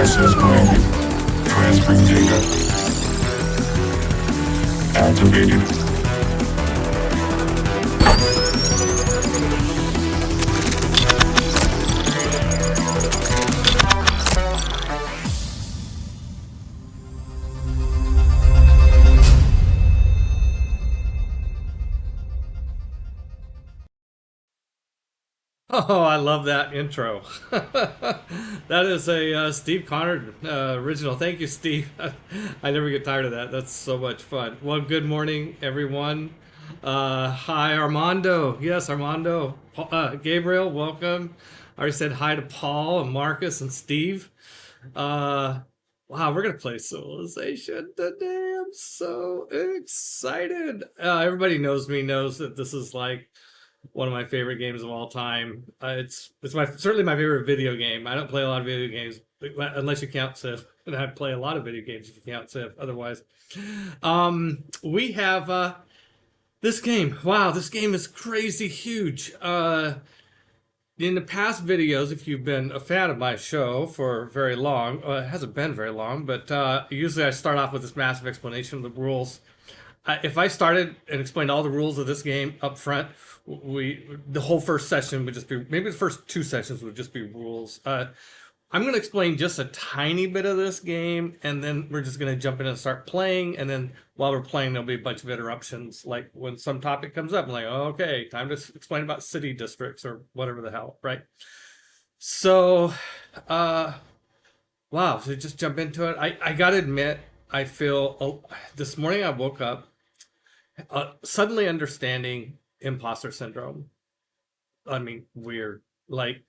Access granted. Transferring data. Activated. Oh, I love that intro. That is a Steve Connor original. Thank you, Steve. I never get tired of that. That's so much fun. Well, good morning, everyone. Hi, Armando. Yes, Armando. Gabriel, welcome. I already said hi to Paul and Marcus and Steve. Uh, wow, we're gonna play Civilization today. I'm so excited. Everybody knows me, knows that this is like one of my favorite games of all time. It's my certainly my favorite video game. I don't play a lot of video games unless you count Civ, and I play a lot of video games if you count Civ. Otherwise, we have this game. Wow, this game is crazy huge. In the past videos, if you've been a fan of my show for very long, it hasn't been very long, but usually I start off with this massive explanation of the rules. If I started and explained all the rules of this game up front, the whole first session would just be, maybe the first two sessions would just be rules. I'm going to explain just a tiny bit of this game, and then we're just going to jump in and start playing. And then while we're playing, there'll be a bunch of interruptions. Like when some topic comes up, I'm like, oh, okay, time to explain about city districts or whatever the hell, right? So, wow, so just jump into it. I got to admit, I feel, this morning I woke up suddenly understanding imposter syndrome. I mean, weird. Like,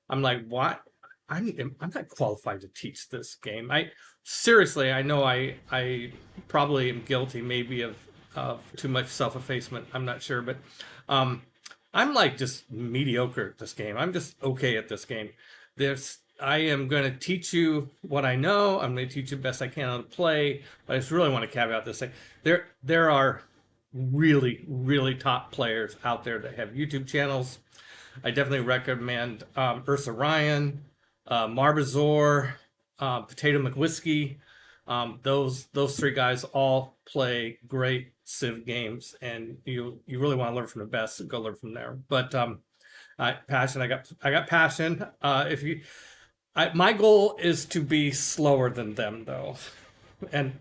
I'm like, what? I'm not qualified to teach this game. I seriously, I know I probably am guilty, maybe of too much self-effacement. I'm not sure, but I'm like just mediocre at this game. I'm just okay at this game. I am going to teach you what I know. I'm going to teach you the best I can how to play. But I just really want to caveat this thing. There are really, really top players out there that have YouTube channels. I definitely recommend Ursa Ryan, Marbazor, Potato McWhiskey. Those three guys all play great Civ games, and you really want to learn from the best, so go learn from there. But passion, I got passion. My goal is to be slower than them, though, and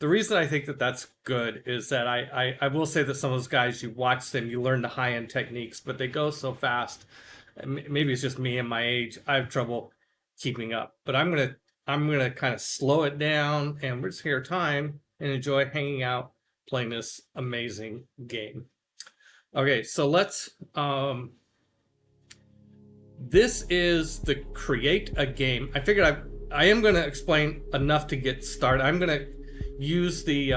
the reason I think that that's good is that I will say that some of those guys, you watch them, you learn the high end techniques, but they go so fast. Maybe it's just me and my age. I have trouble keeping up. But I'm gonna kind of slow it down, and we're just here time and enjoy hanging out, playing this amazing game. Okay, so let's. This is the create a game. I figured I am going to explain enough to get started. I'm going to use the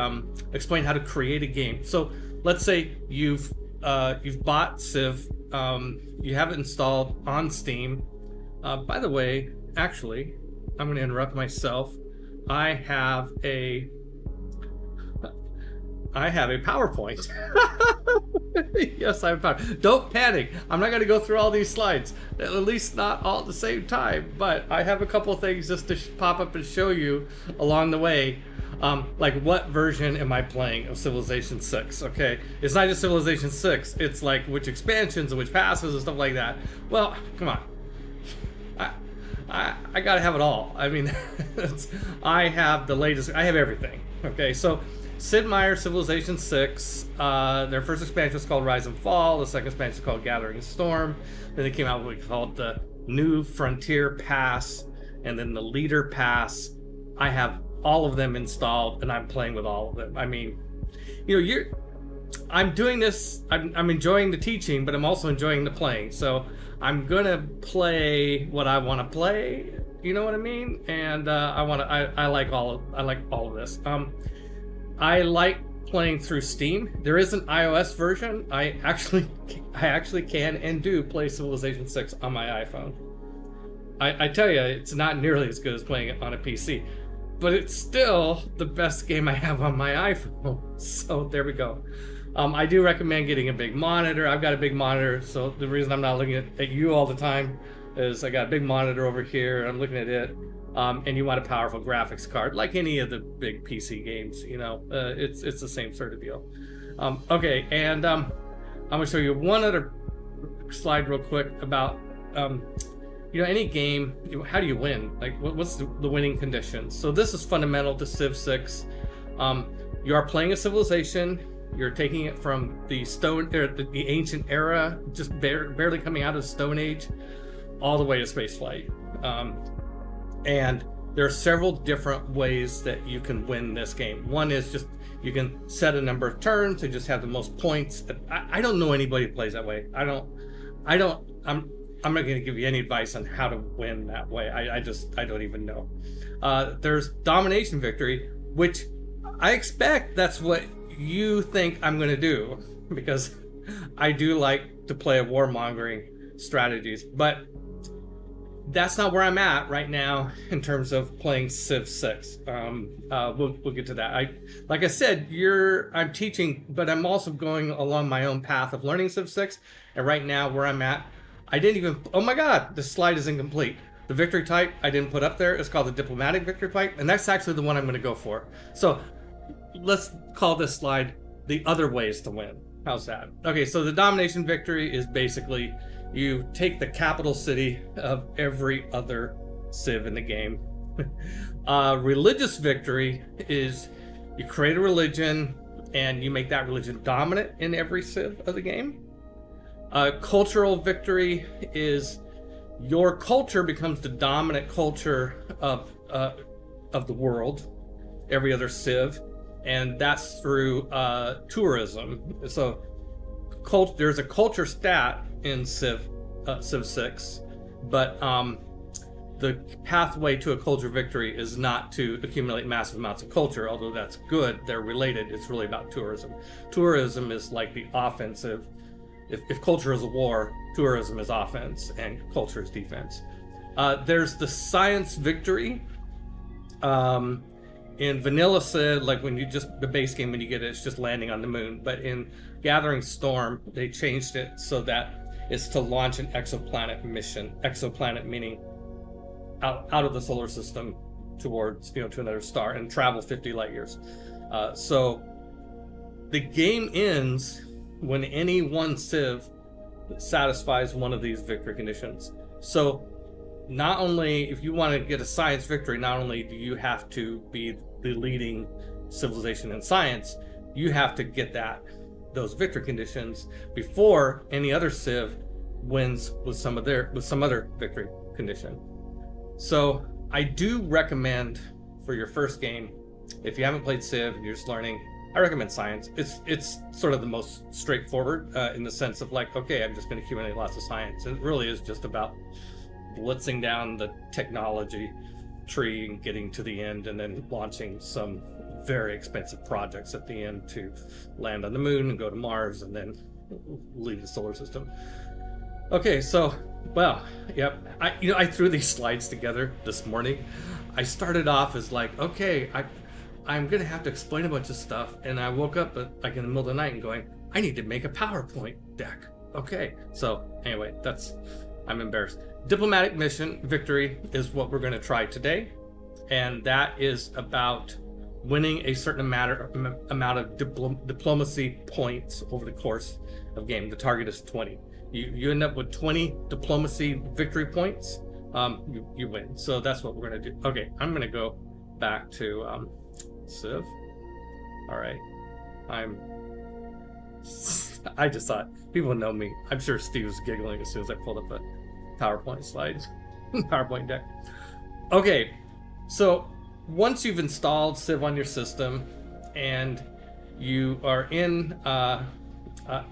explain how to create a game. So let's say you've bought Civ, you have it installed on Steam. By the way, actually, I'm going to interrupt myself. I have a PowerPoint. Yes, I have PowerPoint. Don't panic. I'm not going to go through all these slides, at least not all at the same time. But I have a couple of things just to pop up and show you along the way. Like, what version am I playing of Civilization 6? Okay, it's not just Civilization 6. It's like which expansions and which passes and stuff like that. Well, come on. I gotta have it all. I mean, I have the latest. I have everything. Okay, so Sid Meier, Civilization 6. Their first expansion was called Rise and Fall. The second expansion was called Gathering Storm. Then they came out with what we called the New Frontier Pass, and then the Leader Pass. I have all of them installed, and I'm playing with all of them. I mean, I'm doing this. I'm enjoying the teaching, but I'm also enjoying the playing. So I'm gonna play what I want to play. You know what I mean? And I like all of this. I like playing through Steam. There is an iOS version. I actually can and do play Civilization 6 on my iPhone. I tell you, it's not nearly as good as playing it on a PC, but it's still the best game I have on my iPhone. So there we go. I do recommend getting a big monitor. I've got a big monitor, so the reason I'm not looking at you all the time, is I got a big monitor over here. I'm looking at it. And you want a powerful graphics card, like any of the big PC games. It's the same sort of deal. Okay, and I'm gonna show you one other slide real quick about any game. How do you win? Like, what's the winning conditions? So this is fundamental to Civ 6. You are playing a civilization. You're taking it from the the ancient era, just barely coming out of the Stone Age, all the way to spaceflight. And there are several different ways that you can win this game. One is just you can set a number of turns and just have the most points. I don't know anybody who plays that way. I'm not going to give you any advice on how to win that way. I don't even know. There's domination victory, which I expect that's what you think I'm going to do, because I do like to play warmongering strategies, but that's not where I'm at right now in terms of playing Civ 6. We'll get to that. Like I said, I'm teaching, but I'm also going along my own path of learning Civ 6. And right now, where I'm at, I didn't even. Oh my God, this slide is incomplete. The victory type I didn't put up there. It's called the diplomatic victory type, and that's actually the one I'm going to go for. So let's call this slide the other ways to win. How's that? Okay, so the domination victory is basically you take the capital city of every other Civ in the game. Religious victory is you create a religion and you make that religion dominant in every Civ of the game. Cultural victory is your culture becomes the dominant culture of the world, every other Civ, and that's through tourism. So there's a culture stat in Civ 6, but the pathway to a culture victory is not to accumulate massive amounts of culture, although that's good. They're related. It's really about tourism. Tourism is like the offensive. If culture is a war, tourism is offense, and culture is defense. There's the science victory. In vanilla Civ, like the base game, when you get it, it's just landing on the moon. But in Gathering Storm, they changed it so that it's to launch an exoplanet mission. Exoplanet meaning out of the solar system towards, to another star, and travel 50 light years. So the game ends when any one Civ satisfies one of these victory conditions. So not only, if you want to get a science victory, not only do you have to be the leading civilization in science, you have to get those victory conditions before any other Civ wins with some other victory condition. So I do recommend for your first game, if you haven't played Civ and you're just learning, I recommend science. It's sort of the most straightforward in the sense of like, okay, I'm just going to accumulate lots of science. And it really is just about blitzing down the technology tree and getting to the end, and then launching some very expensive projects at the end to land on the moon and go to Mars and then leave the solar system. Okay, so, well, yep. I threw these slides together this morning. I started off as like, okay, I'm gonna have to explain a bunch of stuff, and I woke up like in the middle of the night and going, I need to make a PowerPoint deck. Okay, so anyway, I'm embarrassed. Diplomatic mission victory is what we're going to try today, and that is about winning a certain amount of diplomacy points over the course of game. The target is 20. You end up with 20 diplomacy victory points, you win. So that's what we're going to do. Okay, I'm going to go back to Civ. All right, I just thought people know me. I'm sure Steve was giggling as soon as I pulled up a PowerPoint slide, PowerPoint deck. Okay, so once you've installed Civ on your system and you are in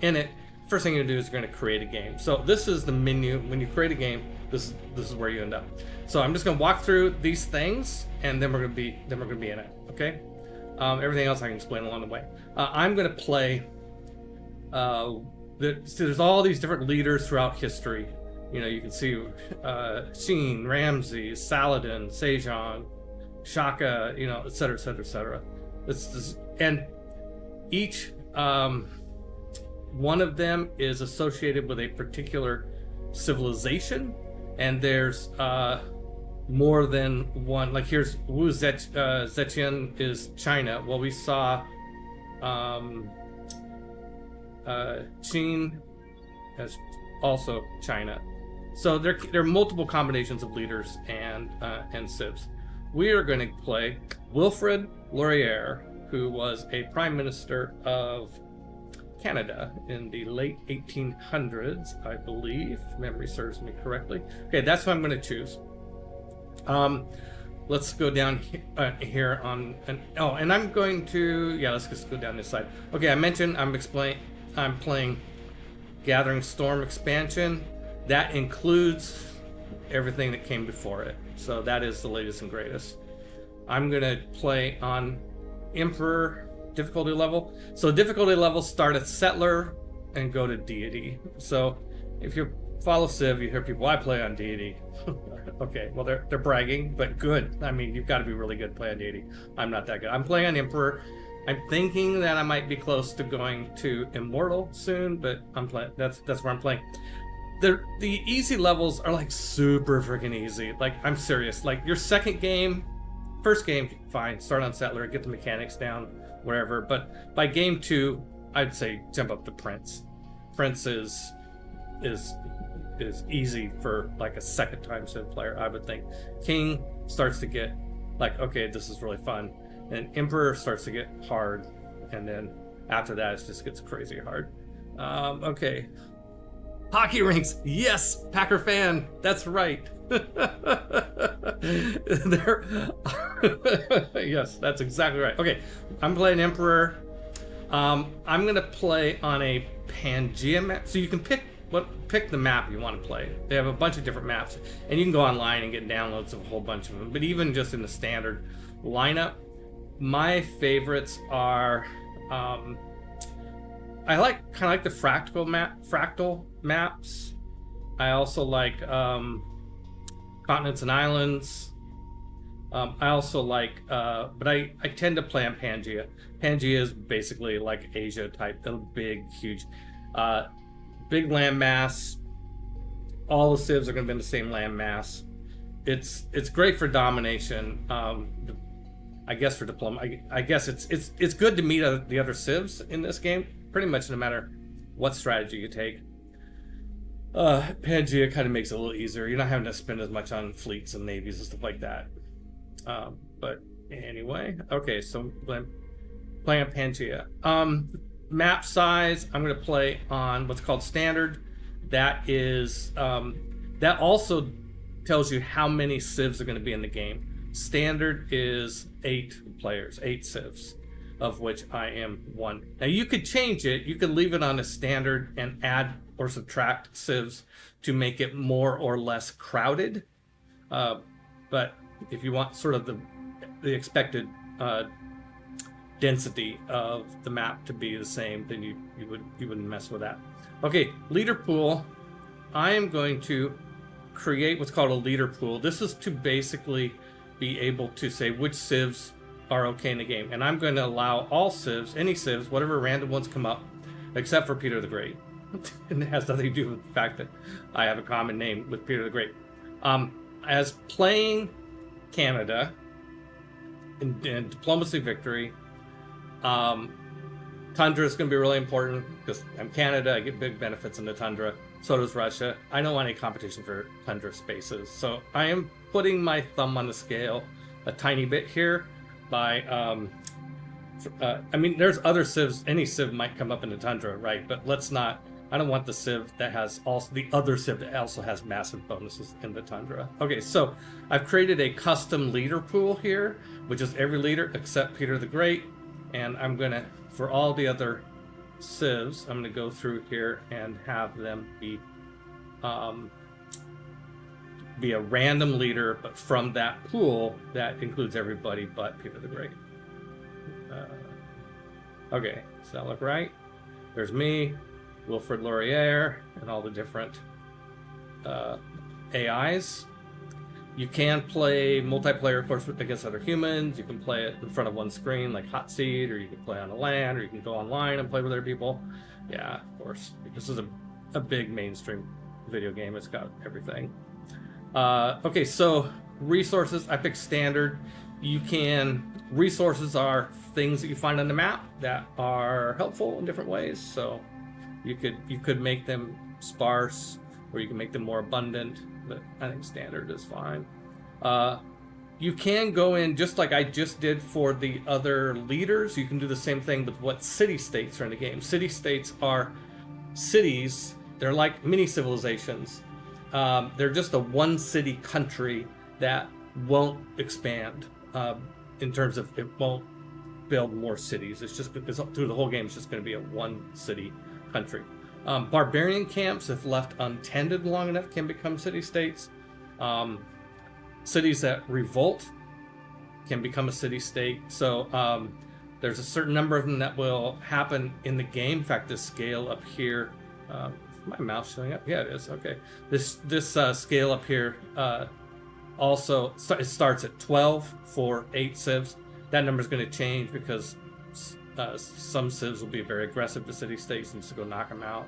it, first thing you're gonna do is you're gonna create a game. So this is the menu. When you create a game, this is where you end up. So I'm just gonna walk through these things, and then we're gonna be in it. Okay. Everything else I can explain along the way. I'm gonna play. There's all these different leaders throughout history. You can see Sheen, Ramses, Saladin, Sejong, Shaka, et cetera, et cetera, et cetera. And each one of them is associated with a particular civilization, and there's more than one. Like here's Wu Zetian is China. Well, we saw Qin as also China. So there are multiple combinations of leaders and civs. We are going to play Wilfrid Laurier, who was a prime minister of Canada in the late 1800s, I believe. If memory serves me correctly. Okay, that's what I'm going to choose. Let's go down here on and I'm going to let's just go down this side. Okay, I mentioned I'm playing Gathering Storm expansion. That includes everything that came before it. So that is the latest and greatest. I'm going to play on Emperor difficulty level. So difficulty levels start at Settler and go to Deity. So if you follow Civ, you hear people, I play on Deity. Okay, well they're bragging, but good. I mean, you've got to be really good playing Deity. I'm not that good. I'm playing on Emperor. I'm thinking that I might be close to going to Immortal soon, but I'm playing. That's where I'm playing. The easy levels are like super freaking easy. Like, I'm serious. Like your first game, fine. Start on Settler, get the mechanics down, wherever. But by game 2, I'd say jump up to Prince. Prince is easy for like a second time Civ player, I would think. King starts to get like, okay, this is really fun. And Emperor starts to get hard. And then after that, it just gets crazy hard. Okay. Hockey rinks. Yes, Packer fan. That's right. Yes, that's exactly right. Okay, I'm playing Emperor. I'm gonna play on a Pangea map, so you can pick the map you want to play. They have a bunch of different maps, and you can go online and get downloads of a whole bunch of them. But even just in the standard lineup, my favorites are. I kind of like the fractal maps. I also like continents and islands. I also like, but I tend to play on Pangea. Pangea is basically like Asia type, a big, huge, big land mass. All the civs are going to be in the same land mass. It's great for domination. I guess for diplomacy. I guess it's good to meet the other civs in this game. Pretty much no matter what strategy you take. Pangea kind of makes it a little easier. You're not having to spend as much on fleets and navies and stuff like that. But anyway, okay, so I'm playing on Pangea. Map size, I'm going to play on what's called standard. That is that also tells you how many civs are going to be in the game. Standard is 8 players, 8 civs, of which I am 1. Now you could change it. You could leave it on a standard and add or subtract civs to make it more or less crowded. But if you want sort of the expected density of the map to be the same, then you wouldn't mess with that. Okay, leader pool. I am going to create what's called a leader pool. This is to basically be able to say which civs are okay in the game, and I'm going to allow all civs, any civs, whatever random ones come up, except for Peter the Great. And it has nothing to do with the fact that I have a common name with Peter the Great. As playing Canada in diplomacy victory, tundra is going to be really important because I'm Canada. I get big benefits in the tundra. So does Russia. I don't want any competition for tundra spaces, so I am putting my thumb on the scale a tiny bit here. By I mean, there's other civs. Any civ might come up in the tundra, right? But let's not. I don't want the civ that has also the other civ that also has massive bonuses in the tundra. Okay, so I've created a custom leader pool here, which is every leader except Peter the Great, and I'm gonna, for all the other civs, I'm gonna go through here and have them be a random leader, but from that pool that includes everybody but Peter the Great. Okay, does that look right? There's me, Wilfrid Laurier, and all the different AIs. You can play multiplayer, of course, against other humans. You can play it in front of one screen, like Hot Seat, or you can play on the land, or you can go online and play with other people. Yeah, of course. This is a big mainstream video game. It's got everything. Okay, so resources, I picked standard. Resources are things that you find on the map that are helpful in different ways. So you could make them sparse, or you can make them more abundant, but I think standard is fine. Uh, you can go in just like I just did for the other leaders. You can do the same thing with what city states are in the game. City states are cities. They're like mini civilizations. They're just a one city country that won't expand, in terms of it won't build more cities. It's through the whole game. It's just going to be a one city country. Barbarian camps, if left untended long enough, can become city states. Cities that revolt can become a city state. So there's a certain number of them that will happen in the game. In fact, this scale up here, is my mouse showing up? Yeah, it is. Okay, this scale up here also it starts at 12 for 8 civs. That number is going to change because some civs will be very aggressive to city states and just go knock them out,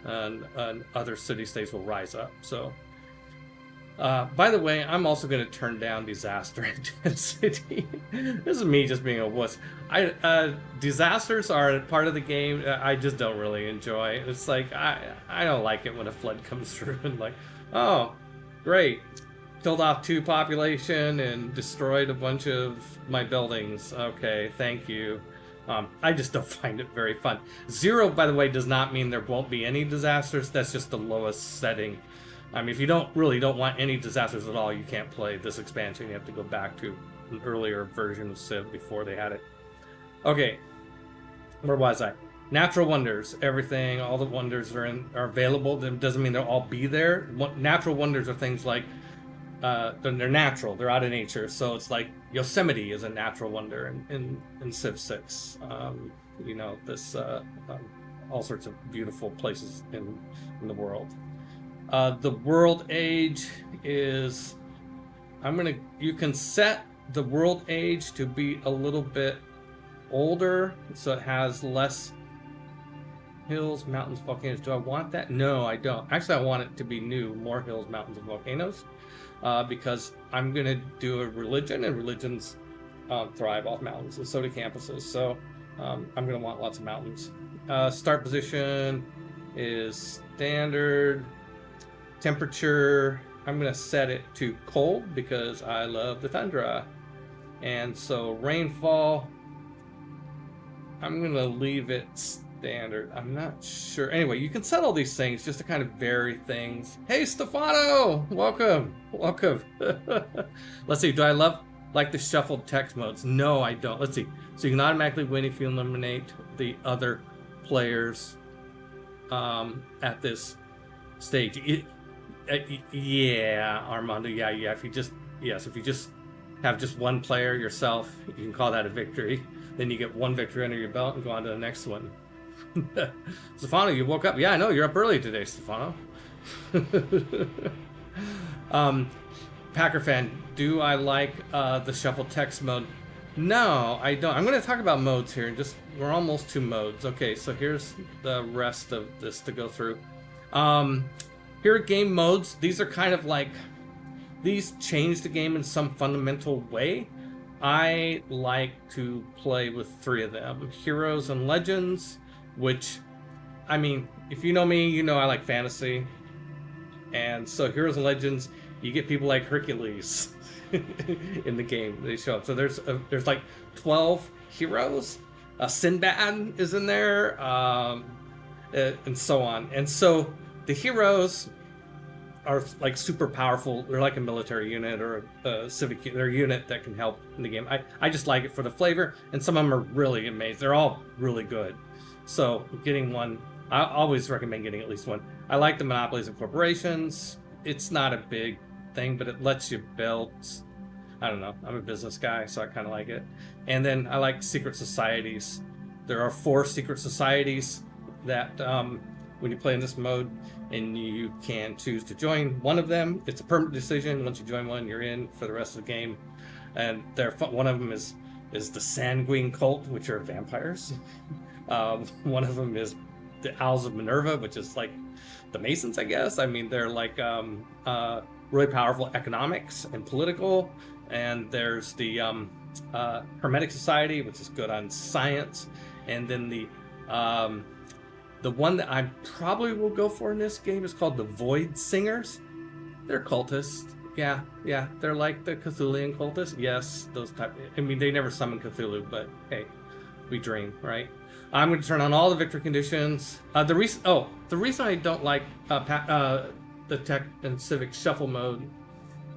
and other city states will rise up. So. By the way, I'm also going to turn down disaster intensity. This is me just being a wuss. Disasters are a part of the game I just don't really enjoy. It's like I don't like it when a flood comes through and like, oh, great, killed off 2 population and destroyed a bunch of my buildings. Okay, thank you. I just don't find it very fun. 0, by the way, does not mean there won't be any disasters. That's just the lowest setting. I mean, if you don't want any disasters at all, you can't play this expansion. You have to go back to an earlier version of Civ before they had it. Okay, where was I? Natural wonders. Everything, all the wonders are available. That doesn't mean they'll all be there. Natural wonders are things like they're natural. They're out of nature. So it's like Yosemite is a natural wonder in Civ 6. This all sorts of beautiful places in the world. The world age is, you can set the world age to be a little bit older, so it has less hills, mountains, volcanoes. Do I want that? No, I don't. Actually, I want it to be new, more hills, mountains, and volcanoes, because I'm going to do a religion, and religions thrive off mountains, and so do campuses. So I'm going to want lots of mountains. Start position is standard. Temperature, I'm going to set it to cold because I love the tundra. And so rainfall, I'm going to leave it standard. I'm not sure. Anyway, you can set all these things just to kind of vary things. Hey, Stefano! Welcome. Let's see. Do I like the shuffled text modes? No, I don't. Let's see. So you can automatically win if you eliminate the other players at this stage. Yeah, Armando. Yeah. If you just have just one player yourself, you can call that a victory. Then you get one victory under your belt and go on to the next one. Stefano, you woke up. Yeah, I know you're up early today, Stefano. Packer fan, do I like the shuffle text mode? No, I don't. I'm going to talk about modes here. We're almost to modes. Okay, so here's the rest of this to go through. Here are game modes. These are kind of like, these change the game in some fundamental way. I like to play with 3 of them. Heroes and Legends, which, I mean, if you know me, you know I like fantasy. And so Heroes and Legends, you get people like Hercules in the game. They show up. So there's like 12 heroes. Sinbad is in there, and so on. And so the heroes are like super powerful. They're like a military unit or a civic. They're a unit that can help in the game. I just like it for the flavor, and some of them are really amazing. They're all really good. So getting one, I always recommend getting at least one. I like the monopolies of corporations. It's not a big thing, but it lets you build. I don't know. I'm a business guy, so I kind of like it. And then I like secret societies. There are 4 secret societies that when you play in this mode, and you can choose to join one of them. It's a permanent decision. Once you join one, you're in for the rest of the game. And one of them is the Sanguine Cult, which are vampires. One of them is the Owls of Minerva, which is like the Masons, I guess. I mean, they're like really powerful economics and political, and there's the Hermetic Society, which is good on science, and then the one that I probably will go for in this game is called the Void Singers. They're cultists. Yeah, they're like the Cthulhian cultists. Yes, those type. I mean, they never summon Cthulhu, but hey, we dream, right? I'm going to turn on all the victory conditions. The reason I don't like the tech and civic shuffle mode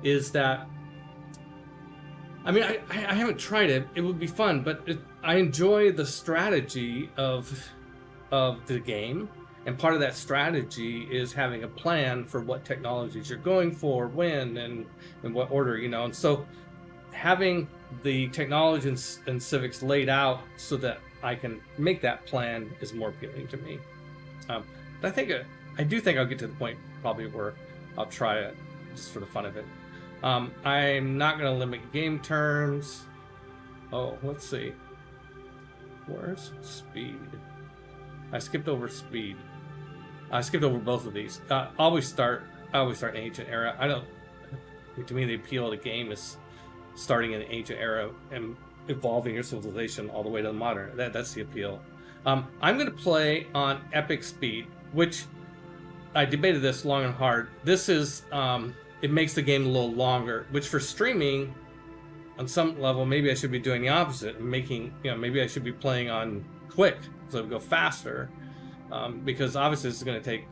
is that, I mean, I haven't tried it. It would be fun, but I enjoy the strategy of the game, and part of that strategy is having a plan for what technologies you're going for, when, and in what order, and so having the technology and civics laid out so that I can make that plan is more appealing to me. But I do think I'll get to the point probably where I'll try it just for the fun of it. I'm not going to limit game terms. Oh, let's see. Where's speed? I skipped over speed. I skipped over both of these. I always start in ancient era. To me, the appeal of the game is starting in the ancient era and evolving your civilization all the way to the modern. That's the appeal. I'm going to play on epic speed, which I debated this long and hard. This is it makes the game a little longer, which for streaming, on some level, maybe I should be doing the opposite, maybe I should be playing on quick so it would go faster, because obviously this is going to take,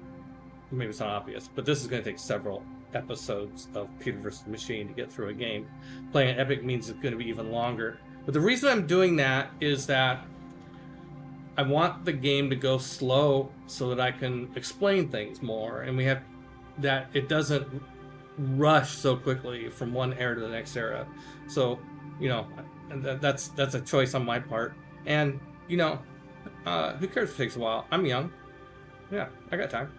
maybe it's not obvious, but this is going to take several episodes of Peter versus the Machine to get through a game. Playing an epic means it's going to be even longer. But the reason I'm doing that is that I want the game to go slow so that I can explain things more, and we have that it doesn't rush so quickly from one era to the next era. So, that's a choice on my part. And who cares if it takes a while? I'm young. Yeah, I got time.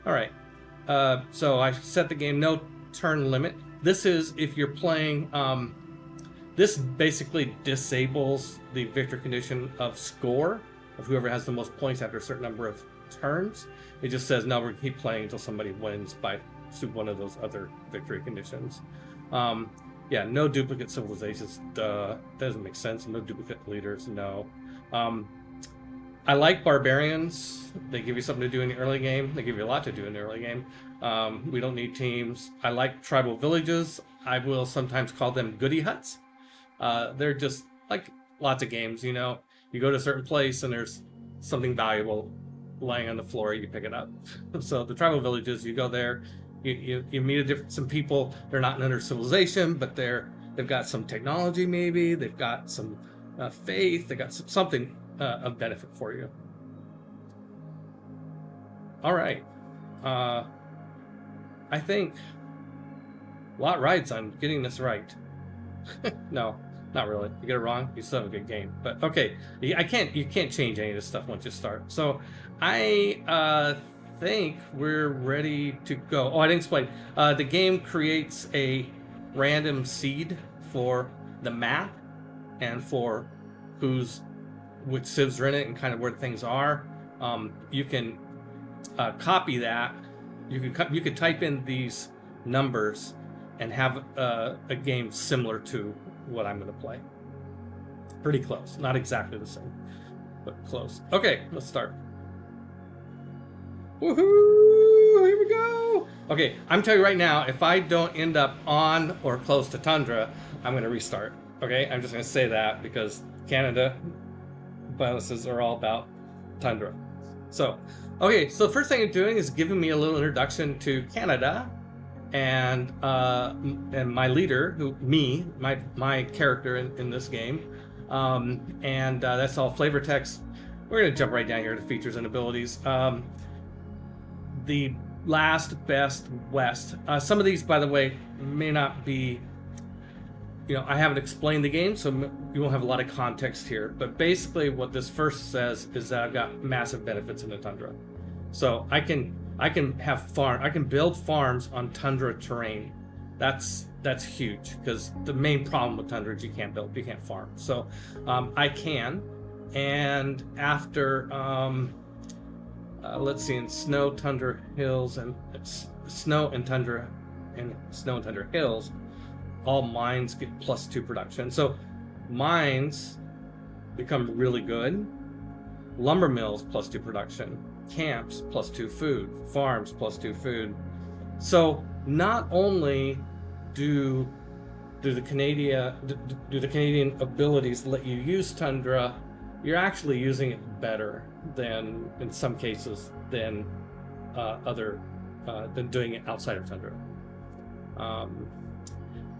All right. So I set the game no turn limit. This is if you're playing. This basically disables the victory condition of score of whoever has the most points after a certain number of turns. It just says no, we're going to keep playing until somebody wins by one of those other victory conditions. No duplicate civilizations. That doesn't make sense. No duplicate leaders. No. I like barbarians. They give you something to do in the early game. They give you a lot to do in the early game. We don't need teams. I like tribal villages. I will sometimes call them goodie huts. They're just like lots of games, You go to a certain place and there's something valuable lying on the floor. You pick it up. So the tribal villages, you go there. You meet some people. They're not under civilization, but they've got some technology. Maybe they've got some faith. They got something of benefit for you. All right. I think a lot rides on getting this right. No, not really. You get it wrong, you still have a good game. But okay, you can't change any of this stuff once you start. So I think we're ready to go. Oh, I didn't explain. The game creates a random seed for the map and for which civs are in it and kind of where things are. You can copy that. You could type in these numbers and have a game similar to what I'm going to play. Pretty close. Not exactly the same, but close. Okay, let's start. Woohoo! Here we go! Okay, I'm telling you right now, if I don't end up on or close to Tundra, I'm going to restart. Okay, I'm just going to say that because Canada bonuses are all about Tundra. So, okay, so the first thing I'm doing is giving me a little introduction to Canada and my leader, my character in this game, and that's all flavor text. We're going to jump right down here to features and abilities. The last best west. Some of these, by the way, may not be. I haven't explained the game, so you won't have a lot of context here. But basically, what this first says is that I've got massive benefits in the tundra. So I can build farms on tundra terrain. That's huge because the main problem with tundra is you can't farm. So I can, and after let's see, in snow, tundra hills, and snow and tundra and snow and tundra hills, all mines get +2 production. So mines become really good. Lumber mills +2 production. Camps +2 food. Farms +2 food. So not only do the Canadian abilities let you use tundra, you're actually using it better than, in some cases, than than doing it outside of tundra.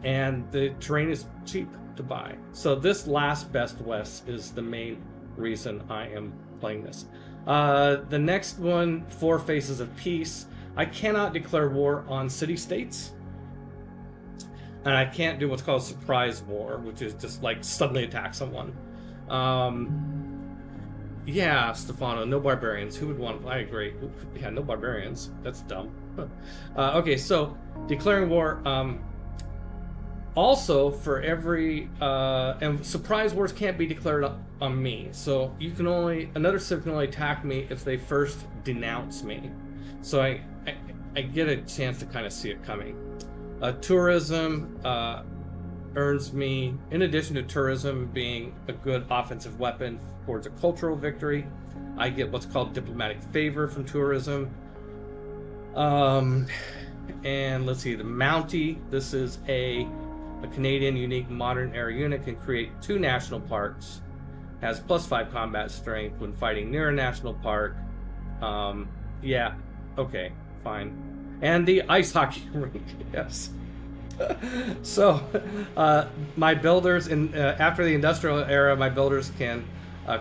And the terrain is cheap to buy. So this last best west is the main reason I am playing this. The next one, Four Faces of Peace. I cannot declare war on city-states. And I can't do what's called surprise war, which is just like suddenly attack someone. Yeah, Stefano, no barbarians. Who would want? I agree. Yeah, no barbarians. That's dumb. Okay, so declaring war. Also, for every and surprise wars can't be declared on me. So you can only, another civ can only attack me if they first denounce me. So I get a chance to kind of see it coming. Tourism earns me, in addition to tourism being a good offensive weapon towards a cultural victory, I get what's called diplomatic favor from tourism. And let's see, the Mountie. This is a Canadian unique modern era unit, can create 2 national parks, has +5 combat strength when fighting near a national park. Yeah, okay, fine. And the ice hockey rink, yes. So, my builders, after the industrial era, my builders can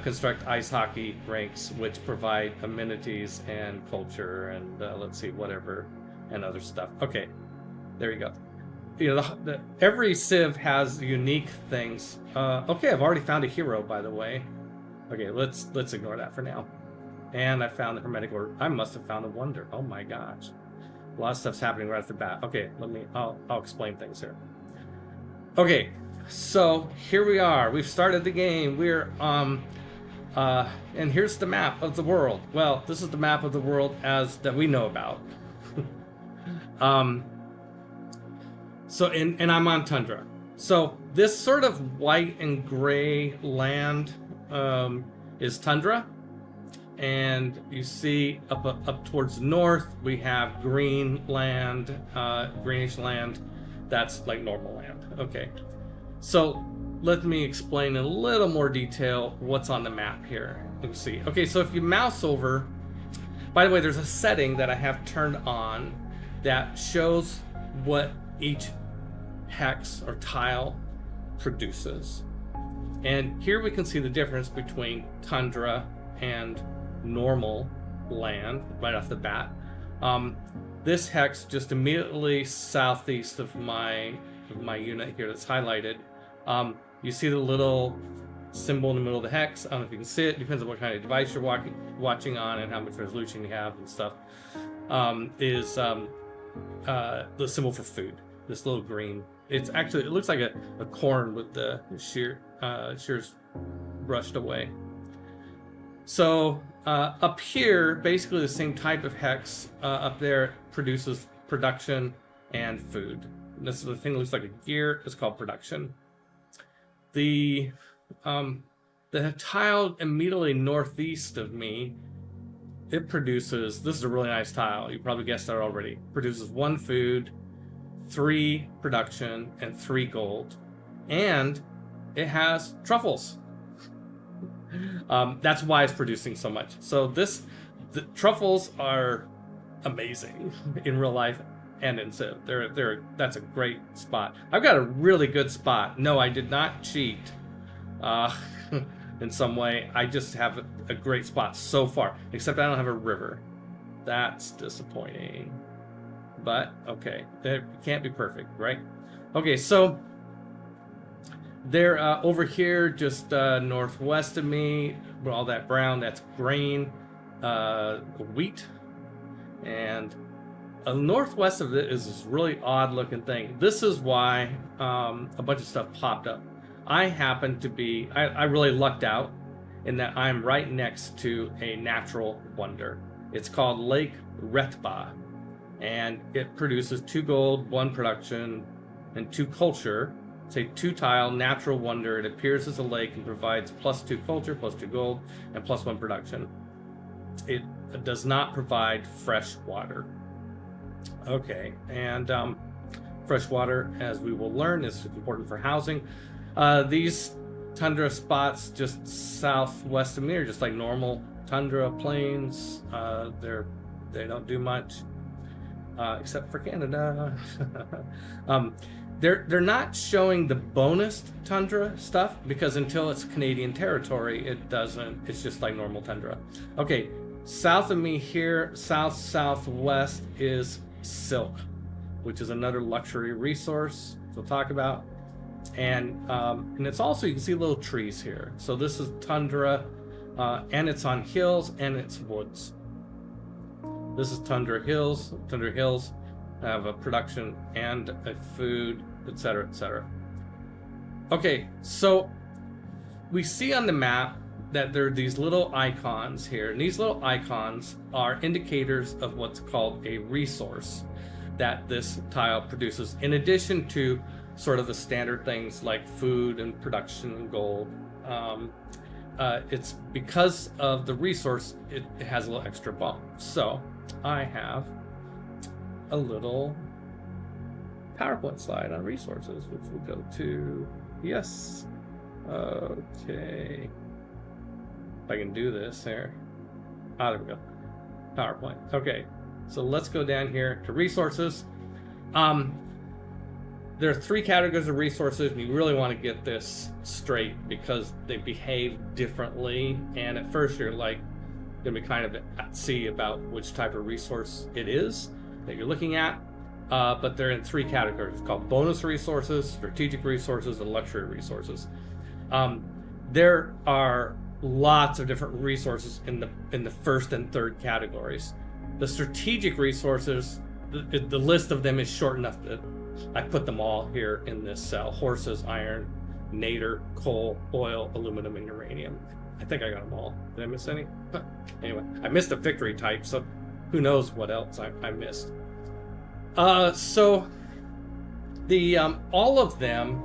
construct ice hockey rinks, which provide amenities and culture and let's see, whatever, and other stuff. Okay, there you go. You know, every civ has unique things. Okay, I've already found a hero, by the way. Okay, let's ignore that for now. And I found the Hermetic Order. I must have found a wonder. Oh my gosh. A lot of stuff's happening right off the bat. Okay, I'll explain things here. Okay, so here we are. We've started the game. We're and here's the map of the world. Well, this is the map of the world that we know about. So and I'm on tundra. So this sort of white and gray land is tundra. And you see up towards the north, we have green land, greenish land. That's like normal land. Okay. So let me explain in a little more detail what's on the map here. Let's see. Okay, so if you mouse over, by the way, there's a setting that I have turned on that shows what each hex or tile produces. And here we can see the difference between tundra and normal land right off the bat. This hex just immediately southeast of my unit here that's highlighted. You see the little symbol in the middle of the hex. I don't know if you can see it. Depends on what kind of device you're watching on and how much resolution you have and stuff. Is the symbol for food. This little green. It looks like a corn with the shears brushed away. So up here, basically the same type of hex up there produces production and food. And this is the thing that looks like a gear. It's called production. The tile immediately northeast of me, it produces, this is a really nice tile. You probably guessed that already. Produces 1 food, 3 production, and 3 gold. And it has truffles. That's why it's producing so much. So the truffles are amazing in real life and in Civ. That's a great spot. I've got a really good spot. No, I did not cheat in some way. I just have a great spot so far, except I don't have a river. That's disappointing. But okay, it can't be perfect, right? Okay, so they're over here, just northwest of me, with all that brown, that's grain, wheat, and northwest of it is this really odd-looking thing. This is why a bunch of stuff popped up. I happen to be, I really lucked out in that I'm right next to a natural wonder. It's called Lake Retba. and it produces 2 gold, 1 production, and 2 culture. It's a 2 tile natural wonder. It appears as a lake and provides +2 culture, +2 gold, and +1 production. It does not provide fresh water. Okay, and fresh water, as we will learn, is important for housing. These tundra spots just southwest of me are just like normal tundra plains. They don't do much, except for Canada. They're not showing the bonus tundra stuff because until it's Canadian territory, it doesn't. It's just like normal tundra. Okay, south of me here, southwest is silk, which is another luxury resource we'll talk about. And it's also, you can see little trees here. So this is tundra, and it's on hills and it's woods. This is tundra hills. Tundra hills have a production and a food, etc., etc. Okay, so we see on the map that there are these little icons here, and these little icons are indicators of what's called a resource that this tile produces, in addition to sort of the standard things like food and production and gold. It's because of the resource, it has a little extra bump. So I have a little PowerPoint slide on resources, which we'll go to. Yes. Okay. If I can do this here. There we go. PowerPoint. Okay. So let's go down here to resources. There are 3 categories of resources, and you really want to get this straight because they behave differently. And at first you're like going to be kind of at sea about which type of resource it is that you're looking at. But they're in 3 categories. It's called bonus resources, strategic resources, and luxury resources. There are lots of different resources in the first and third categories. The strategic resources, the list of them is short enough that I put them all here in this cell: horses, iron, nadir, coal, oil, aluminum, and uranium. I think I got them all. Did I miss any? But anyway, I missed a victory type, so who knows what else I missed. So the all of them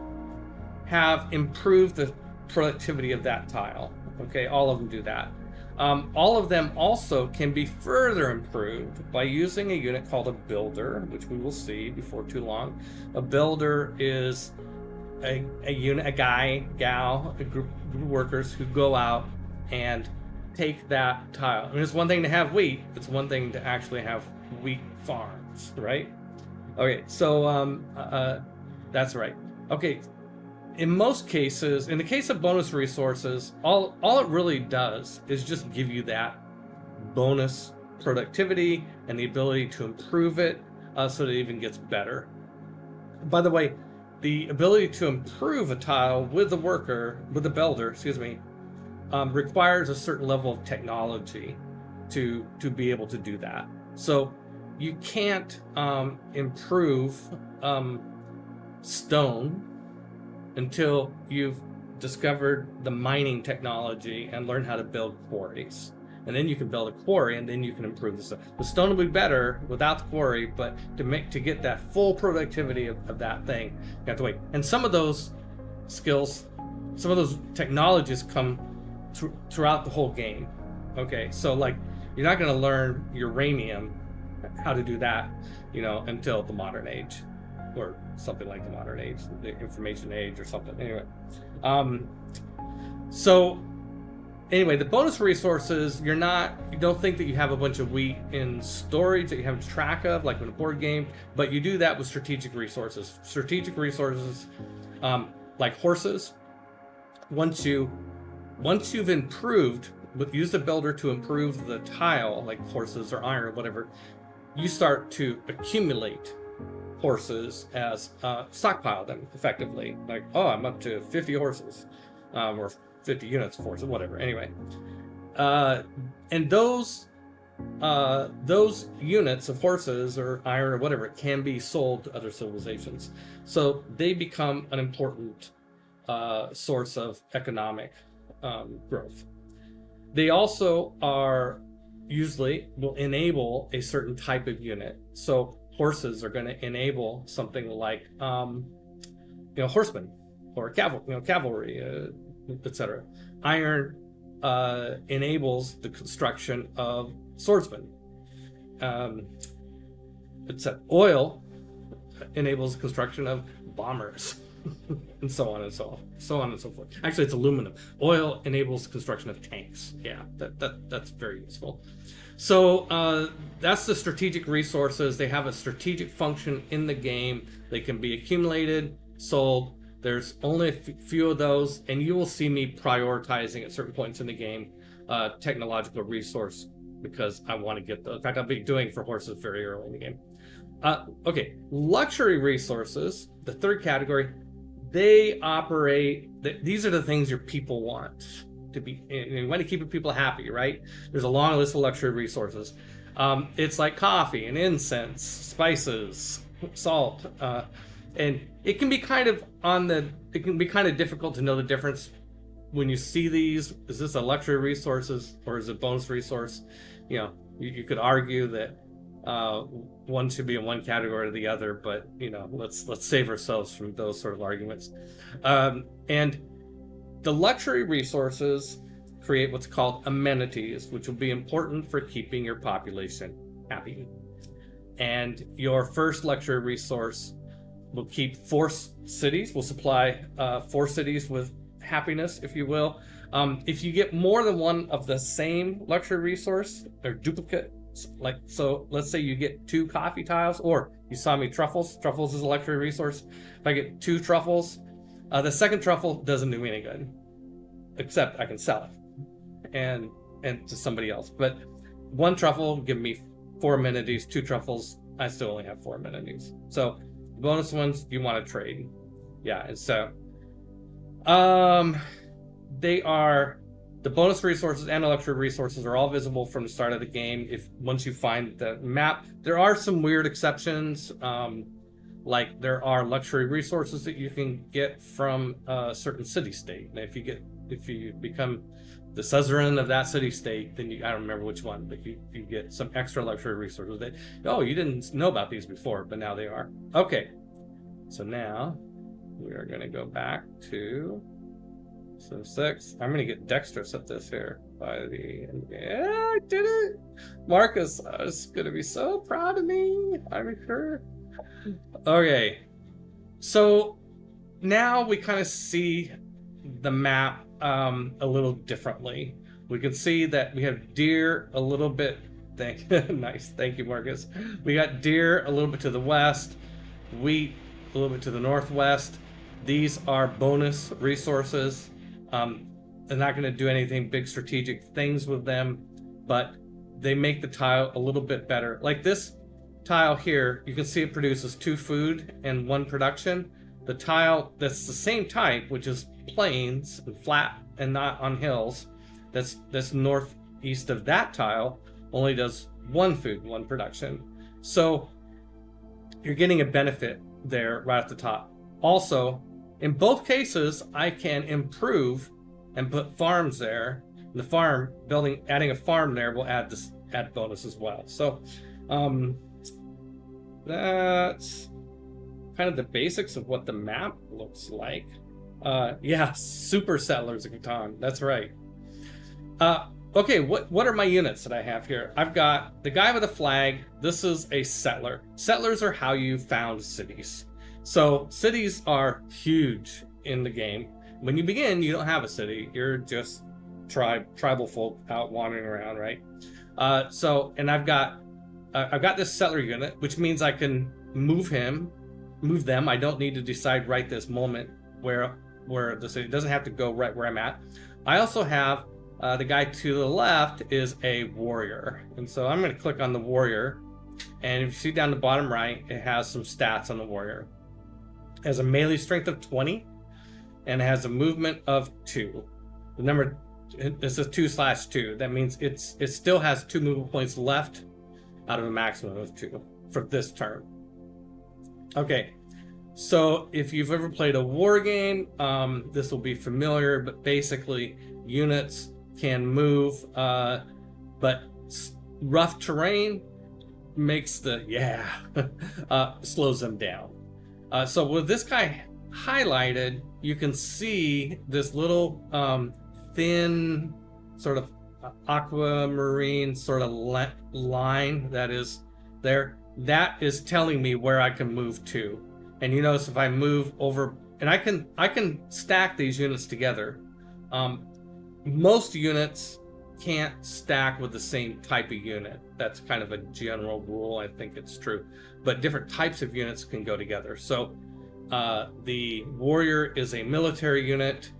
have improved the productivity of that tile. Okay, all of them do that. All of them also can be further improved by using a unit called a builder, which we will see before too long. A builder is a unit, a guy, gal, a group of workers who go out and take that tile. I mean, it's one thing to have wheat. It's one thing to actually have wheat farms, right? Okay, so that's right. Okay. In most cases, in the case of bonus resources, all it really does is just give you that bonus productivity and the ability to improve it so that it even gets better. By the way, the ability to improve a tile with the builder, requires a certain level of technology to be able to do that. So you can't improve stone until you've discovered the mining technology and learned how to build quarries. And then you can build a quarry, and then you can improve the stone. The stone will be better without the quarry, but to get that full productivity of that thing, you have to wait. And some of those skills, some of those technologies come throughout the whole game. Okay, so like you're not going to learn uranium, how to do that, until the modern age. Or something like the modern age, the information age or something. Anyway, so anyway, the bonus resources, you don't think that you have a bunch of wheat in storage that you have track of, like in a board game, but you do that with strategic resources. Strategic resources, like horses, once you've improved, use the builder to improve the tile, like horses or iron or whatever, you start to accumulate horses as stockpile them effectively. Like, I'm up to 50 horses, or 50 units of horses, whatever. Anyway, and those units of horses or iron or whatever can be sold to other civilizations. So they become an important source of economic growth. They also usually will enable a certain type of unit. So horses are going to enable something like, horsemen or cavalry, etc. Iron enables the construction of swordsmen. Except oil enables the construction of bombers, and so on and so on and so forth. Actually, it's aluminum. Oil enables the construction of tanks. Yeah, that's very useful. So that's the strategic resources. They have a strategic function in the game. They can be accumulated, sold. There's only a few of those, and you will see me prioritizing at certain points in the game technological resource, because I want to get those. In fact, I'll be doing for horses very early in the game. Okay, luxury resources, the third category, they operate, these are the things your people want to be, you want to keep your people happy, right? There's a long list of luxury resources. It's like coffee and incense, spices, salt, and it can be kind of difficult to know the difference when you see these. Is this a luxury resources or is it bonus resource? You could argue that one should be in one category or the other, but let's save ourselves from those sort of arguments. And the luxury resources create what's called amenities, which will be important for keeping your population happy. And your first luxury resource will keep 4 cities, will supply 4 cities with happiness, if you will. If you get more than one of the same luxury resource or duplicate, so let's say you get 2 coffee tiles, or you saw me truffles is a luxury resource. If I get 2 truffles, the second truffle doesn't do me any good, except I can sell it and to somebody else. But 1 truffle will give me 4 amenities. 2 truffles, I still only have 4 amenities. So bonus ones you want to trade. Yeah, and so they are, the bonus resources and the luxury resources are all visible from the start of the game. Once you find the map, there are some weird exceptions. Like there are luxury resources that you can get from a certain city-state. And if you become the suzerain of that city-state, then I don't remember which one, but you get some extra luxury resources that, you didn't know about these before, but now they are. Okay, so now we are going to go back to 6. I'm going to get dexterous at this here by the end. Yeah, I did it. Marcus is going to be so proud of me, I'm sure. Okay, so now we kind of see the map a little differently. We can see that we have deer a little bit. Nice, thank you, Marcus. We got deer a little bit to the west, wheat a little bit to the northwest. These are bonus resources. They're not going to do anything big strategic things with them, but they make the tile a little bit better. Like this tile here, you can see it produces 2 food and 1 production. The tile that's the same type, which is plains and flat and not on hills, that's northeast of that tile, only does 1 food, 1 production. So you're getting a benefit there right at the top. Also, in both cases, I can improve and put farms there. The farm adding a farm there will add bonus as well. So that's kind of the basics of what the map looks like. Yeah, super settlers of Catan. That's right. Okay, what are my units that I have here? I've got the guy with a flag. This is a settler. Settlers are how you found cities. So cities are huge in the game. When you begin, you don't have a city. You're just tribal folk out wandering around, right? And I've got this settler unit, which means I can move them. I don't need to decide right this moment where the city, doesn't have to go right where I'm at. I also have the guy to the left is a warrior, and so I'm going to click on the warrior, and if you see down the bottom right, it has some stats on the warrior. It has a melee strength of 20, and it has a movement of 2. The number, this is 2/2. That means it still has 2 movement points left out of a maximum of 2 for this turn. Okay, so if you've ever played a war game, this will be familiar, but basically units can move, but rough terrain, makes the slows them down. So with this guy highlighted, you can see this little thin sort of aquamarine sort of line that is there. That is telling me where I can move to. And you notice if I move over, and I can stack these units together. Most units can't stack with the same type of unit. That's kind of a general rule. I think it's true. But different types of units can go together. So the warrior is a military unit.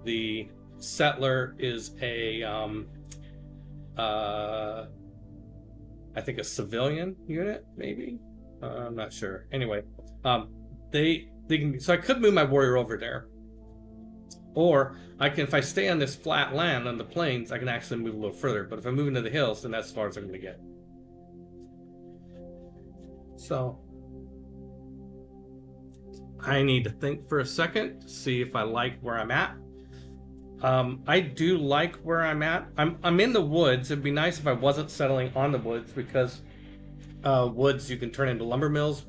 The settler is a I think a civilian unit, maybe. I'm not sure. Anyway, they can. So I could move my warrior over there, or I can. If I stay on this flat land on the plains, I can actually move a little further. But if I move into the hills, then that's as far as I'm going to get. So I need to think for a second to see if I like where I'm at. I do like where I'm at. I'm in the woods. It'd be nice if I wasn't settling on the woods, because woods you can turn into lumber mills,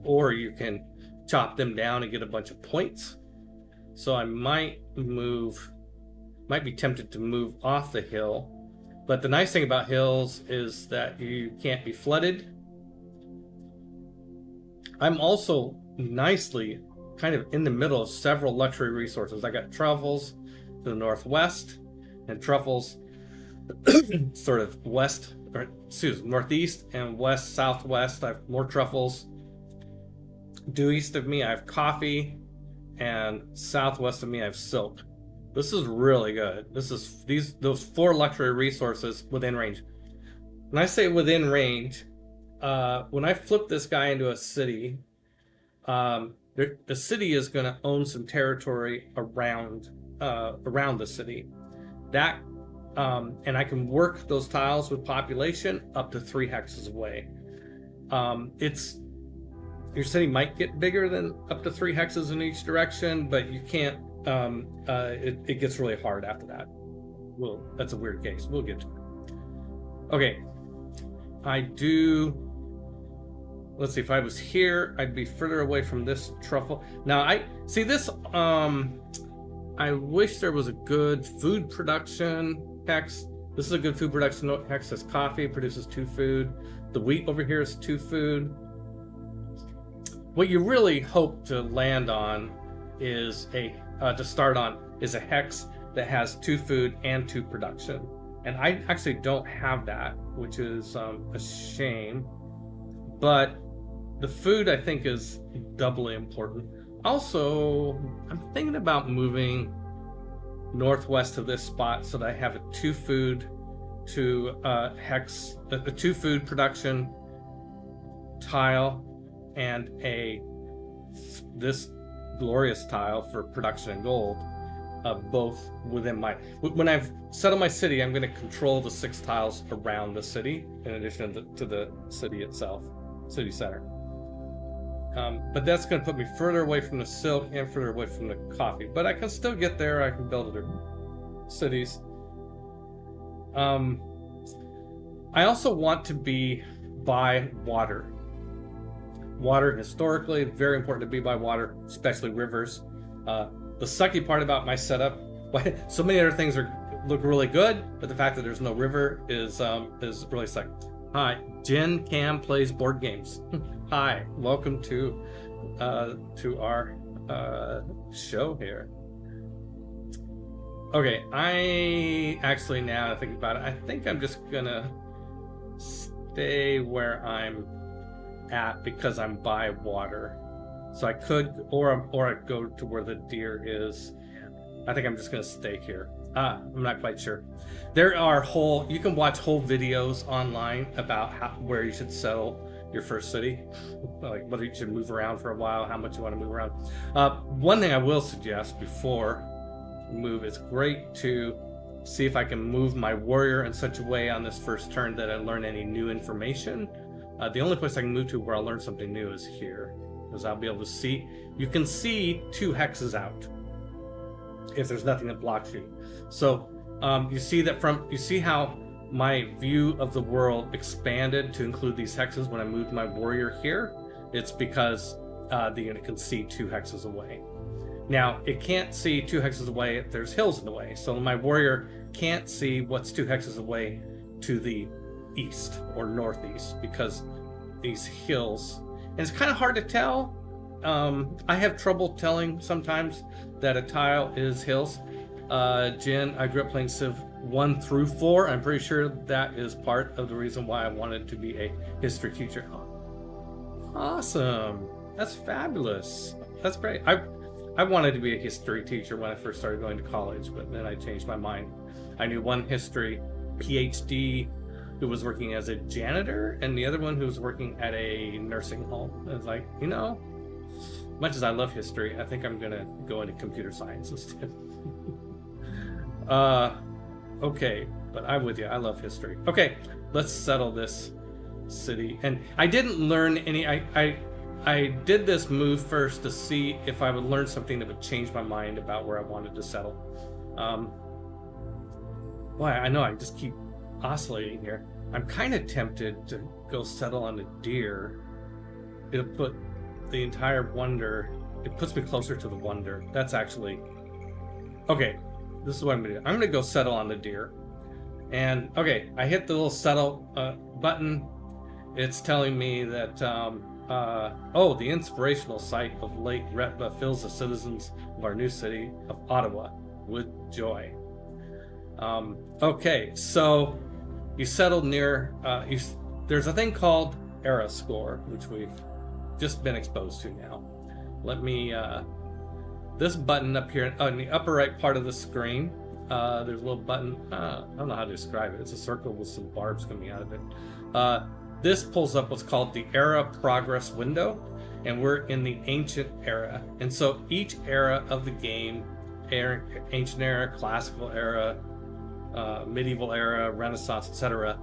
or you can chop them down and get a bunch of points. So I might be tempted to move off the hill. But the nice thing about hills is that you can't be flooded. I'm also nicely kind of in the middle of several luxury resources. I got truffles to the northwest and truffles sort of northeast and west southwest. I have more truffles. Due east of me I have coffee, and southwest of me I have silk. This is really good. Those 4 luxury resources within range. When I say within range, when I flip this guy into a city, the city is going to own some territory around the city. That and I can work those tiles with population up to 3 hexes away. Your city might get bigger than up to 3 hexes in each direction, but you can't. It gets really hard after that. Well, that's a weird case. We'll get to it. Okay, I do. Let's see, if I was here, I'd be further away from this truffle. Now, I see this, I wish there was a good food production hex. This is a good food production hex. Says coffee, produces 2 food. The wheat over here is 2 food. What you really hope to land on is to start on is a hex that has 2 food and 2 production. And I actually don't have that, which is a shame. But the food, I think, is doubly important. Also, I'm thinking about moving northwest of this spot so that I have a 2 food to hex, a 2 food production tile, and this glorious tile for production and gold, both within my. When I've settled my city, I'm going to control the 6 tiles around the city in addition to the city itself, city center. But that's going to put me further away from the silk and further away from the coffee. But I can still get there. I can build other cities. I also want to be by water. Water, historically, very important to be by water, especially rivers. The sucky part about my setup, so many other things look really good, but the fact that there's no river is really sucky. Hi, Jen Cam plays board games. Hi, welcome to our show here. Okay, I actually, now I think about it, I think I'm just gonna stay where I'm at because I'm by water. So I could, or I go to where the deer is. I think I'm just gonna stay here. I'm not quite sure. There are you can watch whole videos online about where you should settle your first city, like whether you should move around for a while, how much you want to move around. One thing I will suggest before you move, it's great to see if I can move my warrior in such a way on this first turn that I learn any new information. The only place I can move to where I'll learn something new is here, because I'll be able to see. You can see 2 hexes out if there's nothing that blocks you. So you see how my view of the world expanded to include these hexes when I moved my warrior here, it's because the unit can see 2 hexes away. Now, it can't see 2 hexes away if there's hills in the way, so my warrior can't see what's 2 hexes away to the east or northeast because these hills, and it's kind of hard to tell. I have trouble telling sometimes that a tile is hills. Jen, I grew up playing Civ 1 through 4. I'm pretty sure that is part of the reason why I wanted to be a history teacher. Awesome. That's fabulous. That's great. I wanted to be a history teacher when I first started going to college, but then I changed my mind. I knew one history PhD who was working as a janitor and the other one who was working at a nursing home. I was like, you know, much as I love history, I think I'm gonna go into computer science instead. Okay, but I'm with you. I love history. Okay, let's settle this city. And I didn't learn any. I did this move first to see if I would learn something that would change my mind about where I wanted to settle. Boy, I know I just keep oscillating here. I'm kind of tempted to go settle on a deer. It'll put the entire wonder. It puts me closer to the wonder. That's actually okay. This is what I'm gonna do. I'm gonna go settle on the deer. And okay, I hit the little settle button. It's telling me that the inspirational sight of Lake Retba fills the citizens of our new city of Ottawa with joy. Okay, so you settled near. There's a thing called era score, which we've just been exposed to now. Let me. This button up here in the upper right part of the screen. There's a little button. I don't know how to describe it. It's a circle with some barbs coming out of it. This pulls up what's called the era progress window, and we're in the ancient era. And so each era of the game, ancient era, classical era, medieval era, Renaissance, etc.,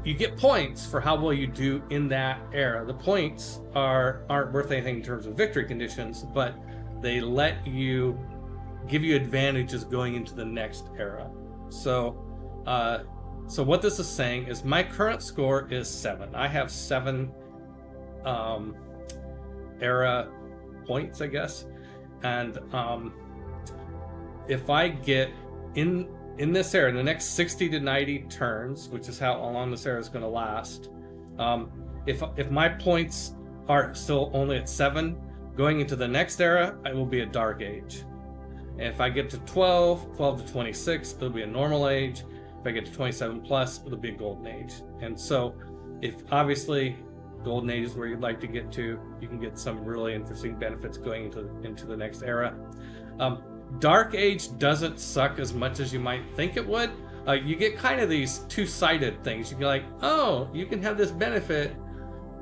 you get points for how well you do in that era. The points aren't worth anything in terms of victory conditions, but they let you give you advantages going into the next era. So what this is saying is my current score is 7. I have 7 era points, I guess. And if I get in this era, in the next 60 to 90 turns, which is how long this era is going to last, if my points are still only at 7, going into the next era, I will be a dark age. And if I get to 12 to 26, it'll be a normal age. If I get to 27 plus, it'll be a golden age. And so, if obviously golden age is where you'd like to get to, you can get some really interesting benefits going into the next era. Dark age doesn't suck as much as you might think it would. You get kind of these two-sided things. You can like, oh, you can have this benefit,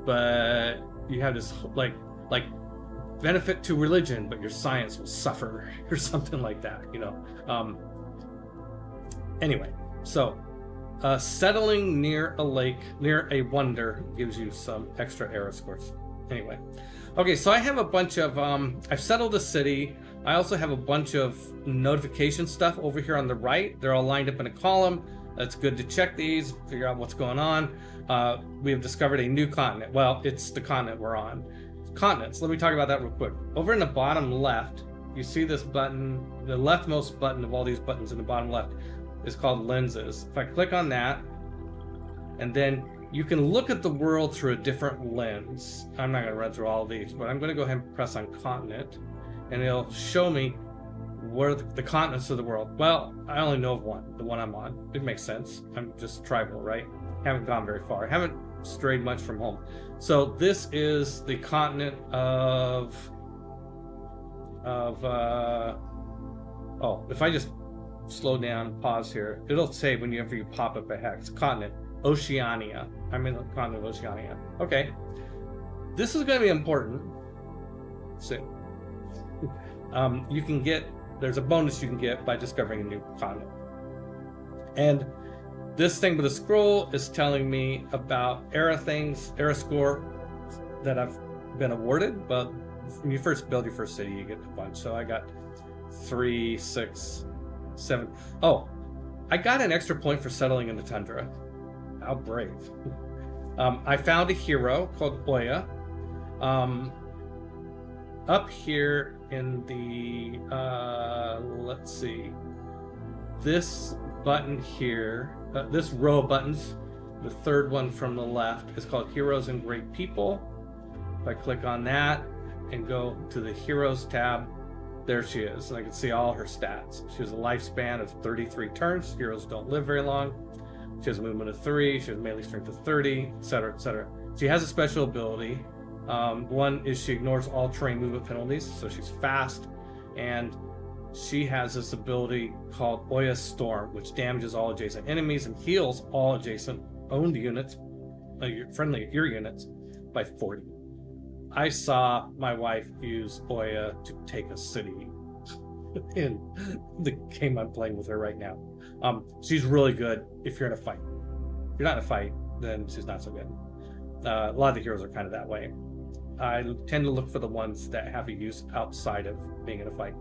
but you have this like benefit to religion, but your science will suffer or something like that, you know. Anyway, so settling near a lake, near a wonder, gives you some extra era scores. Anyway, okay, so I have a bunch of I've settled a city. I also have a bunch of notification stuff over here on the right. They're all lined up in a column. It's good to check these, figure out what's going on. We have discovered a new continent. Well, it's the continent we're on. Continents, let me talk about that real quick. Over in the bottom left, you see this button. The leftmost button of all these buttons in the bottom left is called lenses. If I click on that, and then you can look at the world through a different lens. I'm not going to run through all of these, but I'm going to go ahead and press on continent, and it'll show me where the continents of the world. Well, I only know of one, the one I'm on. It makes sense. I'm just tribal, right? Haven't gone very far. Haven't strayed much from home. So this is the continent of if I just slow down, pause here, it'll say whenever you pop up a hex, continent Oceania. I'm in the continent of Oceania. Okay, this is going to be important soon. You can get, there's a bonus you can get by discovering a new continent. And this thing with the scroll is telling me about era things, era score that I've been awarded. But when you first build your first city, you get a bunch. So I got 3, 6, 7. Oh, I got an extra point for settling in the tundra. How brave. I found a hero called Oya. Up here in the, let's see, this button here, this row of buttons, the third one from the left is called Heroes and Great People. If I click on that and go to the Heroes tab, there she is. And I can see all her stats. She has a lifespan of 33 turns. Heroes don't live very long. She has a movement of 3. She has melee strength of 30, etc., etc. She has a special ability. One is she ignores all terrain movement penalties, so she's fast, and she has this ability called Oya Storm, which damages all adjacent enemies and heals all adjacent owned units, your units, by 40. I saw my wife use Oya to take a city in the game I'm playing with her right now. She's really good if you're in a fight. If you're not in a fight, then she's not so good. A lot of the heroes are kind of that way. I tend to look for the ones that have a use outside of being in a fight.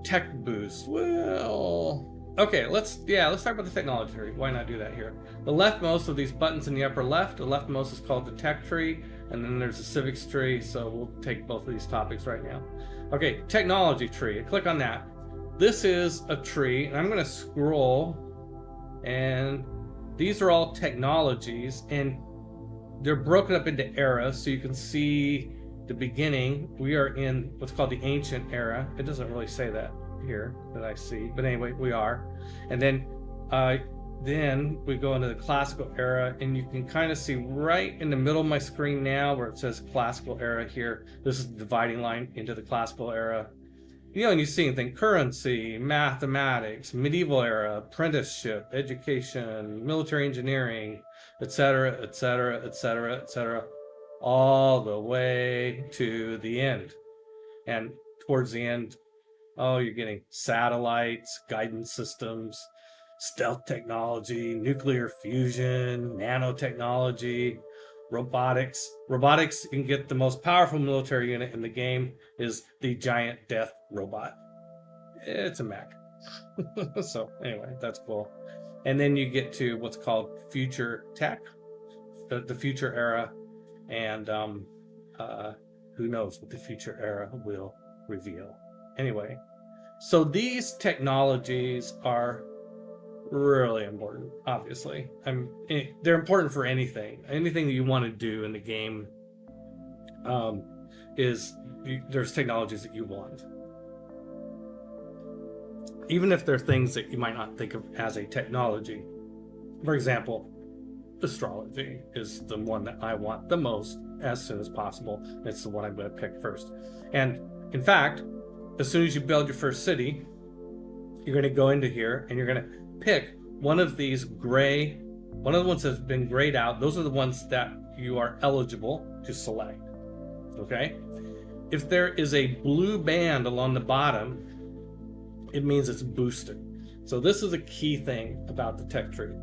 Tech boost. Well, okay, let's talk about the technology tree. Why not do that here? The leftmost of these buttons in the upper left, the leftmost is called the tech tree, and then there's the civics tree, so we'll take both of these topics right now. Okay, technology tree. Click on that. This is a tree, and I'm going to scroll, and these are all technologies, and they're broken up into eras, so you can see the beginning. We are in what's called the ancient era. It doesn't really say that here that I see, but anyway, we are. And then we go into the classical era, and you can kind of see right in the middle of my screen now where it says classical era here. This is the dividing line into the classical era. And you see anything: currency, mathematics, medieval era, apprenticeship, education, military engineering, etc., etc., etc., etc., all the way to the end. And towards the end, you're getting satellites, guidance systems, stealth technology, nuclear fusion, nanotechnology, robotics. Robotics, you can get the most powerful military unit in the game is the giant death robot. It's a mech. So anyway, that's cool. And then you get to what's called future tech, the future era, and who knows what the future era will reveal. Anyway, so these technologies are really important, obviously. They're important for anything that you want to do in the game. There's technologies that you want, even if they're things that you might not think of as a technology. For example, astrology is the one that I want the most as soon as possible. It's the one I'm going to pick first. And in fact, as soon as you build your first city, you're going to go into here and you're going to pick one of these one of the ones that's been grayed out. Those are the ones that you are eligible to select. Okay? If there is a blue band along the bottom, it means it's boosted. So this is a key thing about the tech tree.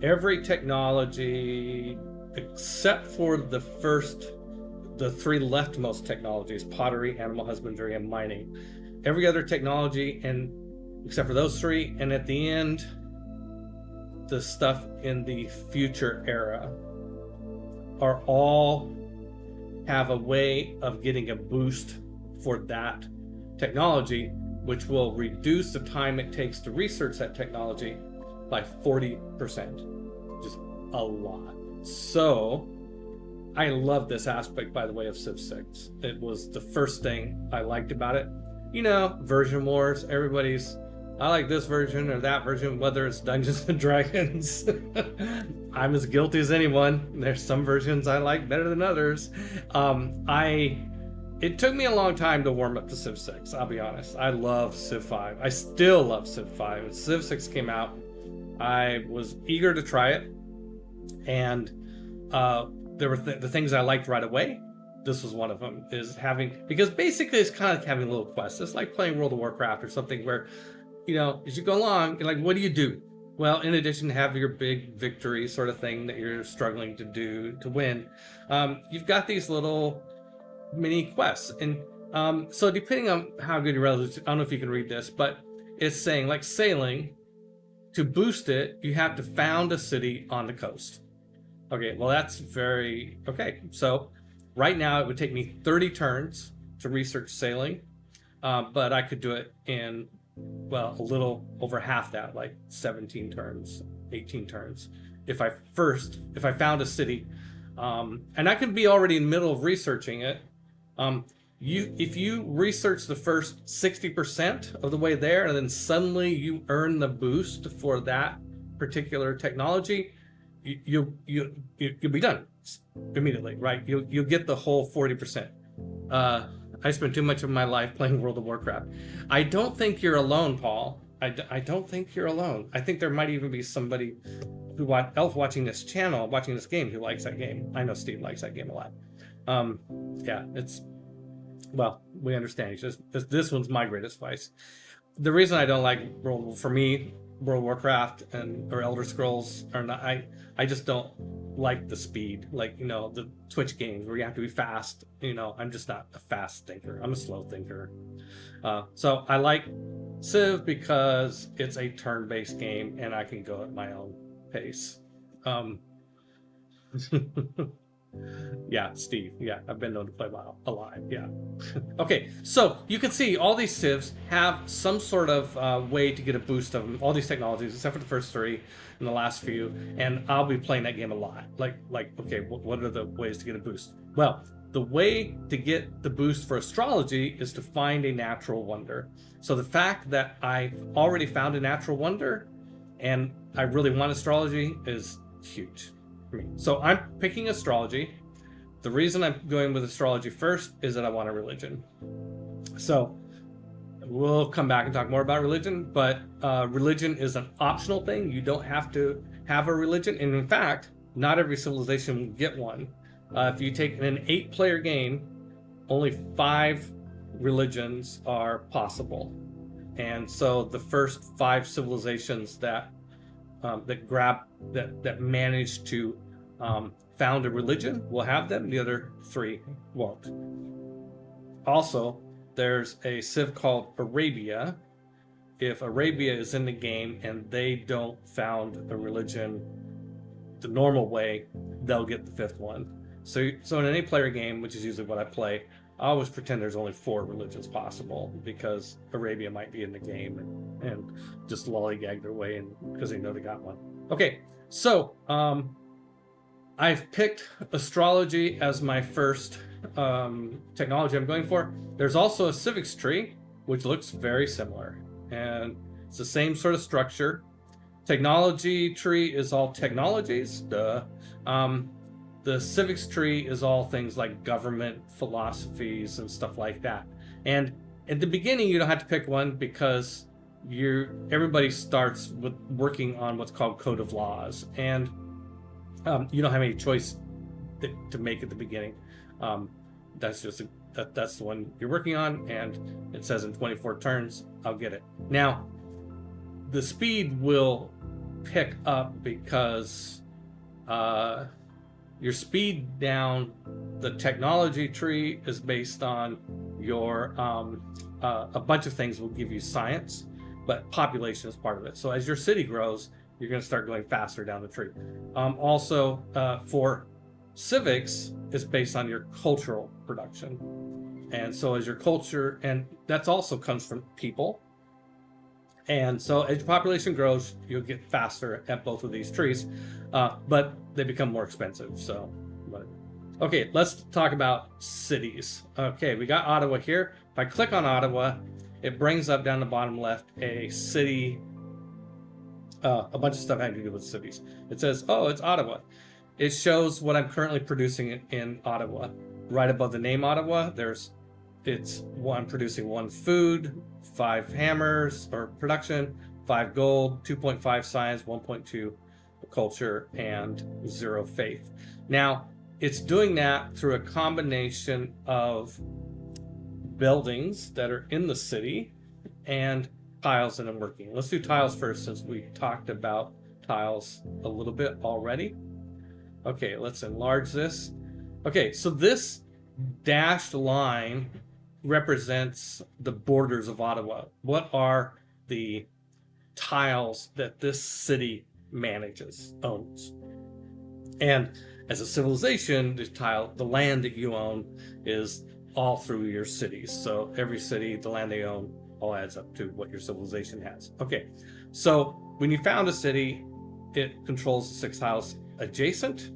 Every technology, except for the three leftmost technologies, pottery, animal husbandry, and mining, every other technology, and except for those three, and at the end, the stuff in the future era, are all have a way of getting a boost for that technology, which will reduce the time it takes to research that technology by 40%, just a lot. So I love this aspect, by the way, of Civ 6. It was the first thing I liked about it. Version wars, I like this version or that version, whether it's Dungeons and Dragons. I'm as guilty as anyone. There's some versions I like better than others. It took me a long time to warm up to Civ 6, I'll be honest. I love Civ 5. I still love Civ 5. When Civ 6 came out, I was eager to try it. And there were the things I liked right away. This was one of them, because basically it's kind of like having a little quest. It's like playing World of Warcraft or something where, as you go along, you're like, what do you do? Well, in addition to have your big victory sort of thing that you're struggling to do to win, you've got these little mini quests. And so depending on how good your relatives, I don't know if you can read this, but it's saying, like sailing, to boost it, you have to found a city on the coast. Okay, well, that's very okay. So right now it would take me 30 turns to research sailing, but I could do it in, well, a little over half that, like 17 turns, 18 turns. If I found a city, and I could be already in the middle of researching it. If you research the first 60% of the way there, and then suddenly you earn the boost for that particular technology, you'll be done immediately, right? You'll get the whole 40%. I spent too much of my life playing World of Warcraft. I don't think you're alone, Paul. I don't think you're alone. I think there might even be somebody else watching this channel, watching this game, who likes that game. I know Steve likes that game a lot. Yeah, well, we understand. It's just, this one's my greatest vice. The reason I don't like World of Warcraft or Elder Scrolls are not. I just don't like the speed, like, the Twitch games where you have to be fast. I'm just not a fast thinker. I'm a slow thinker. So I like Civ because it's a turn-based game and I can go at my own pace. Yeah, Steve. Yeah, I've been known to play a lot. Yeah. Okay, so you can see all these civs have some sort of way to get a boost of them. All these technologies, except for the first three and the last few, and I'll be playing that game a lot. Like, okay, what are the ways to get a boost? Well, the way to get the boost for astrology is to find a natural wonder. So the fact that I've already found a natural wonder and I really want astrology is huge for me. So I'm picking astrology. The reason I'm going with astrology first is that I want a religion. So we'll come back and talk more about religion, but religion is an optional thing. You don't have to have a religion. And in fact, not every civilization will get one. If you take an 8-player game, only 5 religions are possible. And so the first 5 civilizations that manage to found a religion will have them. The other 3 won't. Also, there's a civ called Arabia. If Arabia is in the game and they don't found a religion the normal way, they'll get the 5th one. So in an 8-player game, which is usually what I play, I always pretend there's only 4 religions possible because Arabia might be in the game and just lollygag their way in because they know they got one. Okay, so I've picked astrology as my first technology I'm going for. There's also a civics tree, which looks very similar, and it's the same sort of structure. Technology tree is all technologies, duh. The civics tree is all things like government philosophies and stuff like that. And at the beginning, you don't have to pick one because everybody starts with working on what's called code of laws, and you don't have any choice to make at the beginning. That's the one you're working on, and it says in 24 turns, I'll get it. Now, the speed will pick up because your speed down the technology tree is based on your a bunch of things will give you science, but population is part of it. So as your city grows, you're going to start going faster down the tree. Also, for civics, is based on your cultural production. And so as your culture, and that's also comes from people. And so as your population grows, you'll get faster at both of these trees, but they become more expensive. So, okay, let's talk about cities. Okay, we got Ottawa here. If I click on Ottawa, it brings up down the bottom left a city, a bunch of stuff having to do with cities. It says, oh, it's Ottawa. It shows what I'm currently producing in Ottawa. Right above the name Ottawa, I'm producing 1 food, 5 hammers or production, 5 gold, 2.5 science, 1.2 culture, and 0 faith. Now, it's doing that through a combination of buildings that are in the city and tiles that I'm working. Let's do tiles first since we talked about tiles a little bit already. Okay, let's enlarge this. Okay, so this dashed line represents the borders of Ottawa. What are the tiles that this city owns. And as a civilization, the land that you own is all through your cities. So every city, the land they own, all adds up to what your civilization has. Okay, so when you found a city, it controls the 6 tiles adjacent,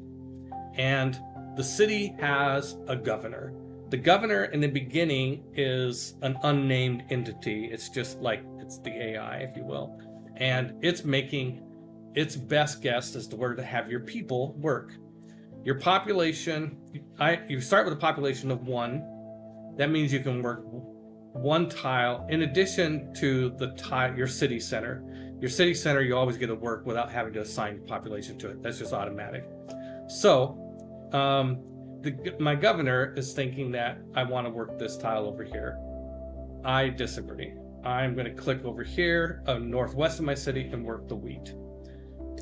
and the city has a governor. The governor in the beginning is an unnamed entity. It's just like, it's the AI, if you will. And it's making its best guess as to where to have your people work. Your population, you start with a population of 1. That means you can work 1 tile in addition to your city center. Your city center, you always get to work without having to assign population to it. That's just automatic. So my governor is thinking that I want to work this tile over here. I disagree. I'm going to click over here northwest of my city and work the wheat.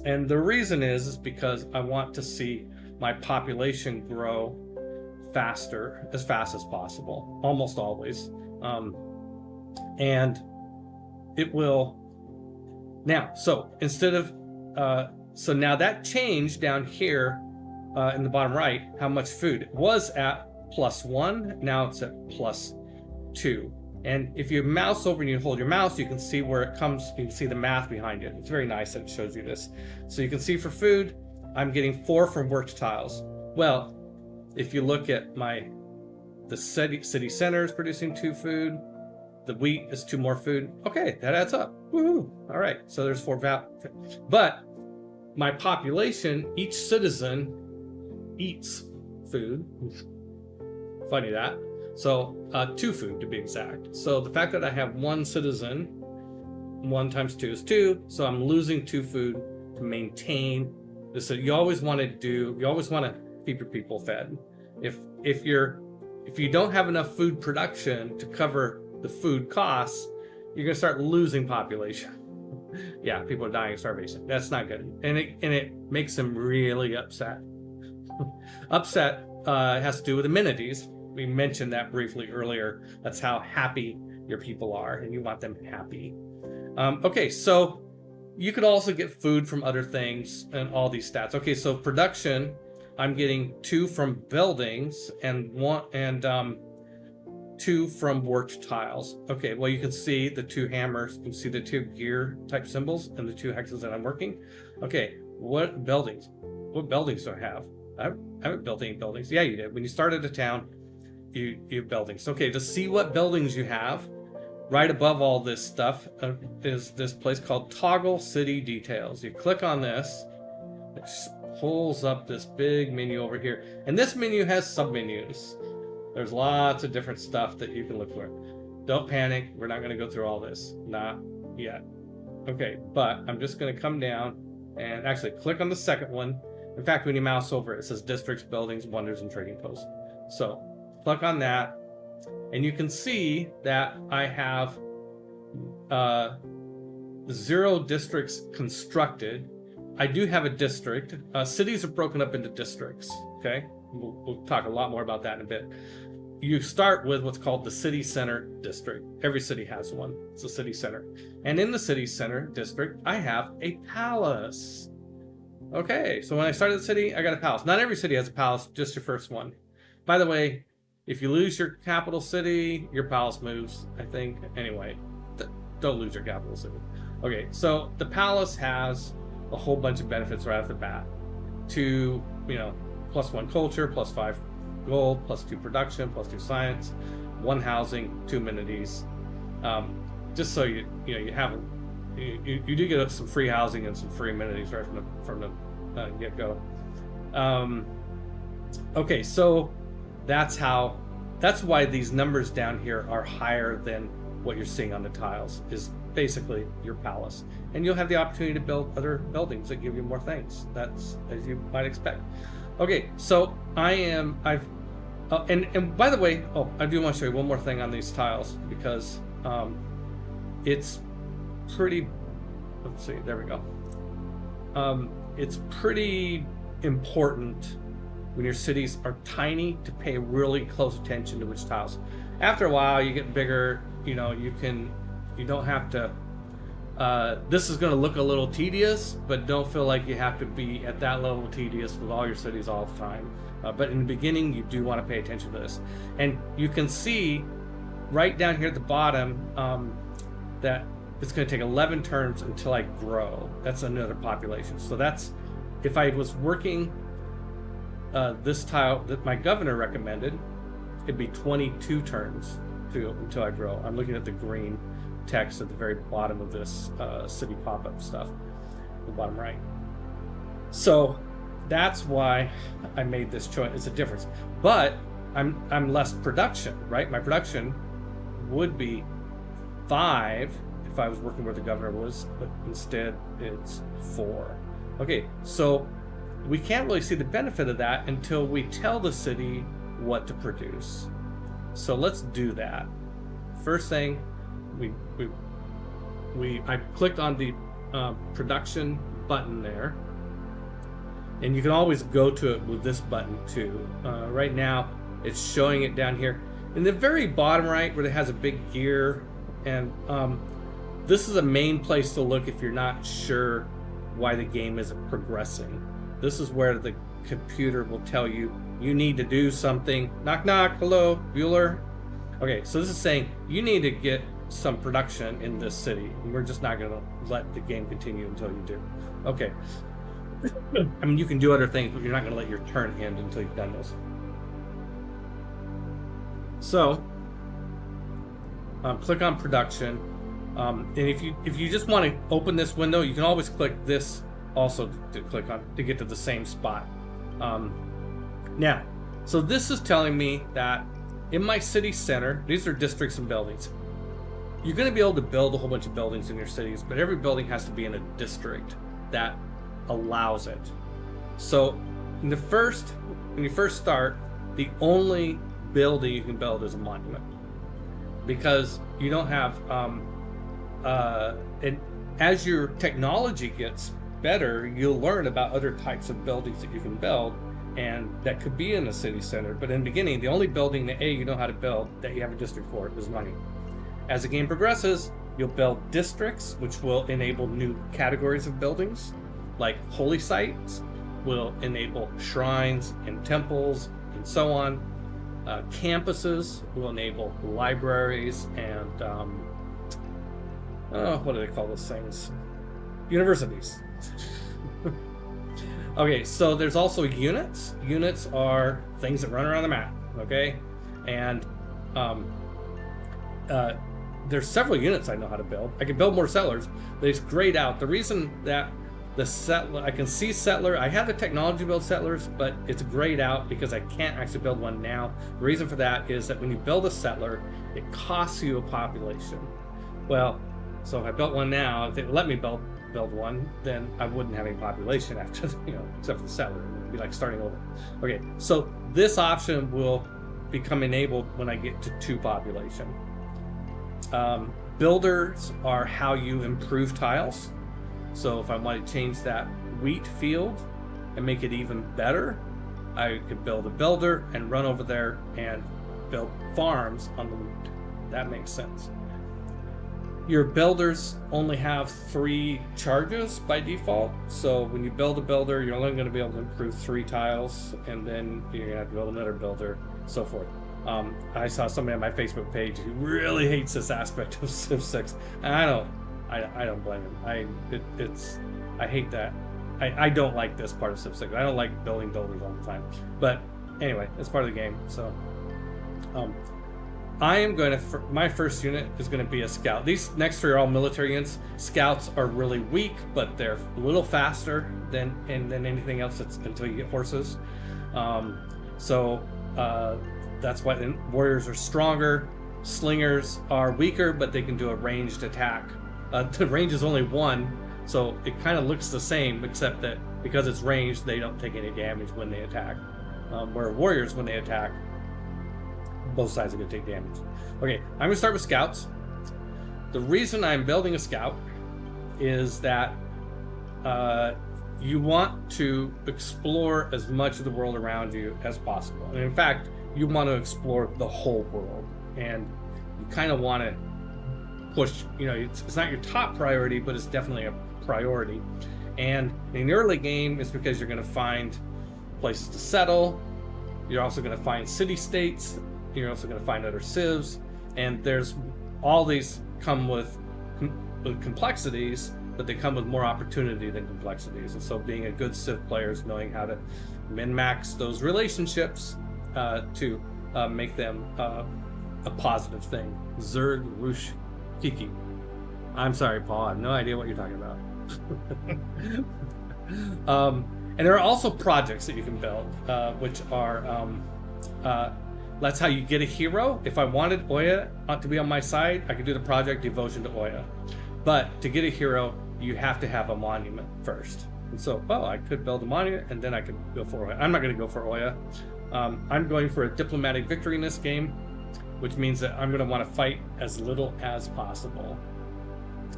And the reason is because I want to see my population grow faster, as fast as possible, almost always. And it will now. So instead of so now that changed down here in the bottom right, how much food. It was at +1, now it's at +2. And if you mouse over and you hold your mouse, you can see where it comes. You can see the math behind it. It's very nice that it shows you this. So you can see for food, I'm getting 4 from worked tiles. Well, if you look at the city center is producing 2 food, the wheat is 2 more food. Okay, that adds up. Woohoo! All right, so there's 4 but my population, each citizen eats food. Funny that. So 2 food to be exact. So the fact that I have 1 citizen, 1 times 2 is 2. So I'm losing 2 food to maintain this. So you always want to keep your people fed. If you don't have enough food production to cover the food costs, you're gonna start losing population. Yeah, people are dying of starvation. That's not good, and it makes them really upset. Upset has to do with amenities. We mentioned that briefly earlier. That's how happy your people are, and you want them happy. Okay, so you could also get food from other things and all these stats. Okay, so production, I'm getting 2 from buildings and 2 from worked tiles. Okay, well, you can see the 2 hammers, you can see the 2 gear type symbols and the 2 hexes that I'm working. Okay, what buildings? What buildings do I have? I haven't built any buildings. Yeah, you did. When you started a town, you have buildings. Okay, to see what buildings you have, right above all this stuff is this place called Toggle City Details. You click on this, it pulls up this big menu over here. And this menu has submenus. There's lots of different stuff that you can look for. Don't panic, we're not gonna go through all this, not yet. Okay, but I'm just gonna come down and actually click on the second one. In fact, when you mouse over it, it says districts, buildings, wonders, and trading posts. So click on that, and you can see that I have 0 districts constructed. I do have a district. Cities are broken up into districts, okay? We'll talk a lot more about that in a bit. You start with what's called the city center district. Every city has one. It's a city center. And in the city center district, I have a palace. Okay, so when I started the city, I got a palace. Not every city has a palace, just your first one. By the way, if you lose your capital city, your palace moves, I think. Anyway, don't lose your capital city. Okay, so the palace has a whole bunch of benefits right off the bat. +1 culture, +5 gold, +2 production, +2 science, 1 housing, 2 amenities. Just so you do get some free housing and some free amenities right from the get-go. Okay, so that's why these numbers down here are higher than what you're seeing on the tiles, is basically your palace. And you'll have the opportunity to build other buildings that give you more things. That's as you might expect. Okay, so and by the way, I do want to show you one more thing on these tiles, because it's pretty, let's see, there we go. It's pretty important when your cities are tiny to pay really close attention to which tiles. After a while, you get bigger, you don't have to This is going to look a little tedious, but don't feel like you have to be at that level tedious with all your cities all the time. But in the beginning, you do want to pay attention to this. And you can see right down here at the bottom that it's going to take 11 turns until I grow. That's another population. So that's, if I was working this tile that my governor recommended, it'd be 22 turns until I grow. I'm looking at the green text at the very bottom of this city pop-up stuff, the bottom right. So that's why I made this choice. It's a difference, but I'm less production, right? My production would be 5 if I was working where the governor was, but instead it's 4. Okay, so we can't really see the benefit of that until we tell the city what to produce. So let's do that. First thing, I clicked on the production button there, and you can always go to it with this button too. Right now, it's showing it down here in the very bottom right where it has a big gear, and this is a main place to look if you're not sure why the game isn't progressing. This is where the computer will tell you need to do something. Knock knock, hello, Bueller. Okay, so this is saying you need to get some production in this city. We're just not going to let the game continue until you do. Okay. I mean, you can do other things, but you're not going to let your turn end until you've done this. So, click on production, and if you just want to open this window, you can always click this also to click on to get to the same spot. Now, so this is telling me that in my city center, these are districts and buildings. You're going to be able to build a whole bunch of buildings in your cities, but every building has to be in a district that allows it. So when you first start, the only building you can build is a monument, because you don't have and as your technology gets better, you'll learn about other types of buildings that you can build, and that could be in a city center. But in the beginning, the only building that you know how to build, that you have a district for, is money. As the game progresses, you'll build districts, which will enable new categories of buildings, like holy sites will enable shrines and temples and so on. Campuses will enable libraries and what do they call those things? Universities. Okay, so there's also units. Units are things that run around the map, okay? And there's several units I know how to build. I can build more settlers, but it's grayed out. The reason that the settler, I can see settler, I have the technology to build settlers, but it's grayed out because I can't actually build one now. The reason for that is that when you build a settler, it costs you a population. Well, so if I built one now, if they let me build one, then I wouldn't have any population after, except for the settler. It'd be like starting over. Okay, so this option will become enabled when I get to 2 population. Builders are how you improve tiles. So if I want to change that wheat field and make it even better, I could build a builder and run over there and build farms on the wheat. That makes sense. Your builders only have 3 charges by default. So when you build a builder, you're only going to be able to improve 3 tiles, and then you're going to have to build another builder, so forth. I saw somebody on my Facebook page who really hates this aspect of Civ 6. And I don't blame him. I hate that. I don't like this part of Civ 6. I don't like building builders all the time. But anyway, it's part of the game. So I am going to, my first unit is going to be a scout. These next 3 are all military units. Scouts are really weak, but they're a little faster than anything else until you get horses. That's why warriors are stronger. Slingers are weaker, but they can do a ranged attack. The range is only 1, so it kind of looks the same, except that because it's ranged, they don't take any damage when they attack. Where warriors, when they attack, both sides are going to take damage. Okay, I'm going to start with scouts. The reason I'm building a scout is that you want to explore as much of the world around you as possible. And in fact, you want to explore the whole world, and you kind of want to push, it's not your top priority, but it's definitely a priority. And in the early game, it's because you're going to find places to settle. You're also going to find city-states. You're also going to find other civs. And there's all these come with complexities, but they come with more opportunity than complexities. And so being a good civ player is knowing how to min-max those relationships to make them a positive thing. Zerg, Whoosh, Kiki. I'm sorry, Paul. I have no idea what you're talking about. And there are also projects that you can build, which are that's how you get a hero. If I wanted Oya to be on my side, I could do the project Devotion to Oya. But to get a hero, you have to have a monument first. And so, I could build a monument and then I could go for Oya. I'm not going to go for Oya. I'm going for a diplomatic victory in this game, which means that I'm going to want to fight as little as possible.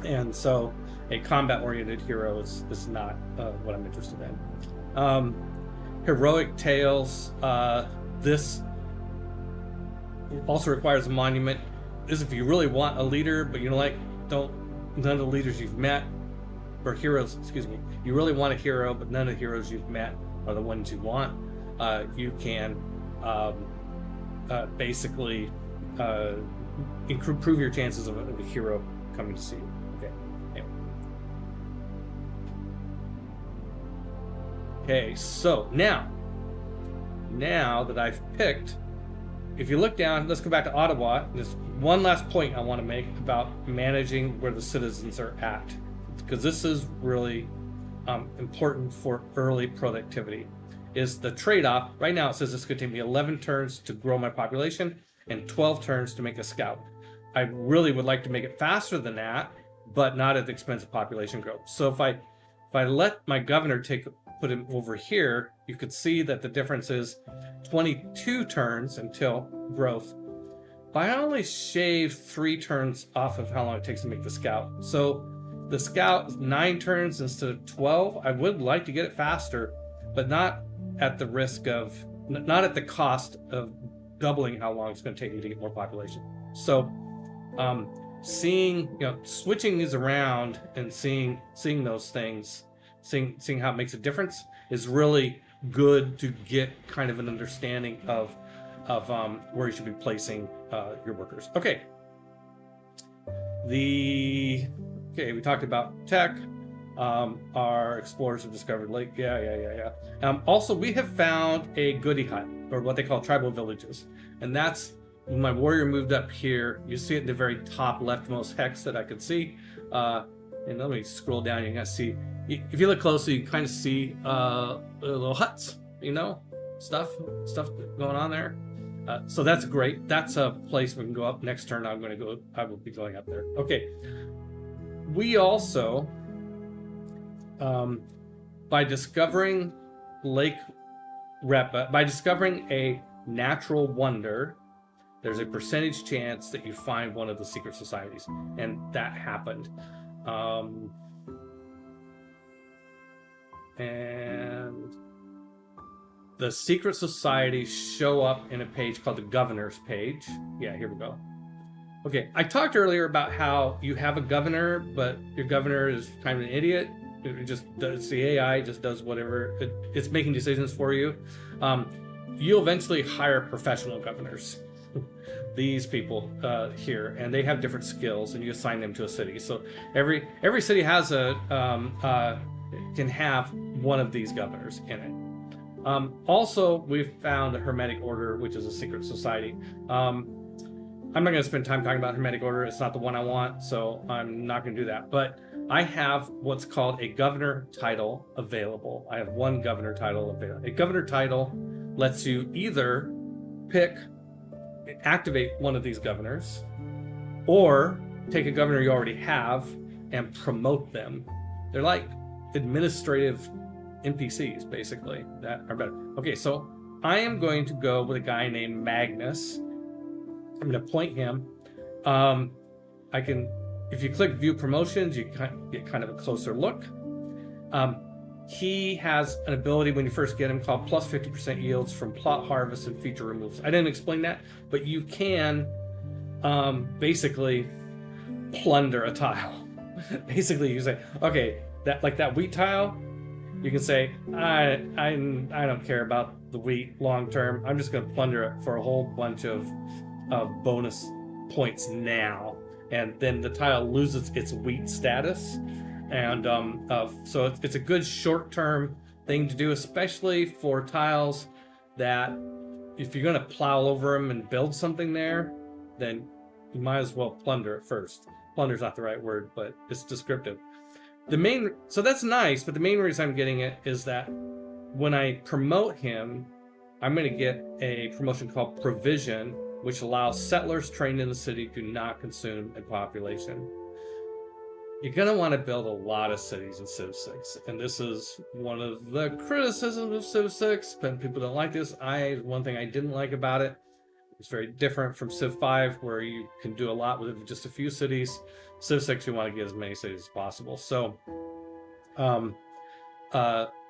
And so a combat-oriented hero is not what I'm interested in. Heroic Tales. This also requires a monument. This is if you really want a leader, but none of the leaders you've met, or heroes, excuse me, you really want a hero, but none of the heroes you've met are the ones you want. You can basically improve your chances of a hero coming to see you. Okay. Anyway. Okay, so now that I've picked, if you look down, let's go back to Ottawa. There's one last point I want to make about managing where the citizens are at, because this is really important for early productivity. Is the trade-off. Right now it says it's going to take me 11 turns to grow my population and 12 turns to make a scout. I really would like to make it faster than that, but not at the expense of population growth. So if I let my governor put him over here, you could see that the difference is 22 turns until growth. But I only shave 3 turns off of how long it takes to make the scout. So the scout is 9 turns instead of 12. I would like to get it faster, but not at the cost of doubling how long it's going to take me to get more population. So switching these around and seeing those things, seeing how it makes a difference is really good to get kind of an understanding of where you should be placing your workers. Okay. We talked about tech. Our explorers have discovered lake. Yeah. Also, we have found a goodie hut, or what they call tribal villages, and that's when my warrior moved up here. You see it in the very top leftmost hex that I could see. And let me scroll down. You can see, if you look closely, you kind of see little huts. Stuff going on there. So that's great. That's a place we can go up. Next turn, I will be going up there. Okay. We also, by discovering by discovering a natural wonder, there's a percentage chance that you find one of the secret societies, and that happened. And the secret societies show up in a page called the Governor's page. Yeah, here we go. Okay, I talked earlier about how you have a governor, but your governor is kind of an idiot. It just does, the AI just does whatever. It's making decisions for you. You'll eventually hire professional governors. These people here, and they have different skills, and you assign them to a city. So every city has can have one of these governors in it. Also, we've found a Hermetic Order, which is a secret society. I'm not going to spend time talking about Hermetic Order. It's not the one I want, so I'm not going to do that. But I have what's called a governor title available. I have one governor title available. A governor title lets you either activate one of these governors, or take a governor you already have and promote them. They're like administrative NPCs, basically, that are better. Okay, so I am going to go with a guy named Magnus. I'm going to appoint him. I can, if you click View Promotions, you get kind of a closer look. He has an ability when you first get him called plus 50% yields from plot harvest and feature removes. I didn't explain that, but you can basically plunder a tile. Basically, you say, okay, that wheat tile, you can say, I don't care about the wheat long term. I'm just going to plunder it for a whole bunch of bonus points now, and then the tile loses its wheat status. And so it's a good short-term thing to do, especially for tiles that if you're going to plow over them and build something there, then you might as well plunder it first. Plunder's not the right word, but it's descriptive. So that's nice, but the main reason I'm getting it is that when I promote him, I'm going to get a promotion called Provision, which allows settlers trained in the city to not consume a population. You're going to want to build a lot of cities in Civ 6, and this is one of the criticisms of Civ 6, but people don't like this. One thing I didn't like about it, it's very different from Civ 5, where you can do a lot with just a few cities. Civ 6, you want to get as many cities as possible. So, well,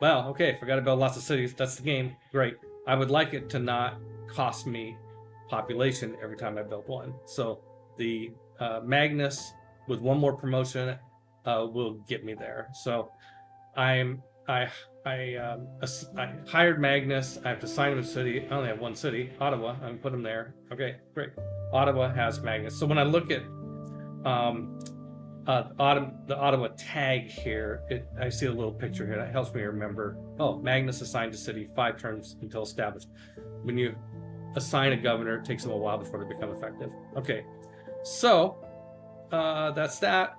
okay, if I got to build lots of cities, that's the game. Great. I would like it to not cost me population every time I build one. So the Magnus with one more promotion will get me there. So I hired Magnus. I have to assign him a city. I only have one city, Ottawa. I can put him there. Okay, great. Ottawa has Magnus. So when I look at the Ottawa tag here, I see a little picture here that helps me remember. Oh, Magnus assigned to city, 5 terms until established. When you assign a governor, it takes them a while before they become effective. Okay, so that's that.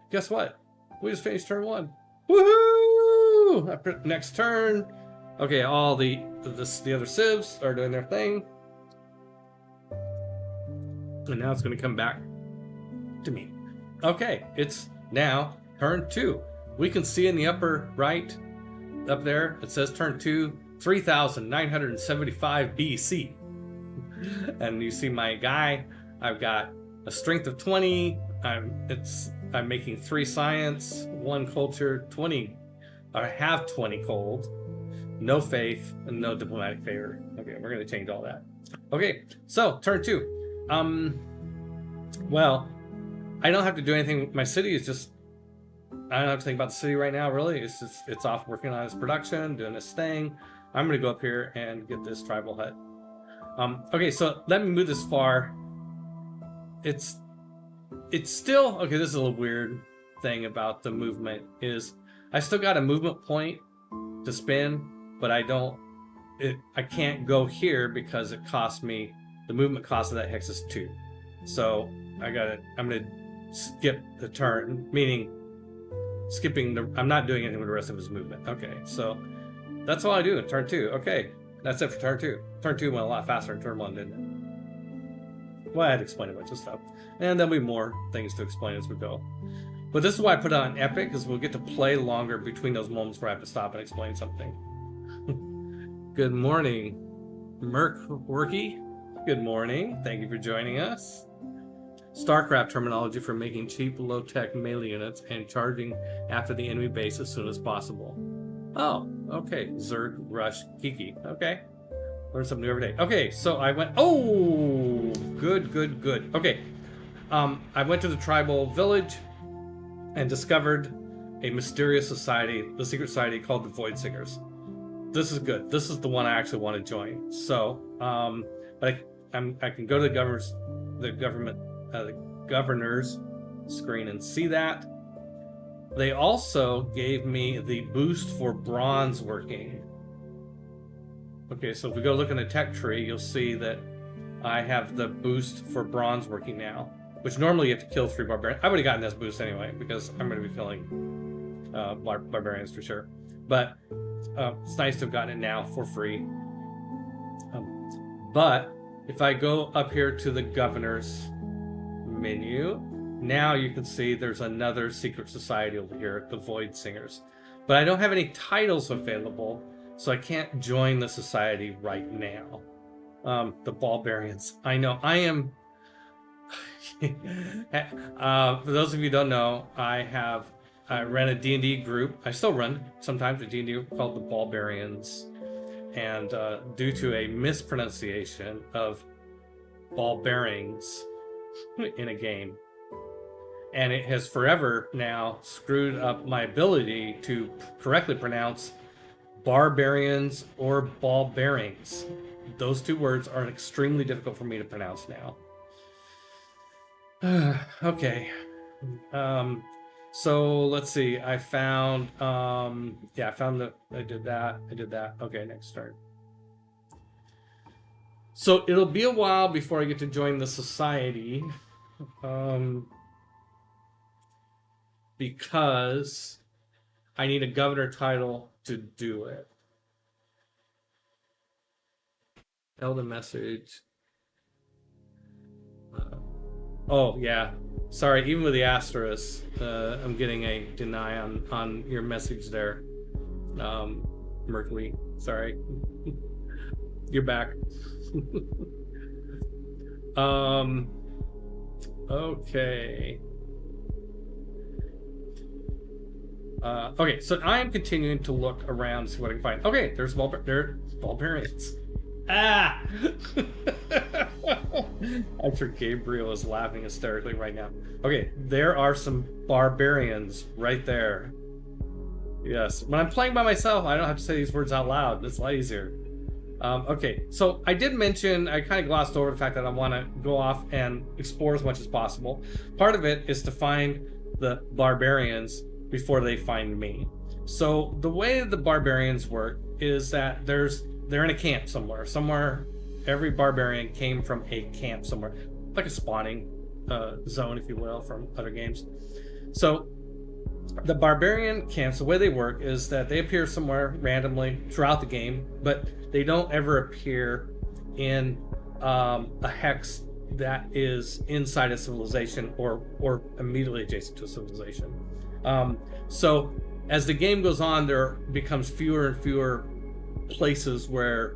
Guess what? We just finished turn 1. Woohoo! Next turn. Okay, all the other civs are doing their thing, and now it's going to come back to me. Okay, it's now turn 2. We can see in the upper right, up there, it says turn 2, 3,975 BC. And you see my guy, I've got a strength of 20. I'm making 3 science, 1 culture, 20. I have 20 cold, no faith, and no diplomatic favor. Okay, we're gonna change all that. Okay, so turn 2. Well, I don't have to do anything. My city is just, I don't have to think about the city right now, really. It's off working on its production, doing its thing. I'm gonna go up here and get this tribal hut. Okay, so let me move this far. It's still, okay, this is a little weird thing about the movement is I still got a movement point to spend, but I can't go here because it costs me, the movement cost of that hex is 2. So I'm gonna skip the turn, meaning I'm not doing anything with the rest of his movement. Okay, so that's all I do in turn 2. Okay, that's it for turn 2. Turn 2 went a lot faster than turn 1, didn't it? Well, I had to explain a bunch of stuff, and there'll be more things to explain as we go. But this is why I put it on epic, because we'll get to play longer between those moments where I have to stop and explain something. Good morning, Merc Worky. Good morning. Thank you for joining us. StarCraft terminology for making cheap, low-tech melee units and charging after the enemy base as soon as possible. Oh, okay. Zerg, Rush, Kiki. Okay. Learn something new every day. Okay, so I went... Oh! Good. Okay. I went to the tribal village and discovered a mysterious society, the secret society called the Void Singers. This is good. This is the one I actually want to join. So, but I can go to the governor's screen and see that. They also gave me the boost for bronze working. Okay, so if we go look in the tech tree, you'll see that I have the boost for bronze working now, which normally you have to kill 3 barbarians. I would have gotten this boost anyway, because I'm going to be killing barbarians for sure. But it's nice to have gotten it now for free. But if I go up here to the governor's menu, now you can see there's another secret society over here, the Void Singers. But I don't have any titles available, so I can't join the society right now. The Barbarians. I know, I am... for those of you who don't know, I ran a D&D group. I still run sometimes a D&D group called the Barbarians. And due to a mispronunciation of Barbarians in a game, and it has forever now screwed up my ability to correctly pronounce barbarians or ball bearings. Those two words are extremely difficult for me to pronounce now. Okay. So let's see. I found I found that I did that. Okay, next turn. So it'll be a while before I get to join the society. Because I need a governor title to do it. Elder message. Oh yeah, sorry. Even with the asterisk, I'm getting a deny on your message there, Mercury. Sorry, you're back. Okay. Okay, so I am continuing to look around to see what I can find. Okay, there's barbarians. Ah! I'm sure Gabriel is laughing hysterically right now. Okay, there are some barbarians right there. Yes, when I'm playing by myself, I don't have to say these words out loud. It's a lot easier. Okay, so I did mention, I kind of glossed over the fact that I want to go off and explore as much as possible. Part of it is to find the barbarians before they find me. So the way the barbarians work is that they're in a camp somewhere. Every barbarian came from a camp somewhere, like a spawning zone, if you will, from other games. So the barbarian camps, the way they work is that they appear somewhere randomly throughout the game, but they don't ever appear in a hex that is inside a civilization or immediately adjacent to a civilization. So as the game goes on, there becomes fewer and fewer places where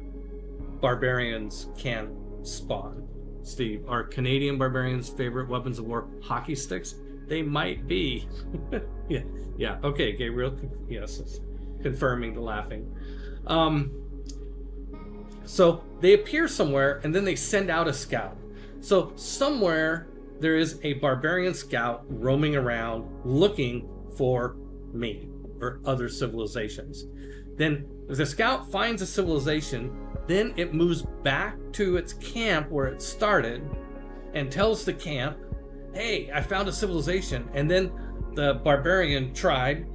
barbarians can spawn. Steve, are Canadian barbarians' favorite weapons of war hockey sticks? They might be. Yeah. Okay, Gabriel. Yes, confirming the laughing. So they appear somewhere, and then they send out a scout. So somewhere there is a barbarian scout roaming around looking for me or other civilizations. Then if the scout finds a civilization, then it moves back to its camp where it started and tells the camp, hey, I found a civilization. And then the barbarian tribe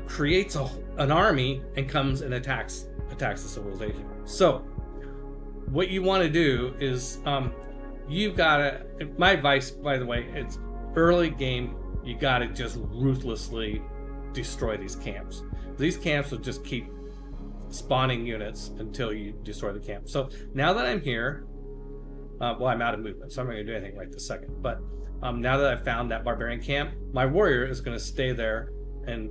creates an army and comes and attacks the civilization. So what you want to do is you've got to, my advice, by the way, it's early game, you got to just ruthlessly destroy these camps. These camps will just keep spawning units until you destroy the camp. So now that I'm here, well, I'm out of movement, so I'm not going to do anything right this second. But now that I've found that barbarian camp, my warrior is going to stay there and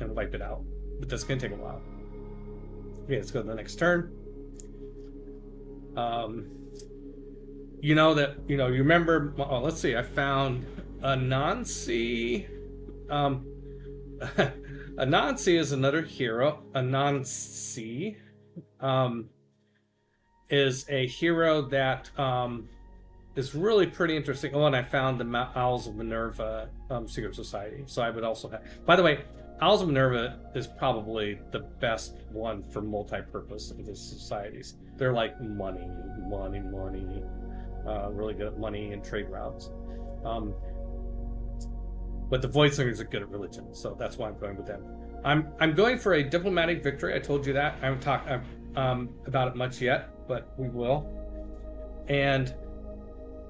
wipe it out. But that's going to take a while. Okay, let's go to the next turn. You remember, let's see, I found Anansi. Anansi is another hero. Anansi is a hero that is really pretty interesting. Oh, and I found the Owls of Minerva Secret Society. So I would also have... By the way, Owls of Minerva is probably the best one for multi-purpose of the societies. They're like money. Really good at money and trade routes. But the Void Slingers are good at religion, so that's why I'm going with them. I'm going for a diplomatic victory. I told you that. I haven't talked about it much yet, but we will. And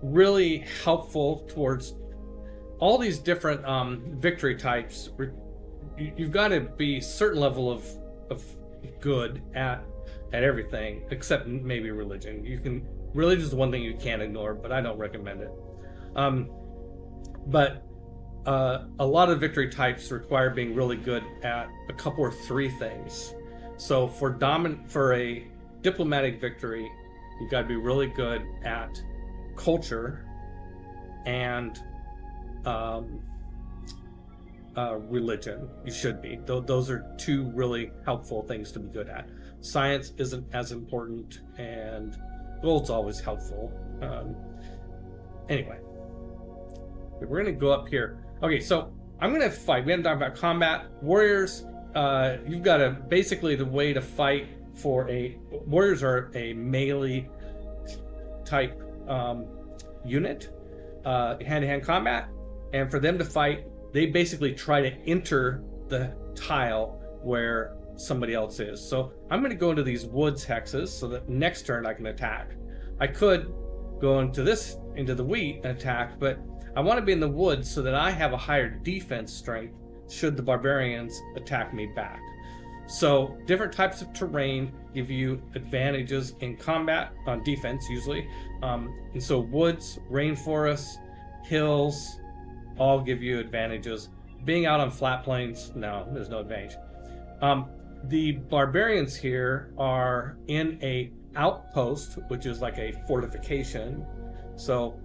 really helpful towards all these different victory types. You've got to be a certain level of good at everything, except maybe religion. Religion is the one thing you can't ignore, but I don't recommend it. But a lot of victory types require being really good at a couple or three things. So for a diplomatic victory, you've got to be really good at culture and religion. You should be. Those are two really helpful things to be good at. Science isn't as important, and gold's always helpful. Anyway. We're gonna go up here. Okay, so I'm gonna fight. We haven't talked about combat. Warriors, you've got to basically the way to fight for warriors are a melee type unit, hand-to-hand combat, and for them to fight, they basically try to enter the tile where somebody else is. So I'm going to go into these woods hexes so that next turn I can attack. I could go into the wheat and attack, but I want to be in the woods so that I have a higher defense strength should the barbarians attack me back. So different types of terrain give you advantages in combat, on defense usually. And so woods, rainforests, hills, all give you advantages. Being out on flat plains, no, there's no advantage. The barbarians here are in a outpost, which is like a fortification. So,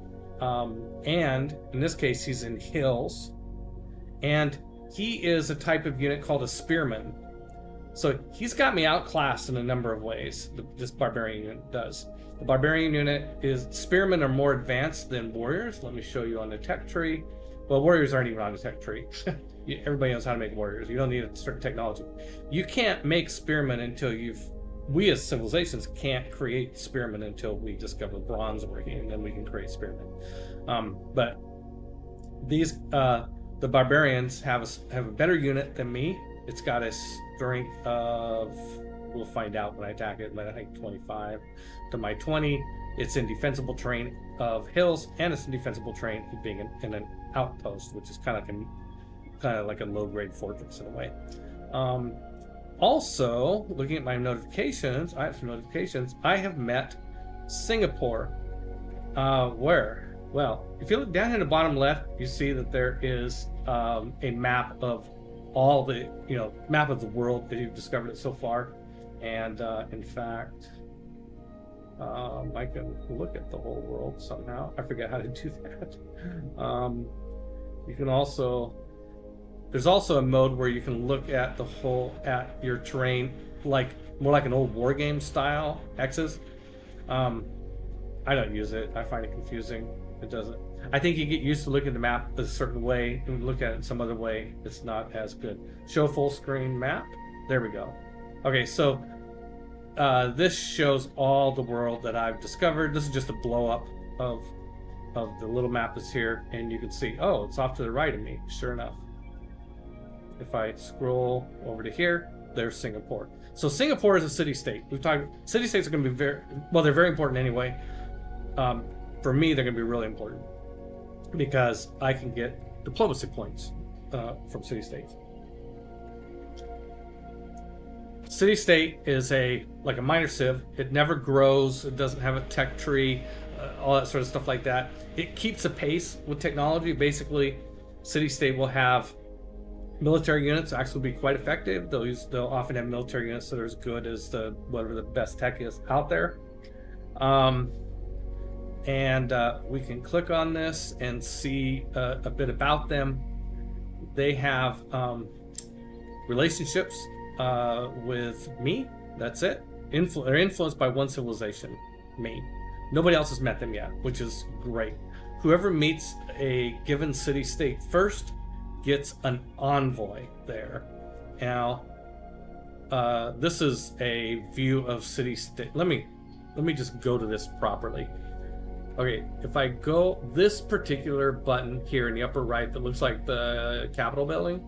and in this case, he's in hills, and he is a type of unit called a spearman. So he's got me outclassed in a number of ways. This barbarian unit does. The barbarian unit is spearmen are more advanced than warriors. Let me show you on the tech tree. Well, warriors aren't even on the tech tree. Everybody knows how to make warriors. You don't need a certain technology. You can't make spearmen until we as civilizations can't create spearmen until we discover bronze working, and then we can create spearmen. But these the barbarians have a better unit than me. It's got a strength of, we'll find out when I attack it, but I think 25 to my 20. It's in defensible terrain of hills, and it's in defensible terrain of being in an outpost, which is kind of like a low-grade fortress in a way. Also, looking at my notifications, I have some notifications. I have met Singapore. Where? Well, if you look down in the bottom left, you see that there is a map of all the, map of the world that you've discovered it so far. And in fact, I can look at the whole world somehow. I forget how to do that. You can also, there's also a mode where you can look at at your terrain, like more like an old war game style X's. I don't use it. I find it confusing. It doesn't. I think you get used to looking at the map a certain way and look at it some other way. It's not as good. Show full screen map. There we go. Okay, so this shows all the world that I've discovered. This is just a blow up of the little map that's here, and you can see, oh, it's off to the right of me. Sure enough. If I scroll over to here, there's Singapore. So Singapore is a city-state. We've talked. City-states are going to be they're very important anyway. For me, they're going to be really important because I can get diplomacy points from city-states. City-state is like a minor civ. It never grows. It doesn't have a tech tree, all that sort of stuff like that. It keeps a pace with technology. Basically, city-state will have military units actually be quite effective. They'll often have military units that are as good as whatever the best tech is out there. And we can click on this and see a bit about them. They have relationships with me. That's it. They're influenced by one civilization, me. Nobody else has met them yet, which is great. Whoever meets a given city-state first gets an envoy there. Now, this is a view of city-state. Let me just go to this properly. Okay, if I go this particular button here in the upper right that looks like the Capitol building,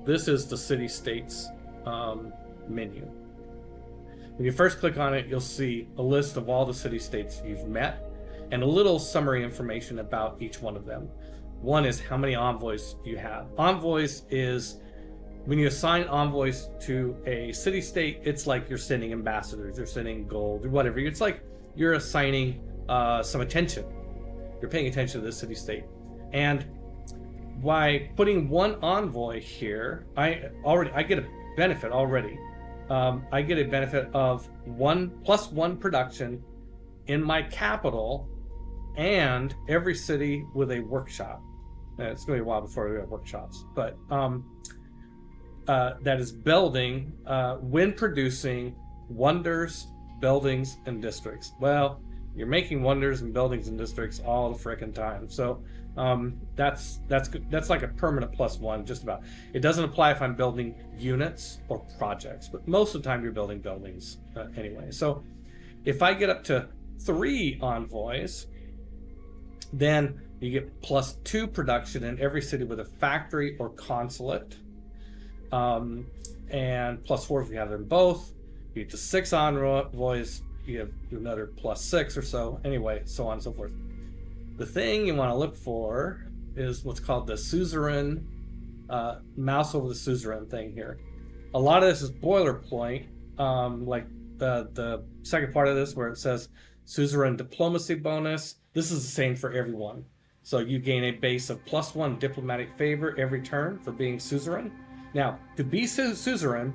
this is the city-states menu. When you first click on it, you'll see a list of all the city-states you've met and a little summary information about each one of them. One is how many envoys you have. Envoys is when you assign envoys to a city-state, it's like you're sending ambassadors, you're sending gold or whatever. It's like you're assigning some attention. You're paying attention to this city-state. And by putting one envoy here, I get a benefit already. I get a benefit of 1+1 production in my capital and every city with a workshop. It's going to be a while before we have workshops, but that is building when producing wonders, buildings, and districts. Well, you're making wonders in buildings and districts all the frickin' time. So that's like a permanent +1, just about. It doesn't apply if I'm building units or projects, but most of the time you're building buildings anyway. So if I get up to 3 envoys, then you get +2 production in every city with a factory or consulate, and +4 if you have them both. You get to 6 envoys, you have another +6 or so. Anyway, so on and so forth. The thing you want to look for is what's called the suzerain, mouse over the suzerain thing here. A lot of this is boilerplate, like the second part of this where it says suzerain diplomacy bonus. This is the same for everyone. So you gain a base of +1 diplomatic favor every turn for being suzerain. Now, to be suzerain,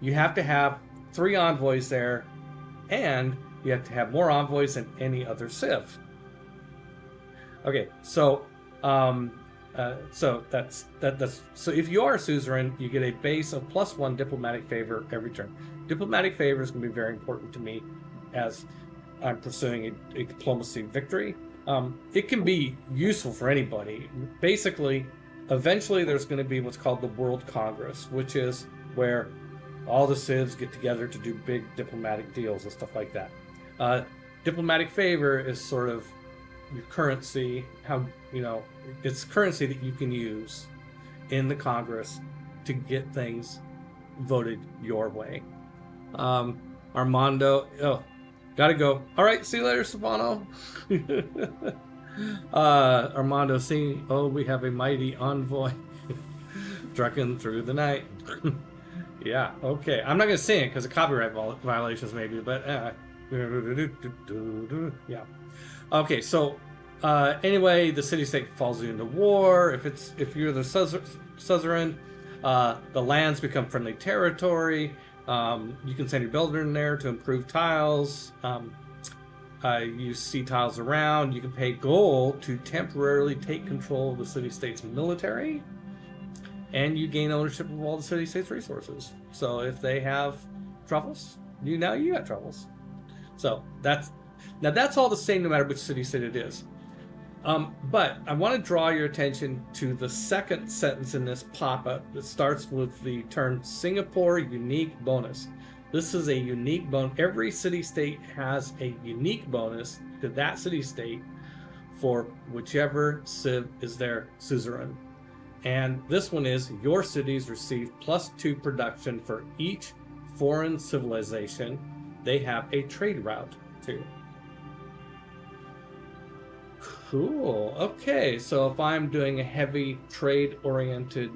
you have to have 3 envoys there, and you have to have more envoys than any other civ. Okay, so so that's so if you are a suzerain, you get a base of +1 diplomatic favor every turn. Diplomatic favor is going to be very important to me as I'm pursuing a diplomacy victory. It can be useful for anybody. Basically, eventually there's going to be what's called the World Congress, which is where all the civs get together to do big diplomatic deals and stuff like that. Diplomatic favor is sort of your currency, how, it's currency that you can use in the Congress to get things voted your way. Armando, gotta go. All right, see you later, Stefano. Armando, we have a mighty envoy trucking through the night. Yeah, okay. I'm not gonna sing it because of copyright violations, maybe, but yeah. Okay, so anyway, the city-state falls into war. If you're the suzerain, the lands become friendly territory. You can send your builder in there to improve tiles. You see tiles around. You can pay gold to temporarily take control of the city-state's military, and you gain ownership of all the city-state's resources. So if they have troubles, you got troubles. So that's all the same no matter which city-state it is. But I want to draw your attention to the second sentence in this pop-up that starts with the term Singapore unique bonus. This is a unique bonus. Every city-state has a unique bonus to that city-state for whichever civ is their suzerain. And this one is your cities receive +2 production for each foreign civilization they have a trade route to. Cool. Okay, so if I'm doing a heavy trade-oriented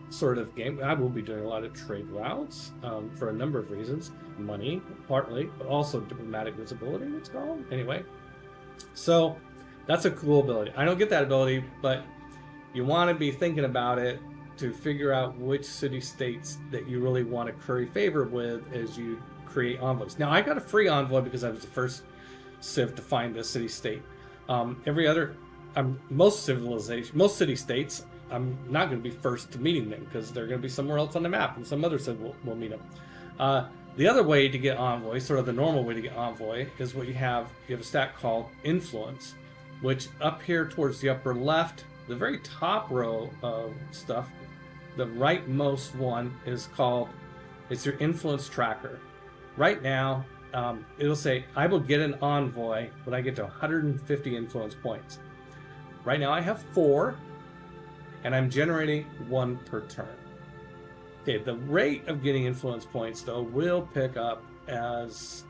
sort of game, I will be doing a lot of trade routes for a number of reasons. Money, partly, but also diplomatic visibility, it's called. Anyway, so that's a cool ability. I don't get that ability, but you want to be thinking about it to figure out which city-states that you really want to curry favor with as you create envoys. Now, I got a free envoy because I was the first civ to find a city-state. Most city-states, I'm not going to be first to meeting them because they're going to be somewhere else on the map, and some other civ will meet them. The other way to get envoy, sort of the normal way to get envoy, is what you have a stat called influence, which up here towards the upper left, the very top row of stuff, the rightmost one is called, it's your influence tracker. Right now, it'll say, I will get an envoy when I get to 150 influence points. Right now I have 4, and I'm generating 1 per turn. Okay, the rate of getting influence points, though, will pick up as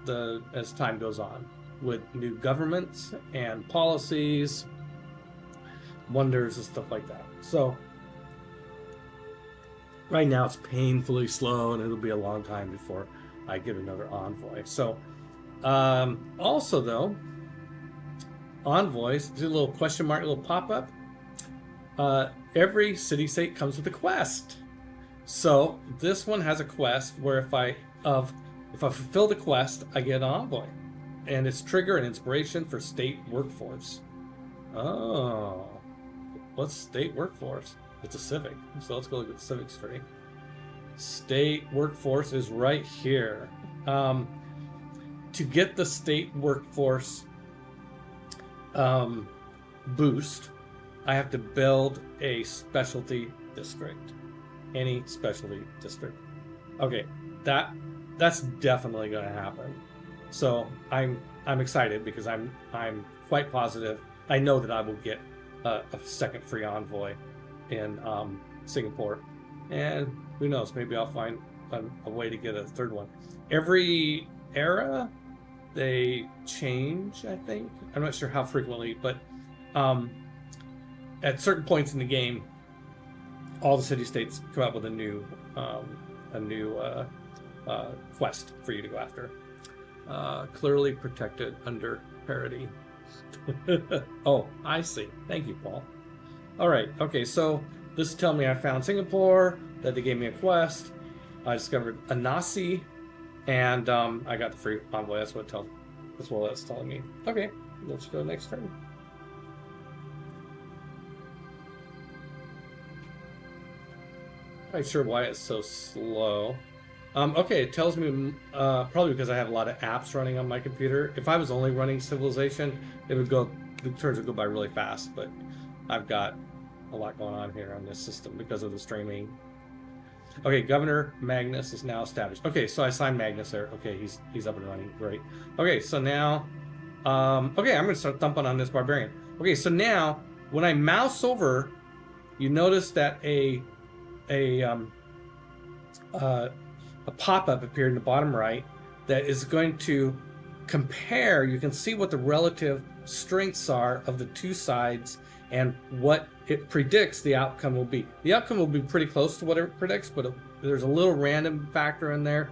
time goes on, with new governments and policies, wonders and stuff like that. So, right now it's painfully slow, and it'll be a long time before I get another envoy. So, also though, envoys, do a little question mark, a little pop-up. Every city-state comes with a quest. So this one has a quest where if I fulfill the quest, I get an envoy, and it's trigger and inspiration for state workforce. Oh, what's state workforce? It's a civic. So let's go look at the civics tree. State workforce is right here. to get the state workforce boost, I have to build a specialty district. Any specialty district. Okay, that's definitely going to happen. So I'm excited because I'm quite positive. I know that I will get a second free envoy in Singapore, and who knows? Maybe I'll find a way to get a third one. Every era they change. I think I'm not sure how frequently, but at certain points in the game, all the city-states come up with a new quest for you to go after. Clearly protected under parity. Oh, I see. Thank you, Paul. All right. Okay, so this is telling me I found Singapore, that they gave me a quest. I discovered a Nasi, and I got the free envoy. That's what it's telling me. Okay, let's go next turn. Not sure why it's so slow. Okay, it tells me probably because I have a lot of apps running on my computer. If I was only running Civilization, the turns would go by really fast. But I've got a lot going on here on this system because of the streaming. Okay, Governor Magnus is now established. Okay, so I signed Magnus there. Okay, he's up and running. Great. Okay, so now, okay, I'm gonna start thumping on this barbarian. Okay, so now when I mouse over, you notice that a pop-up appeared in the bottom right that is going to compare. You can see what the relative strengths are of the two sides and what it predicts the outcome will be. The outcome will be pretty close to what it predicts, but there's a little random factor in there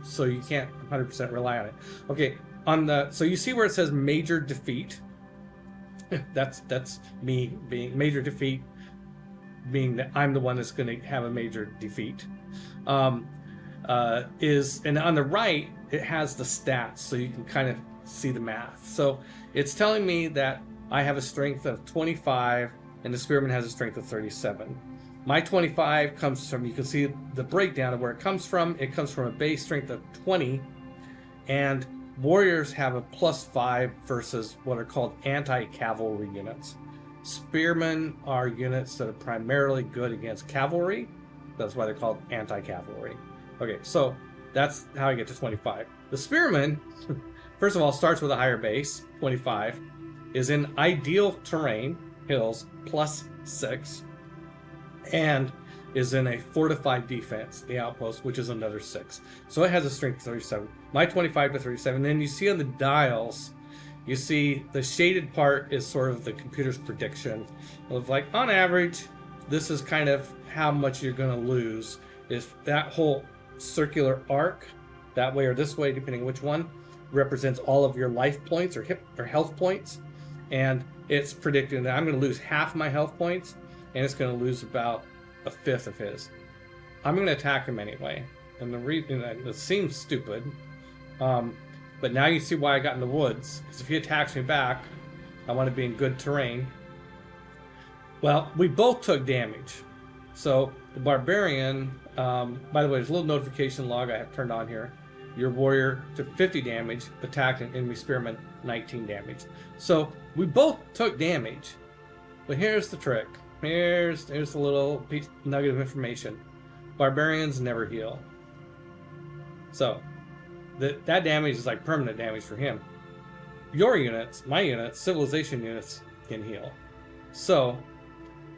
so you can't 100% rely on it. Okay, so you see where it says major defeat. that's me being major defeat, being that I'm the one that's going to have a major defeat. And on the right it has the stats, so you can kind of see the math. So it's telling me that I have a strength of 25 and the spearman has a strength of 37. My 25 comes from, you can see the breakdown of where it comes from. It comes from a base strength of 20, and warriors have a +5 versus what are called anti-cavalry units. Spearmen are units that are primarily good against cavalry. That's why they're called anti-cavalry. Okay, so that's how I get to 25. The spearman, first of all, starts with a higher base, 25, is in ideal terrain, hills, +6, and is in a fortified defense, the outpost, which is another 6. So it has a strength of 37. My 25 to 37. Then you see on the dials, you see the shaded part is sort of the computer's prediction of, like, on average, this is kind of how much you're going to lose. If that whole circular arc, that way or this way, depending on which one, represents all of your life points or health points, and it's predicting that I'm going to lose half my health points, and it's going to lose about a fifth of his. I'm going to attack him anyway, and the reason that it seems stupid, but now you see why I got in the woods. Because if he attacks me back, I want to be in good terrain. Well, we both took damage. So the barbarian, by the way, there's a little notification log I have turned on here. Your warrior took 50 damage, attacked an enemy spearman 19 damage. So we both took damage. But here's the trick. Here's a little nugget of information. Barbarians never heal. So that damage is like permanent damage for him. Your units, my units, civilization units can heal. So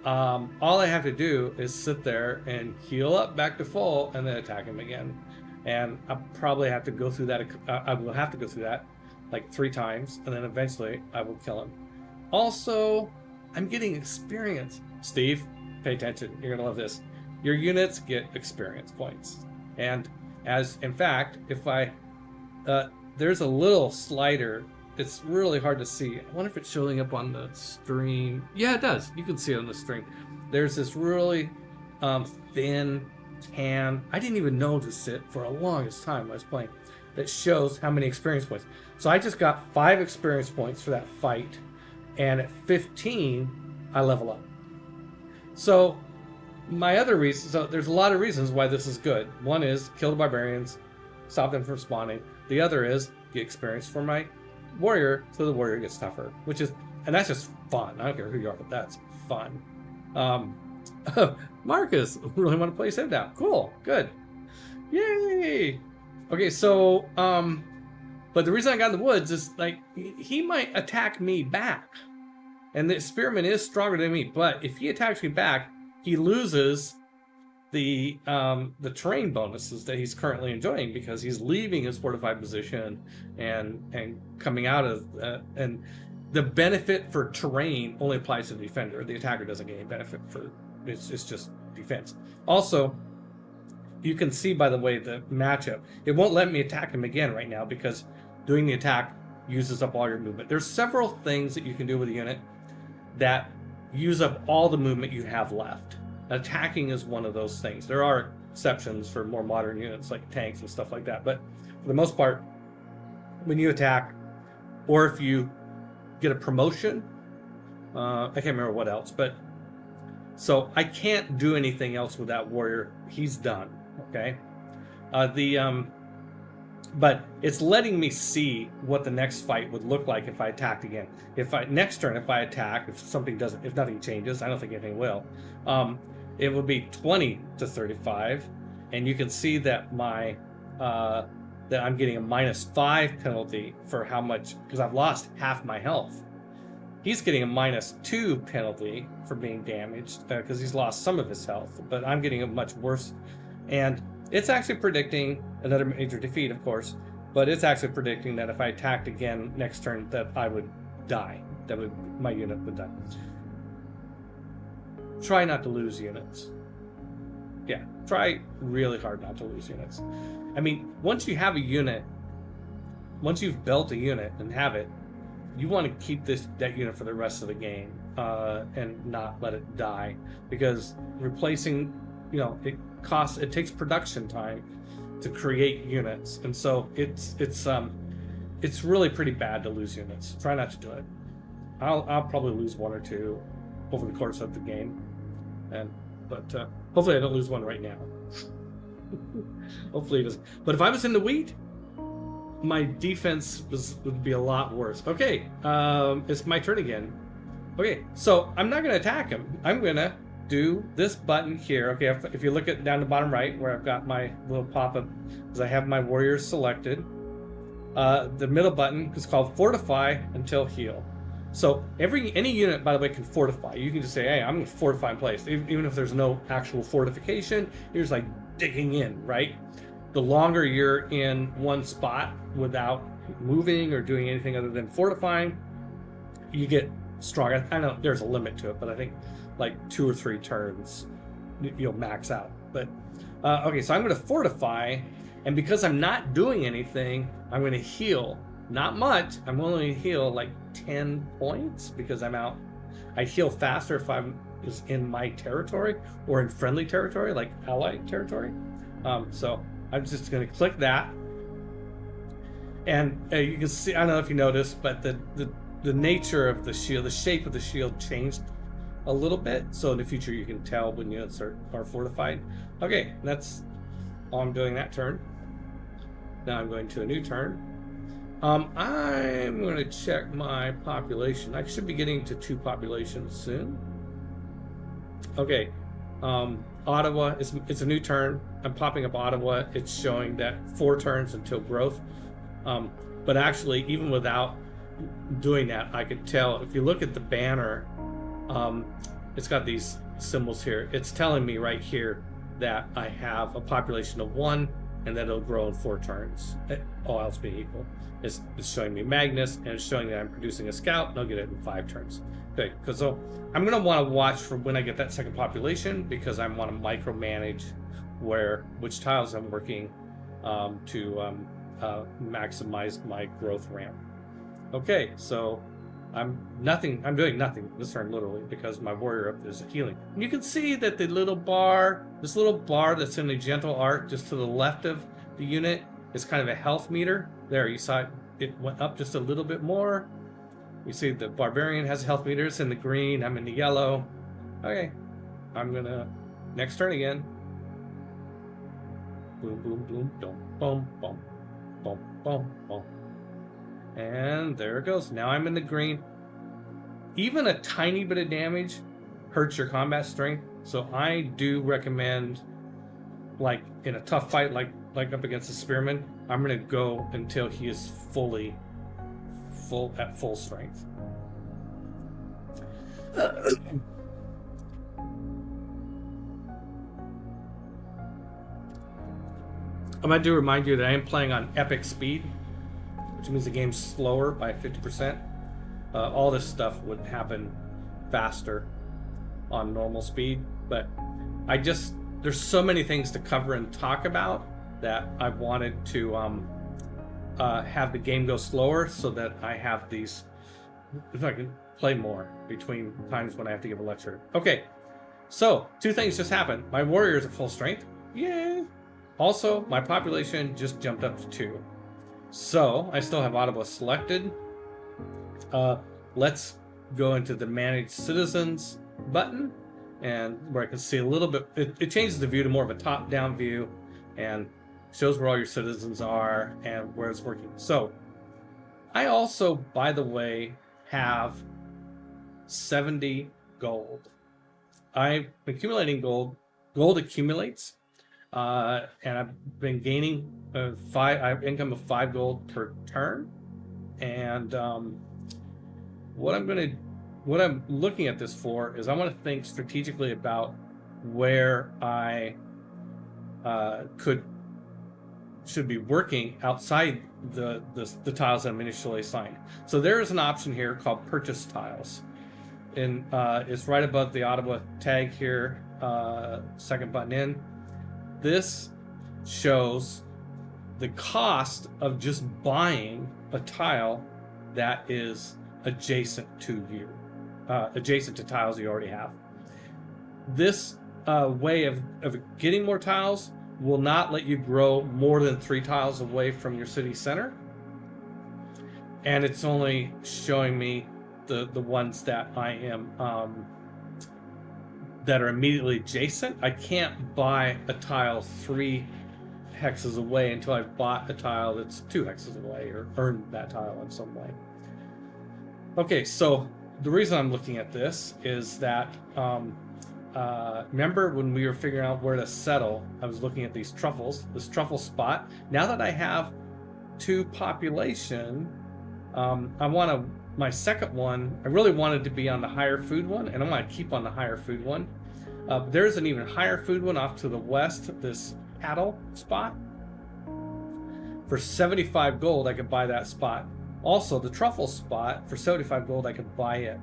all I have to do is sit there and heal up back to full and then attack him again. And I'll probably have to go through that. I will have to go through that like 3 times, and then eventually I will kill him. Also, I'm getting experience. Steve, pay attention. You're going to love this. Your units get experience points. And in fact, if there's a little slider, it's really hard to see. I wonder if it's showing up on the stream. Yeah, it does. You can see it on the stream. There's this really thin tan, I didn't even notice it for a longest time when I was playing, that shows how many experience points. So I just got 5 experience points for that fight, and at 15 I level up. So my other reason, so there's a lot of reasons why this is good. One is kill the barbarians, stop them from spawning. The other is get experience for my warrior, so the warrior gets tougher, and that's just fun. I don't care who you are, but that's fun. Marcus, really want to play Sim down. Cool, good. Yay! Okay, so, but the reason I got in the woods is, like, he might attack me back. And the spearman is stronger than me, but if he attacks me back, he loses the terrain bonuses that he's currently enjoying because he's leaving his fortified position and coming out of and the benefit for terrain only applies to the defender. The attacker doesn't get any benefit for it's just defense. Also, you can see by the way the matchup, it won't let me attack him again right now because doing the attack uses up all your movement. There's several things that you can do with a unit that use up all the movement you have left. Attacking is one of those things. There are exceptions for more modern units like tanks and stuff like that, but for the most part, when you attack, or if you get a promotion, I can't remember what else, but so I can't do anything else with that warrior. He's done. Okay, but it's letting me see what the next fight would look like if I attacked again. Next turn, if I attack, if nothing changes, I don't think anything will. It would be 20 to 35, and you can see that that I'm getting a -5 penalty for how much, because I've lost half my health. He's getting a -2 penalty for being damaged because he's lost some of his health, but I'm getting a much worse. And it's actually predicting another major defeat, of course, but it's actually predicting that if I attacked again next turn, that I would die. My unit would die. Try not to lose units. Yeah, try really hard not to lose units. I mean, once you have a unit, once you've built a unit and have it, you want to keep that unit for the rest of the game and not let it die, because replacing, it takes production time to create units, and so it's really pretty bad to lose units. Try not to do it. I'll probably lose one or two over the course of the game, but hopefully I don't lose one right now. Hopefully it doesn't. But if I was in the wheat, my defense would be a lot worse. Okay, it's my turn again. Okay, so I'm not going to attack him. I'm going to do this button here. Okay, if you look at down the bottom right where I've got my little pop-up, because I have my warriors selected. The middle button is called Fortify until Heal. So any unit, by the way, can fortify. You can just say, hey, I'm going to fortify in place. Even if there's no actual fortification, you're just like digging in, right? The longer you're in one spot without moving or doing anything other than fortifying, you get stronger. I know there's a limit to it, but I think like 2 or 3 turns, you'll max out. But okay, so I'm going to fortify, and because I'm not doing anything, I'm going to heal. Not much. I'm only going to heal like 10 points because I'm out. I heal faster if I'm in my territory or in friendly territory, like allied territory. So I'm just going to click that, and you can see. I don't know if you noticed, but the nature of the shield, the shape of the shield changed a little bit. So in the future, you can tell when units are fortified. Okay, that's all I'm doing that turn. Now I'm going to a new turn. I'm going to check my population. I should be getting to 2 populations soon. Okay, Ottawa, it's a new turn. I'm popping up Ottawa. It's showing that 4 turns until growth. But actually, even without doing that, I could tell, if you look at the banner, it's got these symbols here. It's telling me right here that I have a population of 1 and that it'll grow in 4 turns, all else being equal. It's showing me Magnus, and it's showing that I'm producing a scout, and I'll get it in 5 turns. Okay, so I'm going to want to watch for when I get that second population, because I want to micromanage which tiles I'm working to maximize my growth ramp. Okay, so I'm doing nothing this turn, literally, because my warrior up is healing. And you can see that this little bar that's in the gentle art just to the left of the unit is kind of a health meter. There, you saw it went up just a little bit more. You see the barbarian has health meters in the green. I'm in the yellow. Okay, I'm gonna next turn again. Boom, boom, boom, boom, boom, boom, boom, boom, boom. And there it goes. Now I'm in the green. Even a tiny bit of damage hurts your combat strength. So I do recommend, like in a tough fight, like up against a spearman, I'm gonna go until he is at full strength. I do remind you that I am playing on epic speed, which means the game's slower by 50%. All this stuff would happen faster on normal speed, but there's so many things to cover and talk about that I wanted to have the game go slower so that I have these, if I can play more between times when I have to give a lecture. Okay, so 2 things just happened. My warriors are full strength. Yay! Also, my population just jumped up to 2. So I still have Ottawa selected. Let's go into the Manage Citizens button, and where I can see a little bit. It changes the view to more of a top-down view and shows where all your citizens are and where it's working. So I also, by the way, have 70 gold. I'm accumulating gold. Gold accumulates, and I've been gaining I have income of 5 gold per turn. And what I'm looking at this for is I want to think strategically about where I should be working outside the tiles that I'm initially assigned. So there is an option here called Purchase Tiles, and it's right above the Ottawa tag here, second button in. This shows the cost of just buying a tile that is adjacent to you, adjacent to tiles you already have. This way of getting more tiles will not let you grow more than 3 tiles away from your city center, and it's only showing me the ones that I am that are immediately adjacent. I can't buy a tile 3 hexes away until I've bought a tile that's 2 hexes away or earned that tile in some way. Okay, so the reason I'm looking at this is that remember when we were figuring out where to settle, I was looking at these truffles, this truffle spot. Now that I have 2 population, my second one, I really wanted to be on the higher food one, and I want to keep on the higher food one. There's an even higher food one off to the west, this cattle spot. For 75 gold, I could buy that spot. Also, the truffle spot, for 75 gold, I could buy it.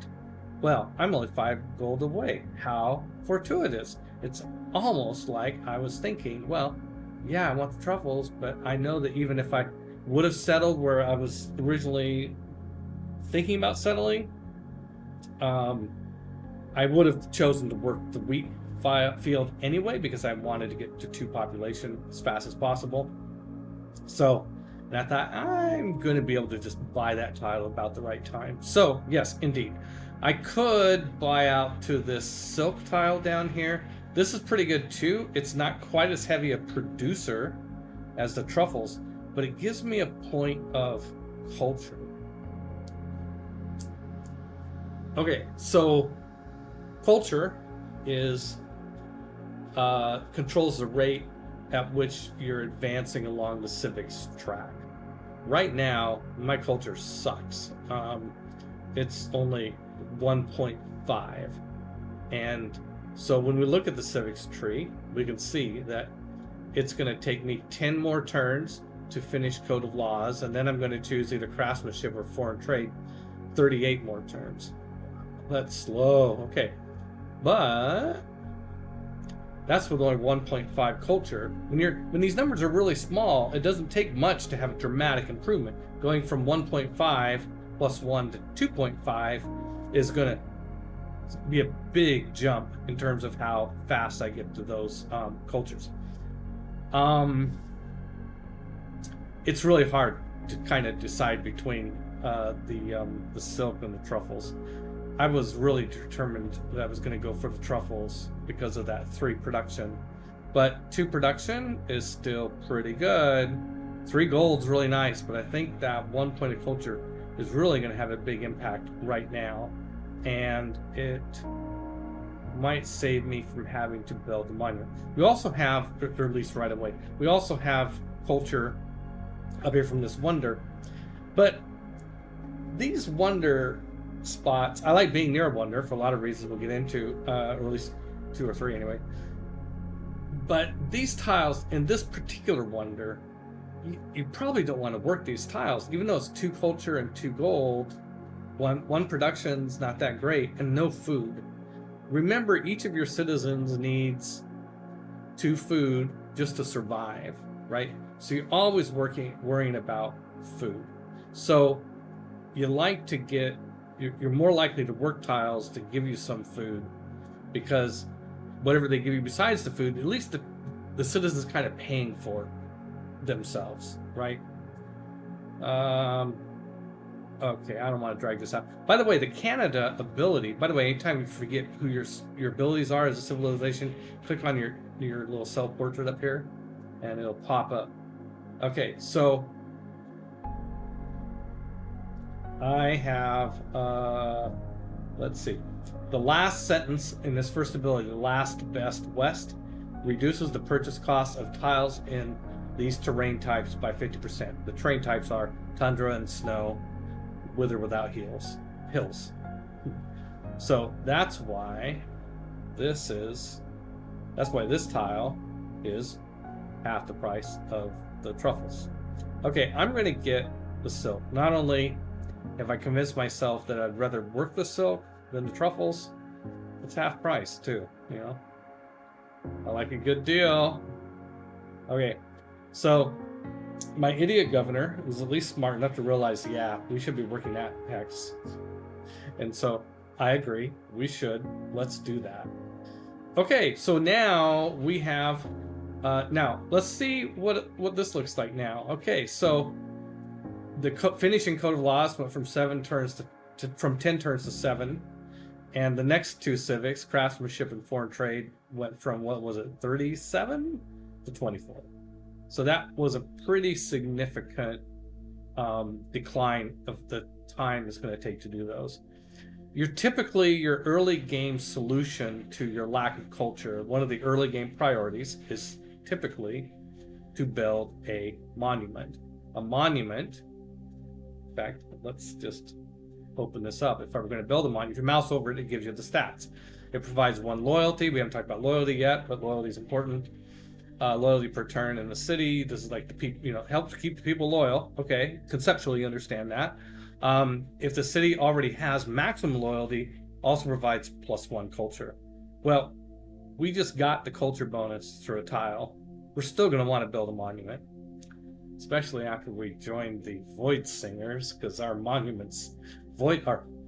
Well, I'm only 5 gold away. How fortuitous. It's almost like I was thinking, well, yeah, I want the truffles, but I know that even if I would have settled where I was originally thinking about settling, I would have chosen to work the wheat field anyway, because I wanted to get to 2 population as fast as possible. So, and I thought I'm going to be able to just buy that tile about the right time. So, yes, indeed. I could buy out to this silk tile down here. This is pretty good too. It's not quite as heavy a producer as the truffles, but it gives me a point of culture. Okay, so culture is controls the rate at which you're advancing along the civics track. Right now, my culture sucks. It's only 1.5, and so when we look at the civics tree, we can see that it's going to take me 10 more turns to finish Code of Laws, and then I'm going to choose either craftsmanship or foreign trade, 38 more turns. That's slow. Okay, but that's with only 1.5 culture. When these numbers are really small, it doesn't take much to have a dramatic improvement. Going from 1.5 plus 1 to 2.5 is going to be a big jump in terms of how fast I get to those cultures. It's really hard to kind of decide between the silk and the truffles. I was really determined that I was going to go for the truffles because of that 3 production, but 2 production is still pretty good. 3 gold's really nice, but I think that 1 point of culture is really going to have a big impact right now, and it might save me from having to build a monument. We also have, or at least right away, we also have culture up here from this wonder, but these wonder spots, I like being near a wonder for a lot of reasons we'll get into, or at least 2 or 3 anyway. But these tiles in this particular wonder, you probably don't want to work these tiles, even though it's 2 culture and 2 gold. One production's not that great, and no food. Remember, each of your citizens needs 2 food just to survive, right? So you're always worrying about food. So you like to get, you're more likely to work tiles to give you some food, because whatever they give you besides the food, at least the citizens kind of paying for themselves, right? Okay, I don't want to drag this out. By the way, the Canada ability, by the way, anytime you forget who your abilities are as a civilization, click on your little self-portrait up here, and it'll pop up. Okay, so I have, let's see. The last sentence in this first ability, the last best west, reduces the purchase cost of tiles in these terrain types by 50%. The terrain types are tundra and snow, with or without hills. So that's why this tile is half the price of the truffles. Okay, I'm going to get the silk. Not only have I convinced myself that I'd rather work the silk than the truffles, it's half price too, you know. I like a good deal. Okay, so my idiot governor was at least smart enough to realize, yeah, we should be working that hex. And so I agree, we should. Let's do that. Okay, so now we have, now let's see what this looks like now. Okay, so the finishing code of laws went from 7 turns from 10 turns to 7. And the next 2 civics, craftsmanship and foreign trade, went from, what was it, 37 to 24. So that was a pretty significant decline of the time it's going to take to do those. Your early game solution to your lack of culture, one of the early game priorities is typically to build a monument. A monument, in fact, let's just open this up. If I were going to build a monument, if you mouse over it, it gives you the stats. It provides 1 loyalty. We haven't talked about loyalty yet, but loyalty is important. Loyalty per turn in the city. This is like the people, helps keep the people loyal. Okay, conceptually you understand that. If the city already has maximum loyalty, also provides +1 culture. Well, we just got the culture bonus through a tile. We're still going to want to build a monument, especially after we join the Void Singers, because our monuments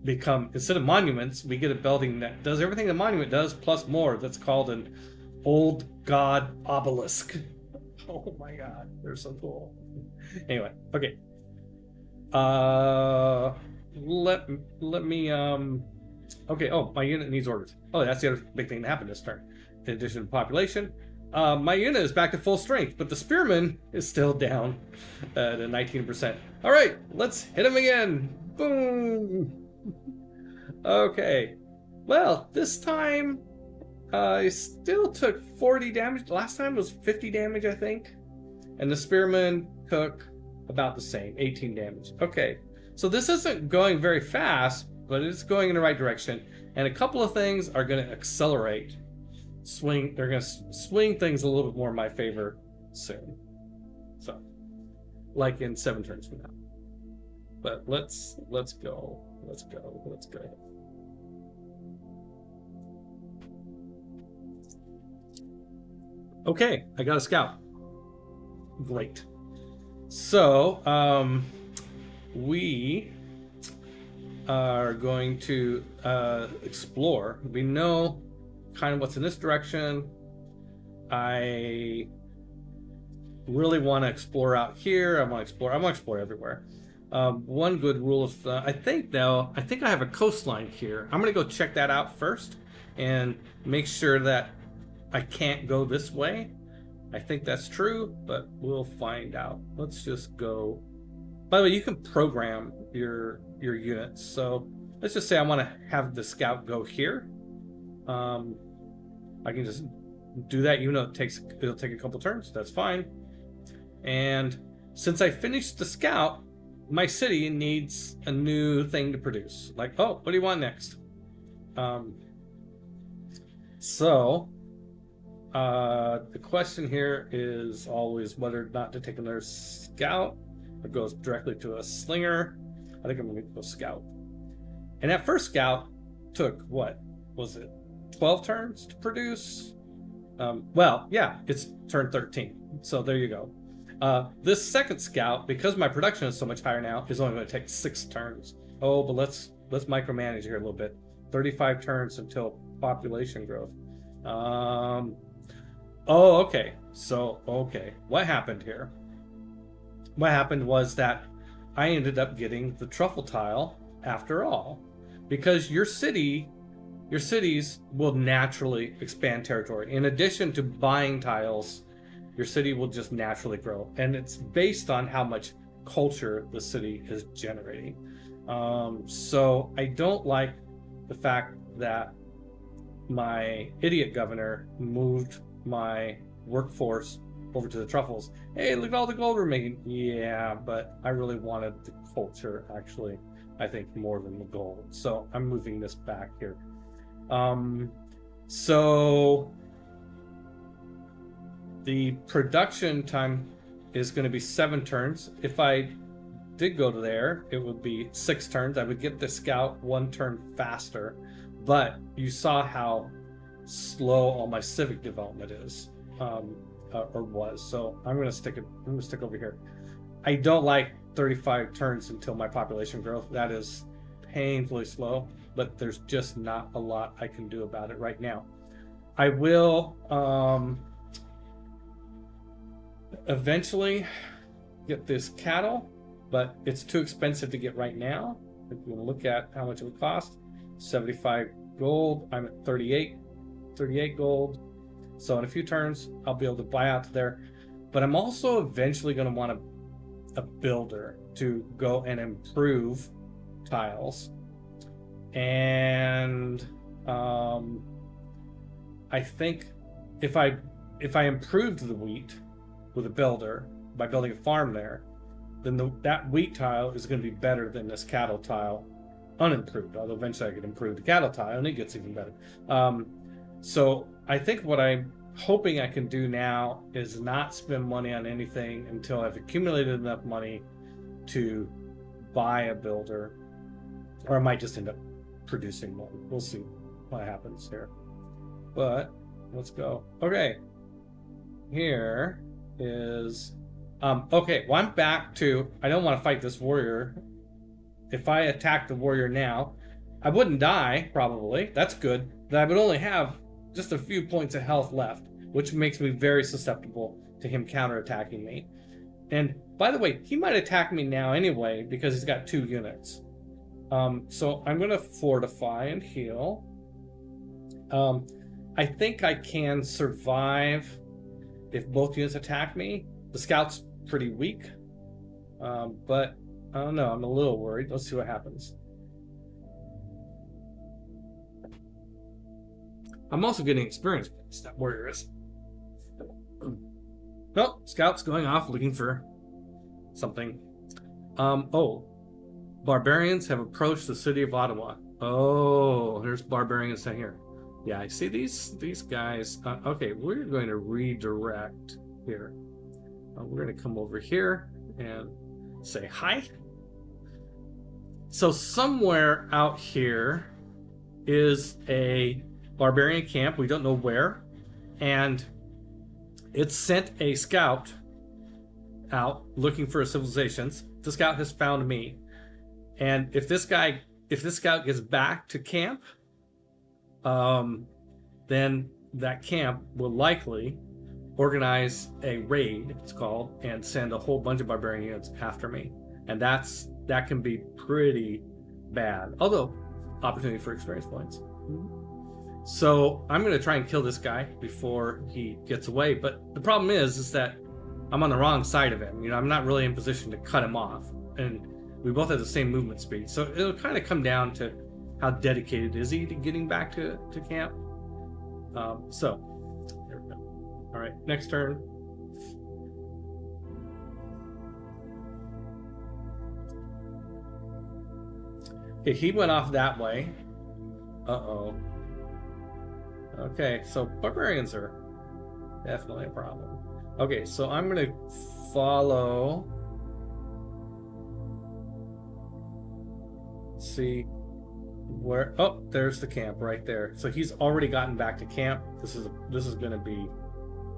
become, instead of monuments, we get a building that does everything the monument does plus more. That's called an Old God Obelisk. Oh my god, they're so cool. Anyway, okay. Let me okay, oh, my unit needs orders. Oh, that's the other big thing that happened this turn. In addition to population, my unit is back to full strength, but the spearman is still down to 19%. All right, let's hit him again. Boom. Okay. Well, this time I still took 40 damage. Last time was 50 damage, I think. And the spearman took about the same, 18 damage. Okay. So this isn't going very fast, but it's going in the right direction. And a couple of things are going to accelerate. They're going to swing things a little bit more in my favor soon. So, like in 7 turns from now. But let's go. Okay, I got a scout. Great. So, we are going to explore. We know kind of what's in this direction. I really want to explore out here. I want to explore everywhere. One good rule of thumb, I think I have a coastline here. I'm going to go check that out first and make sure that I can't go this way. I think that's true, but we'll find out. Let's just go. By the way, you can program your units. So let's just say I want to have the scout go here. I can just do that, even though it'll take a couple turns. That's fine. And since I finished the scout, my city needs a new thing to produce. Like, oh, what do you want next? The question here is always whether or not to take another scout. It goes directly to a slinger. I think I'm going to go scout. And that first scout took, what was it, 12 turns to produce? Well, yeah, it's turn 13. So there you go. This second scout, because my production is so much higher now, is only going to take 6 turns. Oh, but let's micromanage here a little bit. 35 turns until population growth. Oh, okay. So, okay. What happened here? What happened was that I ended up getting the truffle tile after all, because your cities will naturally expand territory. In addition to buying tiles, your city will just naturally grow, and it's based on how much culture the city is generating. So I don't like the fact that my idiot governor moved my workforce over to the truffles. Hey, look at all the gold we're making. Yeah, but I really wanted the culture, actually, I think, more than the gold. So I'm moving this back here. So the production time is going to be 7 turns. If I did go to there, it would be 6 turns. I would get the scout 1 turn faster, but you saw how slow all my civic development is, or was. So I'm going to stick over here. I don't like 35 turns until my population growth. That is painfully slow, but there's just not a lot I can do about it right now. I will eventually get this cattle, but it's too expensive to get right now. If you want to look at how much it would cost, 75 gold. I'm at 38 gold. So in a few turns, I'll be able to buy out to there. But I'm also eventually going to want a builder to go and improve tiles. And I think if I improved the wheat with a builder by building a farm there, then that wheat tile is going to be better than this cattle tile unimproved. Although eventually I could improve the cattle tile and it gets even better. So I think what I'm hoping I can do now is not spend money on anything until I've accumulated enough money to buy a builder, or I might just end up producing one. We'll see what happens here. But let's go. Okay, here is okay, well, I'm back to, I don't want to fight this warrior. If I attack the warrior now, I wouldn't die, probably. That's good. But I would only have just a few points of health left, which makes me very susceptible to him counterattacking me. And by the way, he might attack me now anyway because he's got 2 units. So I'm going to fortify and heal. I think I can survive if both units attack me. The scout's pretty weak, but I don't know. I'm a little worried. Let's see what happens. I'm also getting experience points. That warrior is. Well, scout's going off looking for something. Oh, barbarians have approached the city of Ottawa. Oh, there's barbarians down here. Yeah, I see these guys. Okay, we're going to redirect here. We're going to come over here and say hi. So somewhere out here is a barbarian camp. We don't know where. And it sent a scout out looking for civilizations. The scout has found me. And if this scout gets back to camp, then that camp will likely organize a raid, it's called, and send a whole bunch of barbarian units after me. And that can be pretty bad. Although, opportunity for experience points. So I'm going to try and kill this guy before he gets away. But the problem is that I'm on the wrong side of him. I'm not really in position to cut him off. And we both have the same movement speed. So it'll kind of come down to how dedicated is he to getting back to camp. So there we go. All right, next turn. Okay, he went off that way. Uh-oh. Okay, so barbarians are definitely a problem. Okay, so I'm going to follow. Let's see where. Oh, there's the camp right there. So he's already gotten back to camp. This is going to be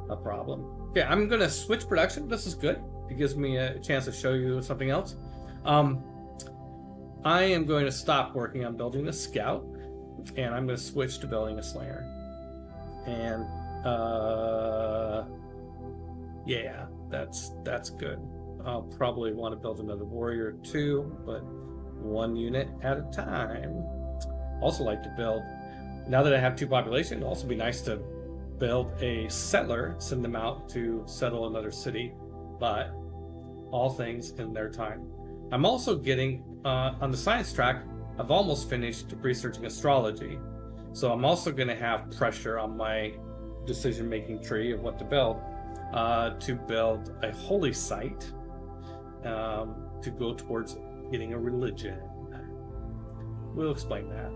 a problem. Okay, I'm going to switch production. This is good. It gives me a chance to show you something else. I am going to stop working on building a scout, and I'm going to switch to building a slinger. And yeah, that's good. I'll probably want to build another warrior too, but one unit at a time. Also like to build, now that I have 2 population, it'd also be nice to build a settler, send them out to settle another city, but all things in their time. I'm also getting on the science track, I've almost finished researching astrology. So I'm also going to have pressure on my decision-making tree of what to build a holy site to go towards getting a religion. We'll explain that.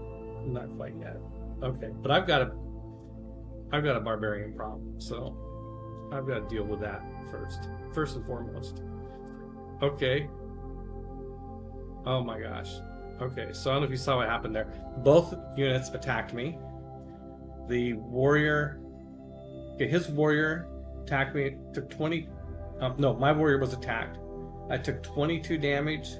Not quite yet. Okay, but I've got a barbarian problem, so I've got to deal with that first and foremost. Okay. Oh my gosh. Okay, so I don't know if you saw what happened there. Both units attacked me. The warrior, okay, his warrior attacked me. Took 20. No, my warrior was attacked. I took 22 damage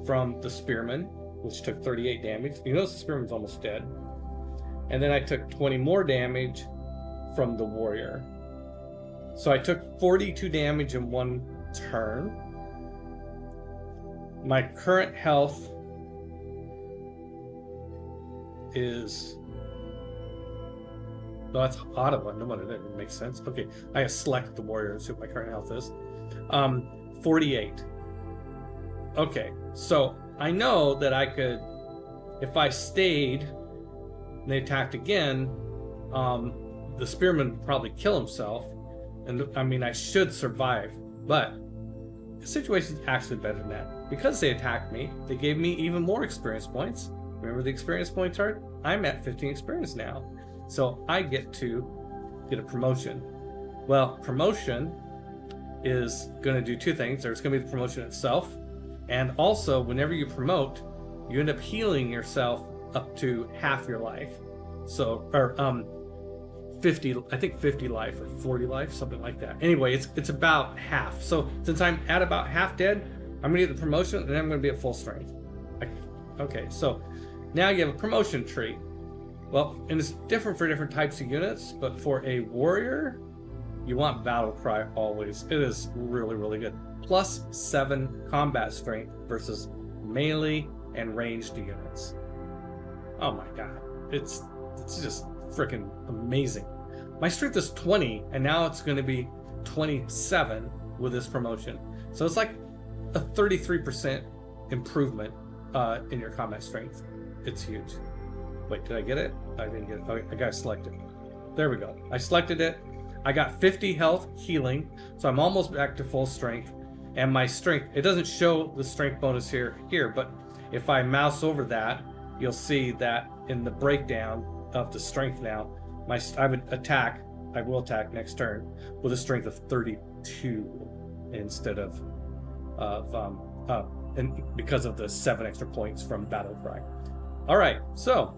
from the spearman, which took 38 damage. You notice the spearman's almost dead. And then I took 20 more damage from the warrior. So I took 42 damage in one turn. My current health is... No, that's Ottawa. No wonder that didn't make sense. Okay, I gotta select the warrior and see what my current health is. 48. Okay, so I know that I could, if I stayed and they attacked again, the spearman would probably kill himself. And I mean, I should survive, but the situation's actually better than that. Because they attacked me, they gave me even more experience points. Remember the experience points are? I'm at 15 experience now. So I get to get a promotion. Well, promotion is going to do 2 things. There's going to be the promotion itself. And also, whenever you promote, you end up healing yourself up to half your life. So, or 50, I think 50 life or 40 life, something like that. Anyway, it's about half. So since I'm at about half dead, I'm going to get the promotion and I'm going to be at full strength. Okay, so now you have a promotion tree. Well, and it's different for different types of units, but for a warrior, you want battle cry always. It is really, really good. Plus 7 combat strength versus melee and ranged units. Oh my god. It's just freaking amazing. My strength is 20, and now it's going to be 27 with this promotion. So it's like a 33% improvement in your combat strength. It's huge. Wait, did I get it? I didn't get it. Okay, I got to select it. There we go. I selected it. I got 50 health healing, so I'm almost back to full strength. And my strength, it doesn't show the strength bonus here, but if I mouse over that, you'll see that in the breakdown of the strength now, I will attack next turn with a strength of 32 instead of and because of the 7 extra points from battle cry. All right, so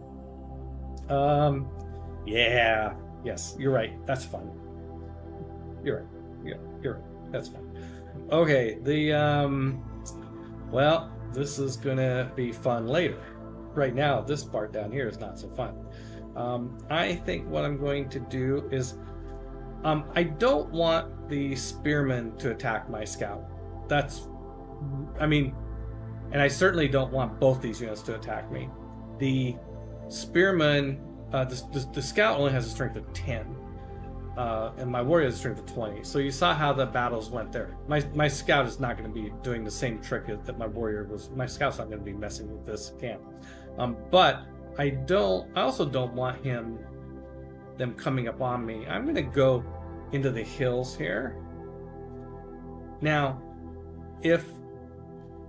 yeah, yes, you're right. That's fun. You're right. Yeah, you're right. That's fun. Okay, well, this is gonna be fun later. Right now, this part down here is not so fun. I think what I'm going to do is, I don't want the spearman to attack my scout. And I certainly don't want both these units to attack me. The spearman the scout only has a strength of 10. And my warrior has a strength of 20. So you saw how the battles went there. My scout is not going to be doing the same trick that my warrior was. My scout's not going to be messing with this camp. But I also don't want them coming up on me. I'm going to go into the hills here. Now, if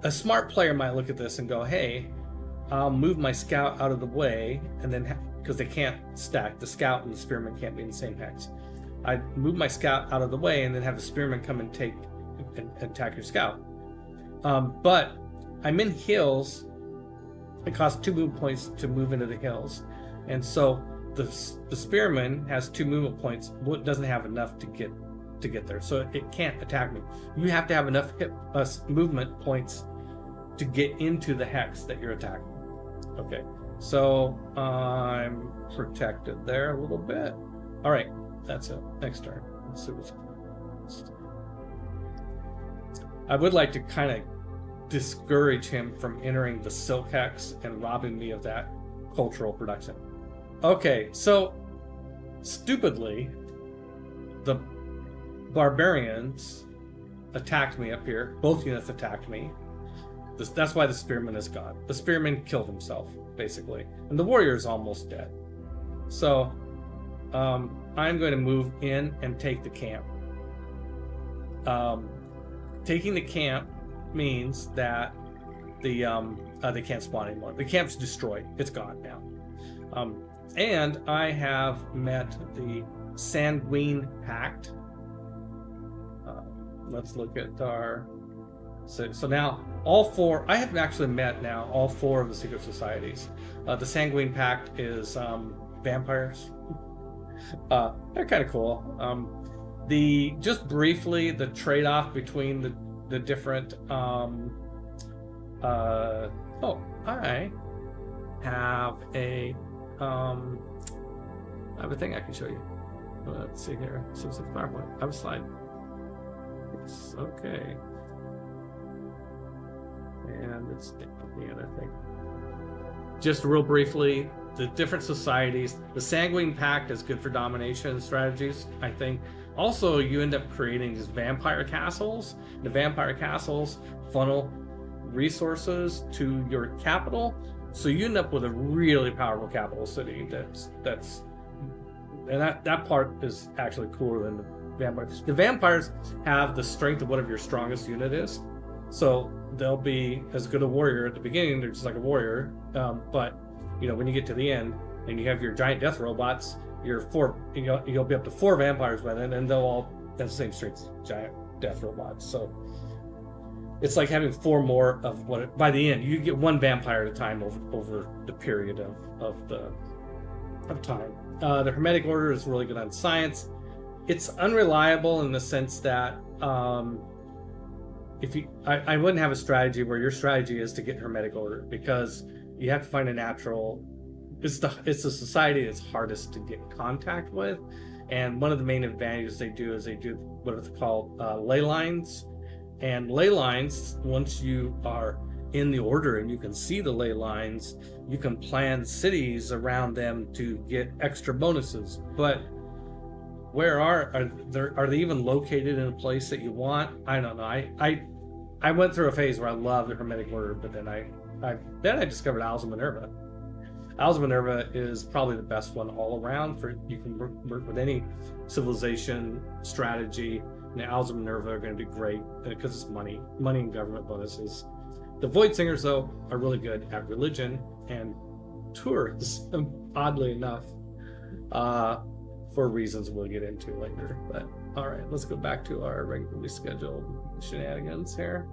a smart player might look at this and go, hey, I'll move my scout out of the way, and then because they can't stack, the scout and the spearman can't be in the same hex. I move my scout out of the way and then have the spearman come and attack your scout. But I'm in hills. It costs 2 movement points to move into the hills, and so the spearman has 2 movement points. Doesn't have enough to get there, so it can't attack me. You have to have enough movement points to get into the hex that you're attacking. Okay, so I'm protected there a little bit. All right, that's it. Next turn. Let's see what's next. I would like to kind of discourage him from entering the silk hex and robbing me of that cultural production. Okay, so stupidly, the barbarians attacked me up here. Both units attacked me. That's why the spearman is gone. The spearman killed himself, basically. And the warrior is almost dead. So, I'm going to move in and take the camp. Taking the camp means that they can't spawn anymore. The camp's destroyed. It's gone now. And I have met the Sanguine Pact. Let's look at our... So now, I have actually met now all 4 of the secret societies. The Sanguine Pact is vampires. They're kind of cool. Just briefly, the trade-off between the different... I have a thing I can show you. Let's see here. So it's a PowerPoint. I have a slide. Yes, okay. And it's the other thing. Just real briefly, the different societies. The Sanguine Pact is good for domination strategies, I think. Also, you end up creating these vampire castles. The vampire castles funnel resources to your capital, so you end up with a really powerful capital city. That part is actually cooler than the vampires. The vampires have the strength of whatever your strongest unit is, so they'll be as good a warrior at the beginning. They're just like a warrior, but when you get to the end and you have your giant death robots, you'll be up to 4 vampires by then, and they'll all have the same strength as giant death robots. So it's like having 4 more of what. By the end, you get 1 vampire at a time over the period of time. The Hermetic Order is really good on science. It's unreliable in the sense that I wouldn't have a strategy where your strategy is to get Hermetic Order, because you have to find a natural. It's the society that's hardest to get contact with, and one of the main advantages they do is they do what are called ley lines. And ley lines, once you are in the order and you can see the ley lines, you can plan cities around them to get extra bonuses. But where are they even located in a place that you want? I don't know. I went through a phase where I loved the Hermetic Order, but then I discovered Owls of Minerva. Owls of Minerva is probably the best one all around. You can work with any civilization strategy. The Owls of Minerva are going to be great because it's money and government bonuses. The Void Singers, though, are really good at religion and tourism, oddly enough, for reasons we'll get into later. But all right, let's go back to our regularly scheduled shenanigans here.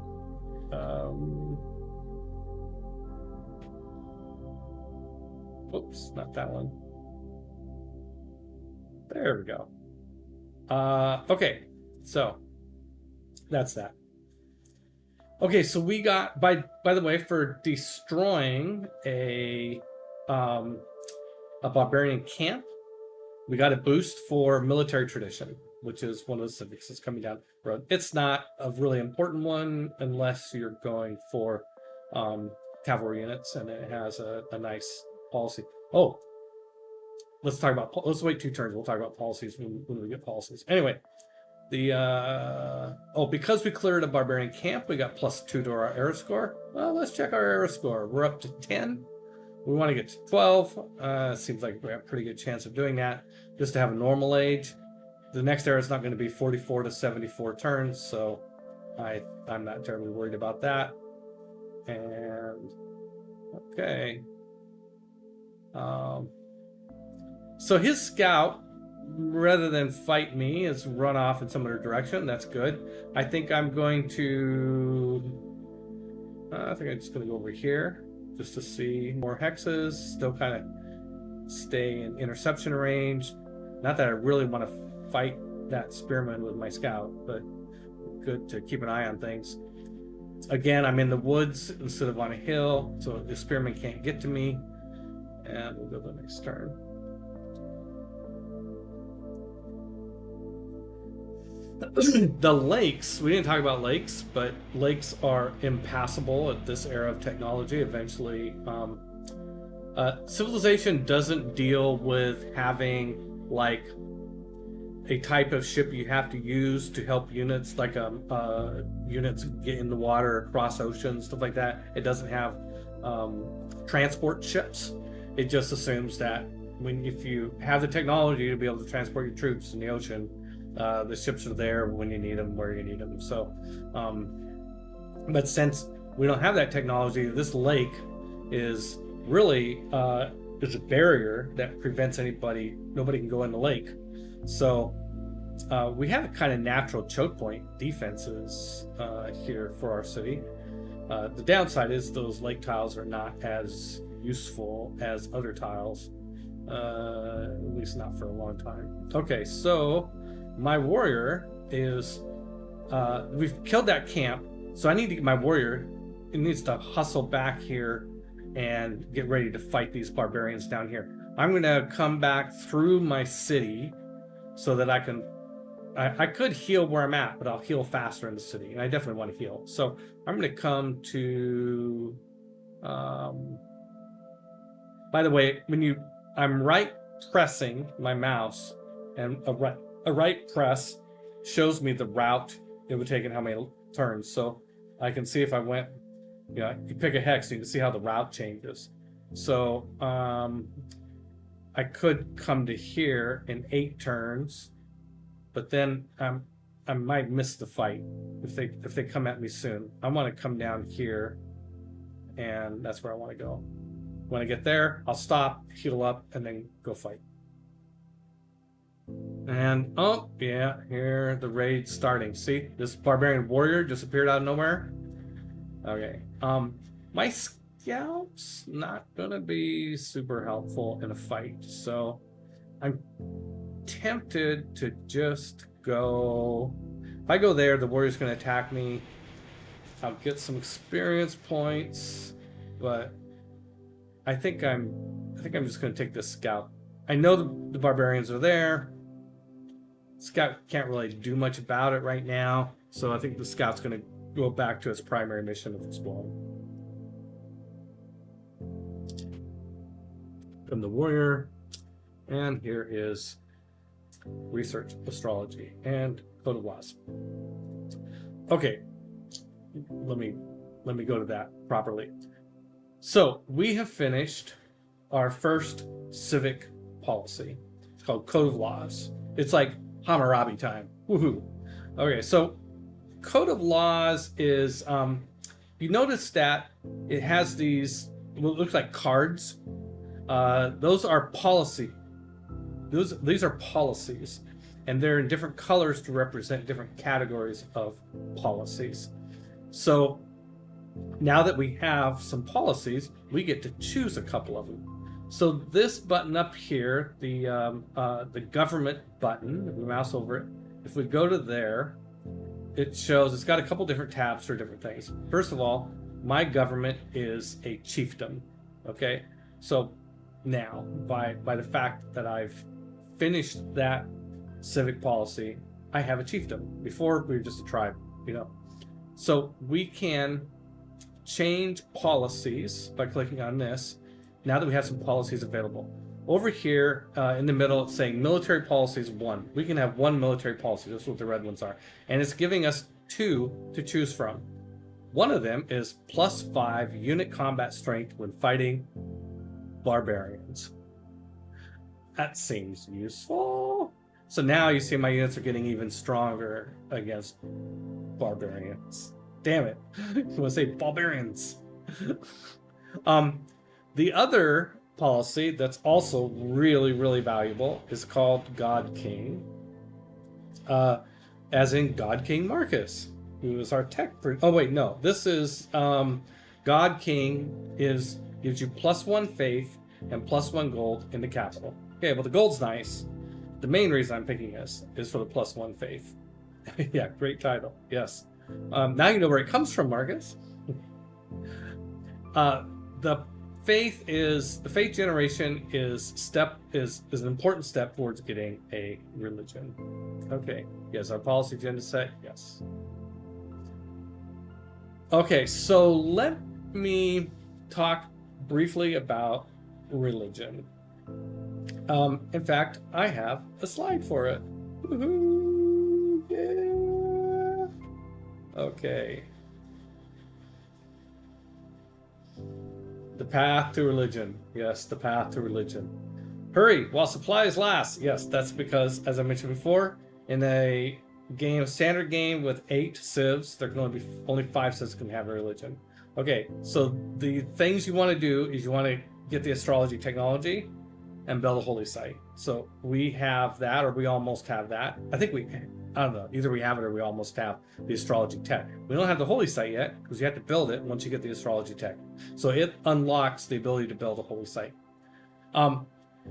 Whoops, not that one. There we go. Okay. So that's that. Okay, so we got by the way, for destroying a barbarian camp, we got a boost for military tradition, which is one of the civics that's coming down the road. It's not a really important one unless you're going for cavalry units, and it has a nice policy. Oh, let's wait 2 turns. We'll talk about policies when we get policies. Anyway, because we cleared a barbarian camp, we got +2 to our era score. Well, let's check our era score. We're up to 10. We want to get to 12. Seems like we have a pretty good chance of doing that. Just to have a normal age. The next era is not going to be 44 to 74 turns, so I'm not terribly worried about that. And okay. So his scout, rather than fight me, has run off in some other direction. That's good. I think I'm going to... I think I'm just going to go over here just to see more hexes. Still kind of stay in interception range. Not that I really want to fight that spearman with my scout, but good to keep an eye on things. Again, I'm in the woods instead of on a hill, so the spearman can't get to me. And we'll go to the next turn. The lakes, we didn't talk about lakes, but lakes are impassable at this era of technology. Eventually, civilization doesn't deal with having like a type of ship you have to use to help units, like units get in the water, across oceans, stuff like that. It doesn't have transport ships. It just assumes that if you have the technology to be able to transport your troops in the ocean, the ships are there when you need them, where you need them. So, but since we don't have that technology, this lake is really is a barrier that prevents nobody can go in the lake. So we have a kind of natural choke point defenses here for our city. The downside is those lake tiles are not as useful as other tiles, at least not for a long time. Okay, so my warrior is, we've killed that camp, so I need to get my warrior, it needs to hustle back here and get ready to fight these barbarians down here. I'm going to come back through my city so that I could heal where I'm at, but I'll heal faster in the city, and I definitely want to heal. So I'm going to come to, by the way, I'm right pressing my mouse, and a right press shows me the route it would take and how many turns. So I can see if I went, you pick a hex, you can see how the route changes. So I could come to here in 8 turns, but then I might miss the fight if they come at me soon. I want to come down here, and that's where I want to go. When I get there, I'll stop, heal up, and then go fight. And oh yeah, here the raid's starting. See, this barbarian warrior just appeared out of nowhere. Okay, my scout's not gonna be super helpful in a fight, so I'm tempted to just go. If I go there, the warrior's gonna attack me. I'll get some experience points, but I think I'm just gonna take this scout. I know the barbarians are there. Scout can't really do much about it right now, so I think the scout's going to go back to its primary mission of exploring. From the warrior, and here is research astrology and code of laws. Okay, let me go to that properly. So we have finished our first civic policy. It's called Code of Laws. It's like Hammurabi time. Woohoo. Okay, so Code of Laws is, you notice that it has these, what looks like cards. Those are policy. These are policies, and they're in different colors to represent different categories of policies. So now that we have some policies, we get to choose a couple of them. So this button up here, the government button, if we mouse over it, if we go to there, it shows it's got a couple different tabs for different things. First of all, my government is a chiefdom. Okay, so now by the fact that I've finished that civic policy, I have a chiefdom. Before we were just a tribe, So we can change policies by clicking on this. Now that we have some policies available, Over here in the middle, it's saying military policies 1. We can have 1 military policy. That's what the red ones are. And it's giving us 2 to choose from. One of them is +5 unit combat strength when fighting barbarians. That seems useful. So now you see my units are getting even stronger against barbarians. Damn it. I want to say barbarians. The other policy that's also really, really valuable is called God King. As in God King Marcus, who is our tech. Oh, wait, no. This is God King gives you +1 faith and +1 gold in the capital. Okay, well, the gold's nice. The main reason I'm picking this is for the +1 faith. Yeah, great title. Yes. Now you know where it comes from, Marcus. The faith generation is an important step towards getting a religion. Okay. Yes, our policy agenda set. Yes. Okay, so let me talk briefly about religion. In fact, I have a slide for it. Woo-hoo, yeah. Okay. The path to religion. Yes, the path to religion. Hurry while supplies last. Yes, that's because, as I mentioned before, in a standard game with 8 civs, there can only be only 5 civs can have a religion. Okay, so the things you want to do is you want to get the astrology technology and build a holy site. So we have that, or we almost have that. I don't know, either we have it or we almost have the astrology tech. We don't have the holy site yet because you have to build it once you get the astrology tech. So it unlocks the ability to build a holy site.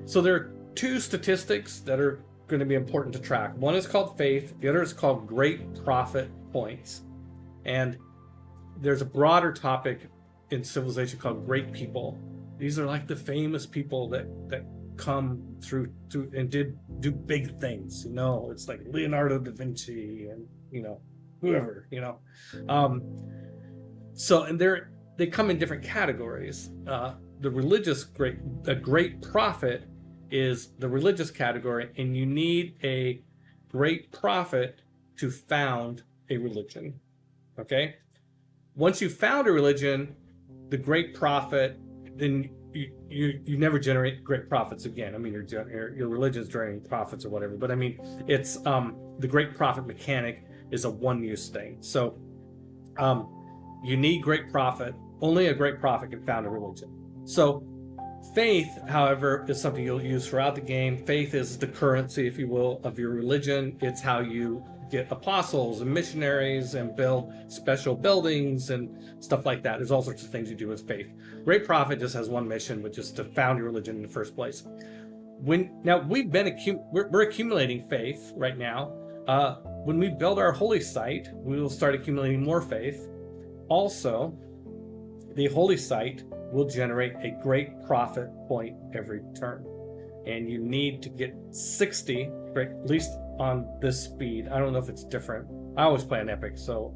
So there are 2 statistics that are going to be important to track. One is called faith, the other is called great prophet points. And there's a broader topic in civilization called great people. These are like the famous people that come through and do big things. It's like Leonardo da Vinci and whoever. So and they come in different categories. The great prophet is the religious category, and you need a great prophet to found a religion. Okay, once you found a religion, the great prophet, then you never generate great prophets again. I mean, your religion's generating prophets or whatever, but I mean, it's the great prophet mechanic is a one-use thing. So you need great prophet. Only a great prophet can found a religion. So faith, however, is something you'll use throughout the game. Faith is the currency, if you will, of your religion. It's how you get apostles and missionaries and build special buildings and stuff like that. There's all sorts of things you do with faith. Great prophet just has one mission, which is to found your religion in the first place. Now we're accumulating faith right now. When we build our holy site, we will start accumulating more faith. Also, the holy site will generate a great prophet point every turn, and you need to get 60, at least on this speed. I don't know if it's different. I always play on epic, so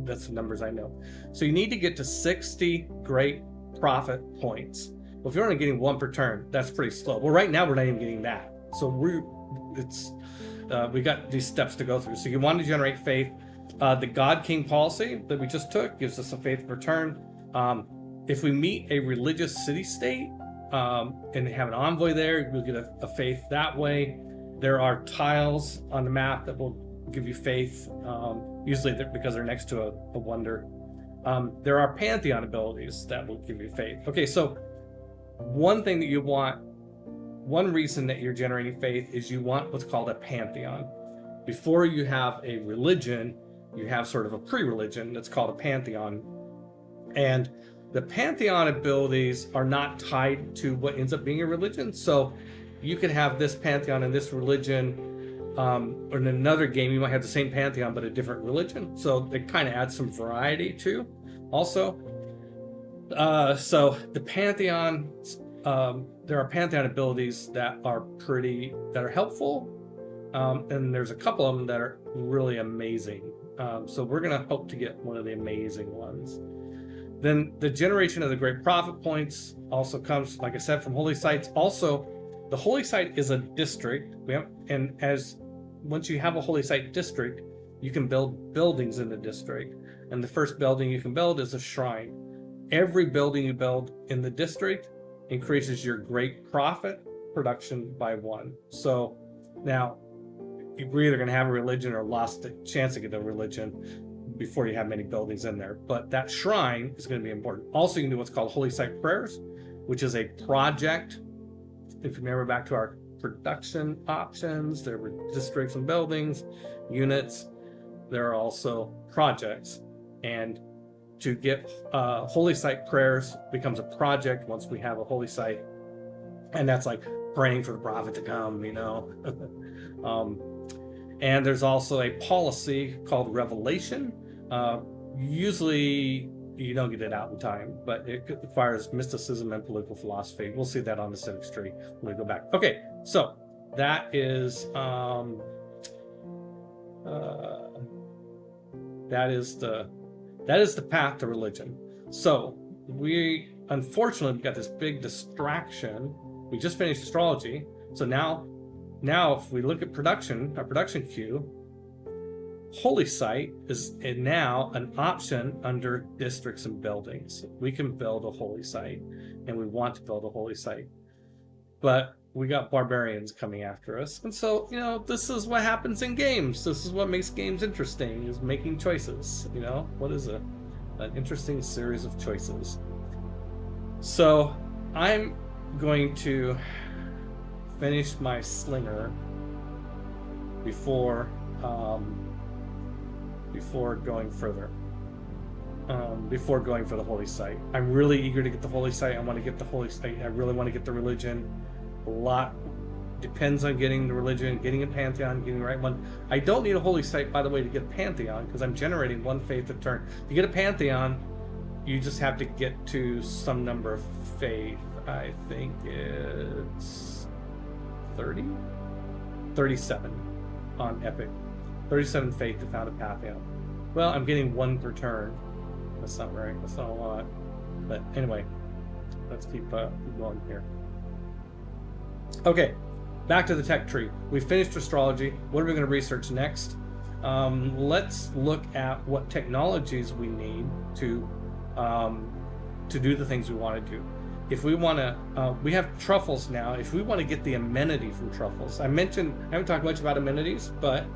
that's the numbers I know. So you need to get to 60 great prophet points. Well, if you're only getting 1 per turn, that's pretty slow. Well, right now we're not even getting that. So we got these steps to go through. So you want to generate faith. The God King policy that we just took gives us a faith per turn. If we meet a religious city-state and have an envoy there, you'll get a faith that way. There are tiles on the map that will give you faith, usually because they're next to a wonder. There are pantheon abilities that will give you faith. Okay, so one thing that you want, one reason that you're generating faith is you want what's called a pantheon. Before you have a religion, you have sort of a pre-religion that's called a pantheon. And the pantheon abilities are not tied to what ends up being a religion. So you could have this pantheon and this religion, or in another game you might have the same pantheon but a different religion. So it kind of adds some variety too. Also, so the pantheon, there are pantheon abilities that are helpful, and there's a couple of them that are really amazing. So we're gonna hope to get one of the amazing ones. Then the generation of the great prophet points also comes, like I said, from holy sites. Also, the holy site is a district. And as once you have a holy site district, you can build buildings in the district. And the first building you can build is a shrine. Every building you build in the district increases your great profit production by 1. So now we're either going to have a religion or lost the chance to get a religion before you have many buildings in there. But that shrine is going to be important. Also, you can do what's called holy site prayers, which is a project. If you remember back to our production options, there were districts and buildings, units. There are also projects. And to get holy site prayers becomes a project once we have a holy site. And that's like praying for the prophet to come, you know. And there's also a policy called revelation. Usually you don't get it out in time, but it requires mysticism and political philosophy. We'll see that on the civics tree when we go back. Okay, so that is the path to religion. So we unfortunately got this big distraction. We just finished astrology, so now if we look at production, our production queue, holy site is now an option under districts and buildings. We can build a holy site, and we want to build a holy site, but we got barbarians coming after us. And so, you know, this is what happens in games. This is what makes games interesting, is making choices. You know, what is an interesting series of choices. So I'm going to finish my slinger before going further, before going for the holy site. I'm really eager to get the holy site. I want to get the holy site. I really want to get the religion. A lot depends on getting the religion, getting a pantheon, getting the right one. I don't need a holy site, by the way, to get a pantheon, because I'm generating 1 faith a turn. To get a pantheon, you just have to get to some number of faith. I think it's 37 on Epic. 37 faith to found a pantheon. Well, I'm getting 1 per turn. That's not right. That's not a lot. But anyway, let's keep going here. Okay, back to the tech tree. We finished astrology. What are we going to research next? Let's look at what technologies we need to do the things we want to do. If we want to, we have truffles now. If we want to get the amenity from truffles, I haven't talked much about amenities, but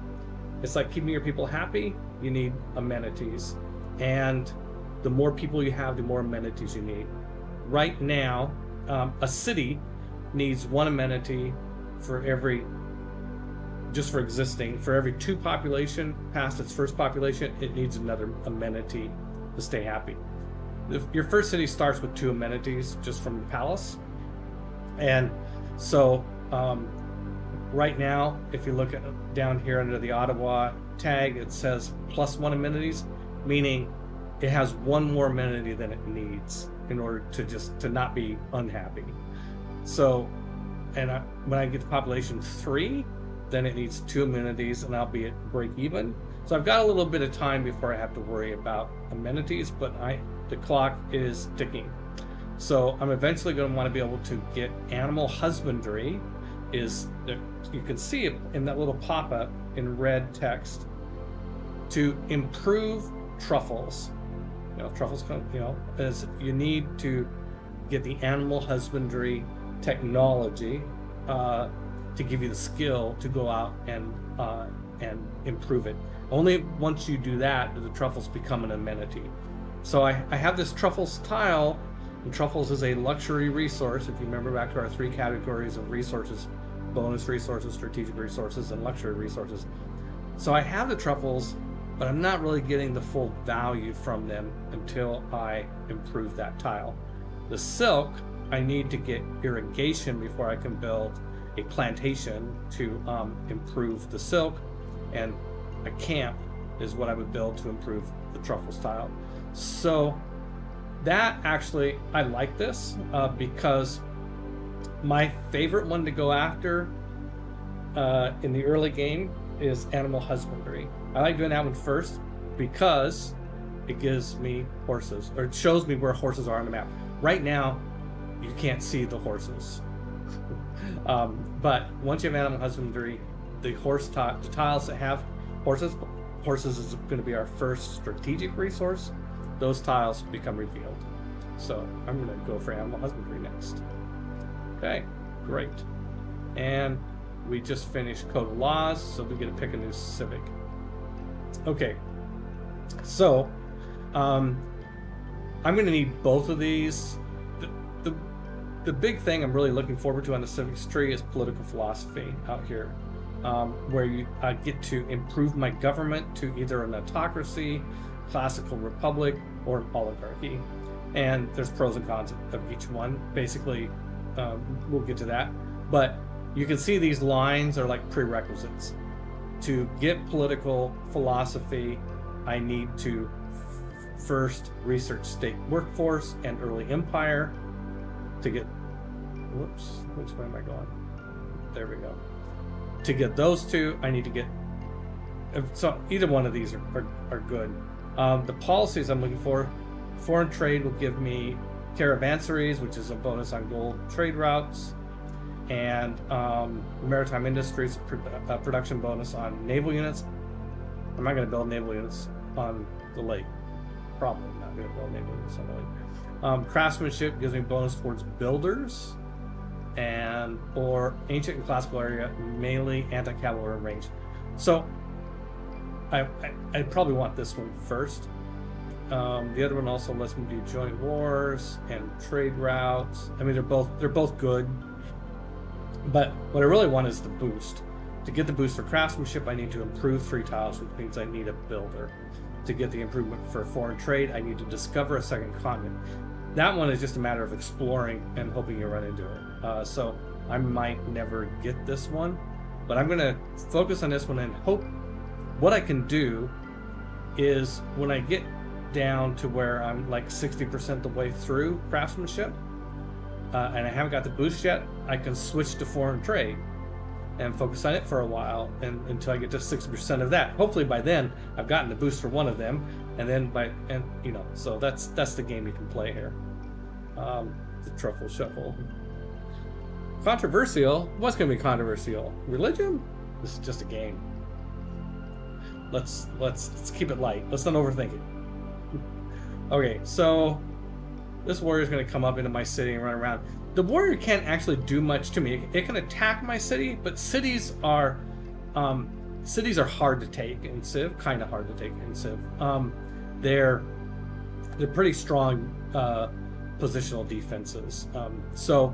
it's like keeping your people happy. You need amenities, and the more people you have, the more amenities you need. Right now, a city needs 1 amenity for every, just for existing, for every 2 population past its first population, it needs another amenity to stay happy. Your first city starts with 2 amenities just from the palace. And so right now, if you look at down here under the Ottawa tag, it says +1 amenities, meaning it has 1 more amenity than it needs in order to not be unhappy. So, and when I get to population 3, then it needs 2 amenities, and I'll be at break even. So I've got a little bit of time before I have to worry about amenities, but the clock is ticking. So I'm eventually going to want to be able to get animal husbandry. You can see it in that little pop-up in red text, to improve truffles. You know, truffles come, you know, as you need to get the animal husbandry technology to give you the skill to go out and improve it. Only once you do that do the truffles become an amenity. So I have this truffles tile, and truffles is a luxury resource. If you remember back to our 3 categories of resources: bonus resources, strategic resources, and luxury resources. So I have the truffles, but I'm not really getting the full value from them until I improve that tile. The silk, I need to get irrigation before I can build a plantation to improve the silk, and a camp is what I would build to improve the truffles tile. So that actually, I like this because my favorite one to go after in the early game is animal husbandry. I like doing that one first because it gives me horses, or it shows me where horses are on the map. Right now, you can't see the horses. But once you have animal husbandry, the the tiles that have horses is going to be our first strategic resource. Those tiles become revealed. So I'm going to go for animal husbandry next. Okay, great. And we just finished Code of Laws, so we get to pick a new civic. Okay, so I'm going to need both of these. The big thing I'm really looking forward to on the civics tree is political philosophy out here, where I get to improve my government to either an autocracy, classical republic, or an oligarchy. And there's pros and cons of each one. Basically, we'll get to that. But you can see these lines are like prerequisites. To get political philosophy, I need to first research state workforce and early empire. To get, whoops, which way am I going? There we go. To get those two, I need to get, so either one of these are good. The policies I'm looking for, foreign trade will give me caravanseries, which is a bonus on gold trade routes, and maritime industries, production bonus on naval units. I'm not going to build naval units on the lake. Probably not going to build naval units on the lake. Craftsmanship gives me bonus towards builders, and or ancient and classical area, melee, anti-cavalry range. So I probably want this one first. The other one also lets me do joint wars and trade routes. I mean, they're both good, but what I really want is the boost. To get the boost for craftsmanship, I need to improve 3 tiles, which means I need a builder. To get the improvement for foreign trade, I need to discover a second continent. That one is just a matter of exploring and hoping you run into it. So I might never get this one, but I'm going to focus on this one and hope. What I can do is when I get down to where I'm like 60% the way through craftsmanship, and I haven't got the boost yet, I can switch to foreign trade and focus on it for a while until I get to 60% of that. Hopefully by then I've gotten the boost for one of them, and then so that's the game you can play here. The truffle shuffle. Controversial? What's going to be controversial? Religion? This is just a game. Let's keep it light. Let's not overthink it. Okay, so this warrior is going to come up into my city and run around. The warrior can't actually do much to me. It can attack my city, but cities are hard to take in Civ. Kind of hard to take in Civ. They're pretty strong positional defenses. So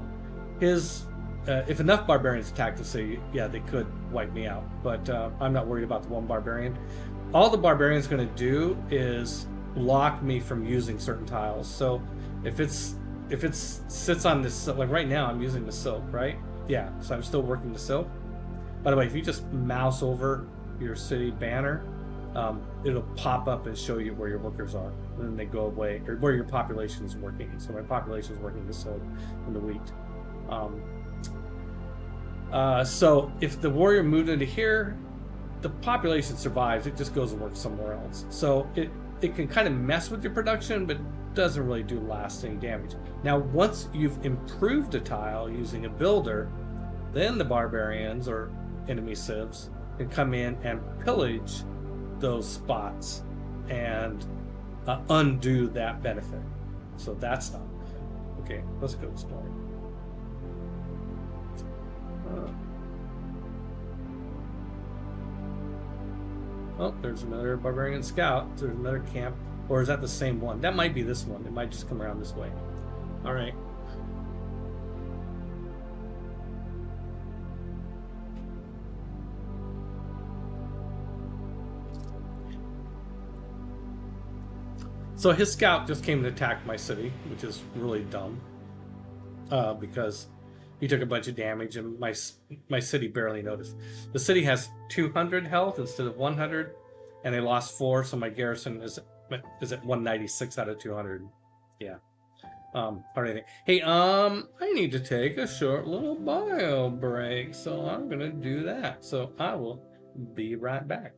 if enough barbarians attack the city, yeah, they could wipe me out. But I'm not worried about the one barbarian. All the barbarian's going to do is block me from using certain tiles. So if it sits on this, like right now I'm using the silk, right? Yeah, so I'm still working the silk. By the way, if you just mouse over your city banner, it'll pop up and show you where your workers are, and then they go away, or where your population is working. So my population is working the silk and the wheat. So if the warrior moved into here, the population survives. It just goes and works somewhere else. So it can kind of mess with your production, but doesn't really do lasting damage. Now, once you've improved a tile using a builder, then the barbarians or enemy civs can come in and pillage those spots and undo that benefit. So that's not okay. Let's go explore. Oh, there's another barbarian scout. There's another camp. Or is that the same one? That might be this one. It might just come around this way. All right. So his scout just came and attacked my city, which is really dumb. Because he took a bunch of damage and my city barely noticed. The city has 200 health instead of 100, and they lost 4, so my garrison is at 196 out of 200. Yeah. Hard anything. Hey, I need to take a short little bio break, so I'm gonna do that. So I will be right back.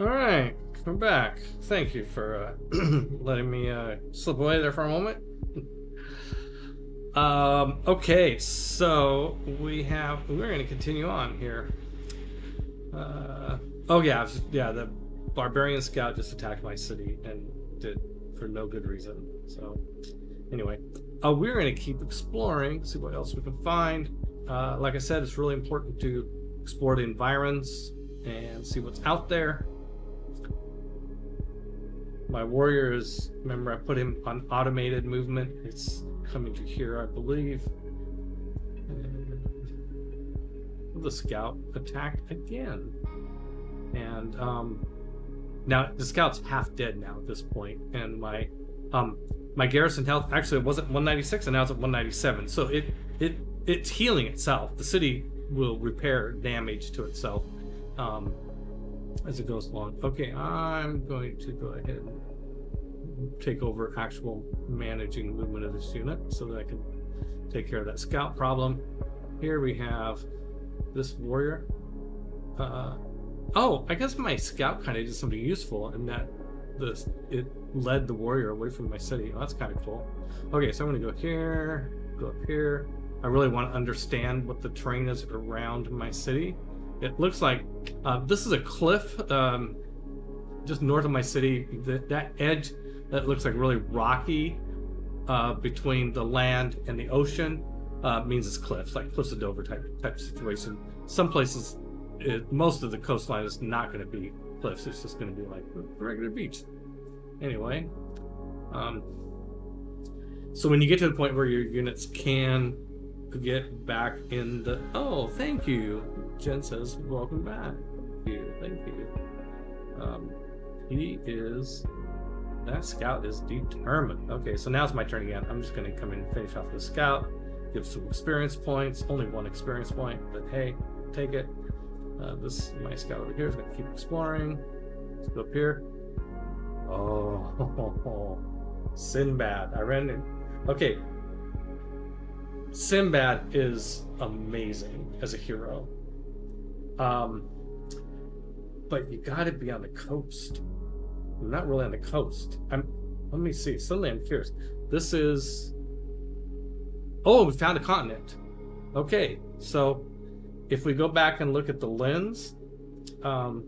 All right, we're back. Thank you for letting me slip away there for a moment. Okay, so we're going to continue on here. Oh yeah, the barbarian scout just attacked my city and did for no good reason. So anyway, we're going to keep exploring, see what else we can find. Like I said, it's really important to explore the environs and see what's out there. My warrior is, remember I put him on automated movement. It's coming to here, I believe. And the scout attacked again. And now the scout's half dead now at this point. And my garrison health, actually it wasn't 196 and now it's at 197. So it's healing itself. The city will repair damage to itself as it goes along. Okay, I'm going to go ahead and take over actual managing movement of this unit so that I can take care of that scout problem. Here we have this warrior. Oh, I guess my scout kind of did something useful in that it led the warrior away from my city. Oh, that's kind of cool. Okay, so I'm going to go here, go up here. I really want to understand what the terrain is around my city. It looks like this is a cliff just north of my city. That edge that looks like really rocky between the land and the ocean means it's cliffs, like Cliffs of Dover type situation. Some places, most of the coastline is not going to be cliffs. It's just going to be like a regular beach. Anyway, so when you get to the point where your units can get back in the... Oh, thank you. Jen says, welcome back. Thank you. That scout is determined. Okay, so now it's my turn again. I'm just going to come in and finish off the scout, give some experience points. Only one experience point, but hey, take it. My scout over here is going to keep exploring. Let's go up here. Oh, Sinbad. I ran in. Okay. Sinbad is amazing as a hero. But you gotta be on the coast. I'm not really on the coast. Let me see. Suddenly I'm curious. This is... Oh, we found a continent. Okay, so if we go back and look at the lens to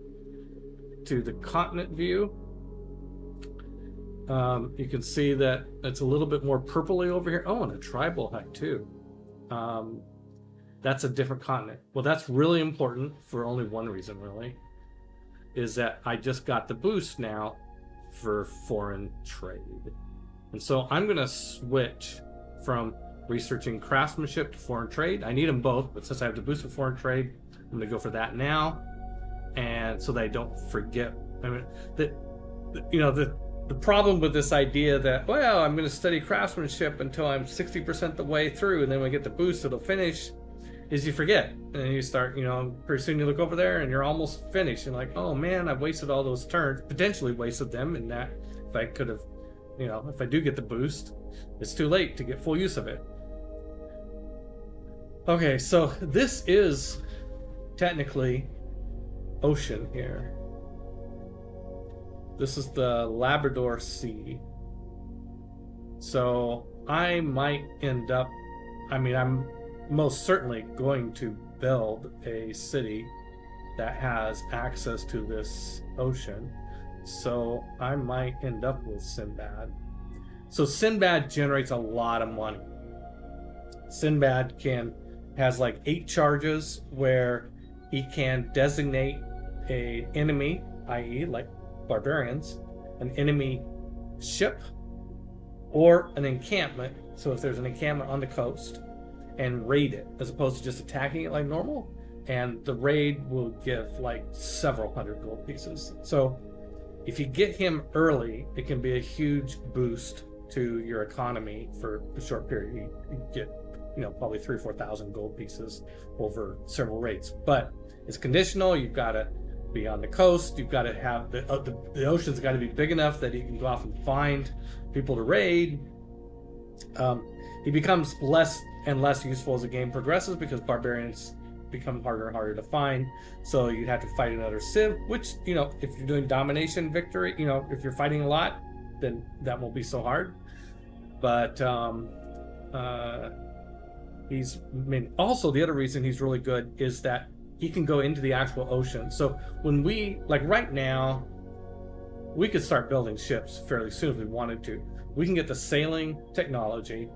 the continent view, you can see that it's a little bit more purpley over here. Oh, and a tribal hut too. That's a different continent. Well, that's really important for only one reason, really, is that I just got the boost now for foreign trade. And so I'm going to switch from researching craftsmanship to foreign trade. I need them both, but since I have the boost for foreign trade, I'm going to go for that now. And so that I don't forget. I mean, the problem with this idea that, well, I'm going to study craftsmanship until I'm 60% the way through, and then when I get the boost, it'll finish, is you forget. And then you start, pretty soon you look over there and you're almost finished. You're like, oh man, I've wasted all those turns, potentially wasted them, in that if I could have, if I do get the boost, it's too late to get full use of it. Okay, so this is technically ocean here. This is the Labrador Sea. So I might end up, I'm most certainly going to build a city that has access to this ocean. So I might end up with Sinbad. So Sinbad generates a lot of money. Sinbad has like 8 charges where he can designate an enemy, i.e. like barbarians, an enemy ship, or an encampment. So if there's an encampment on the coast, and raid it, as opposed to just attacking it like normal. And the raid will give like several hundred gold pieces. So if you get him early, it can be a huge boost to your economy for a short period. You get, probably 3,000 or 4,000 gold pieces over several raids. But it's conditional. You've got to be on the coast. You've got to have the ocean's got to be big enough that you can go off and find people to raid. He becomes less and less useful as the game progresses because barbarians become harder and harder to find. So you'd have to fight another civ, which, if you're doing domination victory, if you're fighting a lot, then that won't be so hard. But also the other reason he's really good is that he can go into the actual ocean. So when right now, we could start building ships fairly soon if we wanted to. We can get the sailing technology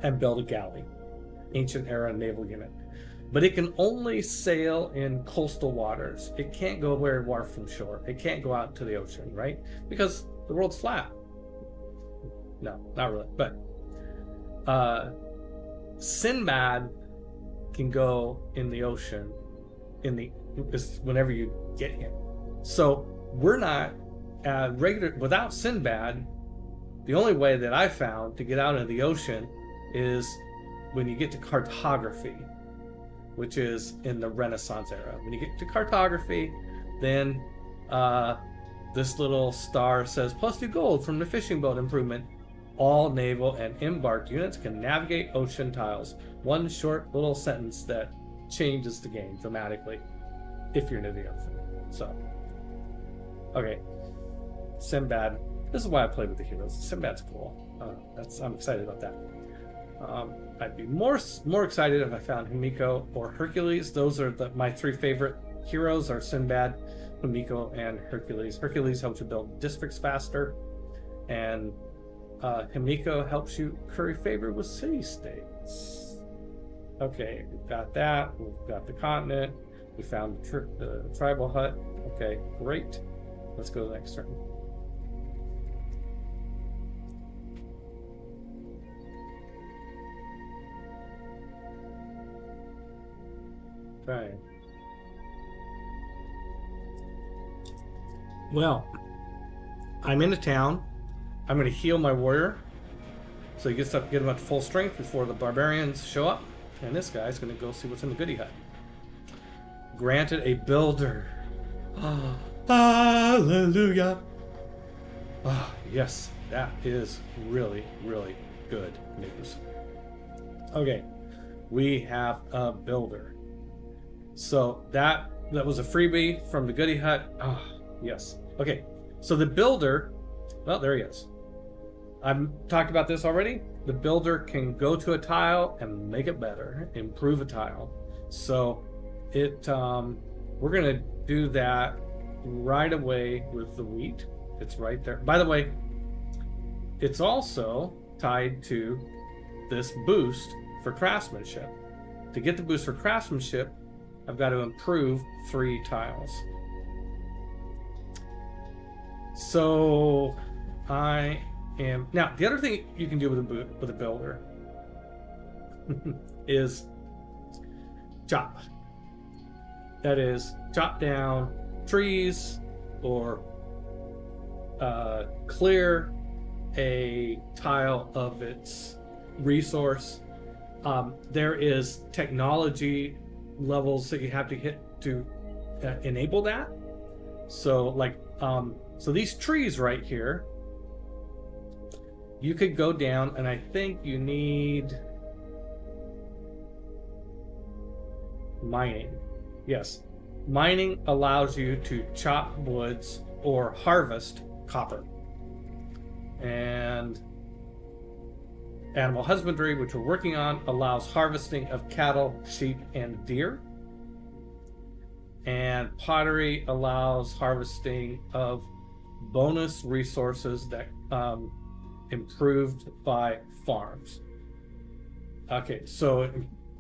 and build a galley, ancient era naval unit. But it can only sail in coastal waters. It can't go very far from shore. It can't go out to the ocean, right? Because the world's flat. No, not really. But Sinbad can go in the ocean whenever you get him. So we're not without Sinbad. The only way that I found to get out into the ocean is when you get to cartography, which is in the Renaissance era. When you get to cartography, then this little star says +2 gold from the fishing boat improvement. All naval and embarked units can navigate ocean tiles. One short little sentence that changes the game dramatically if you're near the ocean. So, okay, Sinbad. This is why I play with the heroes. Sinbad's cool. I'm excited about that. I'd be more excited if I found Himiko or Hercules. Those are my three favorite heroes: are Sinbad, Himiko, and Hercules. Hercules helps you build districts faster, and Himiko helps you curry favor with city-states. Okay, we've got that. We've got the continent. We found the tribal hut. Okay, great. Let's go to the next turn. Okay. Well, I'm in a town. I'm going to heal my warrior, so he gets up, get him up to full strength before the barbarians show up. And this guy's going to go see what's in the goodie hut. Granted a builder. Oh, hallelujah. Oh, yes, that is really, really good news. Okay, we have a builder. So that was a freebie from the goodie hut. Oh, yes. Okay, so the builder, well, there he is. I've talked about this already. The builder can go to a tile and make it better, improve a tile. So we're gonna do that right away with the wheat. It's right there. By the way, it's also tied to this boost for craftsmanship. To get the boost for craftsmanship, I've got to improve 3 tiles. So now the other thing you can do with a builder is chop. That is, chop down trees or clear a tile of its resource. There is technology levels that you have to hit to enable that. So so these trees right here, you could go down, and I think you need mining. Yes, mining allows you to chop woods or harvest copper. And animal husbandry, which we're working on, allows harvesting of cattle, sheep, and deer. And pottery allows harvesting of bonus resources that improved by farms. Okay, so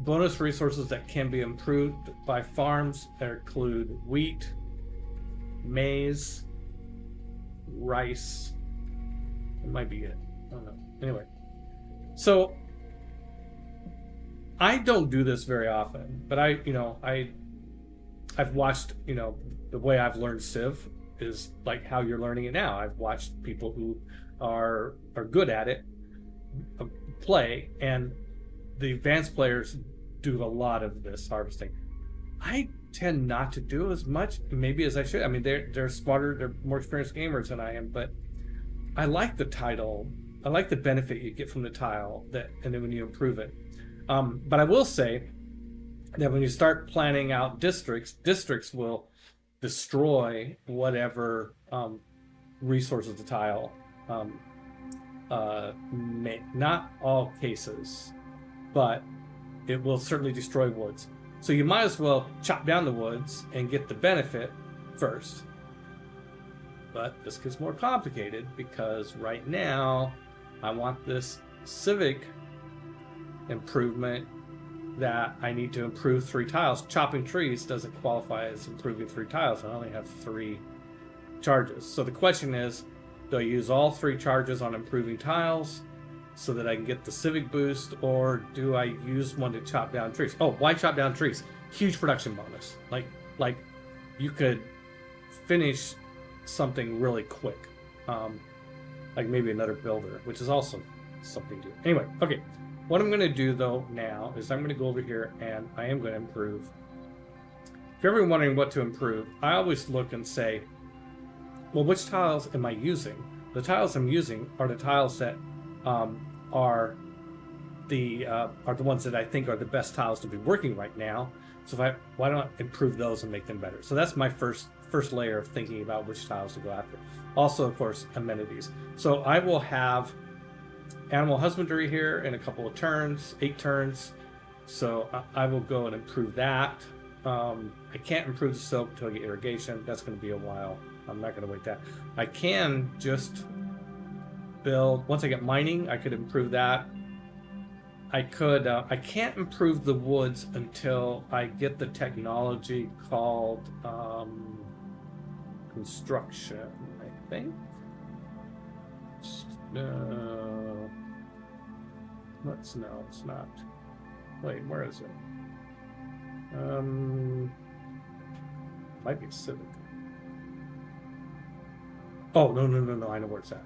bonus resources that can be improved by farms include wheat, maize, rice. It might be it. I don't know. Anyway, so I don't do this very often, but I've watched, the way I've learned Civ is like how you're learning it now. I've watched people who are good at it play, and the advanced players do a lot of this harvesting. I tend not to do as much maybe as I should. I mean, they're smarter, they're more experienced gamers than I am, but I like the title. I like the benefit you get from the tile, and then when you improve it. But I will say, Then when you start planning out districts will destroy whatever resources the tile. Not all cases, but it will certainly destroy woods. So you might as well chop down the woods and get the benefit first. But this gets more complicated because right now I want this civic improvement that I need to improve 3 tiles. Chopping trees doesn't qualify as improving 3 tiles. I only have 3 charges. So the question is, do I use all 3 charges on improving tiles so that I can get the civic boost, or do I use one to chop down trees? Oh, why chop down trees? Huge production bonus. Like you could finish something really quick. Like maybe another builder, which is also something to do. Anyway, okay. What I'm going to do though now is I'm going to go over here and I am going to improve. If you're ever wondering what to improve, I always look and say, well, which tiles am I using? The tiles I'm using are the tiles that are the ones that I think are the best tiles to be working right now. So why don't I improve those and make them better? So that's my first layer of thinking about which tiles to go after. Also, of course, amenities. So I will have animal husbandry here in a couple of turns, 8 turns. So I will go and improve that. I can't improve the silk until I get irrigation. That's going to be a while. I'm not going to wait that. I can just build, once I get mining, I could improve that. I can't improve the woods until I get the technology called construction, I think. No, it's not. Wait, where is it? Might be civic. Oh, no, I know where it's at.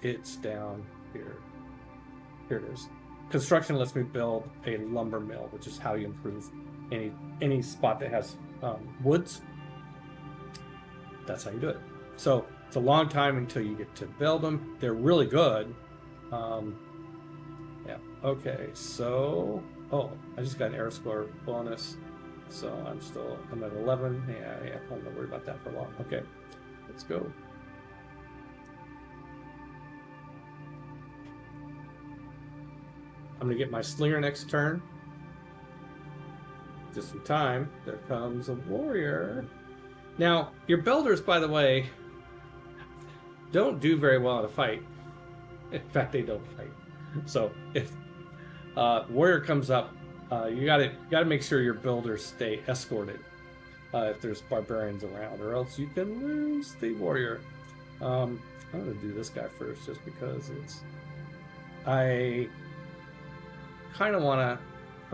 It's down here. Here it is. Construction lets me build a lumber mill, which is how you improve any spot that has woods. That's how you do it. So it's a long time until you get to build them. They're really good. Yeah. Okay. So, I just got an arrow score bonus. So I'm at 11. Yeah. I'm not worried about that for long. Okay. Let's go. I'm gonna get my slinger next turn. Just in time. There comes a warrior. Now, your builders, by the way, don't do very well in a fight. In fact, they don't fight. So if warrior comes up, you gotta make sure your builders stay escorted if there's barbarians around, or else you can lose the warrior. I'm gonna do this guy first, just because I kind of want to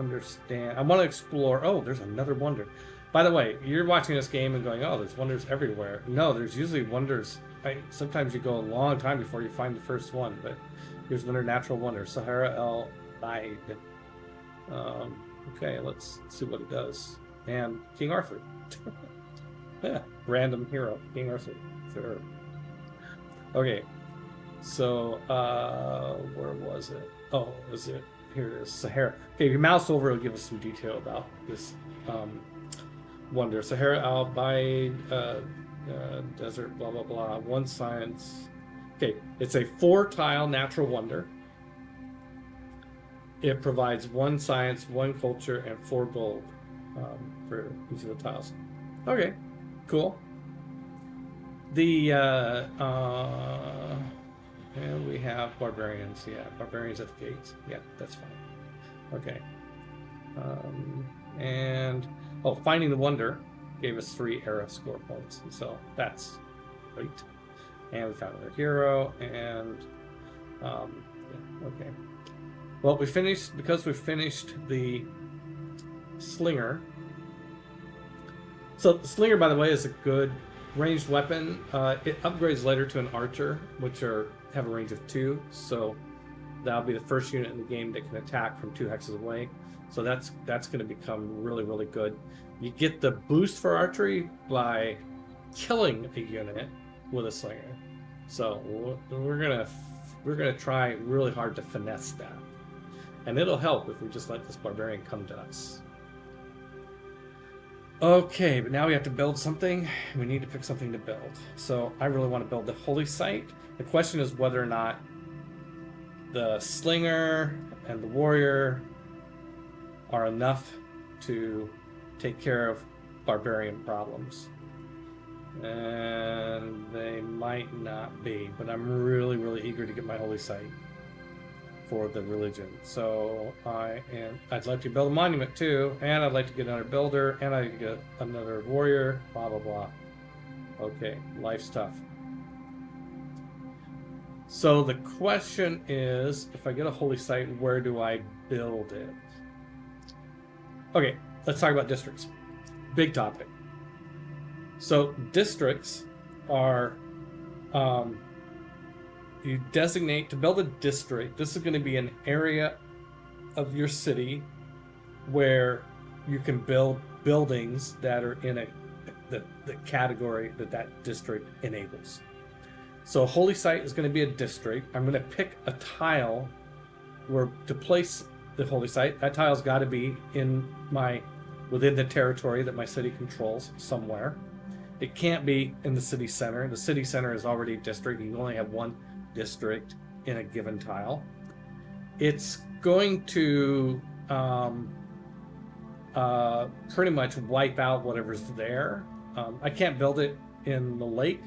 understand. I want to explore. Oh, there's another wonder. By the way, you're watching this game and going, oh, there's wonders everywhere. No, there's usually wonders. Sometimes you go a long time before you find the first one, but here's another natural wonder. Sahara El Baid. Okay, let's see what it does. And King Arthur. Yeah, random hero. King Arthur. Sure. Okay, so where was it? Oh, was it? Here it is, Sahara. Okay, if you mouse over, it'll give us some detail about this wonder. Sahara Al Baid, desert, blah, blah, blah. 1 science. Okay, it's a 4-tile natural wonder. It provides 1 science, 1 culture, and 4 gold for each of the tiles. Okay, cool. And we have barbarians. Yeah, barbarians at the gates. Yeah, that's fine. Okay. And finding the wonder gave us 3 era score points, so that's great. And we found another hero, and yeah, okay. Well, because we finished the slinger. So the slinger, by the way, is a good ranged weapon. It upgrades later to an archer, which have a range of 2, so that'll be the first unit in the game that can attack from 2 hexes away. So that's going to become really, really good. You get the boost for archery by killing a unit with a slinger. So we're gonna try really hard to finesse that, and it'll help if we just let this barbarian come to us. Okay, but now we have to build something. We need to pick something to build. So I really want to build the holy site. The question is whether or not the slinger and the warrior are enough to take care of barbarian problems. And they might not be, but I'm really, really eager to get my holy site for the religion. So I'd like to build a monument too, and I'd like to get another builder, and I'd get another warrior, blah blah blah. Okay, life stuff. So the question is, if I get a holy site, where do I build it? Okay, let's talk about districts. Big topic. So districts are you designate to build a district. This is going to be an area of your city where you can build buildings that are in the category that district enables. So a holy site is going to be a district. I'm going to pick a tile where to place the holy site. That tile's got to be within the territory that my city controls somewhere. It can't be in the city center. The city center is already a district. You can only have one district in a given tile. It's going to pretty much wipe out whatever's there. I can't build it in the lake.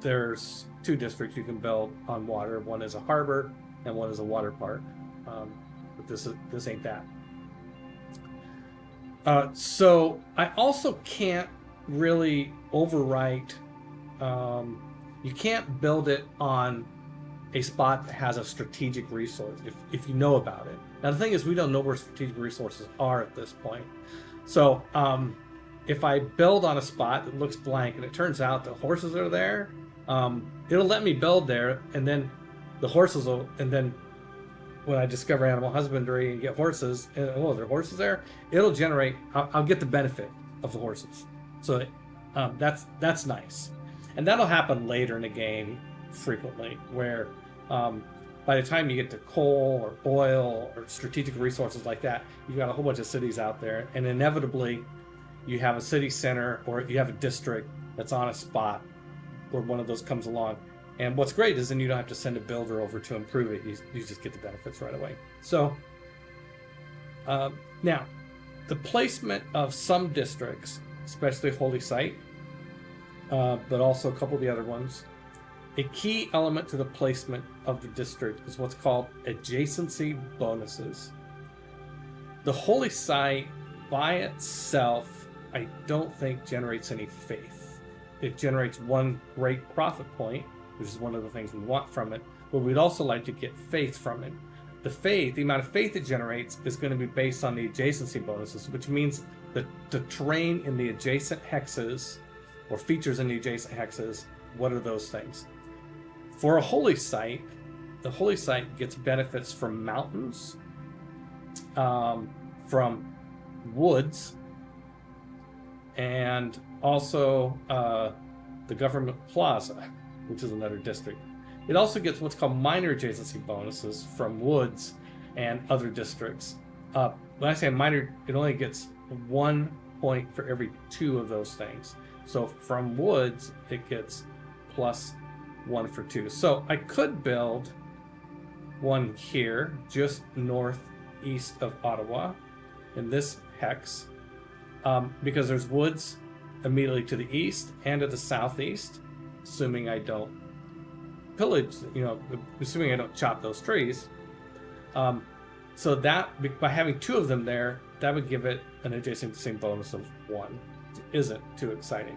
There's two districts you can build on water. One is a harbor and one is a water park. But this ain't that. So I also can't really overwrite. You can't build it on a spot that has a strategic resource if you know about it. Now the thing is, we don't know where strategic resources are at this point. So if I build on a spot that looks blank and it turns out the horses are there, it'll let me build there, and then the horses will, and then when I discover animal husbandry and get horses, and there are horses there, it'll generate. I'll get the benefit of the horses. So that's nice, and that'll happen later in the game frequently, where by the time you get to coal or oil or strategic resources like that, you've got a whole bunch of cities out there, and inevitably you have a city center or you have a district that's on a spot where one of those comes along. And what's great is then you don't have to send a builder over to improve it. You just get the benefits right away. So now, the placement of some districts, especially Holy Site, but also a couple of the other ones, a key element to the placement of the district is what's called adjacency bonuses. The Holy Site by itself, I don't think generates any faith. It generates one great profit point, which is one of the things we want from it, but we'd also like to get faith from it. The amount of faith it generates is going to be based on the adjacency bonuses, which means that the terrain in the adjacent hexes or features in the adjacent hexes, what are those things? For a holy site, the holy site gets benefits from mountains, from woods, and also the government plaza, which is another district. It also gets what's called minor adjacency bonuses from woods and other districts. When I say minor, it only gets 1 point for every 2 of those things. So from woods, it gets +1 for 2. So I could build one here, just northeast of Ottawa, in this hex, because there's woods immediately to the east and to the southeast, assuming I don't pillage, assuming I don't chop those trees. So that, by having 2 of them there, that would give it an adjacency bonus of 1. It isn't too exciting,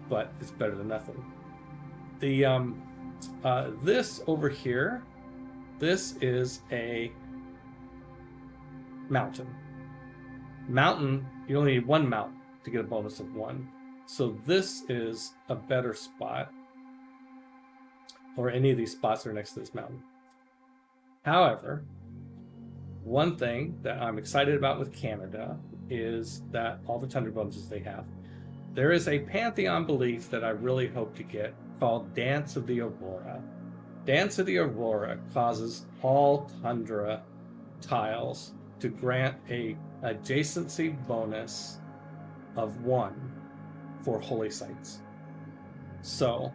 but it's better than nothing. The this over here, this is a mountain. You only need 1 mountain to get a bonus of 1. So this is a better spot, or any of these spots that are next to this mountain. However, one thing that I'm excited about with Canada is that all the tundra bonuses they have, there is a pantheon belief that I really hope to get called Dance of the Aurora. Dance of the Aurora causes all tundra tiles to grant a adjacency bonus of 1 for holy sites. So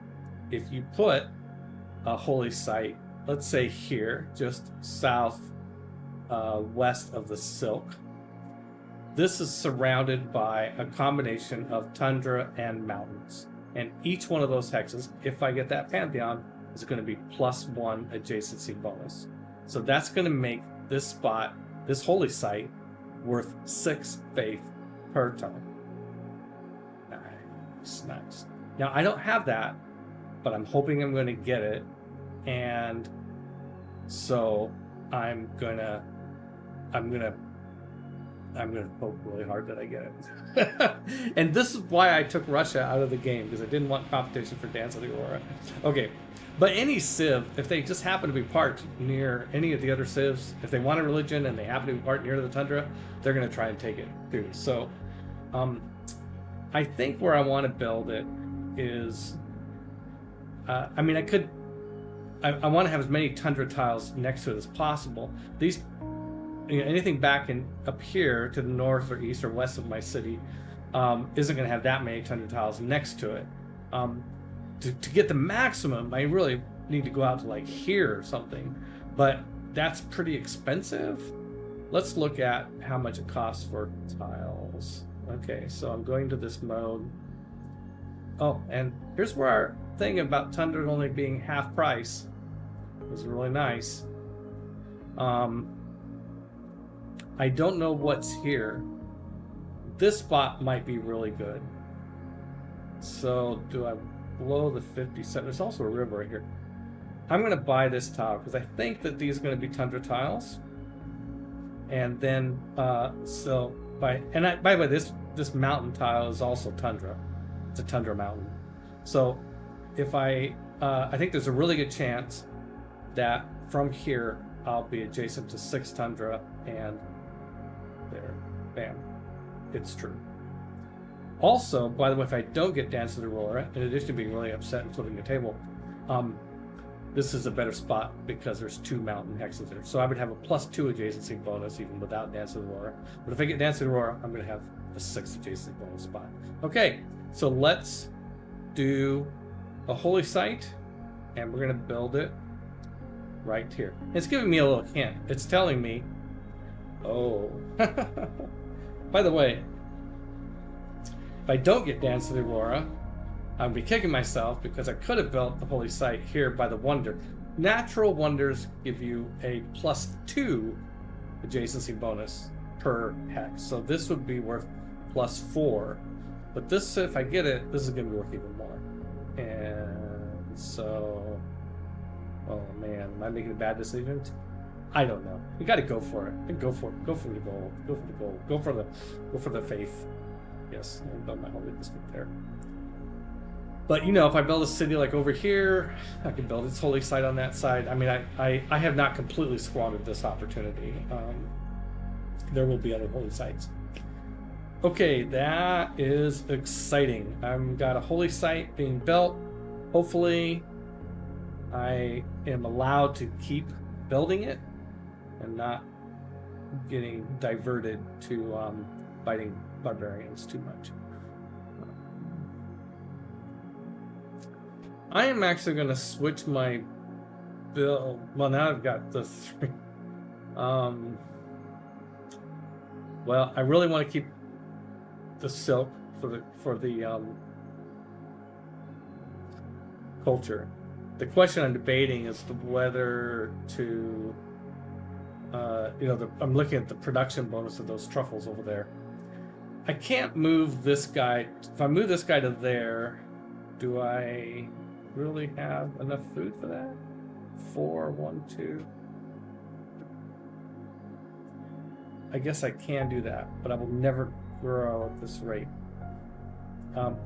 if you put a holy site, let's say here, just south west of the Silk, this is surrounded by a combination of tundra and mountains. And each one of those hexes, if I get that pantheon, is going to be +1 adjacency bonus. So that's going to make this spot, this holy site, worth 6 faith per turn. Nice. Now I don't have that, but I'm hoping I'm going to get it, and so I'm gonna hope really hard that I get it. And this is why I took Russia out of the game, because I didn't want competition for Dance of the Aurora. Okay, but any civ, if they just happen to be parked near any of the other civs, if they want a religion and they happen to be parked near the tundra, they're going to try and take it too. So I think where I want to build it is, I want to have as many tundra tiles next to it as possible. These, anything back in up here to the north or east or west of my city isn't going to have that many tundra tiles next to it. To get the maximum, I really need to go out to like here or something, but that's pretty expensive. Let's look at how much it costs for tiles. Okay, so I'm going to this mode. Oh, and here's where our thing about tundra only being half price is really nice. I don't know what's here. This spot might be really good. So do I blow the 57? There's also a river right here. I'm going to buy this tile because I think that these are going to be tundra tiles. And then, by the way, this mountain tile is also tundra. It's a tundra mountain. So if I think there's a really good chance that from here I'll be adjacent to 6 tundra, and there, bam, it's true. Also, by the way, if I don't get Dance of the Aurora, in addition to being really upset and flipping the table, this is a better spot because there's 2 mountain hexes there. So I would have a +2 adjacency bonus even without Dance of the Aurora. But if I get Dance of the Aurora, I'm going to have a 6 adjacency bonus spot. Okay, so let's do a holy site, and we're going to build it right here. It's giving me a little hint. It's telling me, oh, by the way, if I don't get Dance of the Aurora, I'll be kicking myself because I could have built the holy site here by the wonder. Natural wonders give you a +2 adjacency bonus per hex. So this would be worth +4. But this, if I get it, this is going to be worth even more. And so, oh man, am I making a bad decision? I don't know. You got to go for it. Go for it. Go for the gold. Go for the gold. Go for the faith. Yes, I built my holy district there. But if I build a city like over here, I can build its holy site on that side. I mean, I have not completely squandered this opportunity. There will be other holy sites. Okay, that is exciting. I've got a holy site being built. Hopefully, I am allowed to keep building it and not getting diverted to fighting barbarians too much. I am actually going to switch my build. Well, now I've got the 3. Well, I really want to keep the silk for the culture. The question I'm debating is whether to, I'm looking at the production bonus of those truffles over there. I can't move this guy. If I move this guy to there, do I really have enough food for that? 4, 1, 2. I guess I can do that, but I will never grow at this rate.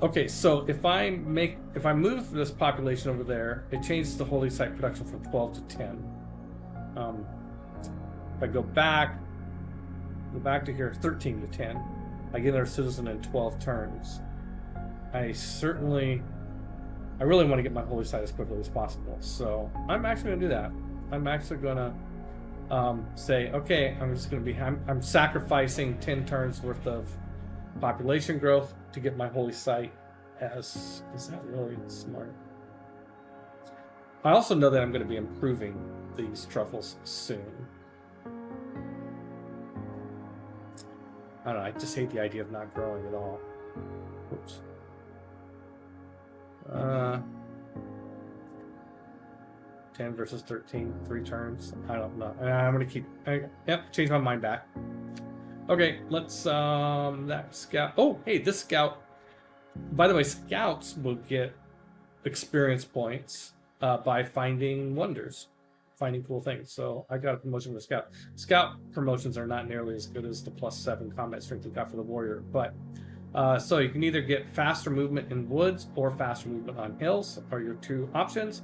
Okay, so if I move this population over there, it changes the holy site production from 12 to 10. If I go back to here, 13 to 10. I get another citizen in 12 turns. I really want to get my holy site as quickly as possible. So I'm actually going to do that. I'm actually going to say, okay, I'm just going to be, I'm sacrificing 10 turns worth of population growth to get my holy site. Is that really smart? I also know that I'm going to be improving these truffles soon. I don't know, I just hate the idea of not growing at all. Oops. 10 versus 13, 3 turns. I don't know. I'm gonna keep. Yep, change my mind back. Okay, let's that scout. Oh, hey, this scout. By the way, scouts will get experience points by finding wonders, finding cool things. So I got a promotion for scout. Scout promotions are not nearly as good as the +7 combat strength we got for the warrior, but so you can either get faster movement in woods or faster movement on hills are your two options.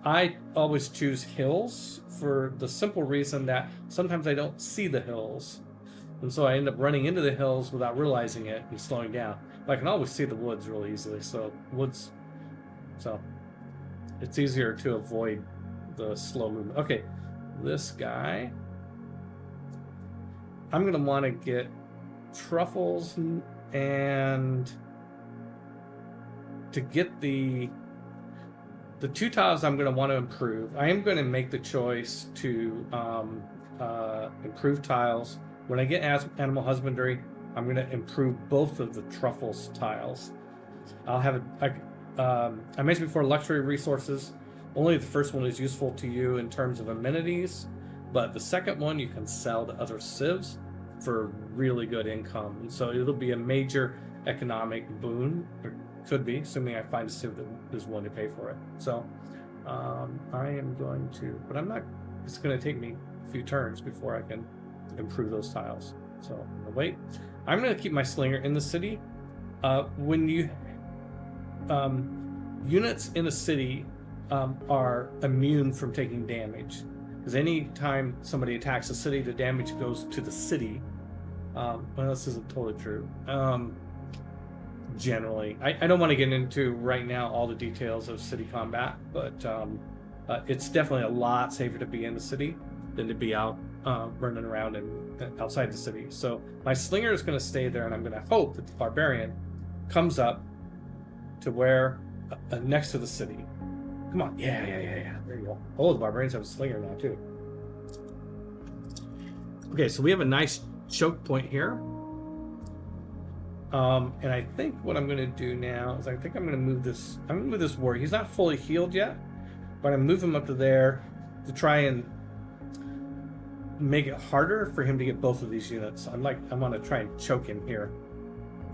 I always choose hills for the simple reason that sometimes I don't see the hills. And so I end up running into the hills without realizing it and slowing down. But I can always see the woods really easily. So it's easier to avoid the slow movement. Okay, this guy. I'm going to want to get truffles and to get the two tiles I'm going to want to improve. I am going to make the choice to improve tiles. When I get animal husbandry, I'm going to improve both of the truffles tiles. I'll have I mentioned before luxury resources. Only the first one is useful to you in terms of amenities, but the second one you can sell to other civs for really good income. And so it'll be a major economic boon, or could be, assuming I find a civ that is willing to pay for it. So I am going to, but I'm not, it's going to take me a few turns before I can improve those tiles. So I'm going to wait. I'm going to keep my slinger in the city. When you, units in a city are immune from taking damage. Because any time somebody attacks a city, the damage goes to the city. Well, this isn't totally true. Generally, I don't want to get into right now all the details of city combat, but it's definitely a lot safer to be in the city than to be out running around and outside the city. So my slinger is going to stay there, and I'm going to hope that the barbarian comes up to where next to the city. Come on, yeah. There you go. Oh, the barbarians have a slinger now too. Okay, so we have a nice choke point here. And I think what I'm going to do now is I think I'm going to move this. I'm going to move this warrior. He's not fully healed yet, but I'm going to move him up to there to try and make it harder for him to get both of these units. I want to try and choke him here.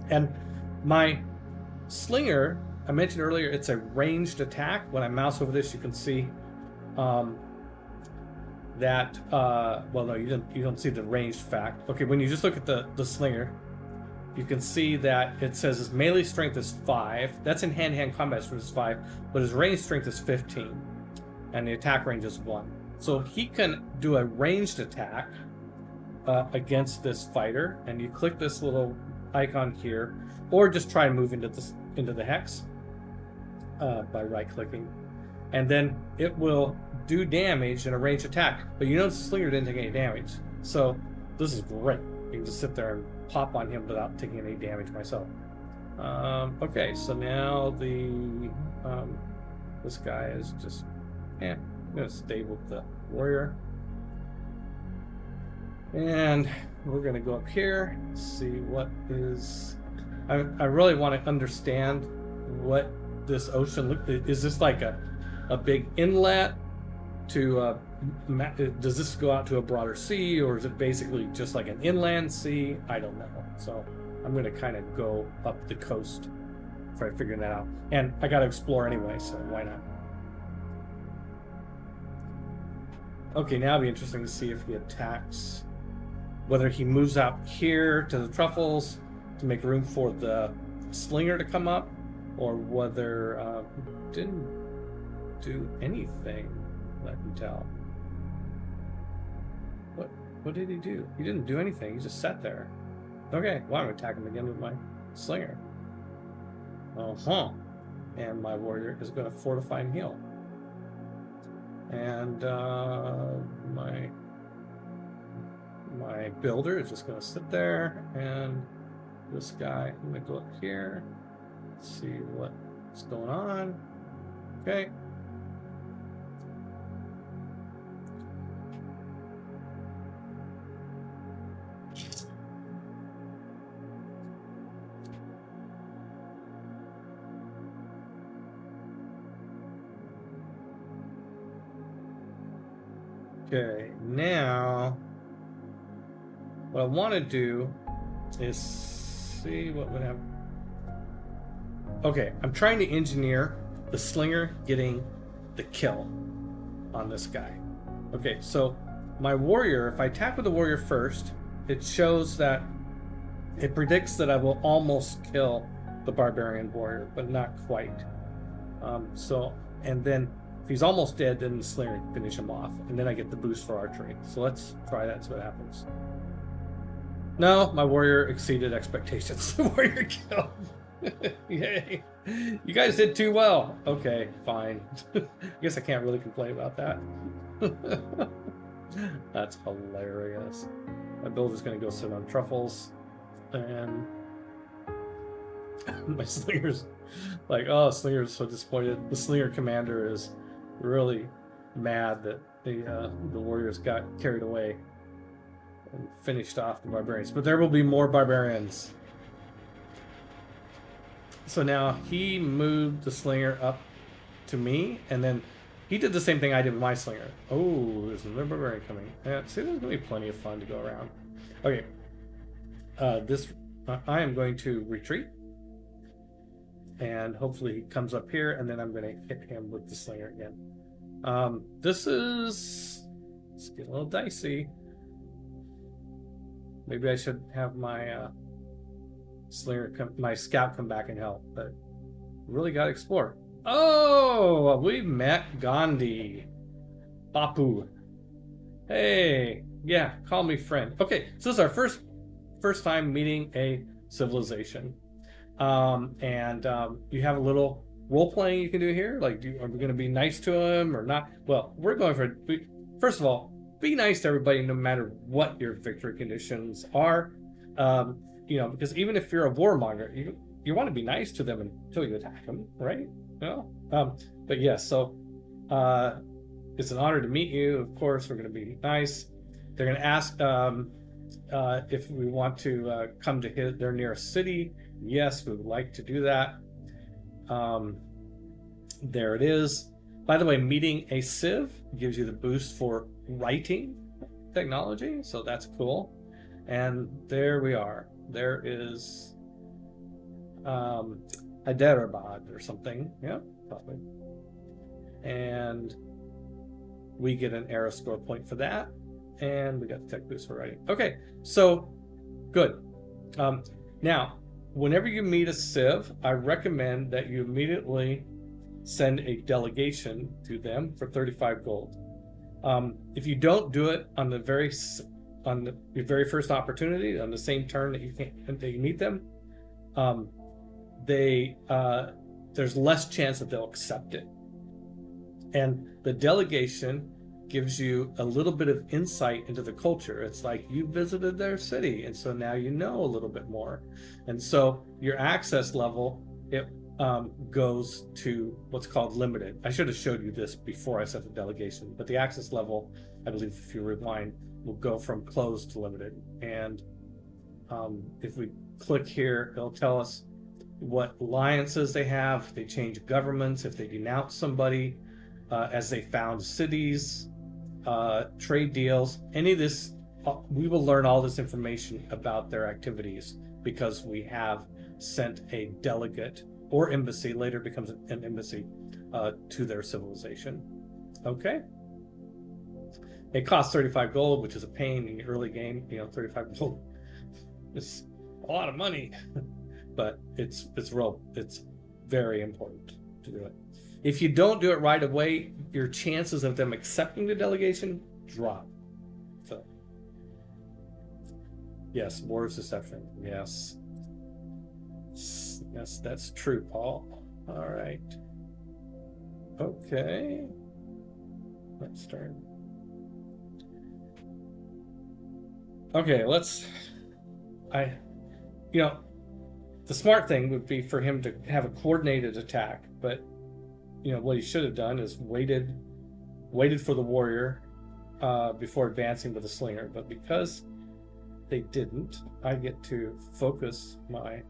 And my slinger, I mentioned earlier, it's a ranged attack. When I mouse over this, you can see that. Well, no, you don't see the ranged fact. Okay, when you just look at the slinger, you can see that it says his melee strength is 5. That's in hand-to-hand combat strength is 5, but his range strength is 15, and the attack range is 1. So he can do a ranged attack against this fighter, and you click this little icon here, or just try and move into the hex by right-clicking, and then it will do damage in a ranged attack. But you notice the slinger didn't take any damage, so this is great. You can just sit there and pop on him without taking any damage myself. Okay, so now this guy is just, I'm gonna stay with the warrior, and we're gonna go up here, see what is. I really want to understand what this ocean look. Is this like a big inlet to? Does this go out to a broader sea, or is it basically just like an inland sea? I don't know. So I'm going to kind of go up the coast, try figuring that out. And I got to explore anyway, so why not? Okay, now it'll be interesting to see if he attacks, whether he moves out here to the truffles to make room for the slinger to come up, or whether he didn't do anything that I can tell. What did he do? He didn't do anything. He just sat there. Okay, well, I'm going to attack him again with my slinger. And my warrior is going to fortify and heal. And my my builder is just going to sit there, and this guy, I'm going to go up here, see what's going on. Okay. Okay, now what I want to do is see what would happen. Okay, I'm trying to engineer the slinger getting the kill on this guy. Okay, so my warrior, if I attack with the warrior first, it shows that it predicts that I will almost kill the barbarian warrior, but not quite. And then if he's almost dead, then the slinger can finish him off, and then I get the boost for archery. So let's try that, see what happens. No, my warrior exceeded expectations. The warrior killed. Yay. You guys did too well. Okay, fine. I guess I can't really complain about that. That's hilarious. My builder's going to go sit on truffles, and my slinger's like, oh, slinger's so disappointed. The slinger commander is really mad that the warriors got carried away and finished off the barbarians. But there will be more barbarians. So now he moved the slinger up to me, and then he did the same thing I did with my slinger. Oh, there's another barbarian coming. Yeah, see, there's going to be plenty of fun to go around. Okay. I am going to retreat. And hopefully he comes up here, and then I'm going to hit him with the slinger again. Let's get a little dicey. Maybe I should have my my scout come back and help, but really got to explore. Oh, we met Gandhi. Bapu. Hey, yeah, call me friend. Okay, so this is our first time meeting a civilization. You have a little role playing you can do here. Like, are we going to be nice to him or not? Well, we're going for, first of all, be nice to everybody no matter what your victory conditions are. Because even if you're a warmonger, you want to be nice to them until you attack them, right? But yes, so it's an honor to meet you. Of course, we're going to be nice. They're going to ask if we want to come to their nearest city. Yes, we would like to do that. There it is. By the way, meeting a civ gives you the boost for writing technology, so that's cool. And there we are. There is Hyderabad or something. Yeah, probably. And we get an arrow score point for that. And we got the tech boost for writing. Okay, so good. Now, whenever you meet a civ, I recommend that you immediately send a delegation to them for 35 gold. If you don't do it on your very first opportunity, on the same turn that you meet them, there's less chance that they'll accept it. And the delegation gives you a little bit of insight into the culture. It's like you visited their city, and so now you know a little bit more. And so your access level, it goes to what's called limited. I should have showed you this before I set the delegation, but the access level, I believe if you rewind, will go from closed to limited. And if we click here, it'll tell us what alliances they have, if they change governments, if they denounce somebody, as they found cities, trade deals, any of this. We will learn all this information about their activities because we have sent a delegate or embassy, later becomes an embassy, to their civilization. Okay. It costs 35 gold, which is a pain in the early game. 35 gold is a lot of money, but it's very important to do it. If you don't do it right away, your chances of them accepting the delegation drop. So, yes, war is deception. Yes. Yes, that's true, Paul. All right. Okay. Let's start. Okay, you know, the smart thing would be for him to have a coordinated attack, but what he should have done is waited for the warrior before advancing with the slinger. But because they didn't, I get to focus my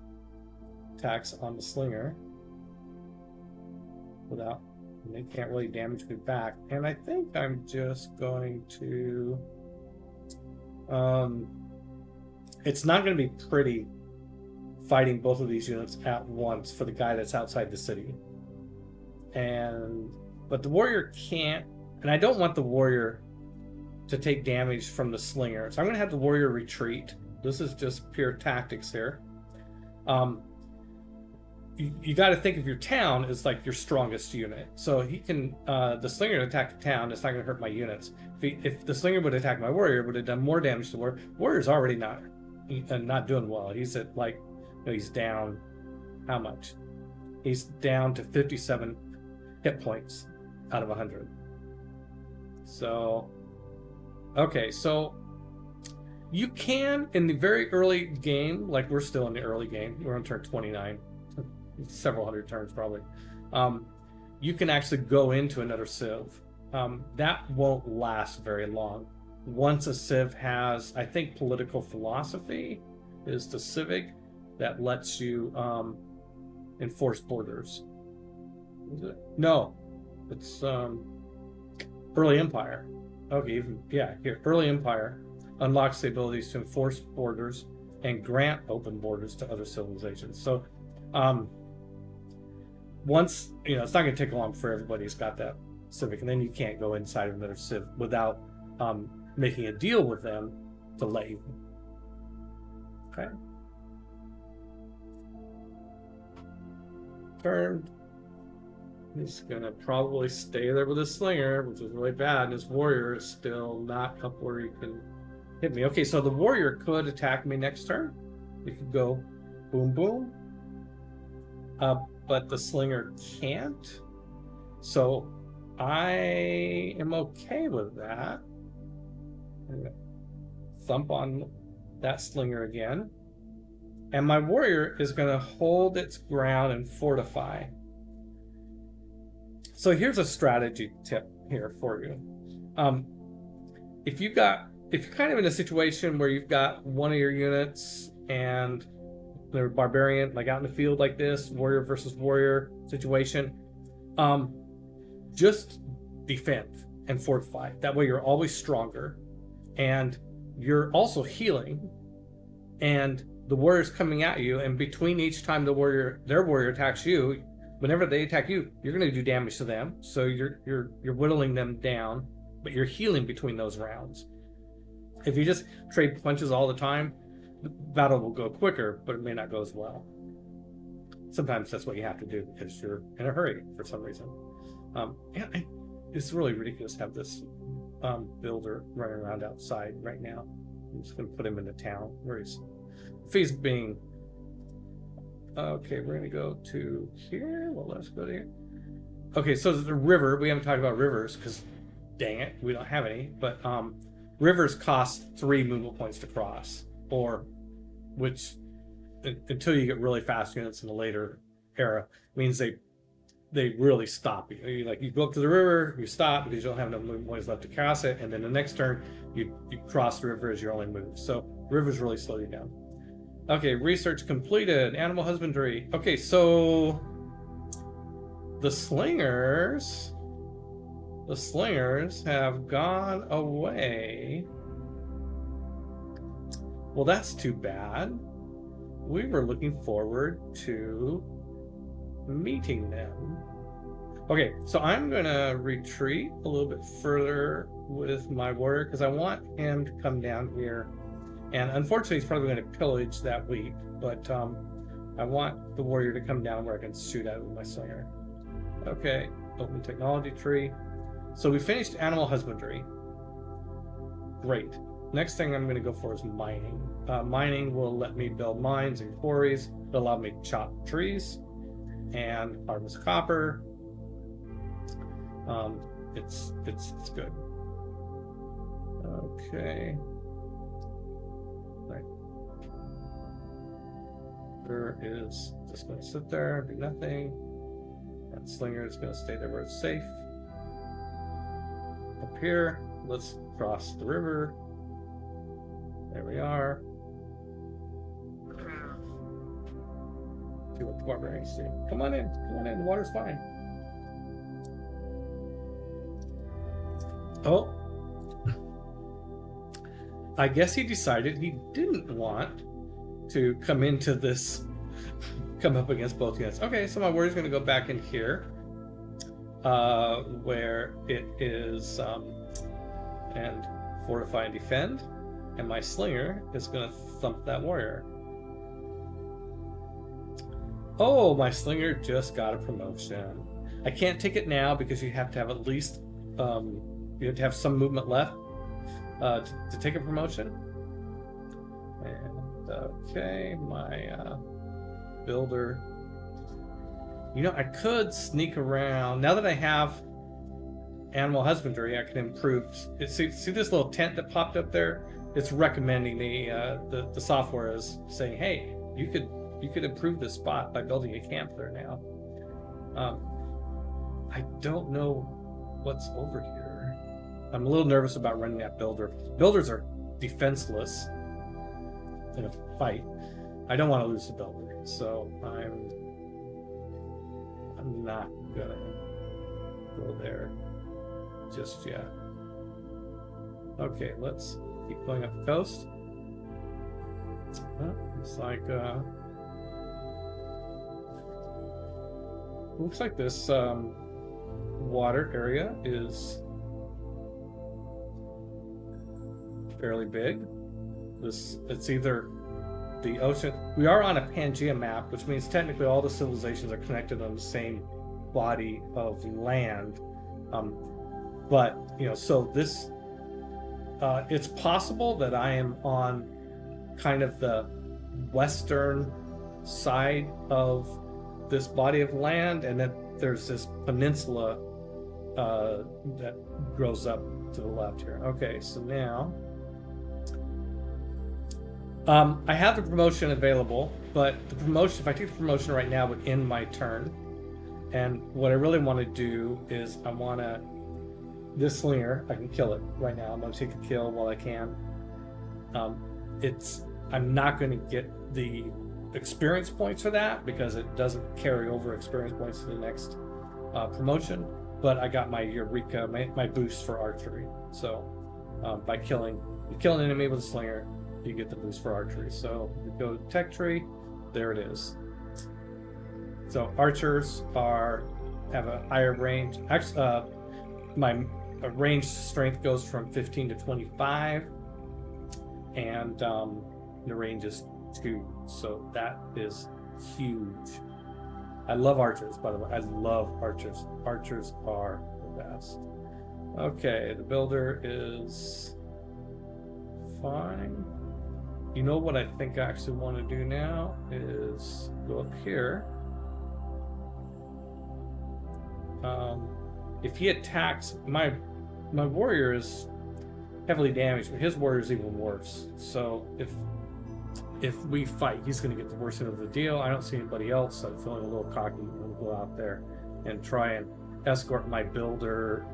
attacks on the slinger without, and they can't really damage me back. And I think I'm just going to it's not going to be pretty fighting both of these units at once for the guy that's outside the city. But the warrior can't, and I don't want the warrior to take damage from the slinger, so I'm going to have the warrior retreat. This is just pure tactics here. You got to think of your town as like your strongest unit, so he can the slinger attack the town. It's not going to hurt my units. If the slinger would attack my warrior, it would have done more damage to the warrior. Warrior's already not doing well. He's at he's down how much? He's down to 57 hit points out of 100. So, okay, so you can, in the very early game, like we're still in the early game, we're on turn 29, several hundred turns probably, you can actually go into another civ. That won't last very long. Once a civ has, I think political philosophy is the civic that lets you enforce borders. Is it? No, it's early empire. Okay, here, early empire unlocks the abilities to enforce borders and grant open borders to other civilizations. So once, it's not going to take long before everybody's got that civic, and then you can't go inside of another civ without making a deal with them to let you. Okay. Turn. He's gonna probably stay there with his slinger, which is really bad, and his warrior is still not up where he can hit me. Okay, so the warrior could attack me next turn. He could go boom boom. But the slinger can't. So I am okay with that. I'm gonna thump on that slinger again. And my warrior is going to hold its ground and fortify. So here's a strategy tip here for you. If you're kind of in a situation where you've got one of your units and they're barbarian, like out in the field like this, warrior versus warrior situation, just defend and fortify. That way you're always stronger, and you're also healing, and the warrior's coming at you, and between each time their warrior attacks you, whenever they attack you, you're going to do damage to them. So you're whittling them down, but you're healing between those rounds. If you just trade punches all the time, the battle will go quicker, but it may not go as well. Sometimes that's what you have to do because you're in a hurry for some reason. It's really ridiculous to have this builder running around outside right now. I'm just going to put him in the town where he's. If he's being. Okay, we're going to go to here. Well, let's go to here. Okay, so the river. We haven't talked about rivers because, dang it, we don't have any. But rivers cost 3 movement points to cross, which until you get really fast units in the later era means they really stop you. You go up to the river, you stop because you don't have enough movement points left to cross it, and then the next turn you cross the river as your only move. So rivers really slow you down. Okay, research completed. Animal husbandry. Okay, so the slingers have gone away. Well, that's too bad. We were looking forward to meeting them. Okay, so I'm gonna retreat a little bit further with my warrior because I want him to come down here. And unfortunately, he's probably going to pillage that week, but I want the warrior to come down where I can shoot at with my slinger. Okay, open technology tree. So we finished animal husbandry. Great. Next thing I'm going to go for is mining. Mining will let me build mines and quarries. It'll allow me to chop trees and harvest copper. It's good. Okay. Right. There is just going to sit there, do nothing. And Slinger is going to stay there where it's safe. Up here, let's cross the river. There we are. See what the barbarians see. Come on in, the water's fine. Oh. I guess he decided he didn't want to come into this, come up against both units. Okay, so my warrior's going to go back in here, where it is, and fortify and defend, and my Slinger is going to thump that warrior. Oh, my Slinger just got a promotion. I can't take it now because you have to have at least, you have to have some movement left to take a promotion. And okay, my builder. You know, I could sneak around. Now that I have animal husbandry, I can improve. See this little tent that popped up there? It's recommending the software is saying, hey, you could improve this spot by building a camp there now. I don't know what's over here. I'm a little nervous about running that builder. Builders are defenseless in a fight. I don't want to lose the builder, so I'm not gonna go there just yet. Okay, let's keep going up the coast. Looks like this water area is fairly big. It's either the ocean. We are on a Pangea map, which means technically all the civilizations are connected on the same body of land. But so this, it's possible that I am on kind of the western side of this body of land, and that there's this peninsula that grows up to the left here. Okay, so now I have the promotion available, but the promotion, if I take the promotion right now, would end my turn. And what I really want to do is I want to, this Slinger, I can kill it right now. I'm going to take the kill while I can. I'm not going to get the experience points for that because it doesn't carry over experience points to the next promotion. But I got my Eureka, my boost for archery. So by killing an enemy with a Slinger, you get the boost for archery. So we go to tech tree, there it is. So archers have a higher range. Actually, my range strength goes from 15 to 25, and the range is 2. So that is huge. I love archers, by the way. I love archers. Archers are the best. Okay, the builder is fine. You know what I think I actually want to do now is go up here. If he attacks, my warrior is heavily damaged, but his warrior is even worse. So if we fight, he's going to get the worst end of the deal. I don't see anybody else, so I'm feeling a little cocky. I'm going to go out there and try and escort my builder.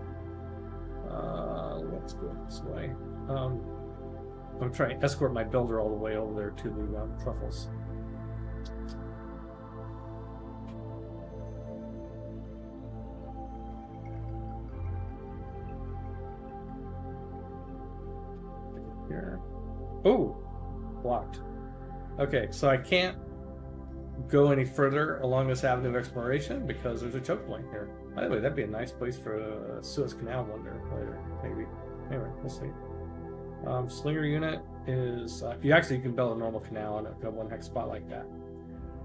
Let's go this way. I'm trying to escort my builder all the way over there to the truffles. Here. Oh, blocked. Okay, so I can't go any further along this avenue of exploration because there's a choke point here. By the way, that'd be a nice place for a Suez Canal wonder later, maybe. Anyway, we'll see. Slinger unit is you can build a normal canal in a 1 hex spot like that.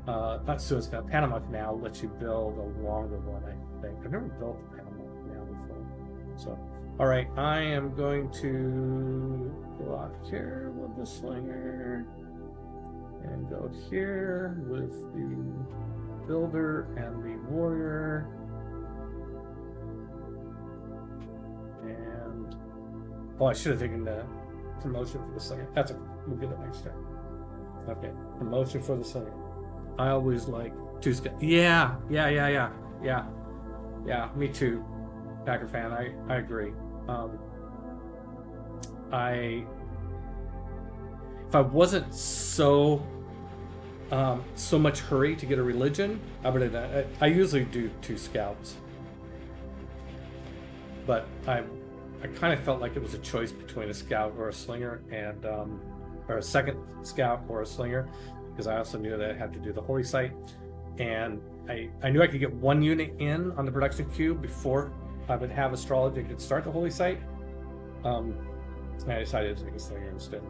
Not Suez Canal, Panama Canal lets you build a longer one, I think. I've never built the Panama Canal before. So, all right, I am going to go out here with the Slinger and go here with the builder and the warrior. And I should have taken the promotion for the slinger. We'll get it next turn. Okay, promotion for the slinger. I always like 2 scouts. Yeah. Me too, Packer fan. I agree. If I wasn't so much hurry to get a religion, I usually do 2 scouts, but I kind of felt like it was a choice between a scout or a slinger, and or a second scout or a slinger, because I also knew that I had to do the holy site, and I knew I could get 1 unit in on the production queue before I would have astrology could start the holy site. And I decided to take a slinger instead,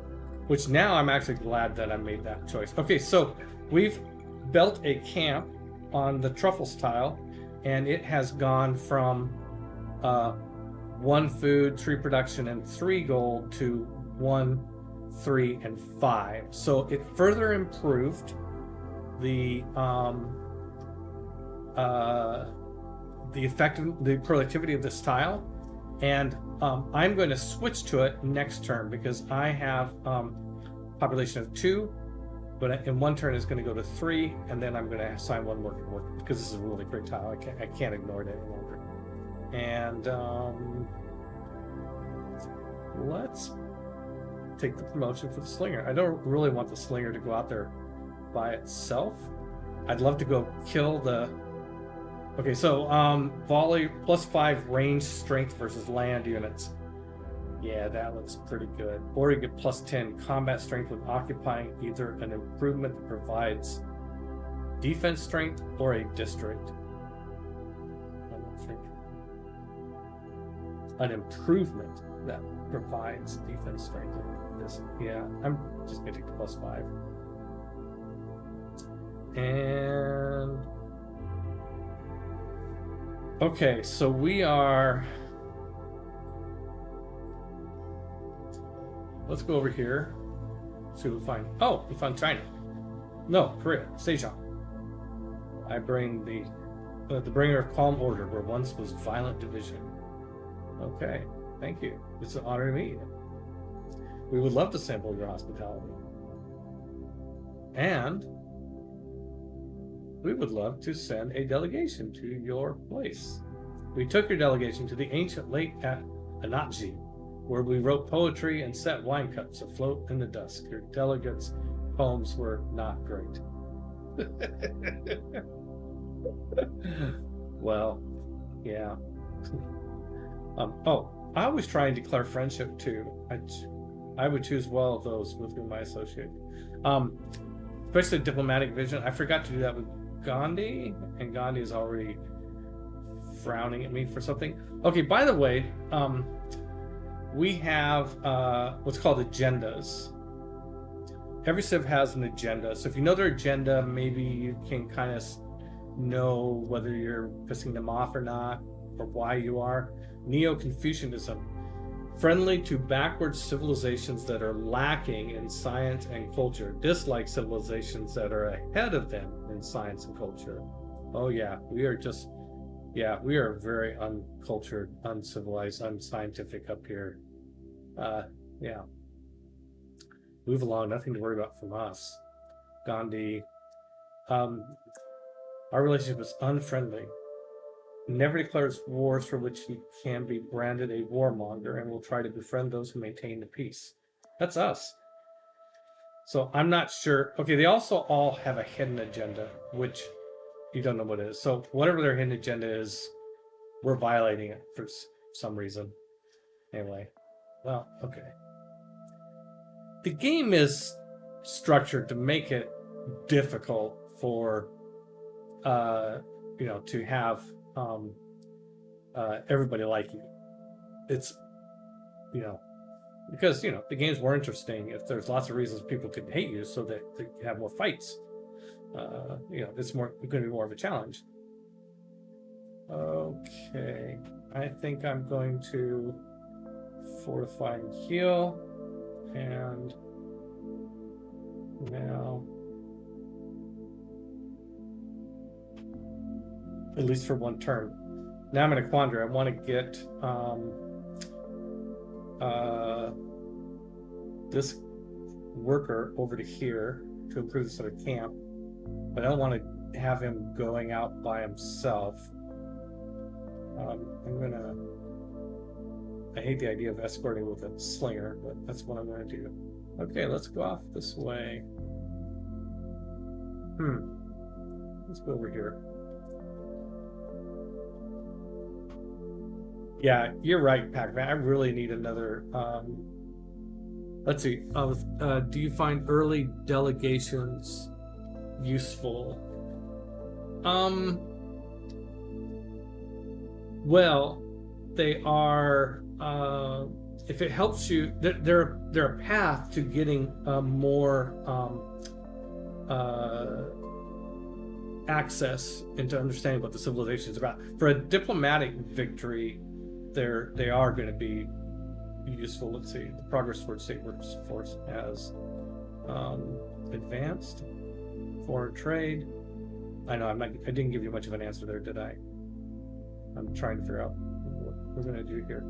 which now I'm actually glad that I made that choice. Okay, so we've built a camp on the truffles tile, and it has gone from 1 food, 3 production, and 3 gold to 1, 3, and 5. So it further improved the productivity of this tile, and I'm going to switch to it next turn because I have population of 2, but in 1 turn it's going to go to 3, and then I'm going to assign 1 worker because this is a really great tile. I can't ignore it any longer. And let's take the promotion for the slinger. I don't really want the slinger to go out there by itself. I'd love to go kill the... Okay, so volley +5 range strength versus land units. Yeah, that looks pretty good. Or you get +10 combat strength with occupying either an improvement that provides defense strength or a district. An improvement that provides defense strength. Yeah, I'm just gonna take the +5. And okay, so we are... Let's go over here. See what we find. Oh, we found China. No, Korea. Sejong. I bring the bringer of calm order, where once was violent division. Okay, thank you. It's an honor to meet you. We would love to sample your hospitality. And we would love to send a delegation to your place. We took your delegation to the ancient lake at Anatji, where we wrote poetry and set wine cups afloat in the dusk. Your delegates' poems were not great. Well, yeah. I always try and declare friendship too. I would choose well of those with whom I associate. Especially diplomatic vision. I forgot to do that with Gandhi, and Gandhi is already frowning at me for something. Okay, by the way, we have what's called agendas. Every civ has an agenda. So if you know their agenda, maybe you can kind of know whether you're pissing them off or not, or why you are. Neo-Confucianism, friendly to backward civilizations that are lacking in science and culture, dislike civilizations that are ahead of them in science and culture. Oh yeah, we are very uncultured, uncivilized, unscientific up here. Yeah. Move along, nothing to worry about from us. Gandhi. Our relationship is unfriendly. Never declares wars for which he can be branded a warmonger, and will try to befriend those who maintain the peace. That's us. So I'm not sure. Okay, they also all have a hidden agenda, which you don't know what it is. So whatever their hidden agenda is, we're violating it for some reason. Anyway, well, okay. The game is structured to make it difficult for, to have everybody like you. It's, because, the game's more interesting if there's lots of reasons people could hate you, so that they can have more fights. It's going to be more of a challenge. Okay, I think I'm going to fortify and heal, and now, at least for 1 turn. Now I'm in a quandary. I want to get this worker over to here to improve this other camp, but I don't want to have him going out by himself. I hate the idea of escorting with a slinger, but that's what I'm gonna do. Okay, let's go off this way. Let's go over here. Yeah, you're right, Pac-Man. I really need another. Let's see. Do you find early delegations useful? Well, they are. If it helps you, they're a path to getting more access into understanding what the civilization is about. For a diplomatic victory, they are going to be useful. Let's see. The progress towards state workforce has advanced. Foreign trade. I know I didn't give you much of an answer there, did I? I'm trying to figure out what we're going to do here.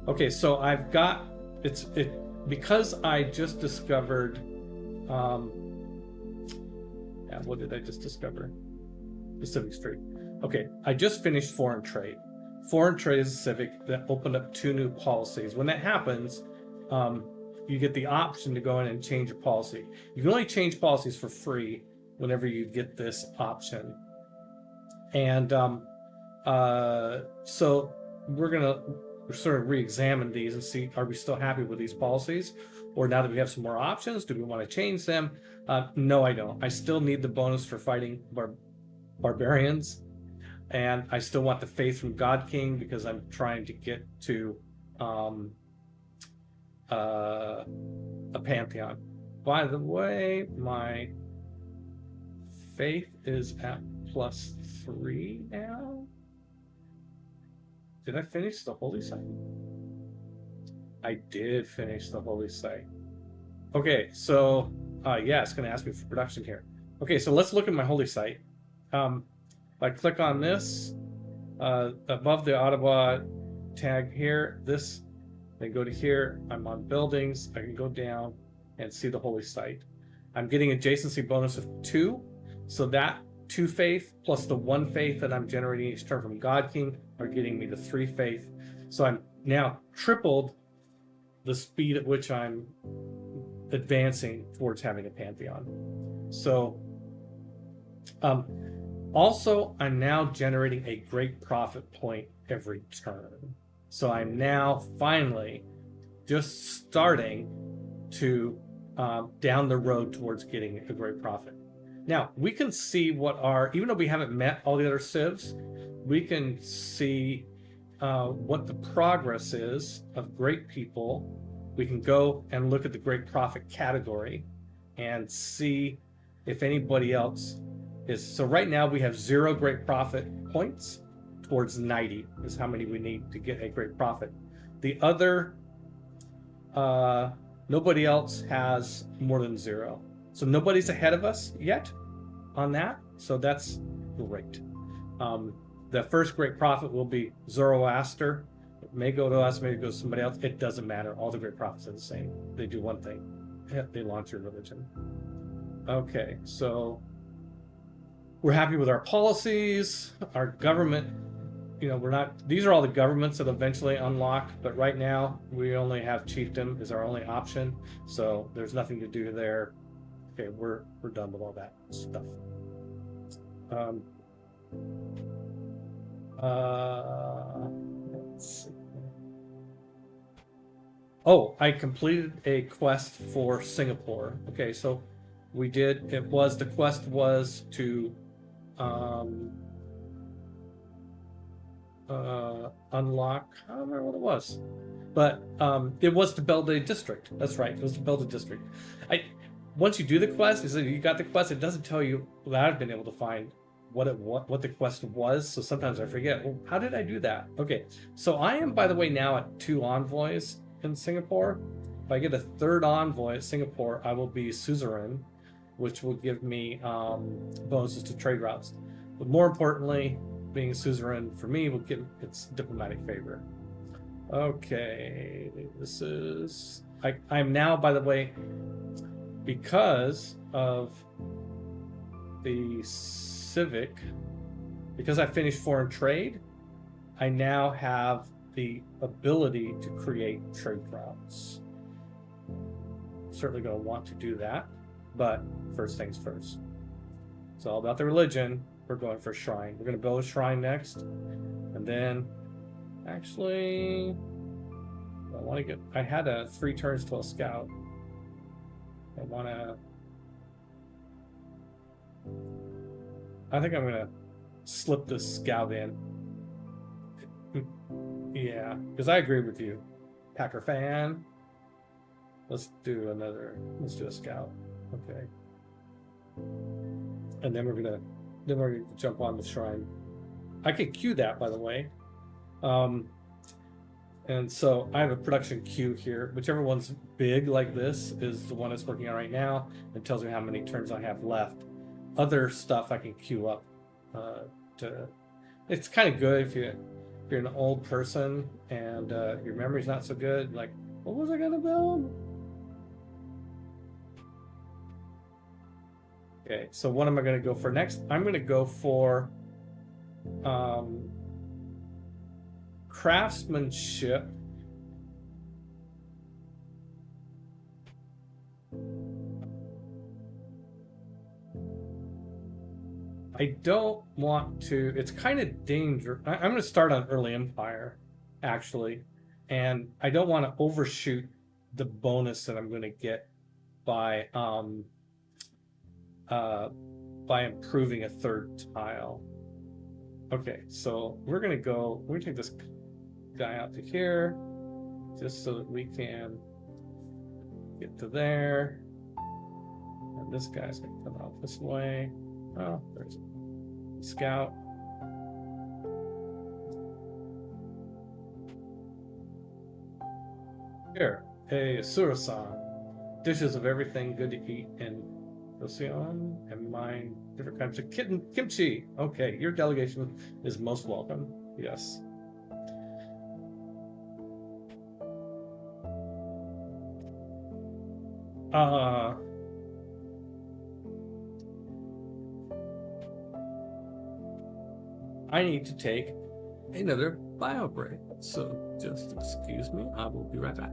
Okay, so I've got because I just discovered. What did I just discover? Pacific Street. Okay, I just finished foreign trade. Foreign trade is a civic that opened up 2 new policies. When that happens, you get the option to go in and change your policy. You can only change policies for free whenever you get this option. And so we're sort of re-examine these and see, are we still happy with these policies? Or now that we have some more options, do we want to change them? No, I don't. I still need the bonus for fighting barbarians. And I still want the faith from God King because I'm trying to get to a pantheon. By the way, my faith is at +3 now. Did I finish the holy site? I did finish the holy site. Okay, so yeah, it's going to ask me for production here. Okay, so let's look at my holy site. If I click on this, above the Ottawa tag here, this, then go to here, I'm on buildings, I can go down and see the holy site. I'm getting adjacency bonus of 2, so that 2 faith plus the 1 faith that I'm generating each turn from God King are getting me to 3 faith. So I'm now tripled the speed at which I'm advancing towards having a pantheon. So also, I'm now generating a great profit point every turn. So I'm now finally just starting to down the road towards getting a great profit. Now, we can see even though we haven't met all the other civs, we can see what the progress is of great people. We can go and look at the great profit category and see if anybody else is. So right now we have 0 great profit points towards 90 is how many we need to get a great profit. The other, nobody else has more than 0. So nobody's ahead of us yet on that. So that's great. The first great profit will be Zoroaster. It may go to us, maybe go to somebody else. It doesn't matter. All the great prophets are the same. They do one thing. They launch your religion. Okay, so we're happy with our policies, our government. These are all the governments that eventually unlock, but right now we only have chiefdom is our only option. So there's nothing to do there. Okay, we're done with all that stuff. Let's see. Oh, I completed a quest for Singapore. Okay, so we did. The quest was to unlock. I don't remember what it was, but it was to build a district. That's right. It was to build a district. Once you do the quest, you got the quest. It doesn't tell you that I've been able to find what the quest was. So sometimes I forget. Well, how did I do that? Okay, so I am, by the way, now at 2 envoys in Singapore. If I get a 3rd envoy at Singapore, I will be suzerain, which will give me bonuses to trade routes. But more importantly, being a suzerain for me will get its diplomatic favor. Okay, this is I'm now, by the way, because of the civic, because I finished foreign trade, I now have the ability to create trade routes. Certainly going to want to do that, but first things first. It's all about the religion. We're going for a shrine. We're going to build a shrine next, and then actually I want to get, I had a 3 turns to a scout. I think I'm going to slip this scout in. Yeah, because I agree with you, Packer fan. Let's do a scout. Okay. And then we're gonna jump on the shrine. I could queue that, by the way. And so I have a production queue here. Whichever one's big like this is the one that's working on right now. It tells me how many turns I have left. Other stuff I can queue up. It's kind of good if you're an old person and your memory's not so good. Like, what was I gonna build? Okay, so what am I going to go for next? I'm going to go for craftsmanship. I don't want to, it's kind of dangerous. I'm going to start on early empire, actually, and I don't want to overshoot the bonus that I'm going to get by improving a 3rd tile. Okay, so we're gonna take this guy out to here just so that we can get to there, and this guy's gonna come out this way. Oh, there's a scout. Here, a Surasan. Dishes of everything good to eat in Procyon and mine different kinds of kimchi. Okay, your delegation is most welcome. Yes. I need to take another bio break, so just excuse me. I will be right back.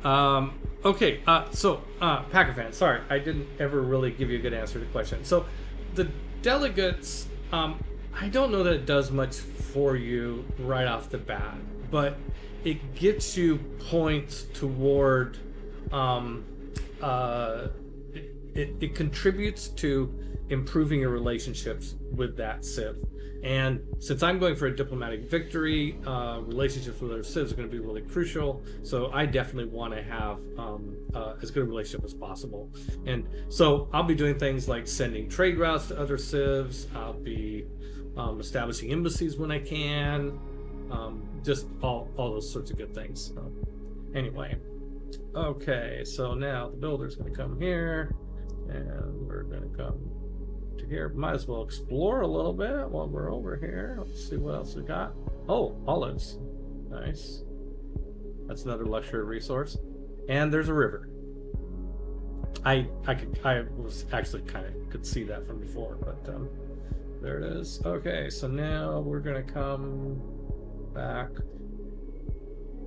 Okay, so Packer fans, sorry, I didn't ever really give you a good answer to the question. So the delegates, I don't know that it does much for you right off the bat, but it gets you points toward. Um, uh, it contributes to improving your relationships with that civ. And since I'm going for a diplomatic victory, relationships with other civs are going to be really crucial. So I definitely want to have as good a relationship as possible. And so I'll be doing things like sending trade routes to other civs. I'll be establishing embassies when I can. Just all those sorts of good things. So, anyway, okay. So now the builder's going to come here, and we're going to come to here. Might as well explore a little bit while we're over here. Let's see what else we got. Oh, olives. Nice. That's another luxury resource. And there's a river. I was actually could see that from before, but there it is. Okay, so now we're gonna come back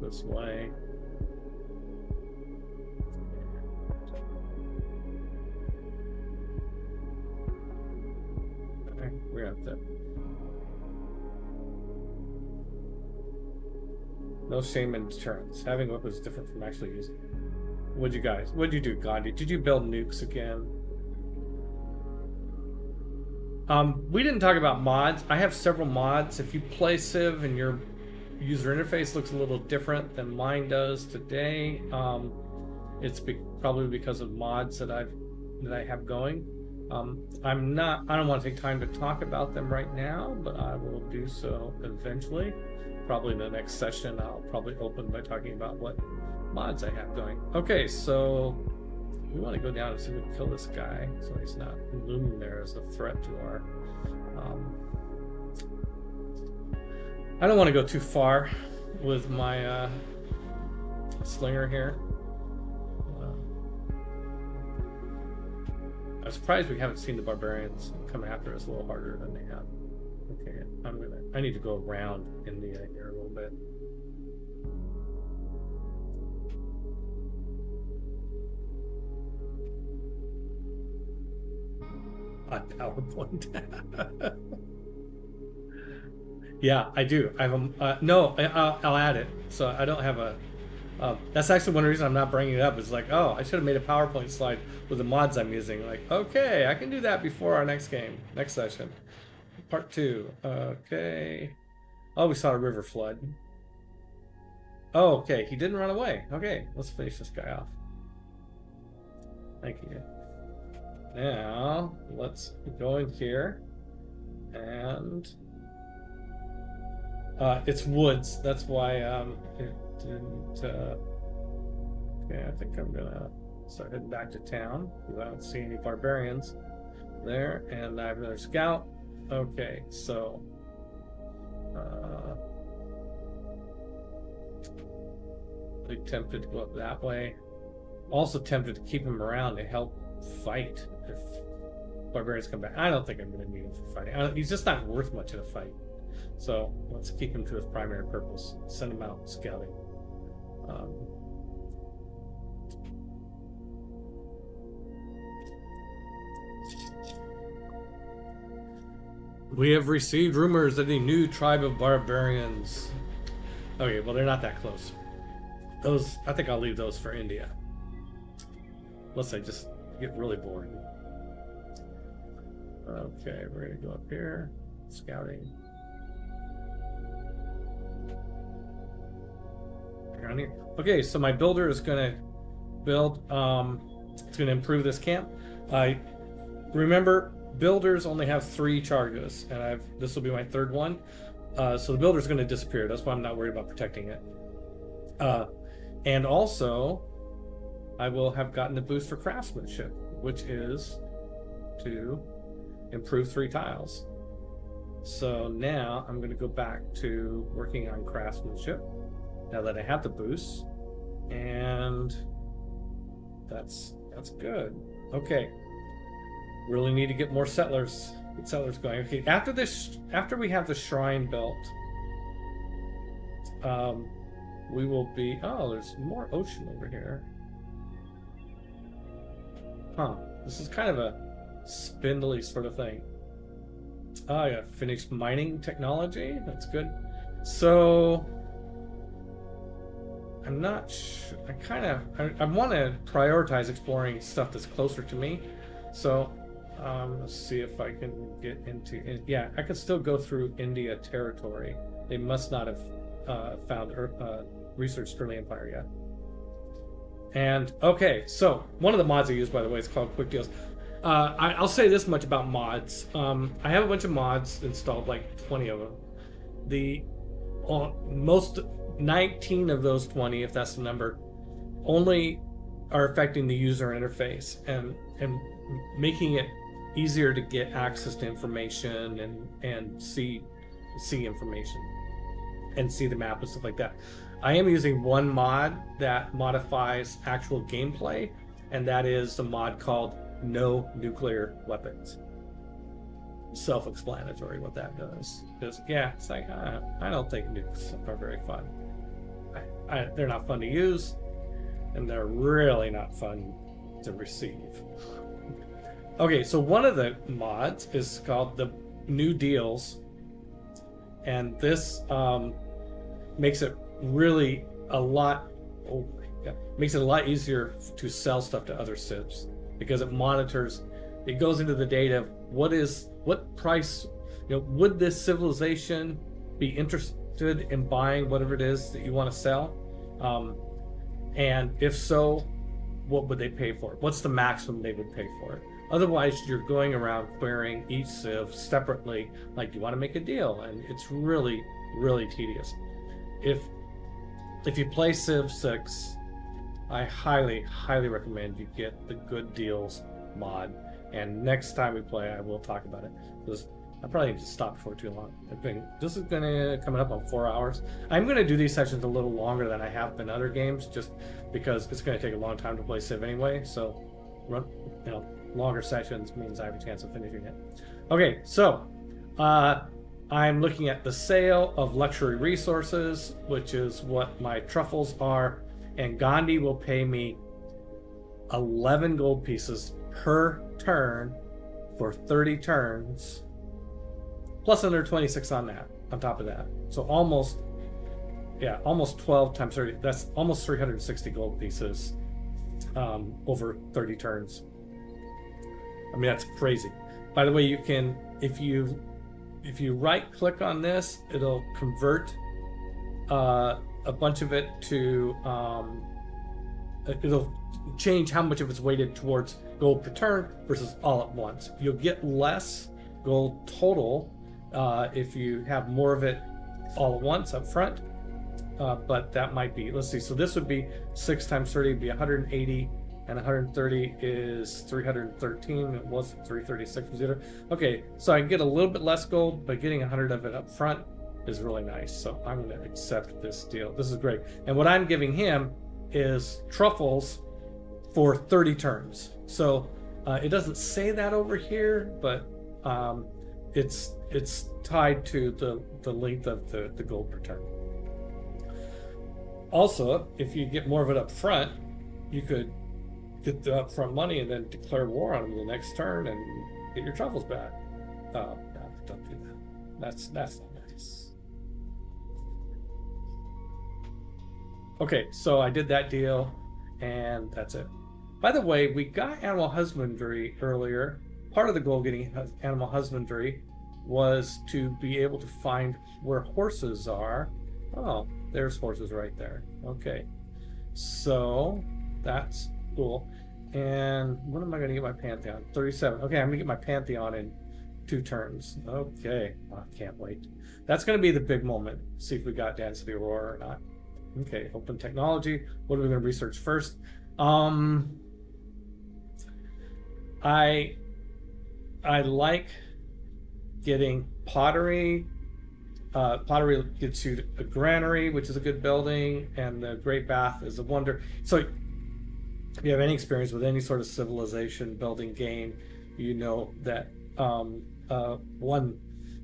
this way. Okay, we're at that. No shame in deterrence. Having weapons is different from actually using it. What'd you do, Gandhi? Did you build nukes again? We didn't talk about mods. I have several mods. If you play Civ and your user interface looks a little different than mine does today, it's probably because of mods that I have going. I don't want to take time to talk about them right now, but I will do so eventually. Probably in the next session, I'll probably open by talking about what mods I have going. Okay, so we want to go down and see if we can kill this guy, so he's not looming there as a threat to our. I don't want to go too far with my slinger here. I'm surprised we haven't seen the barbarians come after us a little harder than they have. Okay, I need to go around India here a little bit. On PowerPoint. Yeah, I do. I have a no. I'll add it. So I don't have a. That's actually one reason I'm not bringing it up. Is like, oh, I should have made a PowerPoint slide with the mods I'm using. Like, okay, I can do that before our next session, part 2. Okay. Oh, we saw a river flood. Oh, okay. He didn't run away. Okay, let's finish this guy off. Thank you. Now let's go in here, and it's woods. That's why it didn't. Okay, I think I'm gonna start heading back to town because I don't see any barbarians there, and I have another scout. Okay, so really tempted to go up that way. Also tempted to keep him around to help fight if barbarians come back. I don't think I'm going to need him for fighting. He's just not worth much in a fight. So let's keep him to his primary purpose. Send him out scouting. We have received rumors that a new tribe of barbarians. Okay, well, they're not that close. I think I'll leave those for India. Unless I just get really bored. Okay, we're gonna go up here. Scouting. Around here. Okay, so my builder is gonna build. It's gonna improve this camp. Remember, builders only have 3 charges, and this will be my 3rd one. So the builder is gonna disappear. That's why I'm not worried about protecting it. And also, I will have gotten a boost for craftsmanship, which is to improve 3 tiles. So now I'm going to go back to working on craftsmanship now that I have the boost, and that's good. Okay, really need to get more settlers. Get settlers going. Okay, after we have the shrine built, we will be... Oh, there's more ocean over here. Huh. This is kind of a spindly sort of thing. Oh, yeah. Finished mining technology. That's good. So... I'm not sure. I want to prioritize exploring stuff that's closer to me. So let's see if I can get into... Yeah, I can still go through India territory. They must not have found researched early empire yet. And okay, so one of the mods I use, by the way, is called Quick Deals. I'll say this much about mods. I have a bunch of mods installed, like 20 of them. The most 19 of those 20, if that's the number, only are affecting the user interface and making it easier to get access to information and see information and see the map and stuff like that. I am using one mod that modifies actual gameplay, and that is a mod called No Nuclear Weapons. Self-explanatory what that does. Because yeah, it's like I don't think nukes are very fun. They're not fun to use, and they're really not fun to receive. Okay, so one of the mods is called the New Deals, and this makes it really a lot. Oh my God, makes it a lot easier to sell stuff to other civs because it monitors. It goes into the data of what price, would this civilization be interested in buying whatever it is that you want to sell, and if so, what would they pay for it? What's the maximum they would pay for it? Otherwise, you're going around querying each civ separately, like, do you want to make a deal? And it's really, really tedious. If you play Civ 6, I highly, highly recommend you get the Good Deals mod. And next time we play, I will talk about it, because I probably need to stop before too long. This is coming up on 4 hours. I'm gonna do these sessions a little longer than I have been other games, just because it's gonna take a long time to play Civ anyway. So, longer sessions means I have a chance of finishing it. Okay, so I'm looking at the sale of luxury resources, which is what my truffles are, and Gandhi will pay me 11 gold pieces per turn for 30 turns, plus another 26 on top of that. So almost 12 times 30. That's almost 360 gold pieces over 30 turns. I mean, that's crazy. By the way, you can, if you right click on this, it'll convert a bunch of it to it'll change how much of it's weighted towards gold per turn versus all at once. You'll get less gold total if you have more of it all at once up front, but that might be, let's see, so this would be 6 times 30 would be 180, and 130 is 313. It was 336 was either. Okay, so I can get a little bit less gold, but getting 100 of it up front is really nice. So I'm going to accept this deal. This is great. And what I'm giving him is truffles for 30 turns. So it doesn't say that over here, but it's tied to the length of the gold per turn. Also, if you get more of it up front, you could get the upfront money and then declare war on them the next turn and get your truffles back. Oh, no, don't do that. That's not nice. Okay, so I did that deal, and that's it. By the way, we got animal husbandry earlier. Part of the goal getting animal husbandry was to be able to find where horses are. Oh, there's horses right there. Okay, so that's cool. And when am I going to get my Pantheon? 37. Okay, I'm going to get my Pantheon in 2 turns. Okay, I can't wait. That's going to be the big moment. See if we got Dance of the Aurora or not. Okay, open technology. What are we going to research first? I like getting pottery. Pottery gets you a granary, which is a good building, and the Great Bath is a wonder. So if you have any experience with any sort of civilization building game, you know that one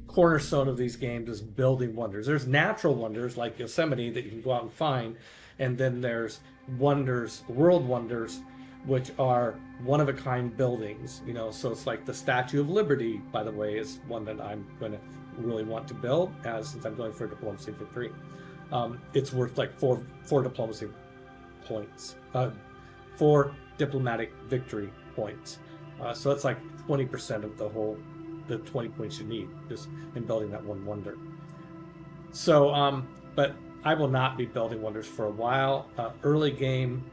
cornerstone of these games is building wonders. There's natural wonders like Yosemite that you can go out and find, and then there's wonders, world wonders, which are one of a kind buildings. You know, so it's like the Statue of Liberty, by the way, is one that I'm going to really want to build, as since I'm going for diplomacy victory. It's worth like four diplomacy points, 4 diplomatic victory points. So that's like 20% of the 20 points you need just in building that one wonder. So, but I will not be building wonders for a while. Early game,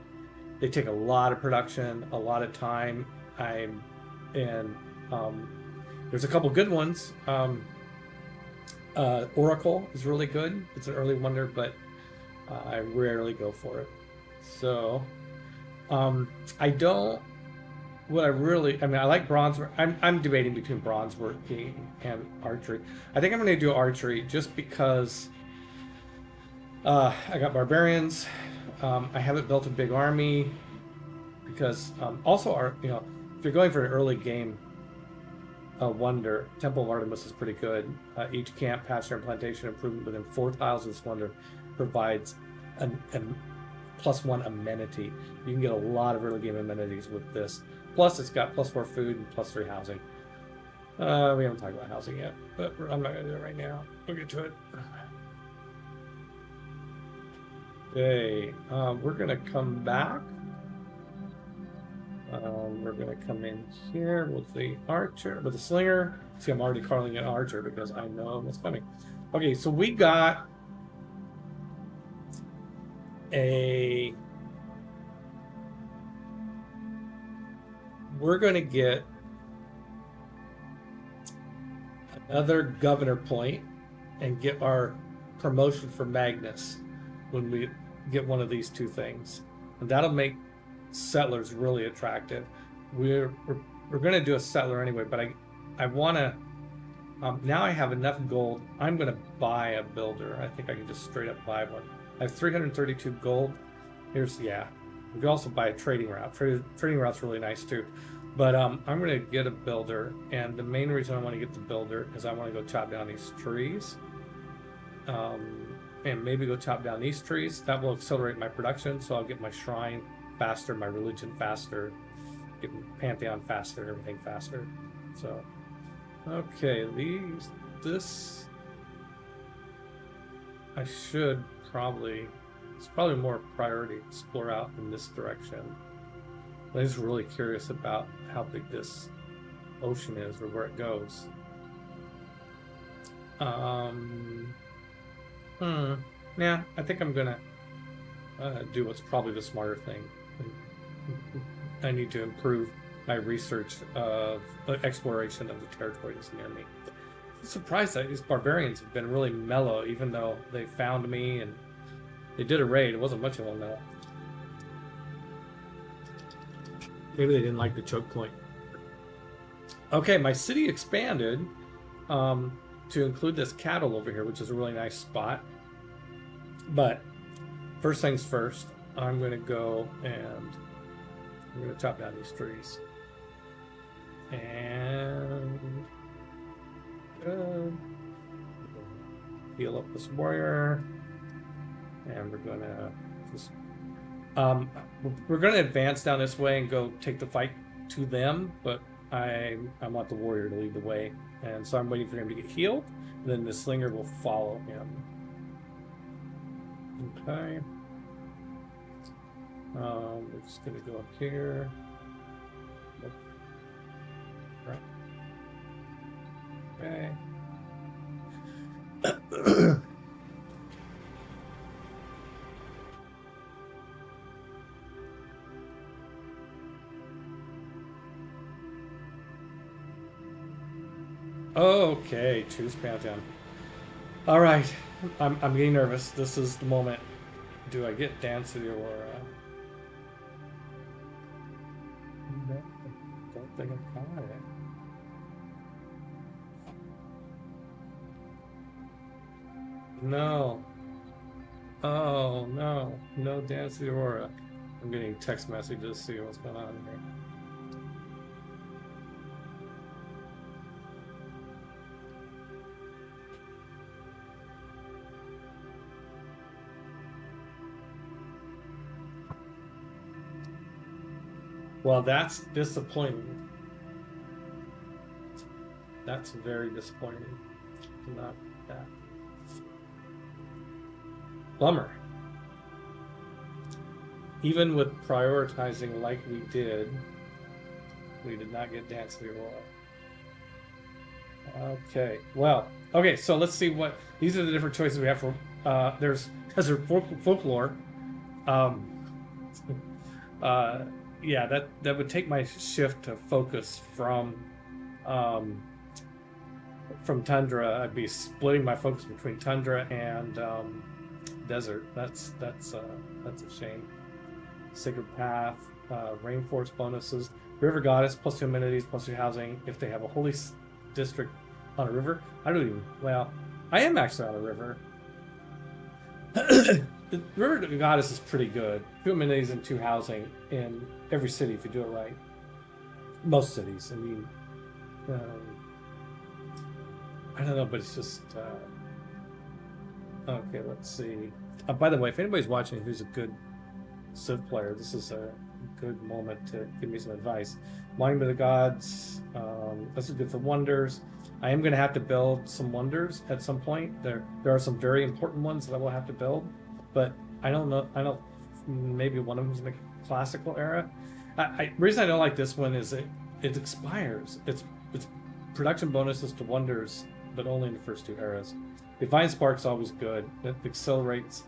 they take a lot of production, a lot of time. There's a couple good ones. Oracle is really good. It's an early wonder, but I rarely go for it. So, I don't. What I like bronze. I'm debating between bronze working and archery. I think I'm going to do archery just because I got barbarians. I haven't built a big army because also if you're going for an early game wonder, Temple of Artemis is pretty good. Each camp, pasture, and plantation improvement within 4 tiles of this wonder provides a +1 amenity. You can get a lot of early game amenities with this. Plus, it's got +4 food and +3 housing. We haven't talked about housing yet, but I'm not going to do it right now. We'll get to it. Okay, we're going to come back. We're going to come in here with the archer, with the slinger. See, I'm already calling it archer because I know what's coming. Okay, so we got we're going to get another governor point and get our promotion for Magnus when we get one of these 2 things, and that'll make settlers really attractive. We're going to do a settler anyway, but I want to now I have enough gold. I'm going to buy a builder. I think I can just straight up buy one. I have 332 gold. We can also buy a trading route. Trading route's really nice too. But I'm going to get a builder, and the main reason I want to get the builder is I want to go chop down these trees. And maybe go chop down these trees. That will accelerate my production, so I'll get my shrine faster, my religion faster, get my pantheon faster, everything faster. So, okay, this I should probably, it's probably more priority to explore out in this direction. I'm just really curious about how big this ocean is or where it goes. Yeah, I think I'm gonna do what's probably the smarter thing. I need to improve my research of exploration of the territory that's near me. I'm surprised that these barbarians have been really mellow, even though they found me and they did a raid. It wasn't much of a mellow. Maybe they didn't like the choke point. Okay, my city expanded to include this cattle over here, which is a really nice spot. But first things first, I'm going to go and I'm going to chop down these trees. And heal up this warrior. And we're going to just we're going to advance down this way and go take the fight to them, but I want the warrior to lead the way, and so I'm waiting for him to get healed, and then the slinger will follow him. Okay. We're just going to go up here. Nope. Right. Okay. Okay, choose Pantheon. All right, I'm getting nervous. This is the moment. Do I get Dance of the Aurora? No, I don't think I got it. No. Oh no, no Dance of the Aurora. I'm getting text messages to see what's going on here. Well, that's disappointing. That's very disappointing. Not that. Bummer. Even with prioritizing like we did not get Dance Leroy. Okay, well, okay, so let's see what these are the different choices we have for. There's folklore. Um, yeah, that would take my shift to focus from tundra. I'd be splitting my focus between tundra and desert. That's a shame. Sacred Path, rainforest bonuses, river goddess plus 2 amenities plus 2 housing if they have a holy district on a river. I don't even. Well, I am actually on a river. The river goddess is pretty good. 2 amenities and 2 housing in every city if you do it right. Most cities. I mean, I don't know, but it's just. Okay, let's see. By the way, if anybody's watching who's a good Civ player, this is a good moment to give me some advice. Monument of the Gods, this is good for wonders. I am going to have to build some wonders at some point. There are some very important ones that I will have to build, but I don't know. Maybe one of them is in the classical era. The reason I don't like this one is it expires. It's production bonuses to wonders, but only in the first 2 eras. Divine Spark's always good. It accelerates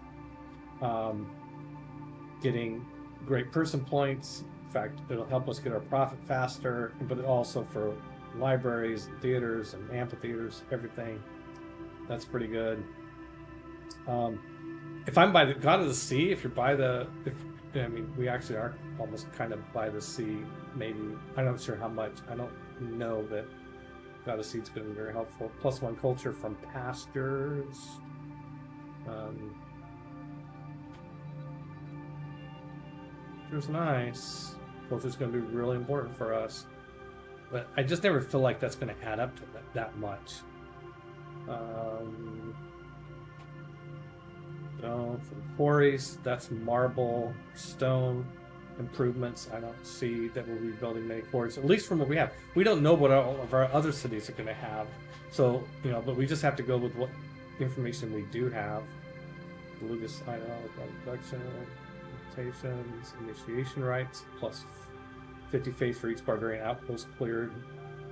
getting great person points. In fact, it'll help us get our profit faster, but also for libraries, and theaters, and amphitheaters, everything. That's pretty good. If I'm by the God of the Sea, if you're by the, I mean, we actually are almost kind of by the sea. Maybe I'm not sure how much. I don't know that God of the Sea is going to be very helpful. +1 culture from pastures. Culture's nice. Culture's going to be really important for us, but I just never feel like that's going to add up to that much. Stone from quarries, that's marble, stone improvements. I don't see that we'll be building many quarries, at least from what we have. We don't know what all of our other cities are going to have, so but we just have to go with what information we do have. Lucas, I know, production, invitations, initiation rights, plus 50 faith for each barbarian outpost cleared.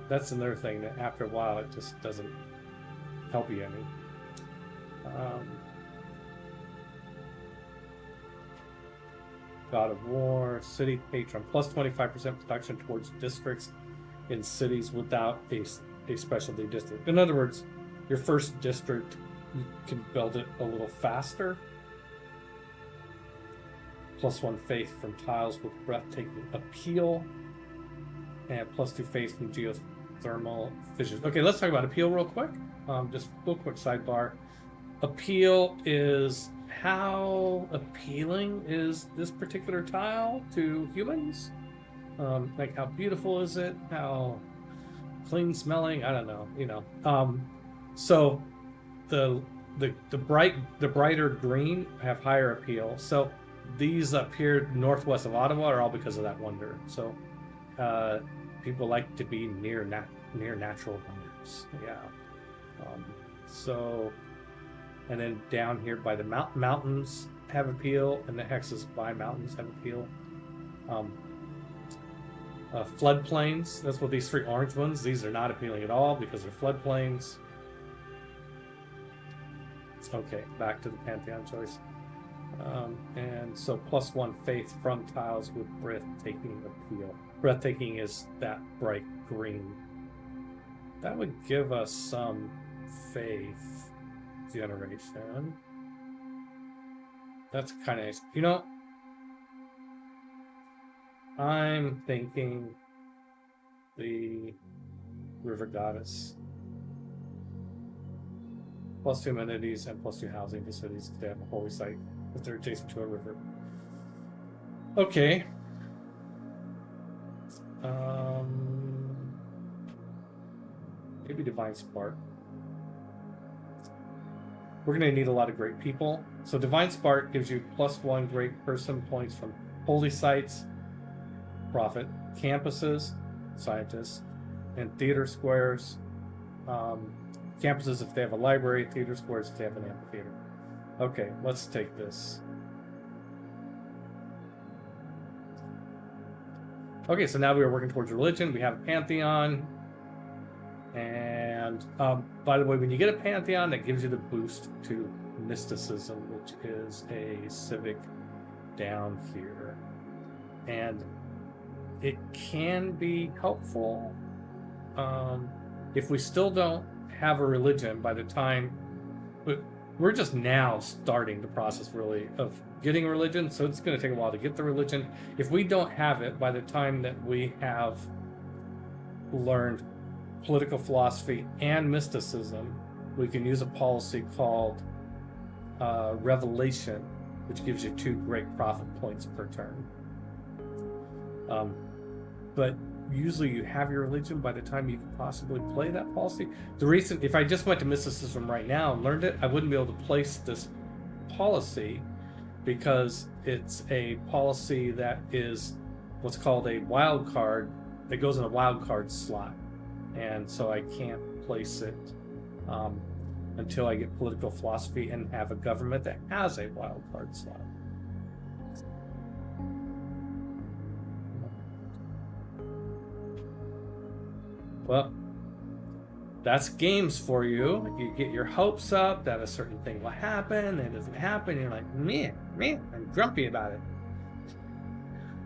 That's another thing that after a while it just doesn't help you any. God of War, City Patron, plus 25% production towards districts in cities without a specialty district. In other words, your first district, you can build it a little faster. +1 faith from tiles with breathtaking appeal. And +2 faith from geothermal fissures. Okay, let's talk about appeal real quick. Just real quick sidebar. Appeal is how appealing is this particular tile to humans? Like how beautiful is it? How clean smelling? I don't know. So the brighter green have higher appeal. So these up here northwest of Ottawa are all because of that wonder. So people like to be near natural wonders. Yeah. And then down here by the mountains have appeal, and the hexes by mountains have appeal. Floodplains, that's what these 3 orange ones, these are not appealing at all because they're floodplains. Okay, back to the Pantheon choice. And so +1 faith from tiles with breathtaking appeal. Breathtaking is that bright green. That would give us some faith generation. That's kind of nice. I'm thinking the River Goddess. +2 amenities and +2 housing facilities if they have a holy site if they're adjacent to a river. Okay. Maybe Divine Spark. We're going to need a lot of great people. So Divine Spark gives you +1 great person points from holy sites. profit campuses, scientists, and theater squares. Campuses if they have a library, theater squares if they have an amphitheater. Okay, let's take this. Okay, so now we are working towards religion. We have a pantheon. And by the way, when you get a pantheon, that gives you the boost to mysticism, which is a civic down here. And it can be helpful if we still don't have a religion by the time, we're just now starting the process really of getting a religion, so it's going to take a while to get the religion. If we don't have it by the time that we have learned political philosophy and mysticism, we can use a policy called revelation, which gives you 2 great profit points per turn. But usually you have your religion by the time you can possibly play that policy. The reason, if I just went to mysticism right now and learned it, I wouldn't be able to place this policy because it's a policy that is what's called a wild card. It goes in a wild card slot. And so I can't place it until I get political philosophy and have a government that has a wild card slot. Well, that's games for you. You get your hopes up that a certain thing will happen, and it doesn't happen, and you're like, man, I'm grumpy about it.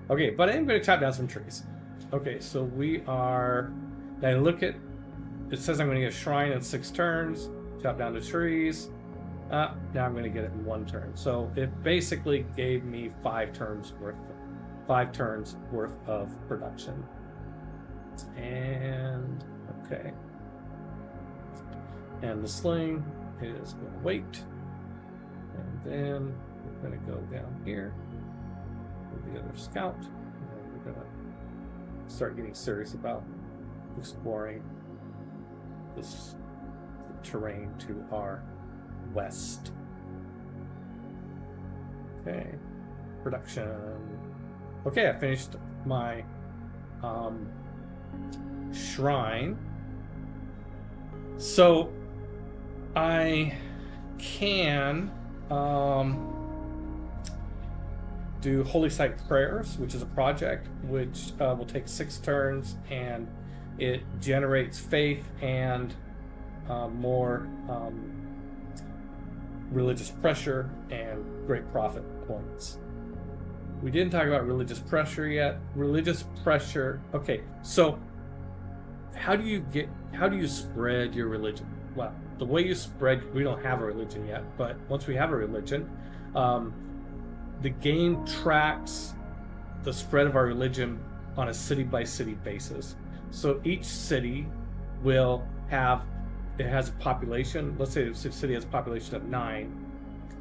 Okay, but I'm going to chop down some trees. Okay, so we are... Now look at, it says I'm going to get a shrine in 6 turns, chop down the trees. Now I'm going to get it in 1 turn. So it basically gave me 5 turns worth of production. And okay. And the sling is going to wait. And then we're going to go down here with the other scout. And we're going to start getting serious about exploring this terrain to our west. Okay, production. Okay, I finished my shrine. So I can do Holy Site Prayers, which is a project which will take 6 turns, and it generates faith and more religious pressure and great profit points. We didn't talk about religious pressure yet. Religious pressure. Okay, so how do you spread your religion? Well, the way you spread, we don't have a religion yet, but once we have a religion, the game tracks the spread of our religion on a city by city basis. So each city will have, it has a population. Let's say the city has a population of 9.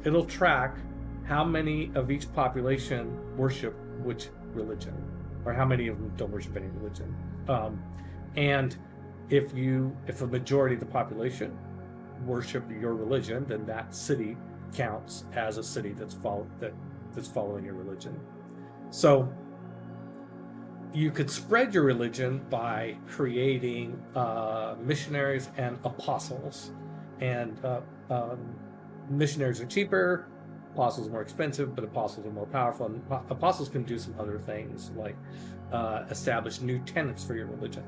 It'll track how many of each population worship which religion, or how many of them don't worship any religion. And if a majority of the population worship your religion, then that city counts as a city that's following your religion. So you could spread your religion by creating missionaries and apostles. And missionaries are cheaper, apostles are more expensive, but apostles are more powerful. And apostles can do some other things, like establish new tenets for your religion.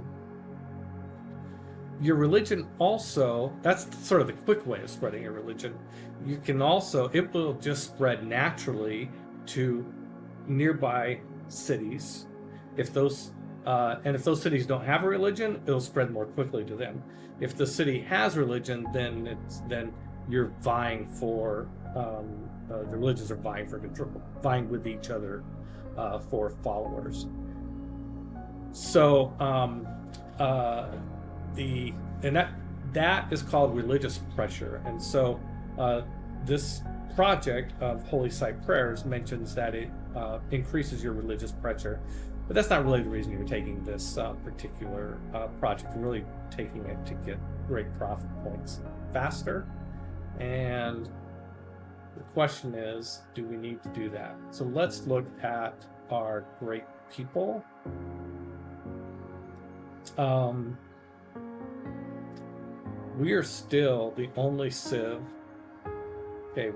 Your religion also, that's sort of the quick way of spreading your religion. You can also, it will just spread naturally to nearby cities. If those cities don't have a religion, it'll spread more quickly to them. If the city has religion, then you're vying for the religions are vying for control, vying with each other for followers. So that is called religious pressure. And so this project of Holy Site Prayers mentions that it increases your religious pressure. But that's not really the reason you're taking this particular project. You're really taking it to get great profit points faster. And the question is, do we need to do that? So let's look at our great people. We are still the only civ. Okay,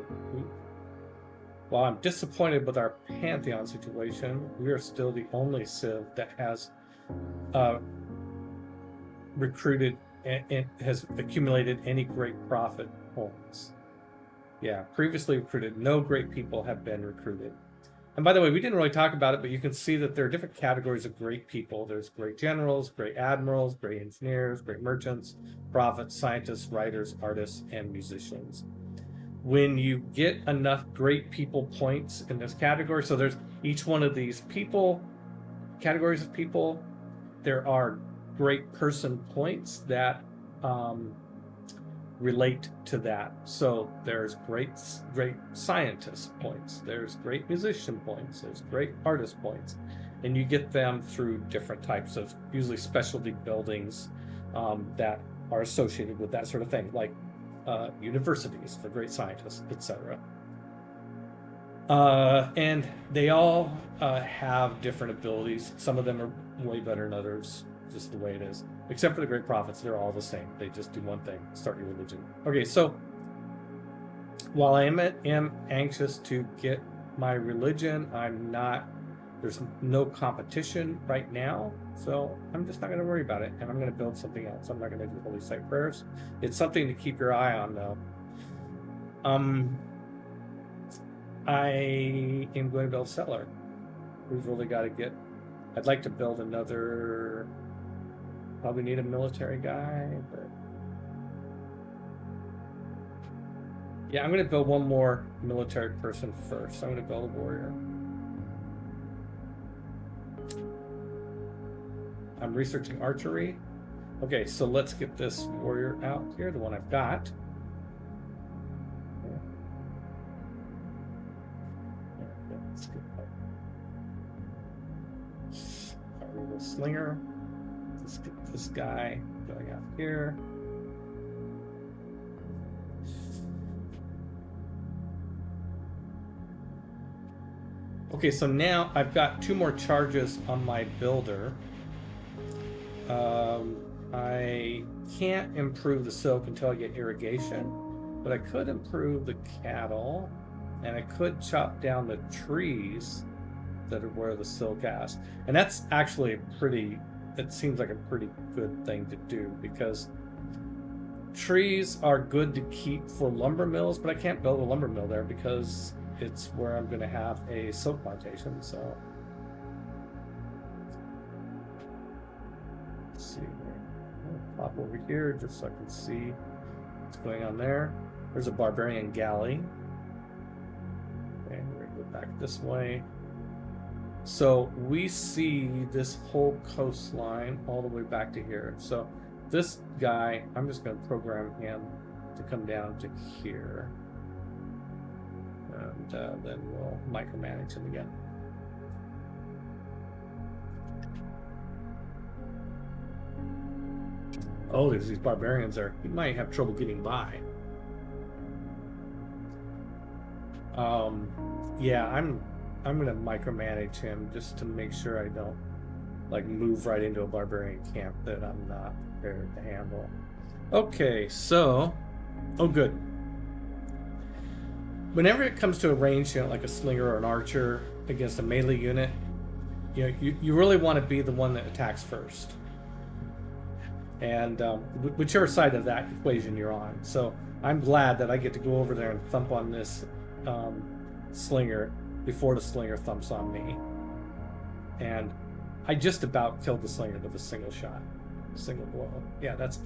while I'm disappointed with our Pantheon situation, we are still the only civ that has recruited and has accumulated any great prophet points. Yeah, previously recruited, no great people have been recruited. And by the way, we didn't really talk about it, but you can see that there are different categories of great people. There's great generals, great admirals, great engineers, great merchants, prophets, scientists, writers, artists, and musicians. When you get enough great people points in this category, so there's each one of these people, categories of people, there are great person points that relate to that. So there's great scientist points, there's great musician points, there's great artist points, and you get them through different types of usually specialty buildings that are associated with that sort of thing, like universities for great scientists, etc. And they all have different abilities. Some of them are way better than others, just the way it is. Except for the great prophets, they're all the same. They just do one thing: start your religion. Okay, so while I am anxious to get my religion, I'm not. There's no competition right now, so I'm just not going to worry about it, and I'm going to build something else. I'm not going to do holy site prayers. It's something to keep your eye on, though. I am going to build Settler. We've really got to get. I'd like to build another. Probably need a military guy, but yeah, I'm going to build one more military person first. I'm going to build a warrior. I'm researching archery. Okay, so let's get this warrior out here, the one I've got. Let's get a slinger. Let's get this guy going out here. Okay, so now I've got 2 more charges on my builder. I can't improve the silk until I get irrigation, but I could improve the cattle, and I could chop down the trees that are where the silk has. And that's actually it seems like a pretty good thing to do, because trees are good to keep for lumber mills, but I can't build a lumber mill there because it's where I'm going to have a silk plantation. So let's see, I'll pop over here just so I can see what's going on there. There's a barbarian galley. Okay, we're going to go back this way. So we see this whole coastline all the way back to here. So this guy, I'm just going to program him to come down to here. And then we'll micromanage him again. Oh, there's these barbarians there. He might have trouble getting by. Yeah, I'm gonna micromanage him just to make sure I don't like move right into a barbarian camp that I'm not prepared to handle. Okay, so good. Whenever it comes to a range unit like a slinger or an archer against a melee unit, you really want to be the one that attacks first. And whichever side of that equation you're on. So I'm glad that I get to go over there and thump on this slinger before the slinger thumps on me. And I just about killed the slinger with a single shot, single blow. Yeah, that's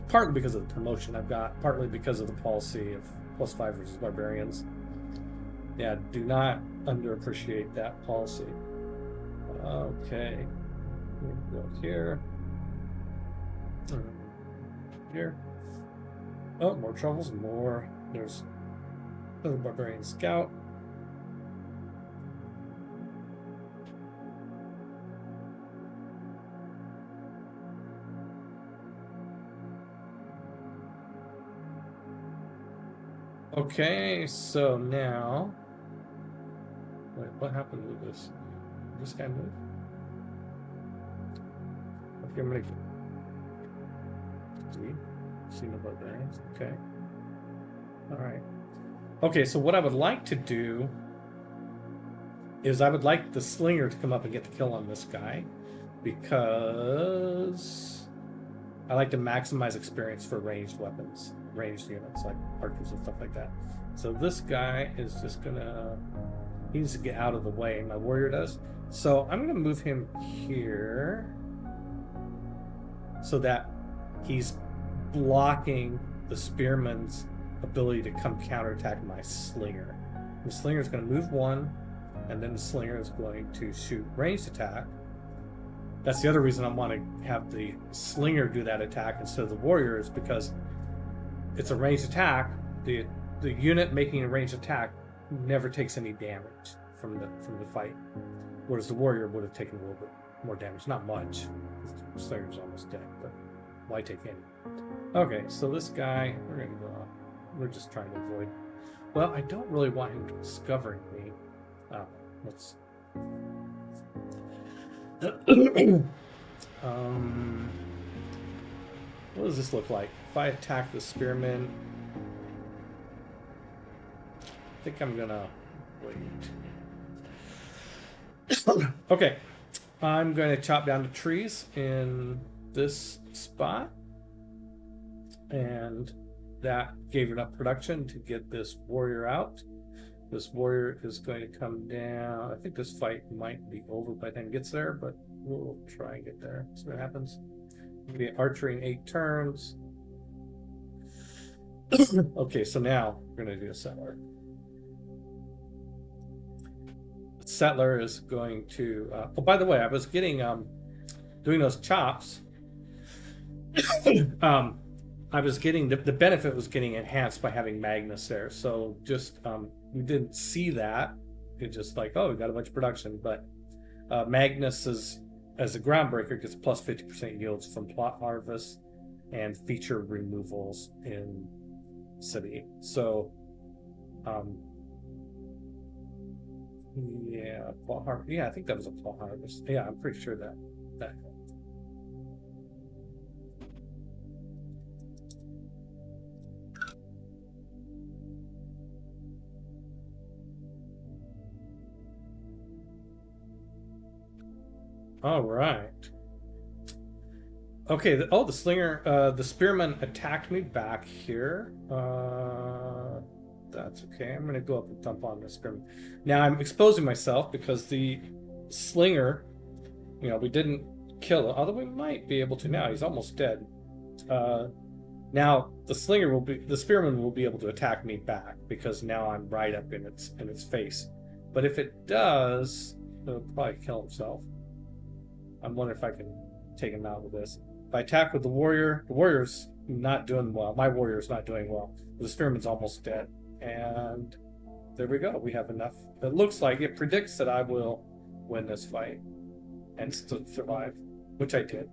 partly because of the promotion I've got, partly because of the policy of +5 versus barbarians. Yeah, do not underappreciate that policy. Okay, we'll go here. Here. Oh, more troubles, more. There's another barbarian scout. Okay, so now, wait, what happened with this? Did this guy move? Okay, I'm gonna see no barbarians. Okay. All right. Okay, so what I would like to do is I would like the slinger to come up and get the kill on this guy, because I like to maximize experience for ranged weapons, ranged units like archers and stuff like that. So this guy is just gonna, he needs to get out of the way, my warrior does. So I'm gonna move him here so that he's blocking the spearman's ability to come counterattack my slinger. The slinger is going to move one, and then the slinger is going to shoot ranged attack. That's the other reason I want to have the slinger do that attack instead of the warrior, is because it's a ranged attack. The unit making a ranged attack never takes any damage from the fight, whereas the warrior would have taken a little bit more damage. Not much. The slinger's almost dead, but why take any? Okay, so this guy, we're just trying to avoid. Well, I don't really want him discovering me. Let's. What does this look like? If I attack the spearman, I think I'm gonna wait. Okay, I'm going to chop down the trees in this spot, and that gave enough production to get this warrior out. This warrior is going to come down. I think this fight might be over by the time it gets there, but we'll try and get there. See what happens. It'll be archery in 8 turns. Okay, so now we're going to do a settler. The settler is going to. Oh, by the way, I was getting doing those chops. I was getting the benefit was getting enhanced by having Magnus there. So just we didn't see that. It's just like, oh, we got a bunch of production, but Magnus is, as a groundbreaker, gets plus 50% yields from plot harvest and feature removals in city. So yeah, plot harvest. Yeah, I think that was a plot harvest. Yeah, I'm pretty sure that. All right. Okay. The slinger, the spearman attacked me back here. That's okay. I'm gonna go up and dump on the spearman. Now I'm exposing myself because the slinger, we didn't kill him. Although we might be able to now. He's almost dead. Now the spearman will be able to attack me back because now I'm right up in its face. But if it does, it'll probably kill himself. I'm wondering if I can take him out with this. If I attack with the warrior's not doing well. My warrior's not doing well. The spearman's almost dead. And there we go. We have enough. It looks like it predicts that I will win this fight and survive, which I did.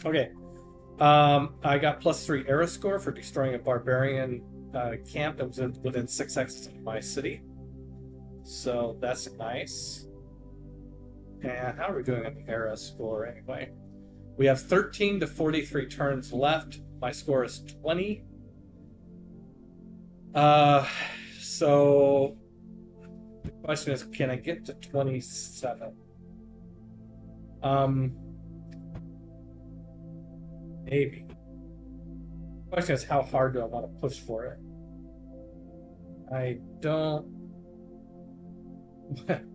Okay. I got +3 era score for destroying a barbarian camp that was within 6 axes of my city. So that's nice. And how are we doing on the era score anyway? We have 13 to 43 turns left. My score is 20. So the question is, can I get to 27? Maybe. The question is, how hard do I want to push for it? I don't.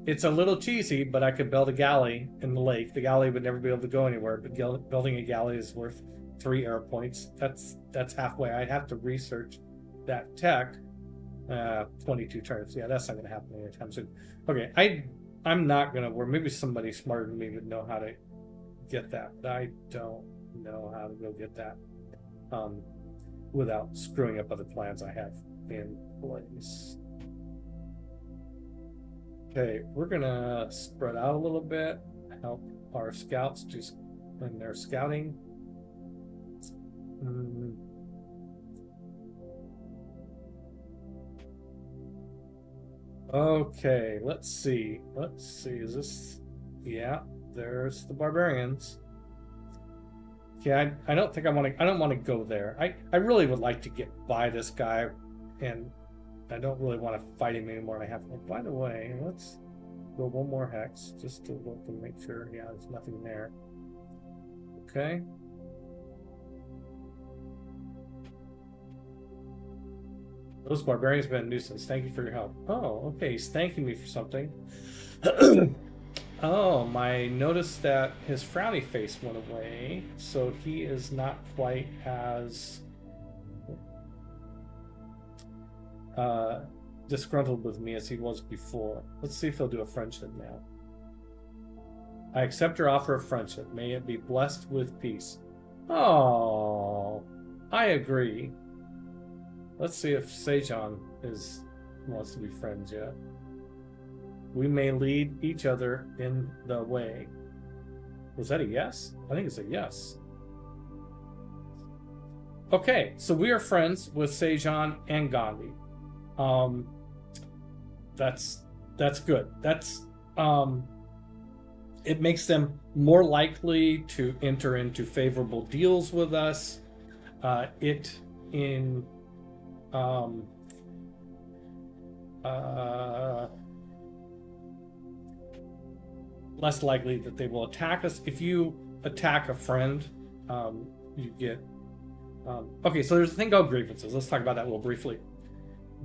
It's a little cheesy, but I could build a galley in the lake. The galley would never be able to go anywhere, but building a galley is worth 3 era points. That's halfway. I'd have to research that tech. 22 turns. Yeah, that's not going to happen anytime soon. Okay, I'm not going to. Or maybe somebody smarter than me would know how to get that, but I don't know how to go get that without screwing up other plans I have in place. Okay, we're gonna spread out a little bit, help our scouts just when they're scouting. Okay, let's see. Is this? Yeah, there's the barbarians. Yeah, I don't think I want to. I don't want to go there. I really would like to get by this guy, and I don't really want to fight him anymore. And I have. Oh, by the way, let's go one more hex just to look and make sure. Yeah, there's nothing there. Okay. Those barbarians have been a nuisance. Thank you for your help. Oh, okay. He's thanking me for something. Oh, I noticed that his frowny face went away, so he is not quite as disgruntled with me as he was before. Let's see if he'll do a friendship now. I accept your offer of friendship. May it be blessed with peace. Oh, I agree. Let's see if Sejan wants to be friends yet. We may lead each other in the way. Was that a yes? I think it's a yes. Okay, so we are friends with Sejan and Gandhi. That's good. It makes them more likely to enter into favorable deals with us. Less likely that they will attack us. If you attack a friend, you get... okay, so there's a thing called grievances. Let's talk about that real briefly.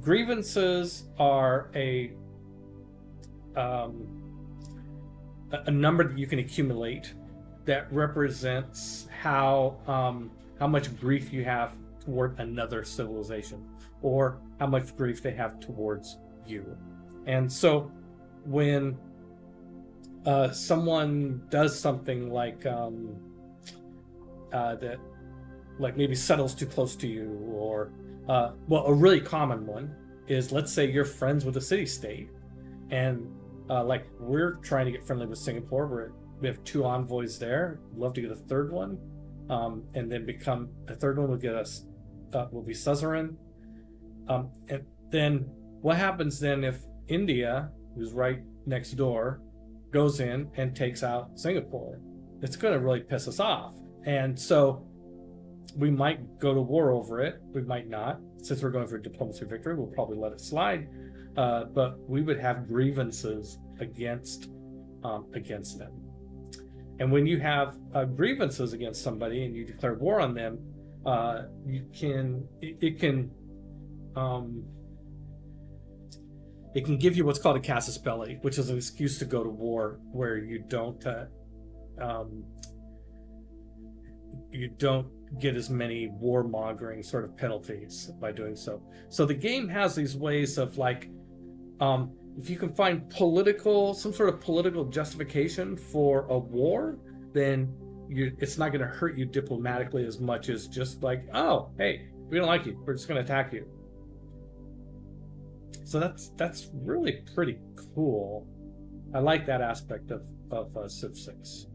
Grievances are a number that you can accumulate that represents how much grief you have toward another civilization, or how much grief they have towards you. And so when someone does something like that, like maybe settles too close to you, or well, a really common one is, let's say you're friends with a city-state, and like we're trying to get friendly with Singapore. We have 2 envoys there. Love to get a 3rd one, and then become a 3rd one will get us will be suzerain. And then what happens then if India, who's right next door, goes in and takes out Singapore? It's going to really piss us off. And so we might go to war over it. We might not. Since we're going for a diplomacy victory, we'll probably let it slide. But we would have grievances against them. And when you have grievances against somebody and you declare war on them, it can give you what's called a casus belli, which is an excuse to go to war, where you don't get as many warmongering sort of penalties by doing so. So the game has these ways of, like, if you can find some sort of political justification for a war, then it's not going to hurt you diplomatically as much as just like, oh, hey, we don't like you, we're just going to attack you. So that's really pretty cool. I like that aspect of Civ 6.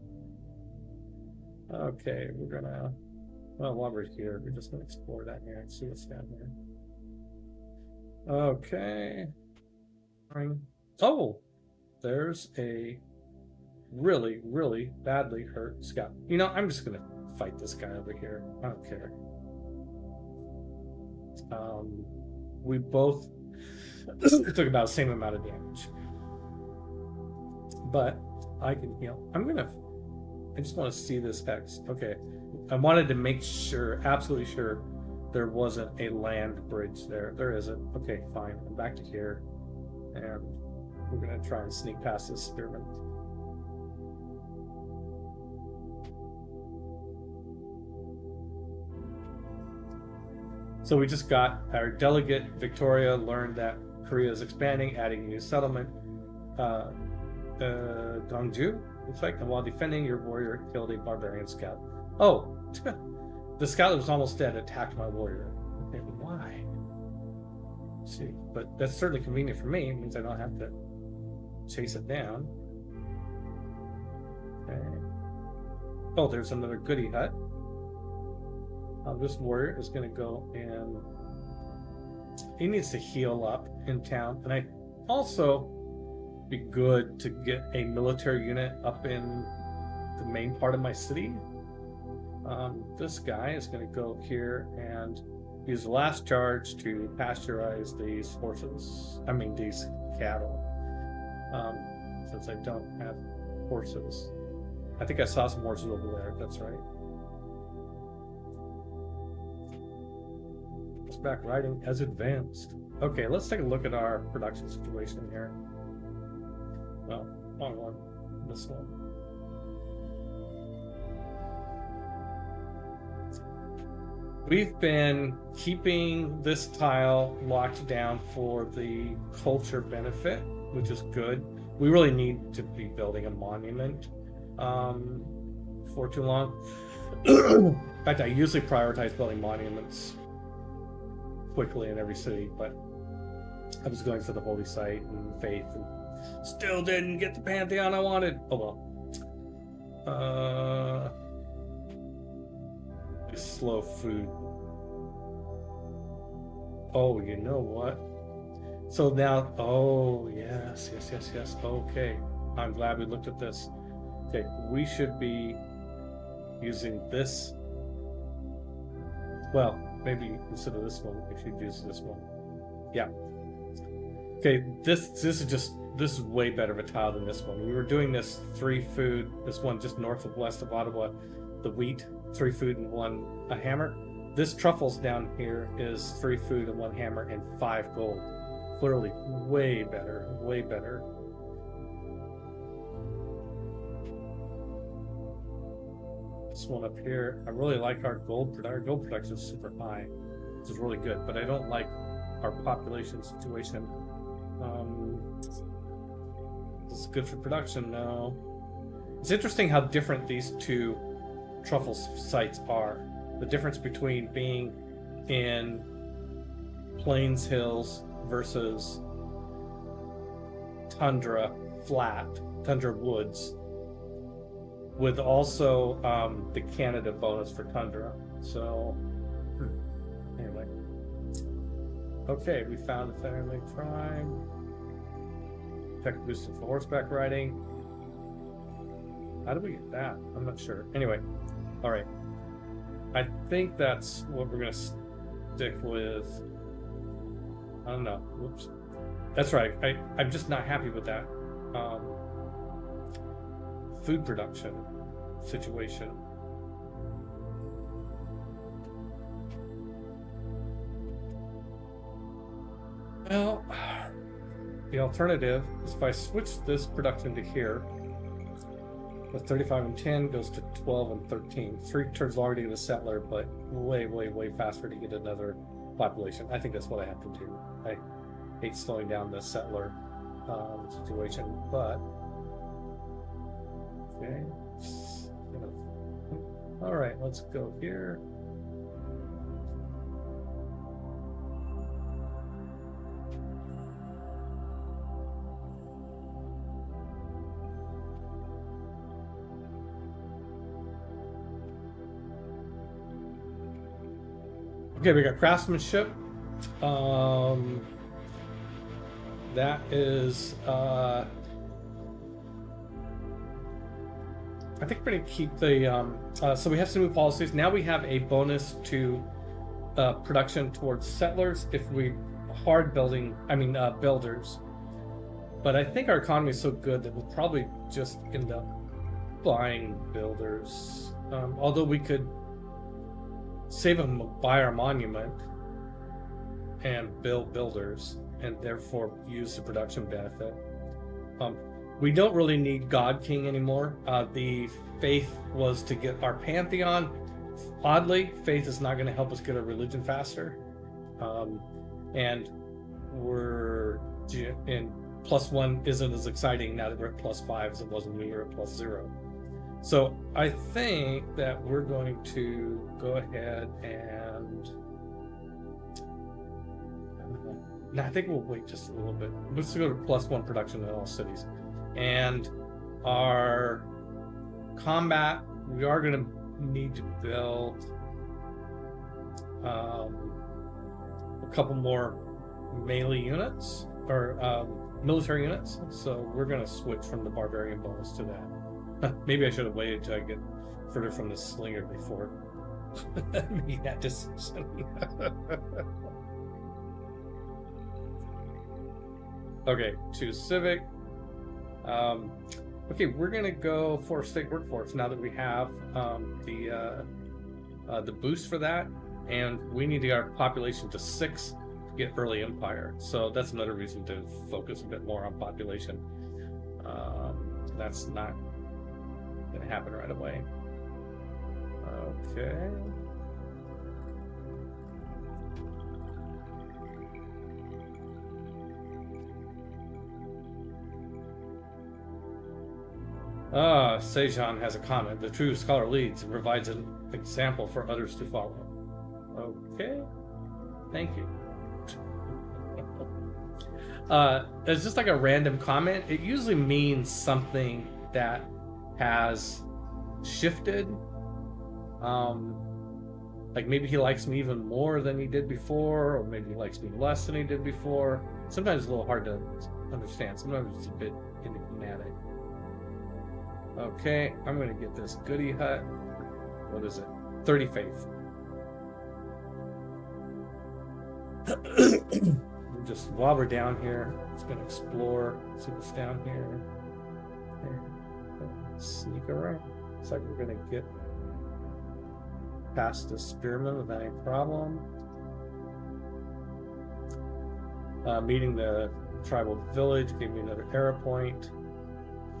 Okay, we're gonna, well, while we're here, we're just gonna explore that here and see what's down here. Okay. Oh, there's a really, really badly hurt scout. You know, I'm just gonna fight this guy over here. I don't care. We both took about the same amount of damage, but I can heal. I just want to see this hex. Okay, I wanted to make sure, absolutely sure, there wasn't a land bridge there. There isn't. Okay, fine. I'm back to here, and we're gonna try and sneak past this spearman. So we just got our delegate Victoria learned that Korea is expanding, adding a new settlement, Dongju, looks like. And while defending, your warrior killed a barbarian scout. Oh, the scout that was almost dead attacked my warrior. Okay, why? Let's see, but that's certainly convenient for me. It means I don't have to chase it down. Okay. Oh, there's another goody hut. This warrior is going to go and he needs to heal up in town, and I also be good to get a military unit up in the main part of my city. This guy is going to go here and use the last charge to pasteurize these horses. I mean, these cattle. Since I don't have horses. I think I saw some horses over there. That's right. Horseback riding has advanced. Okay, let's take a look at our production situation here. Oh, wrong one. This one. We've been keeping this tile locked down for the culture benefit, which is good. We really need to be building a monument for too long. In fact, I usually prioritize building monuments quickly in every city, but I was going for the holy site and faith and still didn't get the pantheon I wanted. Oh well. Slow food. Oh, you know what? So now, oh, yes. Okay. I'm glad we looked at this. Okay, we should be using this. Well, maybe instead of this one, we should use this one. Yeah. Okay, this is way better of a tile than this one. We were doing this 3 food, this one just north of west of Ottawa, the wheat, 3 food and 1 hammer. This truffles down here is 3 food and 1 hammer and 5 gold. Clearly way better, way better. This one up here, I really like our gold production. Our gold production is super high, which is really good, but I don't like our population situation. This is good for production, no. It's interesting how different these 2 truffle sites are. The difference between being in plains hills versus tundra woods, with also the Canada bonus for tundra. So anyway, okay, we found the family crime. Effect boosted for horseback riding. How do we get that? I'm not sure. Anyway, all right. I think that's what we're gonna stick with. I don't know. Whoops. That's right. I'm just not happy with that food production situation. Well, the alternative is if I switch this production to here, with 35 and 10 goes to 12 and 13. 3 turns longer to get a settler, but way faster to get another population. I think that's what I have to do. I hate slowing down the settler situation, but okay. All right, let's go here. Okay, we got craftsmanship. That is, I think we're going to keep the, so we have some new policies. Now we have a bonus to production towards settlers if we builders. But I think our economy is so good that we'll probably just end up buying builders. Although we could save them buy our monument and build builders and therefore use the production benefit. We don't really need God King anymore. The faith was to get our pantheon. Oddly, faith is not going to help us get our religion faster. And we're in +1 isn't as exciting now that we're at +5 as it was when we were at +0. So I think that we're going to go ahead and no, I think we'll wait just a little bit. Let's go to +1 production in all cities. And our combat, we are going to need to build a couple more melee units or military units. So we're going to switch from the barbarian bonus to that. Maybe I should have waited till I get further from the slinger before making that decision. Okay, choose civic. Okay, we're gonna go for state workforce now that we have the boost for that, and we need to get our population to 6 to get early empire. So that's another reason to focus a bit more on population. That's not gonna happen right away. Okay. Sejan has a comment. The true scholar leads and provides an example for others to follow. Okay. Thank you. It's just like a random comment. It usually means something that has shifted. Like maybe he likes me even more than he did before, or maybe he likes me less than he did before. Sometimes it's a little hard to understand. Sometimes it's a bit enigmatic. Okay, I'm going to get this goody hut. What is it? 30 faith. Just while we're down here, it's going to explore, see what's down here. And sneak around. Looks like we're going to get past the spearman without any problem. Meeting the tribal village gave me another arrow point.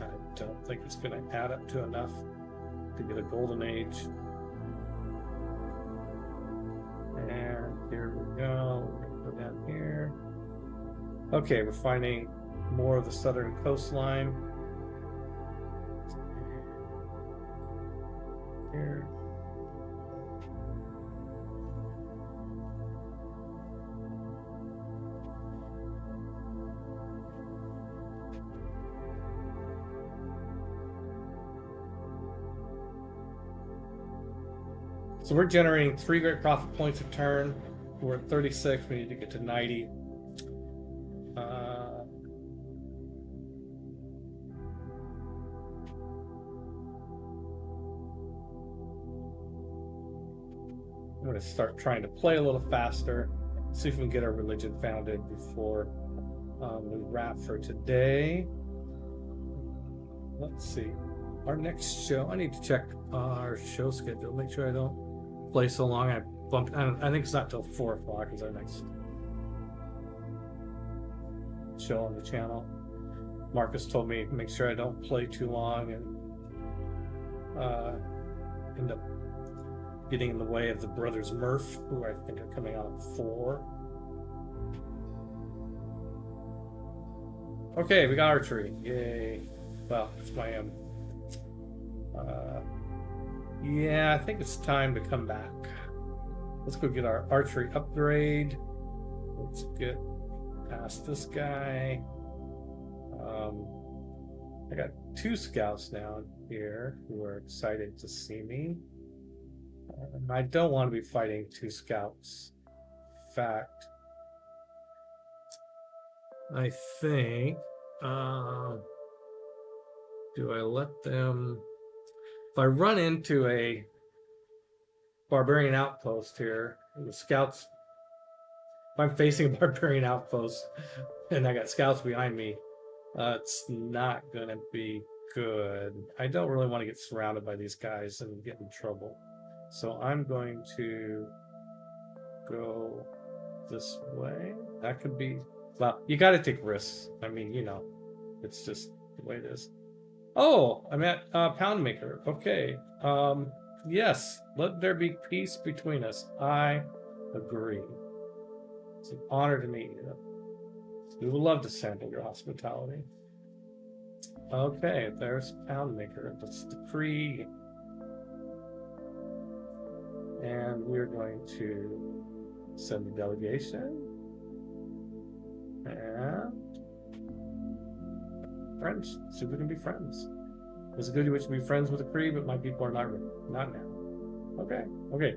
I don't think it's going to add up to enough to get a golden age. And here we go. We're going to go down here. Okay, we're finding more of the southern coastline. Here. So we're generating 3 great profit points a turn. We're at 36. We need to get to 90. I'm going to start trying to play a little faster. See if we can get our religion founded before we wrap for today. Let's see. Our next show, I need to check our show schedule. Make sure I don't play so long. I think it's not till 4 o'clock is our next show on the channel. Marcus told me make sure I don't play too long and end up getting in the way of the brothers Murph, who I think are coming out at 4. Okay, we got archery. Yay. Well, it's my yeah, I think it's time to come back. Let's go get our archery upgrade. Let's get past this guy. I got 2 scouts down here who are excited to see me. I don't want to be fighting 2 scouts. In fact, I think, do I let them... If I run into a barbarian outpost here, the scouts, if I'm facing a barbarian outpost and I got scouts behind me, it's not going to be good. I don't really want to get surrounded by these guys and get in trouble. So I'm going to go this way. That could be, well, you got to take risks. I mean, you know, it's just the way it is. Oh, I'm at Poundmaker. Okay. Yes, let there be peace between us. I agree. It's an honor to meet you. We would love to sample your hospitality. Okay, there's Poundmaker. Let's decree. And we're going to send a delegation. And friends. See if we can be friends. It's good to wish to be friends with the Cree, but my people are not ready. Not now. Okay. Okay.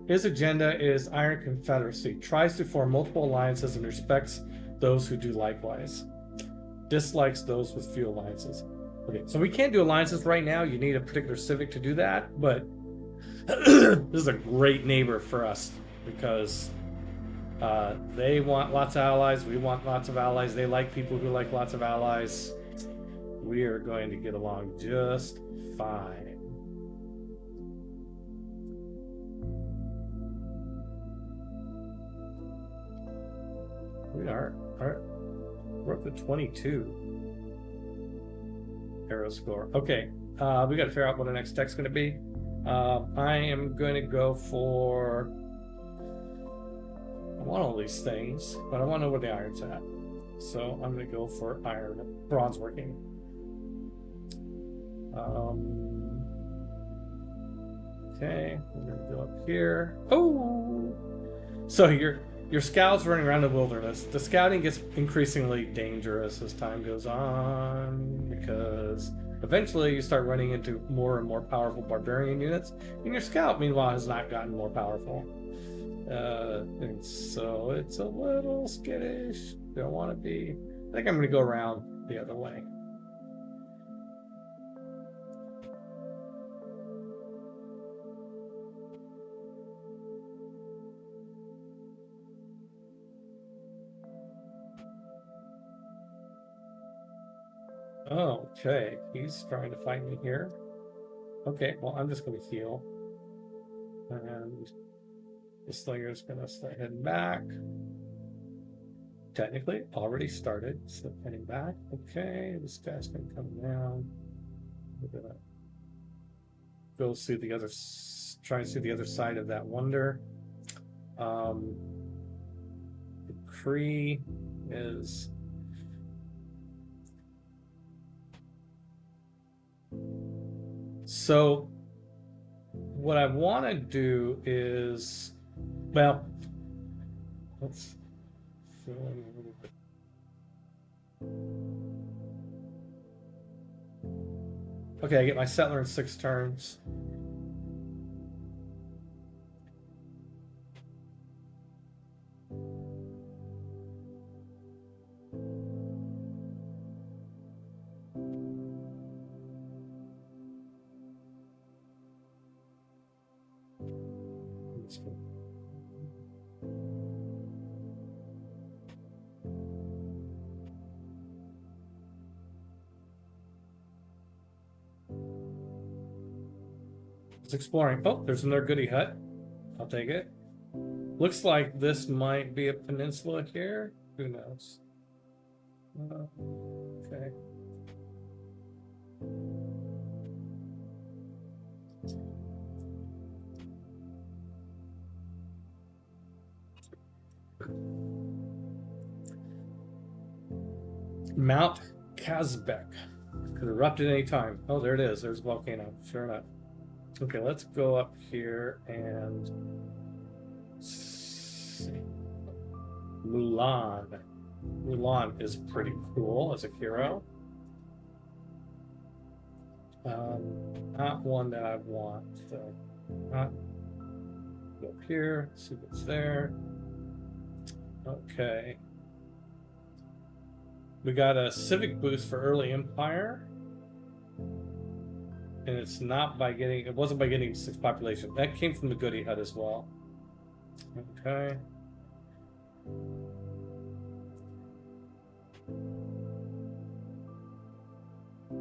His agenda is Iron Confederacy. Tries to form multiple alliances and respects those who do likewise. Dislikes those with few alliances. Okay, so we can't do alliances right now. You need a particular civic to do that, but this is a great neighbor for us because they want lots of allies. We want lots of allies. They like people who like lots of allies. We are going to get along just fine. We're up to 22 arrow score. Okay, we got to figure out what the next deck's going to be. I am going to go for. I want all these things, but I want to know where the iron's at. So I'm going to go for iron, bronze working. Okay, we're going to go up here. Oh, so your scouts running around the wilderness. The scouting gets increasingly dangerous as time goes on because eventually you start running into more and more powerful barbarian units, and your scout, meanwhile, has not gotten more powerful. And so it's a little skittish. Don't want to be. I think I'm going to go around the other way. Oh, okay, he's trying to fight me here. Okay, well, I'm just going to heal. And the Slinger's going to start heading back. Technically, already started, so heading back. Okay, this guy's going to come down. We're going to go see the other, try and see the other side of that wonder. The Cree is... So what I want to do is, well, let's fill in a little bit. Okay, I get my settler in 6 turns. It's exploring. Oh, there's another goodie hut. I'll take it. Looks like this might be a peninsula here. Who knows? Okay. Mount Kazbek could erupt at any time. Oh, there it is. There's a volcano. Sure enough. Okay, let's go up here and see. Mulan. Mulan is pretty cool as a hero. Not one that I want. So, not go up here. See what's there. Okay. We got a civic boost for early empire. And it's not by getting, it wasn't by getting 6 population. That came from the goodie hut as well. Okay.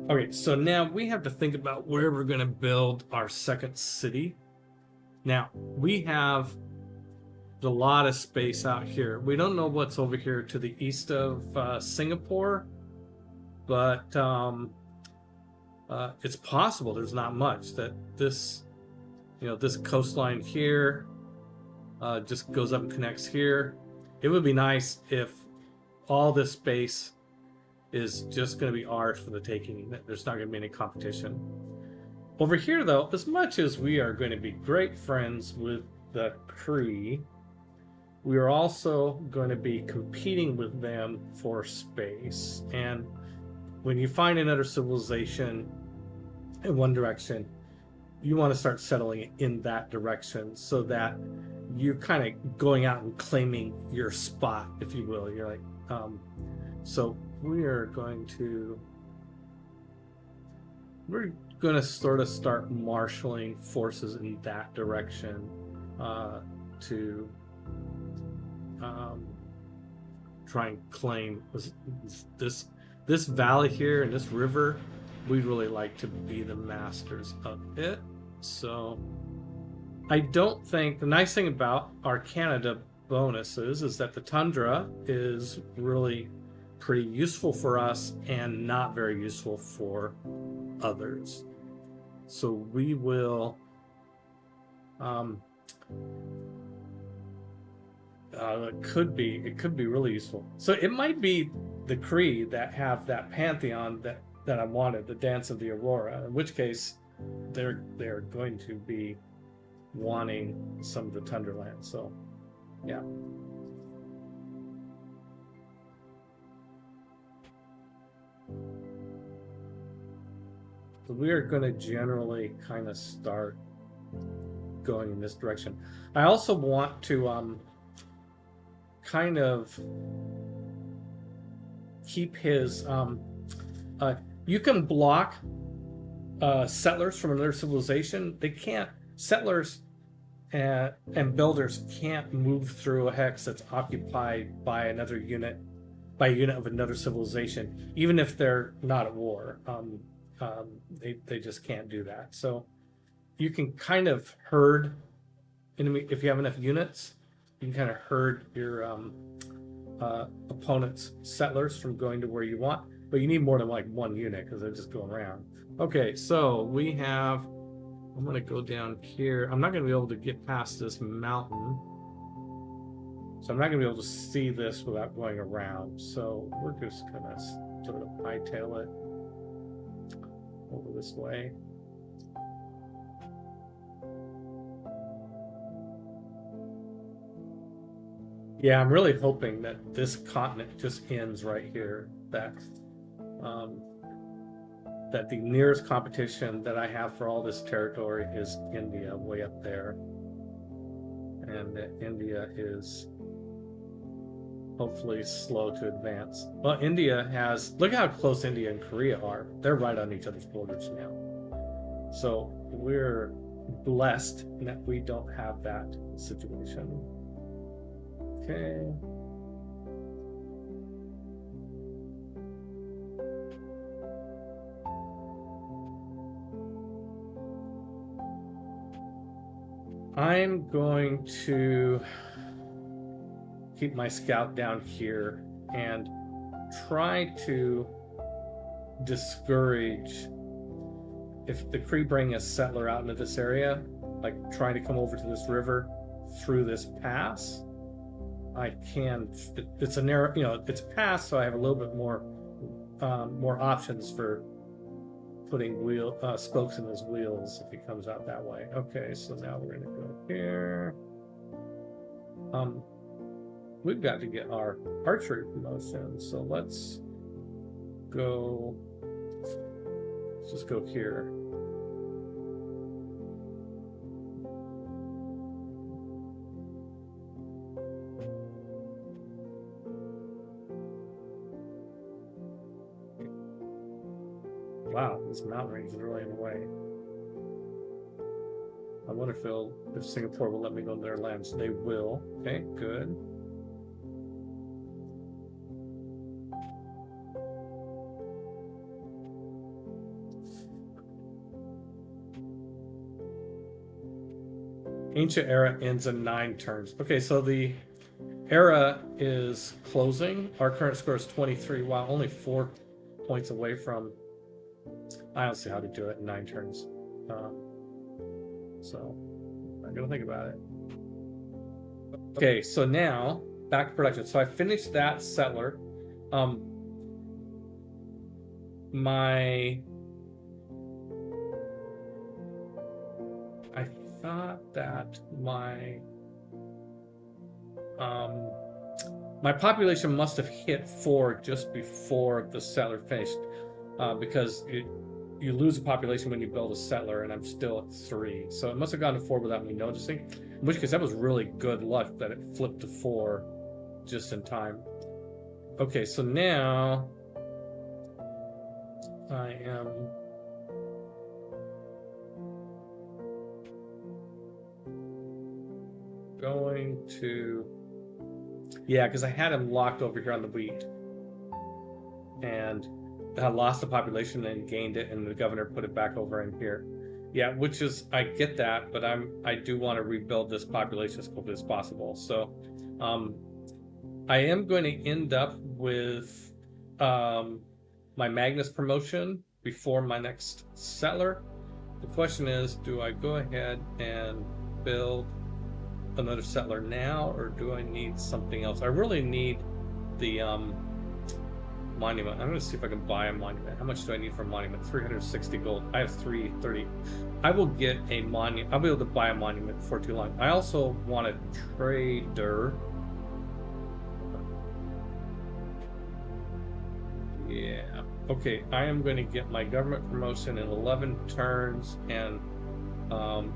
Okay, so now we have to think about where we're going to build our second city. Now, we have a lot of space out here. We don't know what's over here to the east of Singapore, but it's possible there's not much. That this, this coastline here just goes up and connects here. It would be nice if all this space is just going to be ours for the taking. There's not going to be any competition. Over here, though, as much as we are going to be great friends with the Cree, we are also going to be competing with them for space. And when you find another civilization in one direction, you want to start settling in that direction so that you're kind of going out and claiming your spot, if you will. You're like, so we are going to we're going to sort of start marshaling forces in that direction to try and claim this valley here and this river. We'd really like to be the masters of it. So I don't think the nice thing about our Canada bonuses is that the tundra is really pretty useful for us and not very useful for others. So we will it could be really useful. So it might be the Cree that have that pantheon that I wanted, the Dance of the Aurora, in which case they're going to be wanting some of the Tunderland. So yeah. So we are going to generally kind of start going in this direction. I also want to kind of keep his you can block settlers from another civilization. They can't, settlers and builders can't move through a hex that's occupied by another unit, by a unit of another civilization, even if they're not at war. They just can't do that. So you can kind of herd enemy, if you have enough units, you can kind of herd your opponent's settlers from going to where you want, but you need more than like one unit because they're just going around. Okay, so we have, I'm going to go down here. I'm not going to be able to get past this mountain, so I'm not going to be able to see this without going around. So we're just going to sort of hightail it over this way. Yeah, I'm really hoping that this continent just ends right here. That that the nearest competition that I have for all this territory is India, way up there, and that India is hopefully slow to advance. Well, India has, look how close India and Korea are. They're right on each other's borders now. So we're blessed that we don't have that situation. Okay. I'm going to keep my scout down here and try to discourage, if the Cree bring a settler out into this area, like trying to come over to this river through this pass, I can, it's a narrow, you know, it's a pass, so I have a little bit more options for putting spokes in his wheels if he comes out that way. Okay, so now we're gonna go here. We've got to get our archery promotion, so let's just go here. Wow, this mountain range is really in the way. I wonder if Singapore will let me go into their lands. They will. Okay, good. Ancient era ends in 9 turns. Okay, so the era is closing. Our current score is 23. Wow, only 4 points away from. I don't see how to do it in 9 turns. So I'm gonna think about it. Okay, so now back to production. So I finished that settler. I thought that my population must have hit 4 just before the settler finished, because you lose a population when you build a settler, and I'm still at 3. So it must have gone to 4 without me noticing, in which case that was really good luck that it flipped to 4 just in time. Okay, so now I am going to, yeah, because I had him locked over here on the wheat, and I lost the population and gained it, and the governor put it back over in here. Yeah, which is, I get that, but I do want to rebuild this population as quickly as possible. So I am going to end up with my Magnus promotion before my next settler. The question is, do I go ahead and build another settler now, or do I need something else? I really need the monument. I'm going to see if I can buy a monument. How much do I need for a monument? 360 gold. I have 330. I will get a monument. I'll be able to buy a monument before too long. I also want a trader. Yeah. Okay, I am going to get my government promotion in 11 turns, and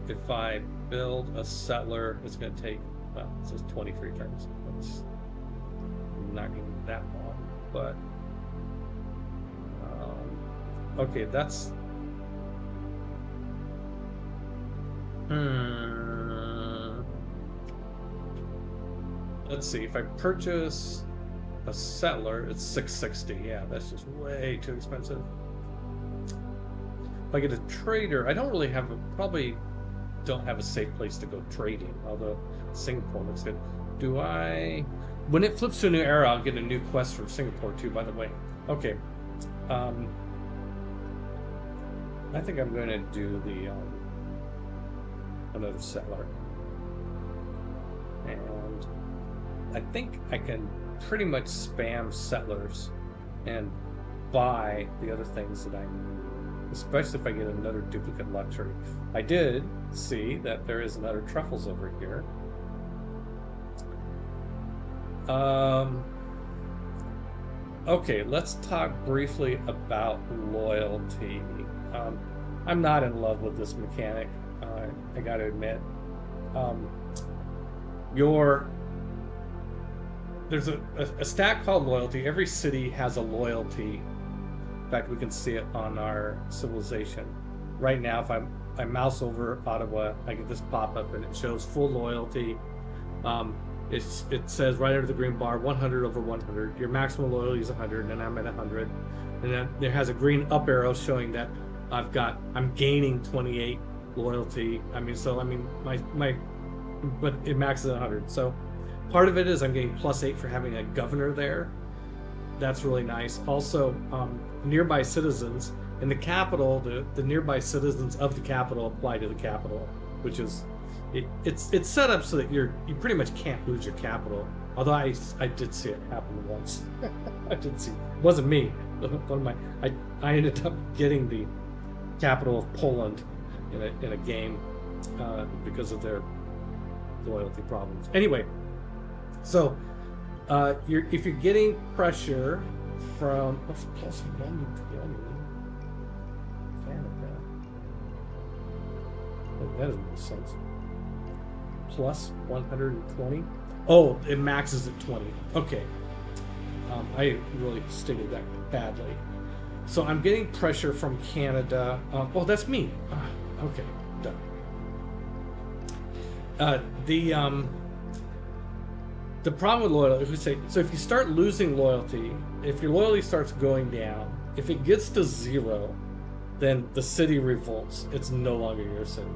if I build a settler, it's going to take, well, it says 23 turns. It's not going to be that long, but okay, that's let's see, if I purchase a settler, it's 660. Yeah, that's just way too expensive. If I get a trader, I don't really have probably don't have a safe place to go trading, although Singapore looks good. Do I, when it flips to a new era, I'll get a new quest from Singapore too, by the way. Okay, I think I'm going to do the another settler, and I think I can pretty much spam settlers and buy the other things that I need, especially if I get another duplicate luxury. I did see that there is another truffles over here. Okay, let's talk briefly about loyalty. I'm not in love with this mechanic, I gotta admit. There's a stat called loyalty. Every city has a loyalty. In fact, we can see it on our civilization. Right now, if I mouse over Ottawa, I get this pop-up and it shows full loyalty. It says right under the green bar, 100 over 100. Your maximum loyalty is 100, and I'm at 100. And then there has a green up arrow showing that I'm gaining 28 loyalty. But it maxes at 100. So part of it is I'm getting +8 for having a governor there. That's really nice. Also, nearby citizens in the capital, the nearby citizens of the capital apply to the capital, which is it's set up so that you pretty much can't lose your capital. Although I did see it happen once. I did see it wasn't me. I ended up getting the capital of Poland in a game because of their loyalty problems. Anyway, so if you're getting pressure from what's +120 Canada, that doesn't make sense. +120. Oh, it maxes at 20. Okay, I really stated that badly. So I'm getting pressure from Canada. Oh, that's me. Okay, done. The problem with loyalty, if you start losing loyalty, if your loyalty starts going down, if it gets to 0, then the city revolts. It's no longer your city,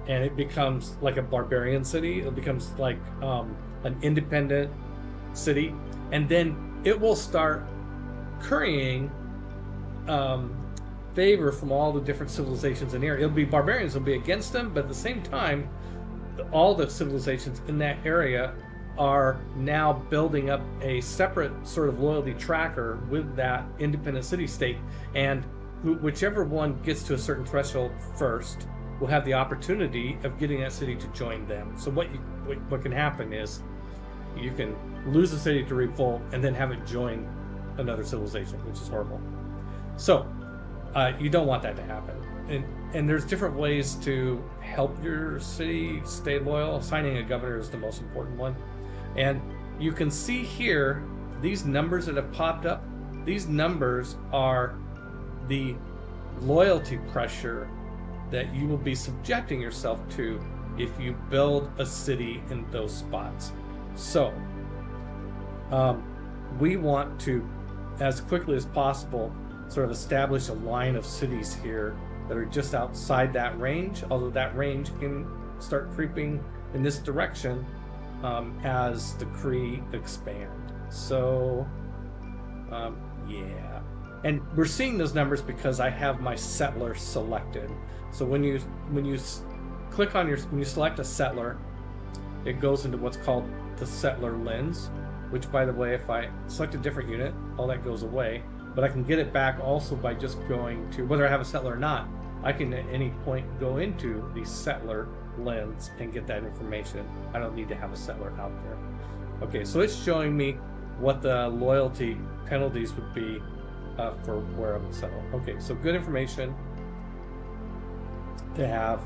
and it becomes like a barbarian city. It becomes like an independent city, and then it will start currying favor from all the different civilizations in the area. It'll be barbarians, it'll be against them, but at the same time, all the civilizations in that area are now building up a separate sort of loyalty tracker with that independent city-state, and whichever one gets to a certain threshold first will have the opportunity of getting that city to join them. So what can happen is you can lose the city to revolt and then have it join another civilization, which is horrible. So you don't want that to happen. And there's different ways to help your city stay loyal. Assigning a governor is the most important one. And you can see here, these numbers that have popped up, these numbers are the loyalty pressure that you will be subjecting yourself to if you build a city in those spots. So we want to, as quickly as possible, sort of establish a line of cities here that are just outside that range, although that range can start creeping in this direction as the Cree expand. So yeah, and we're seeing those numbers because I have my settler selected. So when you click on when you select a settler, it goes into what's called the settler lens, which, by the way, if I select a different unit, all that goes away. But I can get it back also by just going to, whether I have a settler or not, I can at any point go into the settler lens and get that information. I don't need to have a settler out there. Okay, so it's showing me what the loyalty penalties would be for where I would settle. Okay, so good information to have.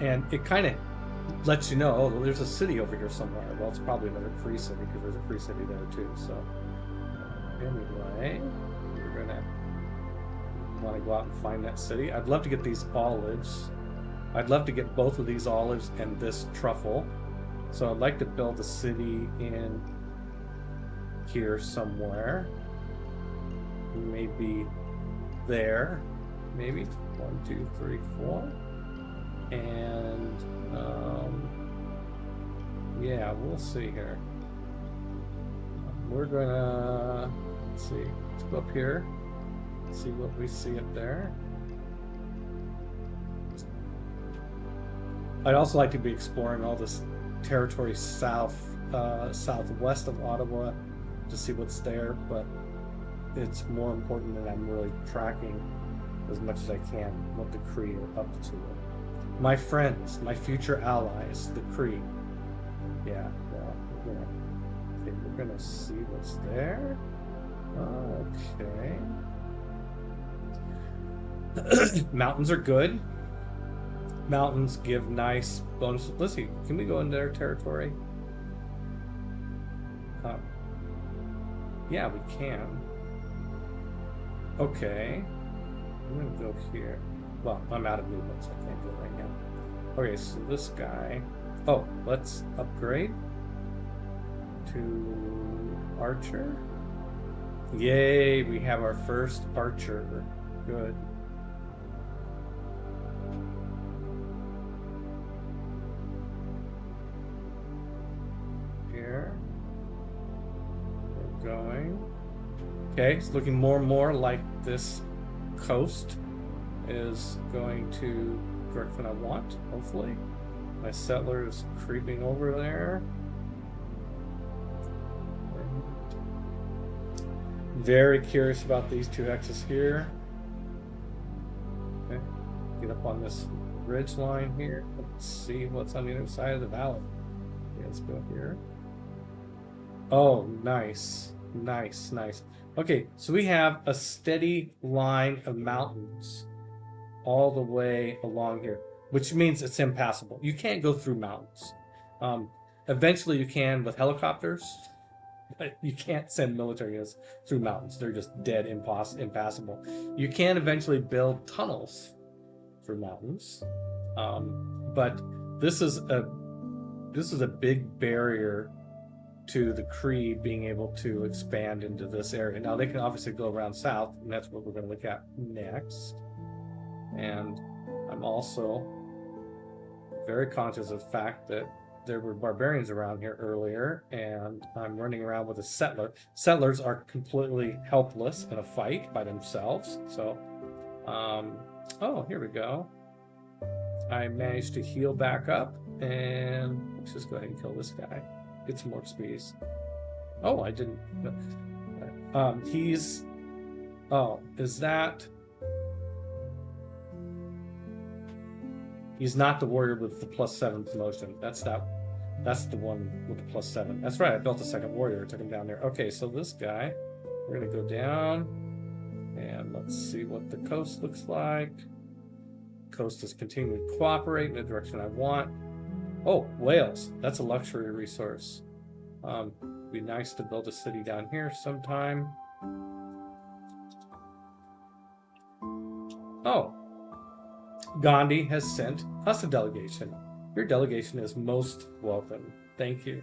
And it kind of lets you know, oh, there's a city over here somewhere. Well, it's probably another Cree city because there's a Cree city there too. So anyway, we're gonna want to go out and find that city. I'd love to get these olives. I'd love to get both of these olives and this truffle. So I'd like to build a city in here somewhere. Maybe there. Maybe 1, 2, 3, 4. And yeah, we'll see here. We're gonna, let's see, let's go up here, see what we see up there. I'd also like to be exploring all this territory southwest of Ottawa to see what's there, but it's more important that I'm really tracking as much as I can what the Cree are up to. My friends, my future allies, the Cree. Yeah, well, we're gonna see what's there. Okay. Mountains are good. Mountains give nice bonuses. Let's see, can we go into their territory? Yeah, we can. Okay. I'm gonna go here. Well, I'm out of movement, so I can't go right now. Okay, so this guy. Oh, let's upgrade to Archer. Yay, we have our first Archer. Good. Here. We're going. Okay, it's looking more and more like this coast is going to the direction I want, hopefully. My settler is creeping over there. Very curious about these two hexes here. Okay, get up on this ridge line here. Let's see what's on the other side of the valley. Okay, let's go here. Oh, nice. Nice, nice. Okay, so we have a steady line of mountains all the way along here, which means it's impassable. You can't go through mountains. Eventually you can with helicopters, but you can't send military units through mountains. They're just dead impassable. You can eventually build tunnels through mountains, but this is a big barrier to the Cree being able to expand into this area. Now they can obviously go around south, and that's what we're going to look at next. And I'm also very conscious of the fact that there were barbarians around here earlier, and I'm running around with a settler. Settlers are completely helpless in a fight by themselves. So, oh, here we go. I managed to heal back up, and let's just go ahead and kill this guy. Get some more XPs. Oh, I didn't. He's. Oh, is that? He's not the warrior with the +7 promotion. That's the one with the +7. That's right. I built a second warrior. Took him down there. Okay, so this guy, we're gonna go down, and let's see what the coast looks like. Coast is continuing to cooperate in the direction I want. Oh, whales. That's a luxury resource. Be nice to build a city down here sometime. Oh. Gandhi has sent us a delegation. Your delegation is most welcome. Thank you.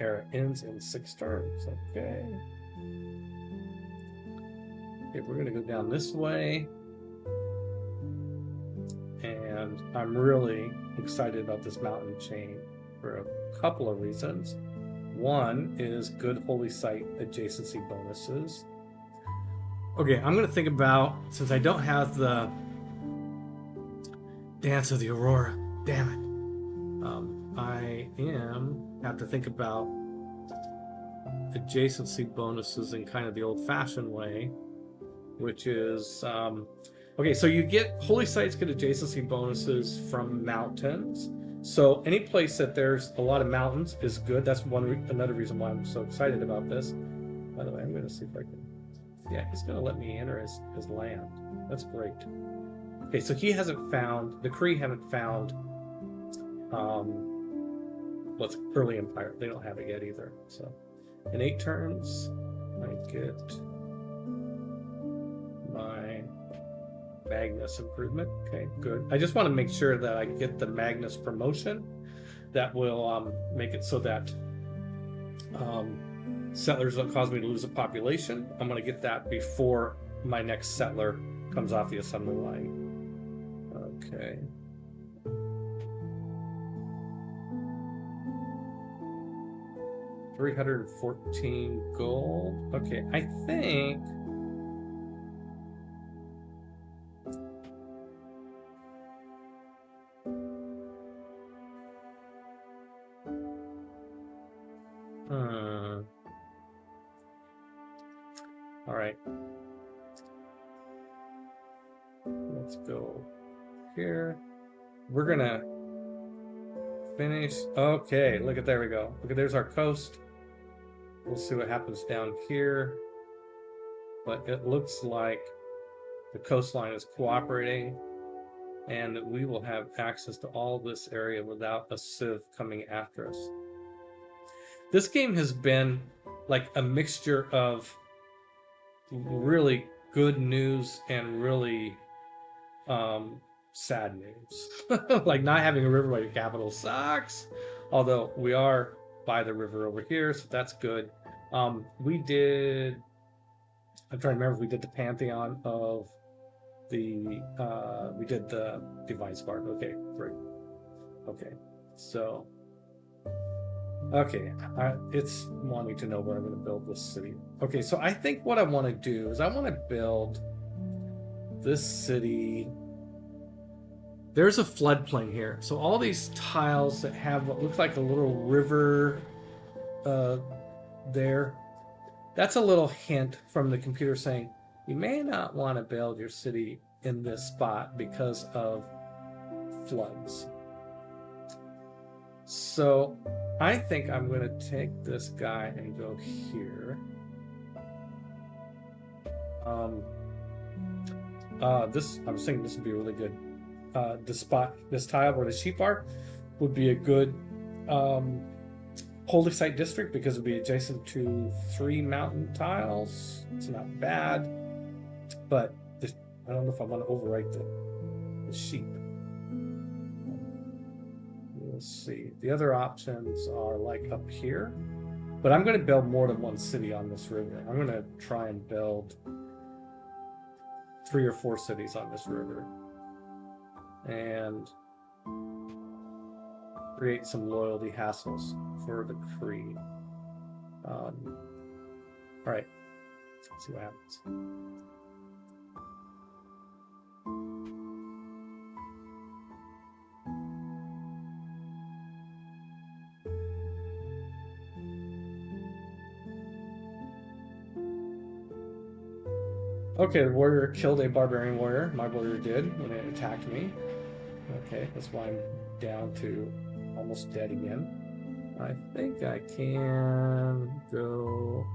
Era ends in 6 turns. Okay. Okay, we're going to go down this way. And I'm really excited about this mountain chain for a couple of reasons. One is good holy site adjacency bonuses. Okay, I'm going to think about, since I don't have the Dance of the Aurora, damn it. I have to think about adjacency bonuses in kind of the old-fashioned way, which is okay. So you get holy sites get adjacency bonuses from mountains. So any place that there's a lot of mountains is good. That's another reason why I'm so excited about this. By the way, I'm going to see if I can. Yeah, he's going to let me enter his land. That's great. Okay, so he hasn't found the Kree haven't found what's early empire. They don't have it yet either. So in 8 turns, I get my Magnus improvement. Okay, good. I just want to make sure that I get the Magnus promotion that will make it so that settlers don't cause me to lose a population. I'm going to get that before my next settler comes off the assembly line. Okay. $314 gold. Okay, I think all right. Let's go here. We're gonna finish. Okay, look at there we go. Look at there's our coast. We'll see what happens down here. But it looks like the coastline is cooperating and that we will have access to all this area without a civ coming after us. This game has been like a mixture of really good news and really sad news. Like not having a river by your capital sucks. Although we are by the river over here, so that's good. I'm trying to remember if we did the Pantheon of the we did the Divine Spark. Okay, great. Okay, so okay, it's wanting to know where I'm going to build this city. Okay, so I think what I want to do is I want to build this city. There's a floodplain here, so all these tiles that have what looks like a little river there, that's a little hint from the computer saying you may not want to build your city in this spot because of floods. So I think I'm going to take this guy and go here. I was thinking this would be a really good this tile where the sheep are would be a good holy site district because it would be adjacent to 3 mountain tiles. It's not bad, but I don't know if I want to overwrite the sheep. We'll see. The other options are like up here, but I'm going to build more than one city on this river. I'm going to try and build 3 or 4 cities on this river and create some loyalty hassles for the Kree. All right, let's see what happens. Okay, the warrior killed a barbarian warrior. My warrior did when it attacked me. Okay, that's why I'm down to almost dead again. I think I can go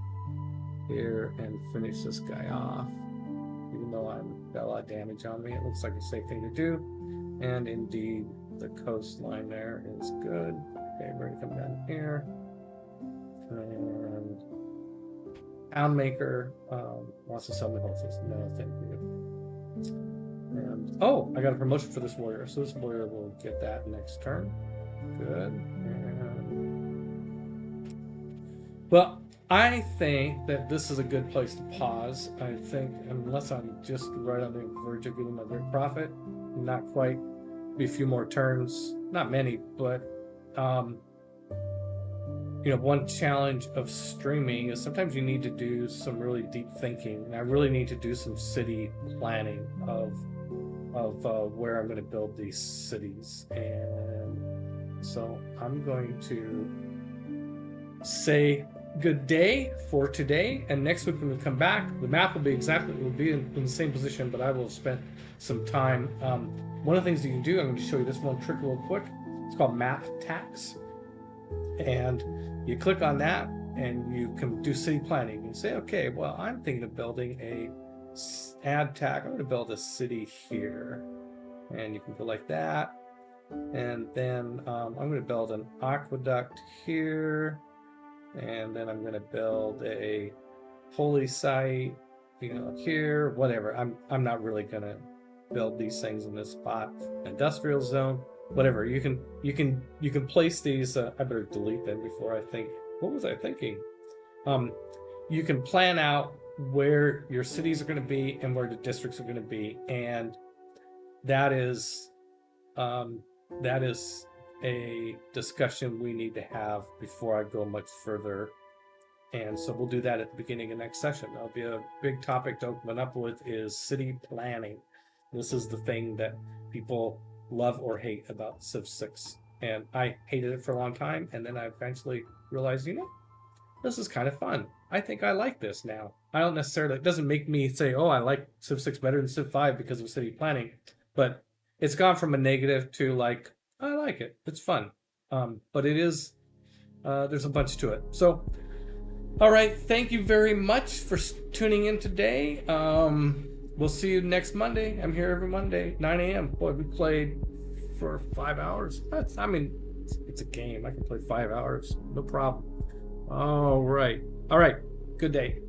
here and finish this guy off. Even though I've got a lot of damage on me, it looks like a safe thing to do. And indeed, the coastline there is good. Okay, we're gonna come down here. And Pound Maker wants to sell me horses. No, thank you. And oh, I got a promotion for this warrior, so this warrior will get that next turn. Good. And well, I think that this is a good place to pause. I think, unless I'm just right on the verge of getting my great profit, not quite, be a few more turns, not many, but you know, one challenge of streaming is sometimes you need to do some really deep thinking, and I really need to do some city planning of where I'm going to build these cities. And so I'm going to say good day for today, and next week when we come back, the map will be exactly, it will be in the same position, but I will have spent some time. One of the things you can do, I'm going to show you this one trick real quick. It's called map tax, and you click on that and you can do city planning and say, okay, well, I'm thinking of building a add tag. I'm going to build a city here, and you can go like that. And then I'm going to build an aqueduct here, and then I'm going to build a holy site, you know, here, whatever. I'm not really going to build these things in this spot. Industrial zone, whatever. You can place these. I better delete them before I think. What was I thinking? You can plan out where your cities are going to be and where the districts are going to be, and that is a discussion we need to have before I go much further. And so we'll do that at the beginning of next session. That'll be a big topic to open up with, is city planning. This is the thing that people love or hate about Civ 6. And I hated it for a long time, and then I eventually realized, you know, this is kind of fun. I think I like this now. I don't necessarily, it doesn't make me say, oh, I like Civ 6 better than Civ 5 because of city planning, but it's gone from a negative to like, I like it. It's fun. But it is, there's a bunch to it. So, all right. Thank you very much for tuning in today. We'll see you next Monday. I'm here every Monday, 9 a.m. Boy, we played for 5 hours. I mean, it's a game. I can play 5 hours. No problem. All right. Good day.